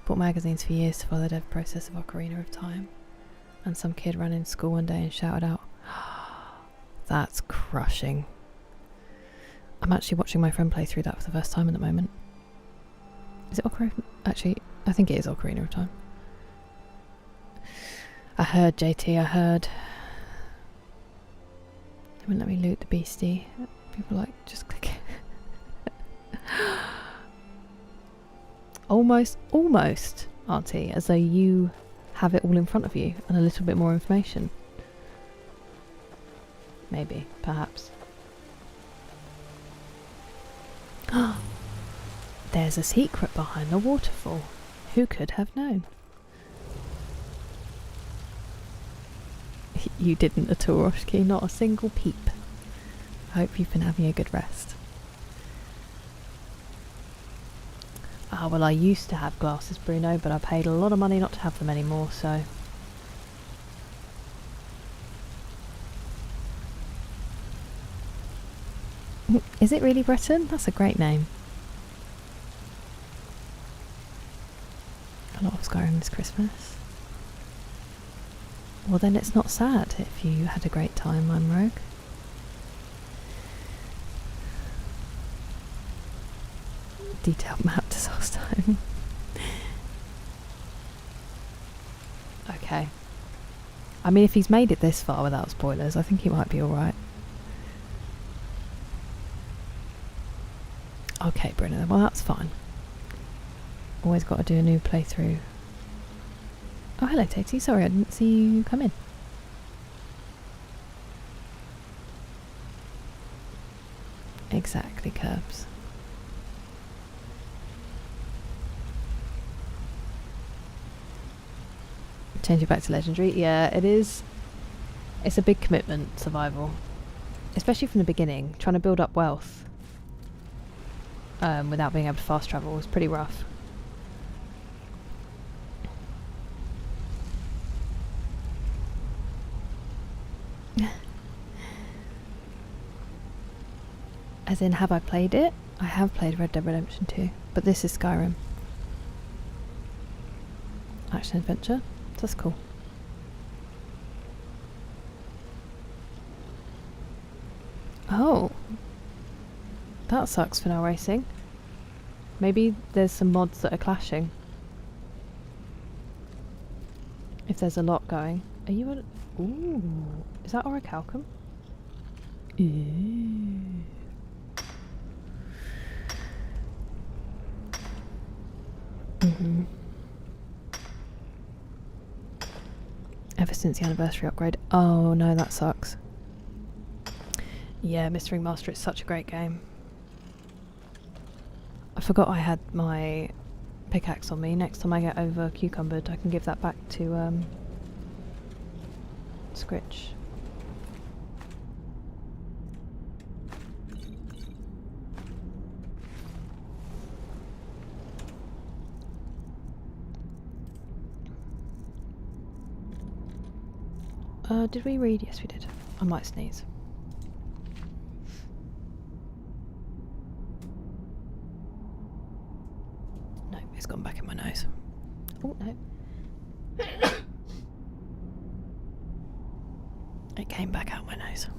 Bought magazines for years to follow the dev process of Ocarina of Time, and some kid ran into school one day and shouted out, "That's crushing." I'm actually watching my friend play through that for the first time at the moment. Is it Ocarina? Actually, I think it is Ocarina of Time. I heard, JT, I heard. They wouldn't let me loot the beastie. People like, just click it. Almost, Auntie, as though you have it all in front of you and a little bit more information. Maybe, perhaps. There's a secret behind the waterfall. Who could have known? You didn't at all, Roshki, not a single peep. I hope you've been having a good rest. Ah, well, I used to have glasses, Bruno, but I paid a lot of money not to have them anymore, so... Is it really Breton? That's a great name. A lot of Skyrim this Christmas. Well, then it's not sad if you had a great time, I'm Rogue. Detailed map disaster time. Okay. I mean, if he's made it this far without spoilers, I think he might be alright. Okay, Bruno, well that's fine. Always got to do a new playthrough. Oh, hello, Tatey. Sorry, I didn't see you come in. Exactly, Curbs. Change it back to legendary. Yeah, it is. It's a big commitment, survival. Especially from the beginning. Trying to build up wealth without being able to fast travel was pretty rough. As in, have I played it? I have played Red Dead Redemption 2, but this is Skyrim. Action adventure? That's cool. Oh. That sucks for now racing. Maybe there's some mods that are clashing. If there's a lot going. Are you a... Ooh. Is that orichalcum? Ooh. Ever since the anniversary upgrade. Oh no, that sucks. Yeah, Mr. Ringmaster is such a great game. I forgot I had my pickaxe on me. Next time I get over cucumbered, I can give that back to Scritch. Did we read? Yes, we did. I might sneeze. No, it's gone back in my nose. Oh, no. It came back out my nose.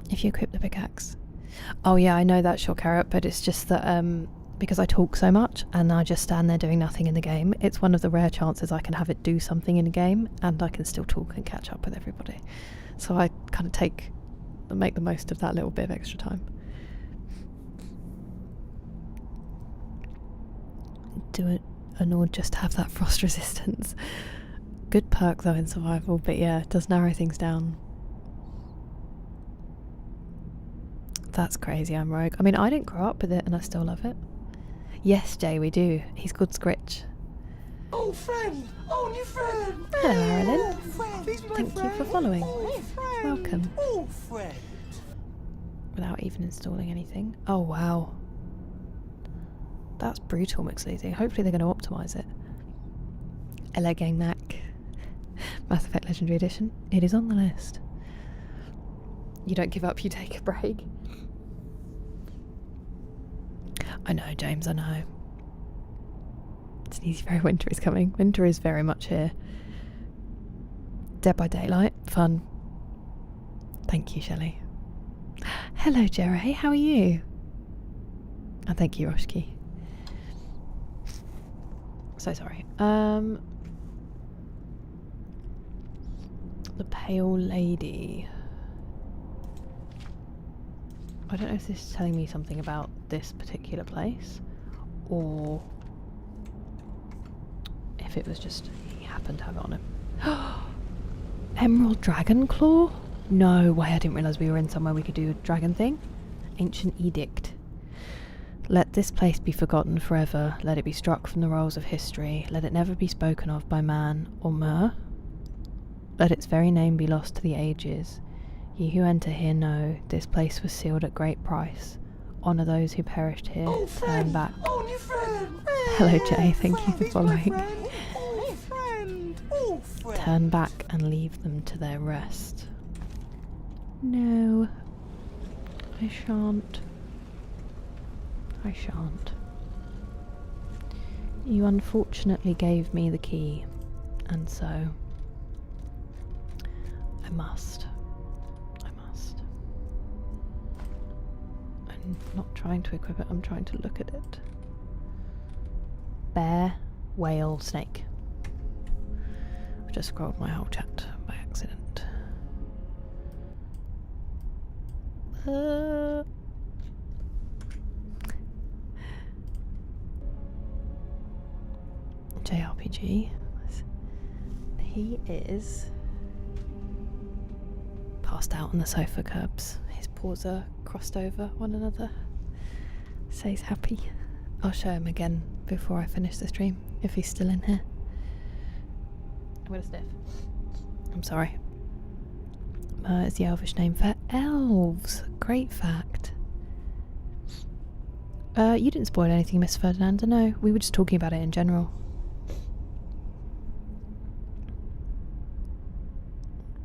If you equip the pickaxe. Oh yeah, I know that, Short Carrot, but it's just that because I talk so much and I just stand there doing nothing in the game, it's one of the rare chances I can have it do something in a game and I can still talk and catch up with everybody. So I kind of make the most of that little bit of extra time. Do it and or just have that frost resistance. Good perk though in survival, but yeah, it does narrow things down. That's crazy, I'm rogue. I mean, I didn't grow up with it and I still love it. Yes, Jay, we do. He's called Scritch. Old friend! Old new friend! Hello, Marilyn. Old friend. He's my Thank you friend. for following. Old friend. Welcome. Old friend. Without even installing anything. Oh, wow. That's brutal, McSleazy. Hopefully they're going to optimise it. LA Gang Mac. Mass Effect Legendary Edition. It is on the list. You don't give up, you take a break. I know, James, I know. It's an easy, very winter is coming. Winter is very much here. Dead by Daylight. Fun. Thank you, Shelley. Hello, Jerry. How are you? And thank you, Roshki. So sorry. The Pale Lady. I don't know if this is telling me something about this particular place or if it was just he happened to have it on him. Emerald Dragon Claw? No way, I didn't realise we were in somewhere we could do a dragon thing. Ancient Edict. Let this place be forgotten forever. Let it be struck from the rolls of history. Let it never be spoken of by man or mer. Let its very name be lost to the ages. Ye who enter here know this place was sealed at great price. Honour those who perished here. Old Turn friend. back. Old new friend. Hello, Jay. Thank you for He's my following. friend. Old friend. Old friend. Turn back and leave them to their rest. No, I shan't. I shan't. You unfortunately gave me the key, and so I must. I'm not trying to equip it, I'm trying to look at it. Bear, whale, snake. I've just scrolled my whole chat by accident. JRPG. He is passed out on the sofa curbs. His paws are crossed over one another. So he's happy. I'll show him again before I finish the stream, if he's still in here. I'm gonna sniff. I'm sorry. It's the Elvish name for elves. Great fact. You didn't spoil anything, Miss Ferdinanda. No, we were just talking about it in general.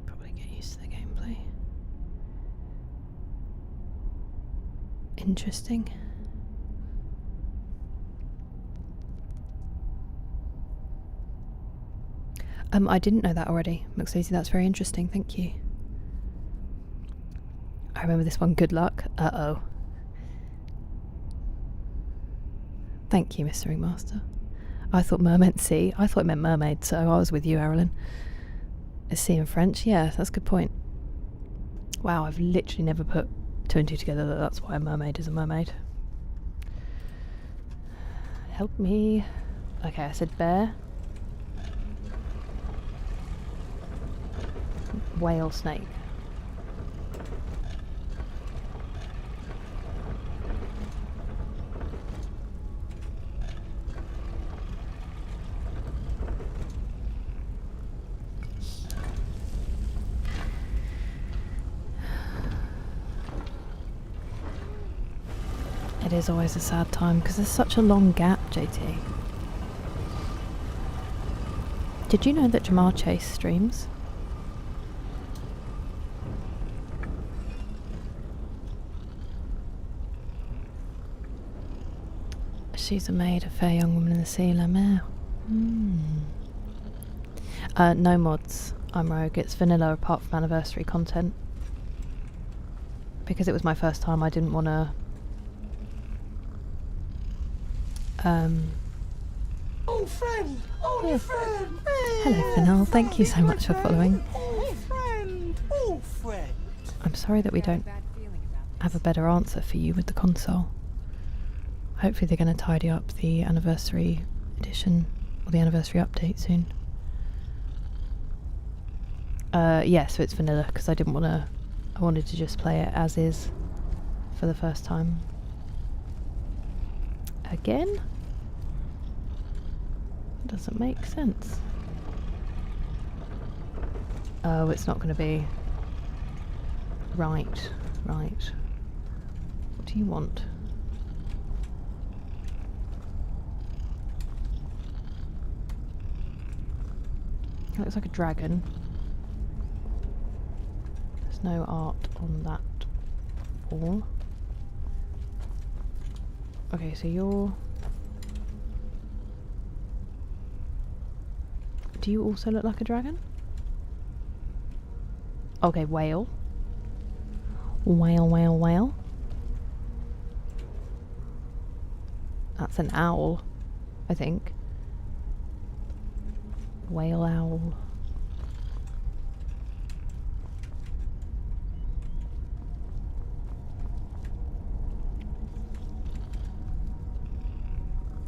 Probably get used to the gameplay. Interesting. I didn't know that already, McSusie. That's very interesting. Thank you. I remember this one. Good luck. Uh-oh. Thank you, Mr. Ringmaster. I thought mermaid sea. I thought it meant mermaid, so I was with you, Arilyn. Is sea in French? Yeah, that's a good point. Wow, I've literally never put two and two together that that's why a mermaid is a mermaid. Help me. Okay, I said bear. Whale snake. It is always a sad time because there's such a long gap, JT. Did you know that Jamar Chase streams? She's a maid, a fair young woman in the sea, la mer. No mods. I'm rogue. It's vanilla apart from anniversary content. Because it was my first time, I didn't want to... Old friend! Old friend! Hello, Fennel. Thank you so much for following. Old friend! Old friend! I'm sorry that we don't Bad feeling about have a better answer for you with the console. Hopefully they're going to tidy up the anniversary edition or the anniversary update soon. Yeah, so it's vanilla because I didn't want to... I wanted to just play it as is for the first time. Again? Doesn't make sense. Oh, it's not going to be... Right, right. What do you want? It looks like a dragon. There's no art on that wall. Okay, so you're... Do you also look like a dragon? Okay, whale. Whale, whale, whale. That's an owl, I think. Whale owl.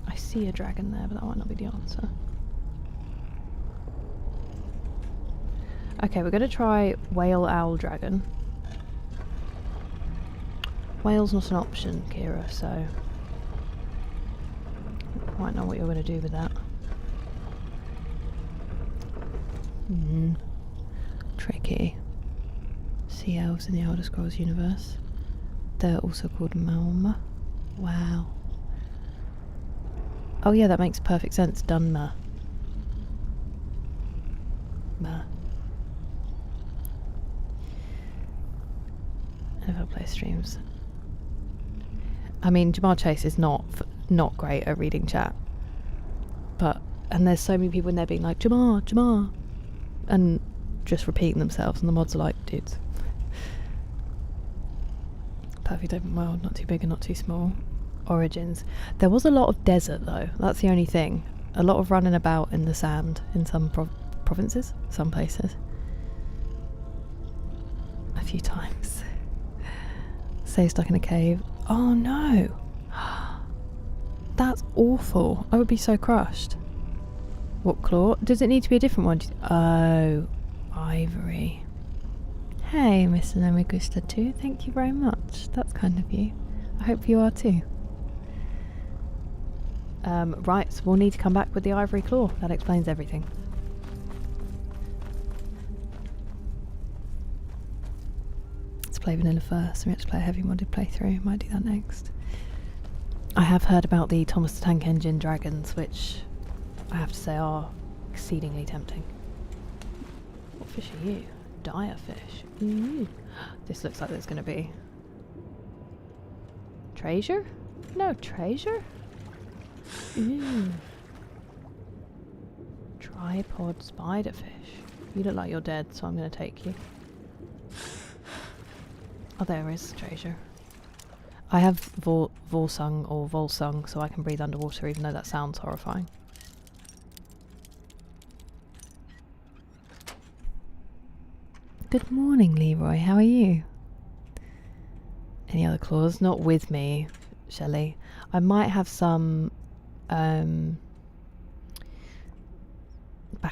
I see a dragon there, but that might not be the answer. Okay, we're going to try whale owl dragon. Whale's not an option, Kira, so... I don't quite know what you're going to do with that. Tricky. Sea elves in the Elder Scrolls universe. They're also called Malma. Wow. Oh yeah, that makes perfect sense. Dunmer. Ma. Never play streams. I mean, Jamar Chase is not great at reading chat. And there's so many people in there being like, Jamar, Jamar, and just repeating themselves, and the mods are like, dudes. Perfect open world, not too big and not too small. Origins. There was a lot of desert though, that's the only thing. A lot of running about in the sand in some provinces, some places. A few times. Stay stuck in a cave. Oh no! That's awful. I would be so crushed. What claw? Does it need to be a different one? Oh, ivory. Hey, Mr. Namigusta too. Thank you very much. That's kind of you. I hope you are too. Right, so we'll need to come back with the ivory claw. That explains everything. Let's play vanilla first. We have to play a heavy modded playthrough. Might do that next. I have heard about the Thomas the Tank Engine dragons, which I have to say are exceedingly tempting. What fish are you? Dire fish. This looks like there's going to be Treasure? No treasure? Ooh. Tripod spiderfish. You look like you're dead, so I'm going to take you. Oh, there is treasure. I have Volsung or Volsung, so I can breathe underwater, even though that sounds horrifying. Good morning, Leroy. How are you? Any other claws? Not with me, Shelley. I might have some back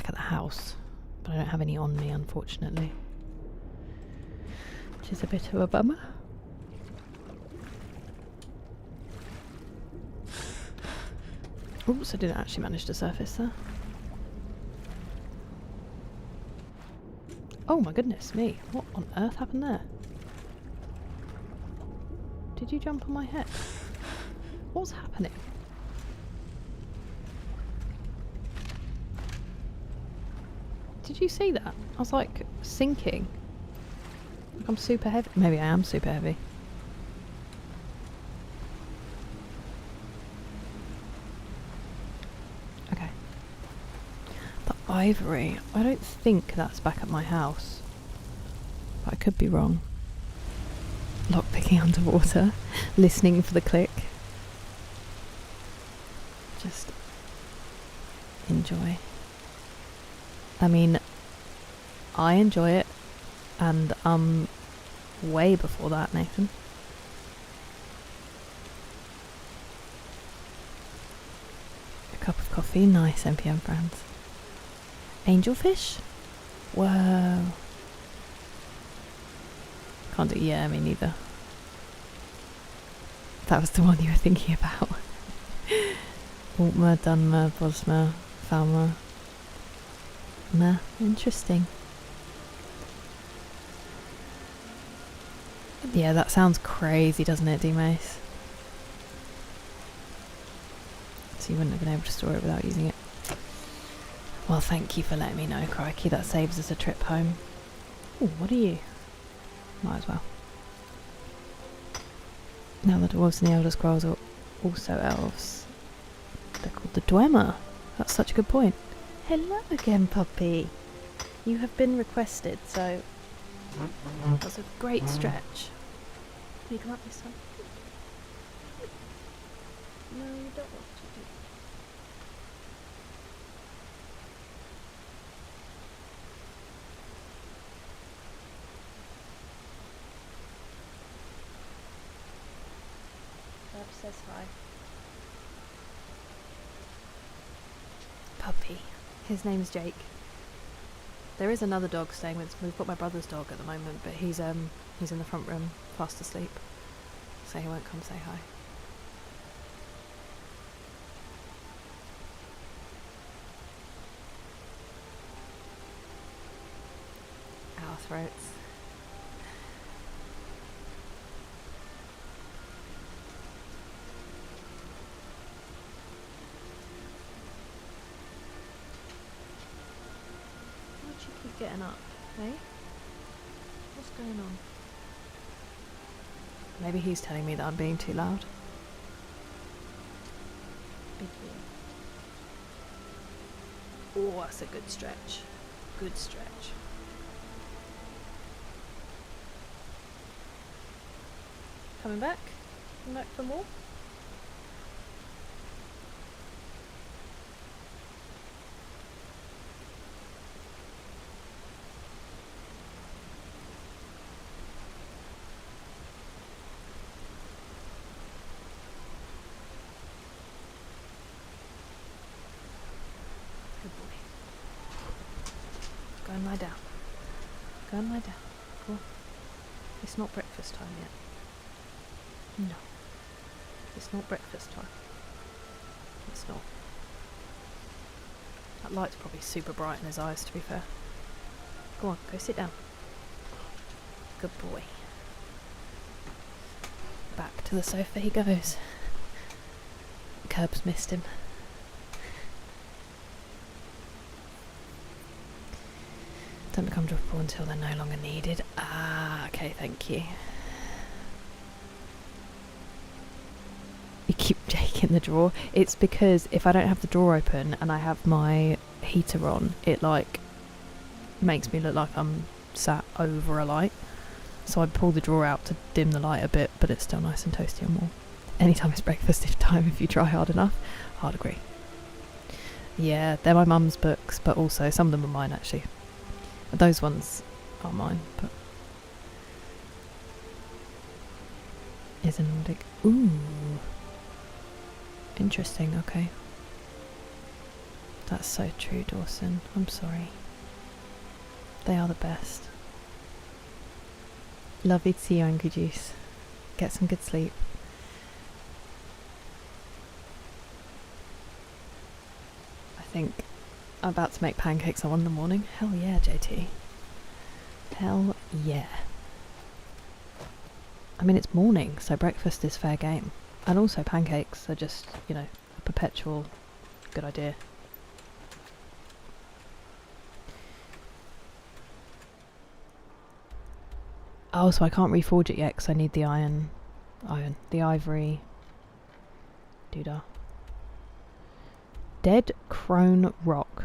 at the house, but I don't have any on me, unfortunately. Which is a bit of a bummer. Oops, I didn't actually manage to surface there. Oh my goodness me, what on earth happened there? Did you jump on my head? What's happening? Did you see that? I was like sinking. Like I'm super heavy. Maybe I am super heavy. Okay. The ivory. I don't think that's back at my house. But I could be wrong. Lockpicking underwater. Listening for the click. Just enjoy. I mean, I enjoy it, and way before that, Nathan. A cup of coffee, nice NPM friends. Angelfish? Whoa. Can't do, yeah, me neither. That was the one you were thinking about. Altmer, Dunmer, Bosmer, Falmer. Nah, interesting. Yeah, that sounds crazy, doesn't it, D-Mace? So you wouldn't have been able to store it without using it. Well, thank you for letting me know, crikey. That saves us a trip home. Ooh, what are you? Might as well. Now the dwarves and the Elder Scrolls are also elves. They're called the Dwemer. That's such a good point. Hello again, puppy. You have been requested, so that's a great stretch. Can you come up this time? No, you don't want to do. Dad says hi. Puppy. His name's Jake. There is another dog staying with us. We've got my brother's dog at the moment, but he's in the front room, fast asleep. So he won't come say hi. Our throats. Keep getting up, eh? What's going on? Maybe he's telling me that I'm being too loud. Big deal. Oh, that's a good stretch. Good stretch. Coming back? Coming back for more? Go and lie down. Go and lie down. Go on. It's not breakfast time yet. No. It's not breakfast time. It's not. That light's probably super bright in his eyes, to be fair. Go on, go sit down. Good boy. Back to the sofa he goes. Curbs missed him. Don't become droppable until they're no longer needed. Ah, okay, thank you. in the drawer. It's because if I don't have the drawer open and I have my heater on, it like makes me look like I'm sat over a light. So I pull the drawer out to dim the light a bit, but it's still nice and toasty and warm. Anytime it's breakfast time if you try hard enough. Hard agree. Yeah, they're my mum's books, but also some of them are mine actually. Those ones are mine, but is a Nordic. Ooh. Interesting, okay. That's so true, Dawson. I'm sorry. They are the best. Lovely to see you, Angry Juice. Get some good sleep. I think I'm about to make pancakes at 1 in the morning. Hell yeah, JT. Hell yeah. I mean, it's morning, so breakfast is fair game. And also pancakes are just, you know, a perpetual good idea. Oh, so I can't reforge it yet because I need the the ivory doodah. Dead Crone Rock.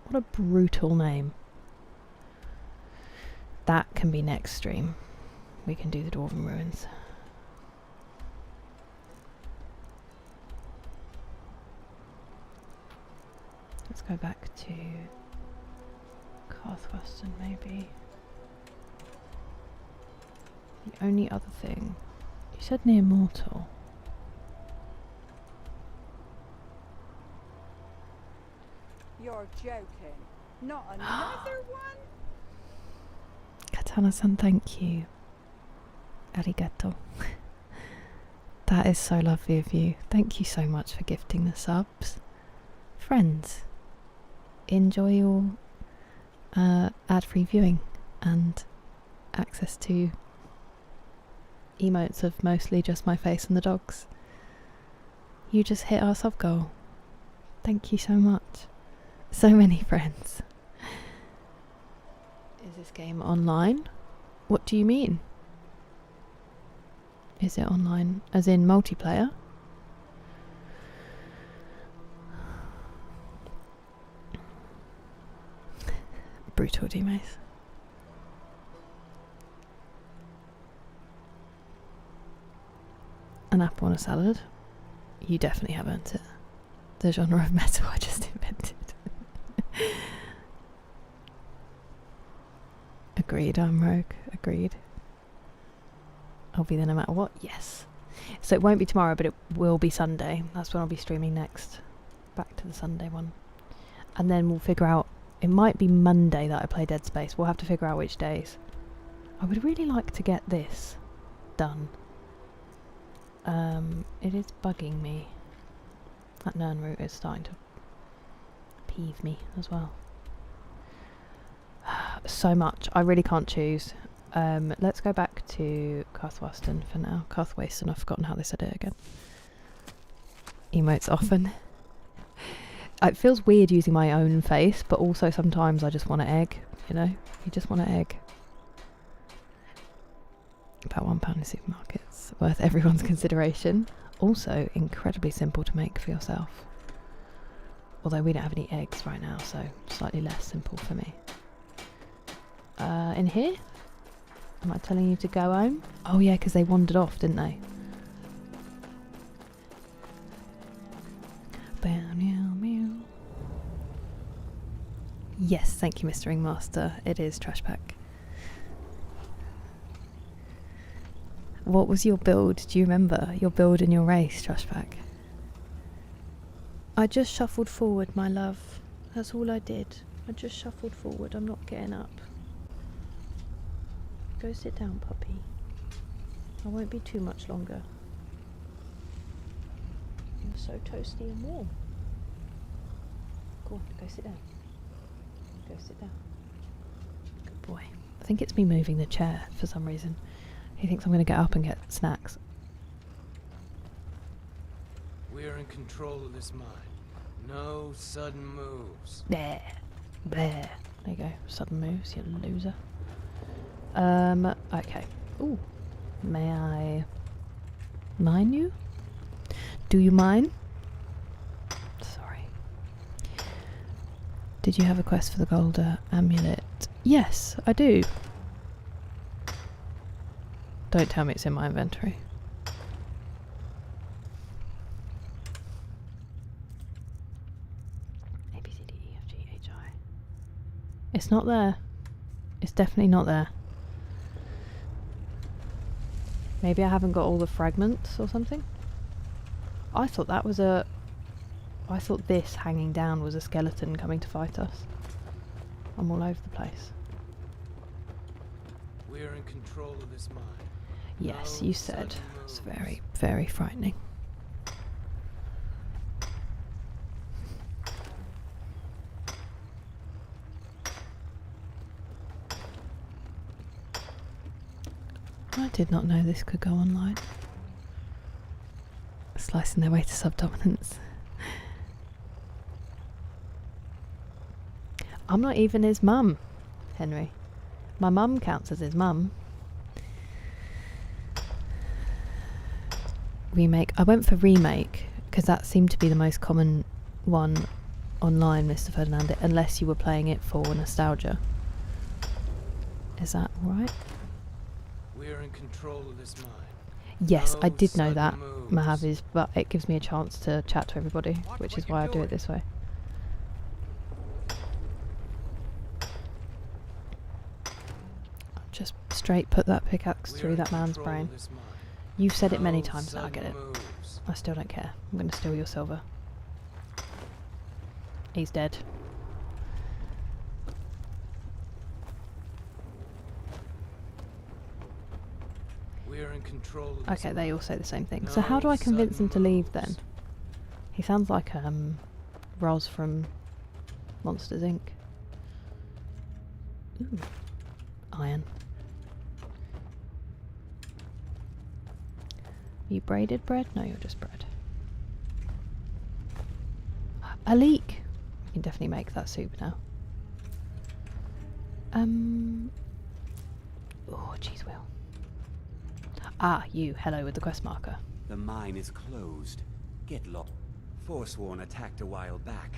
What a brutal name. That can be next stream. We can do the Dwarven ruins. Let's go back to Carthweston maybe. The only other thing, you said near Mortal. You're joking. Not another one? Katana-san, thank you. Arigato. That is so lovely of you. Thank you so much for gifting the subs. Friends, enjoy your ad-free viewing and access to emotes of mostly just my face and the dogs. You just hit our sub goal. Thank you so much. So many friends. Is this game online? What do you mean? Is it online as in multiplayer? Brutal demace. An apple on a salad? You definitely have earned it. The genre of metal I just invented. Agreed, I'm rogue. Agreed. I'll be there no matter what. Yes. So it won't be tomorrow, but it will be Sunday. That's when I'll be streaming next. Back to the Sunday one. And then we'll figure out... It might be Monday that I play Dead Space. We'll have to figure out which days. I would really like to get this done. It is bugging me. That Nern route is starting to peeve me as well. So much. I really can't choose. Let's go back to Carthweston for now. Carthweston, I've forgotten how they said it again. Emotes often. It feels weird using my own face, but also sometimes I just want an egg, you know? You just want an egg. About £1 in supermarkets. Worth everyone's consideration. Also incredibly simple to make for yourself. Although we don't have any eggs right now, so slightly less simple for me. In here? Am I telling you to go home? Oh yeah, because they wandered off, didn't they? Yes, thank you, Mr. Ringmaster. It is Trash Pack. What was your build? Do you remember your build in your race, Trash Pack? I just shuffled forward, my love. That's all I did. I just shuffled forward. I'm not getting up. Go sit down, puppy. I won't be too much longer. You're so toasty and warm. Go on, go sit down. Go sit down. Good boy. I think it's me moving the chair for some reason. He thinks I'm going to get up and get snacks. We're in control of this mine. No sudden moves. There. There. There you go. Sudden moves, you loser. Okay. Ooh. May I mine you? Do you mind? Did you have a quest for the gold amulet? Yes, I do. Don't tell me it's in my inventory. A, B, C, D, E, F, G, H, I. It's not there. It's definitely not there. Maybe I haven't got all the fragments or something? I thought that was a... I thought this hanging down was a skeleton coming to fight us. I'm all over the place. We are in control of this mine. Yes, No you said. sudden It's moves. very, very frightening. I did not know this could go online. Slicing their way to subdominance. I'm not even his mum, Henry. My mum counts as his mum. Remake. I went for remake because that seemed to be the most common one online, Mr. Ferdinand, unless you were playing it for nostalgia. Is that right? We are in control of this mine. Yes, I No did know sudden that, moves. Mahavis, but it gives me a chance to chat to everybody, which is why I do it this way. I'll just straight put that pickaxe We are through in that man's control of brain. this mine. You've said it many No times now, I get sudden it. moves. I still don't care. I'm going to steal your silver. He's dead. We are in control of this Okay, they mine. all say the same thing. So how do No I convince him to sudden leave then? moves. He sounds like Roz from Monsters Inc. Ooh. Iron. You braided bread? No, you're just bread. A leek! We can definitely make that soup now. Oh, cheese wheel. Ah, you. Hello with the quest marker. The mine is closed. Get lost. Forsworn attacked a while back.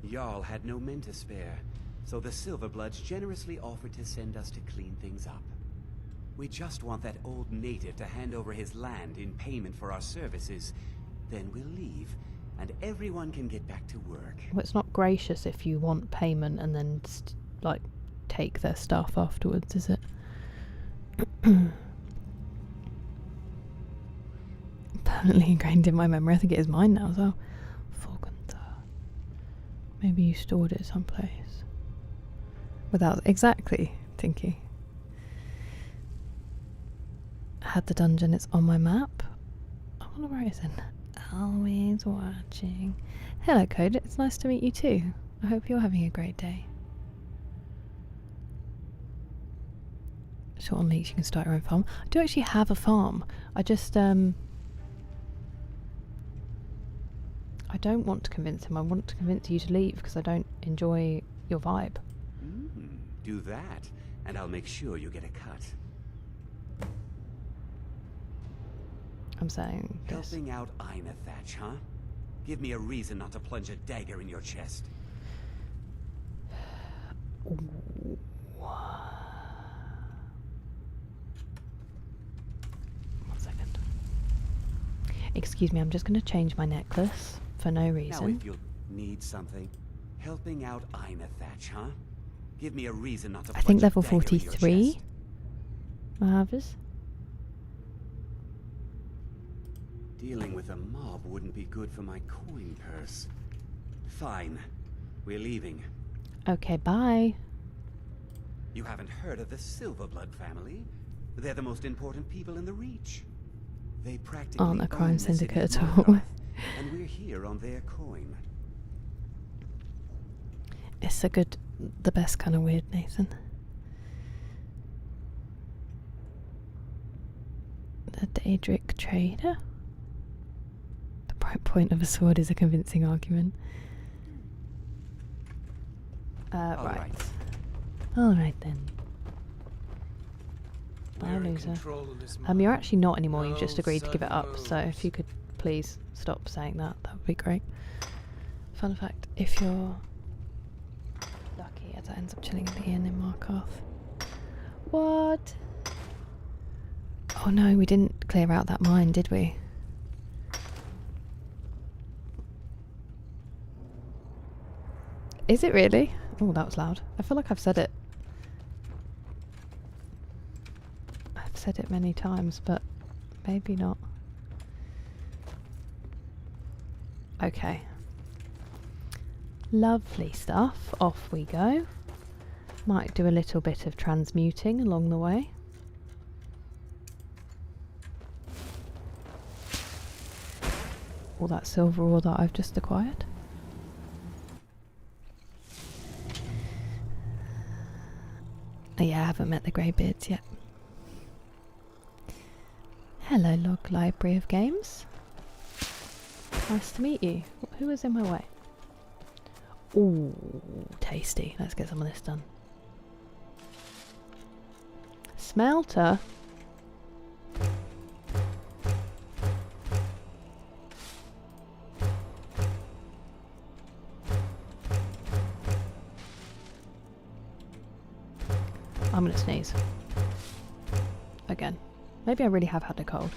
Jarl had no men to spare, so the Silverbloods generously offered to send us to clean things up. We just want that old native to hand over his land in payment for our services. Then we'll leave, and everyone can get back to work. Well, it's not gracious if you want payment and then, like, take their stuff afterwards, is it? Permanently ingrained in my memory. I think it is mine now as well. Forgunter. Maybe you stored it someplace. Without exactly, Tinky. Had the dungeon, it's on my map. I wonder where it is in. Always watching. Hello, Code. It's nice to meet you too. I hope you're having a great day. Short on leaks, you can start your own farm. I do actually have a farm. I just I don't want to convince him. I want to convince you to leave because I don't enjoy your vibe. Do that, and I'll make sure you get a cut. I'm saying this. Helping out Ina Thatch, huh? Give me a reason not to plunge a dagger in your chest. One second. Excuse me, I'm just going to change my necklace for no Now reason. if you need something, helping out Ina Thatch, huh? Give me a reason not to I think plunge a level dagger in your 43. chest. Mahavas. Dealing with a mob wouldn't be good for my coin purse. Fine. We're leaving. Okay, bye. You haven't heard of the Silverblood family? They're the most important people in the Reach. They practically Aren't a crime own the city syndicate of at all. Morgoth, and we're here on their coin. It's the best kind of weird, Nathan. The Daedric trader? The bright point of a sword is a convincing argument. Right. Alright then. We Bye, are in loser. control of this mine. You're actually not anymore, you've just No agreed to give it sudden up, so moves. if you could please stop saying that, that would be great. Fun fact, if you're ends up chilling at the inn in Markarth. What? Oh no, we didn't clear out that mine, did we? Is it really? Oh, that was loud. I feel like I've said it. I've said it many times, but maybe not. Okay. Lovely stuff. Off we go. Might do a little bit of transmuting along the way. All that silver ore that I've just acquired. Oh yeah, I haven't met the Greybeards yet. Hello, Log Library of Games. Nice to meet you. Who is in my way? Ooh, tasty. Let's get some of this done. Smelter? I'm gonna sneeze. Again. Maybe I really have had a cold.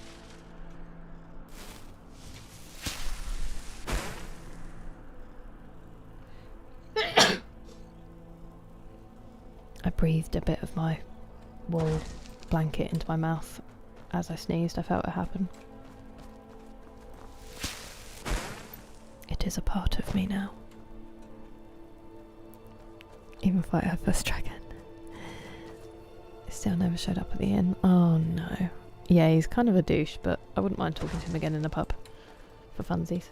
I breathed a bit of my wool blanket into my mouth as I sneezed. I felt it happen. It is a part of me now. Even if I have first dragon. Still never showed up at the inn. Oh no. Yeah, he's kind of a douche, but I wouldn't mind talking to him again in the pub. For funsies.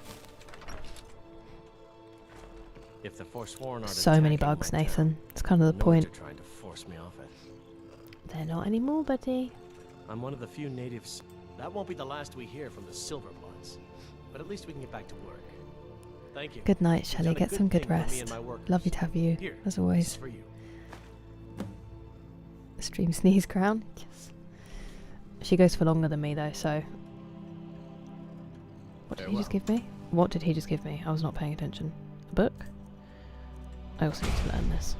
If the Forsworn are So many bugs, Nathan. It's kind of the point. Trying to force me off it. They're not anymore, buddy. I'm one of the few natives. That won't be the last we hear from the Silverbloods. But at least we can get back to work. Thank you. Good night, You've Shelley. done a Get some good thing for me rest. and my workers. Lovely to have you, Here, as this is always. for you. Stream sneeze crown. Yes. She goes for longer than me though, so. What did he just give me? What did he just give me? I was not paying attention. A book? I also need to learn this.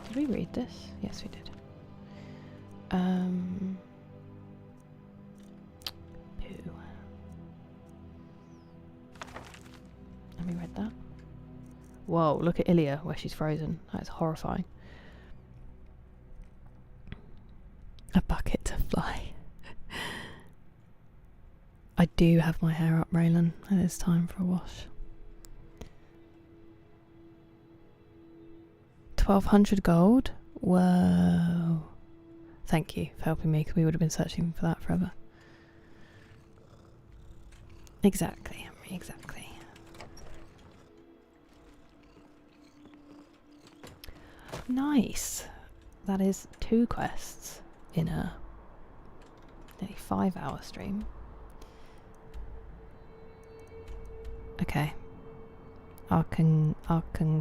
Did we read this? Yes, we did. Poo. Have we read that? Whoa, look at Ilya where she's frozen. That's horrifying. A bucket to fly. I do have my hair up, Raylan, and it's time for a wash. 1200 gold? Whoa. Thank you for helping me, because we would have been searching for that forever. Exactly, Henry, exactly. Nice. That is 2 quests in a nearly 5-hour stream. Okay. Arkan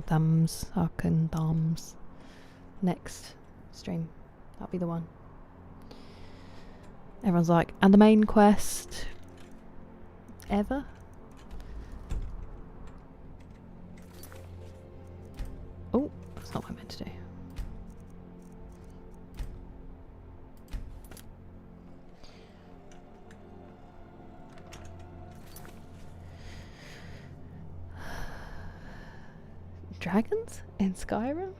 thumbs. Next stream. That'll be the one. Everyone's like, and the main quest ever? Oh, that's not what I meant to do. Dragons in Skyrim?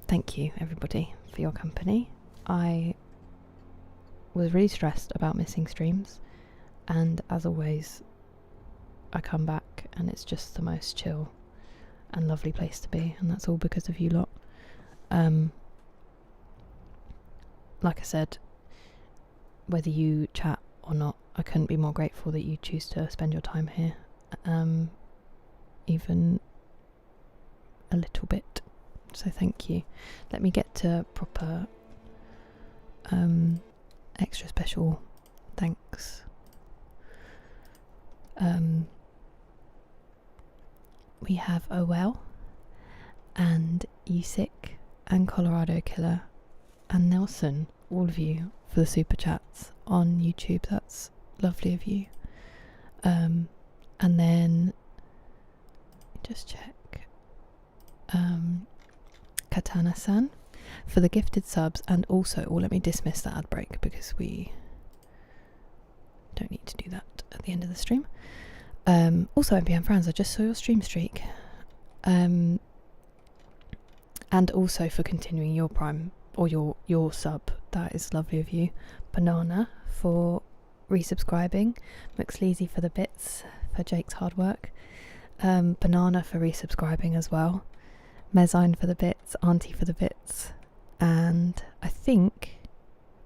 Thank you everybody for your company. I was really stressed about missing streams, and as always I come back and it's just the most chill and lovely place to be, and that's all because of you lot. Like I said, whether you chat or not, I couldn't be more grateful that you choose to spend your time here, even a little bit, so thank you. Let me get to proper extra special thanks. We have Owell and Usyk and Colorado Killer and Nelson all of you for the super chats on YouTube. That's lovely of you. And then just check. Katana-san for the gifted subs, and also, let me dismiss that ad break because we don't need to do that at the end of the stream. Also, MPM Friends, I just saw your stream streak. And also for continuing your Prime or your sub, that is lovely of you. Banana for resubscribing, McSleazy for the bits for Jake's hard work, Banana for resubscribing as well, Mezzine for the bits, Auntie for the bits, and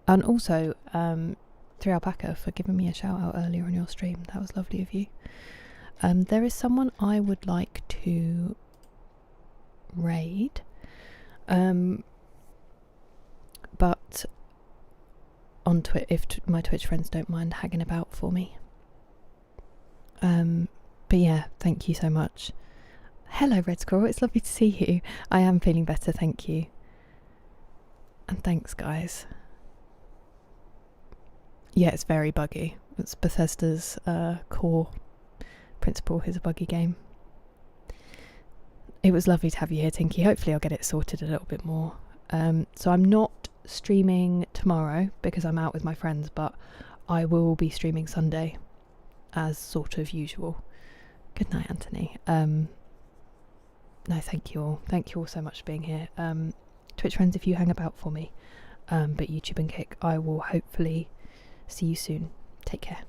also 3 Alpaca for giving me a shout out earlier on your stream. That was lovely of you. There is someone I would like to raid, but on Twitch, if my Twitch friends don't mind hanging about for me. But yeah, thank you so much. Hello Red Squirrel, it's lovely to see you. I am feeling better, thank you. And thanks guys. Yeah, it's very buggy. It's Bethesda's core principle is a buggy game. It was lovely to have you here, Tinky. Hopefully I'll get it sorted a little bit more. So I'm not streaming tomorrow because I'm out with my friends, but I will be streaming Sunday as sort of usual. Good night, Anthony. No, thank you all. Thank you all so much for being here. Twitch friends, if you hang about for me, but YouTube and Kick, I will hopefully see you soon. Take care.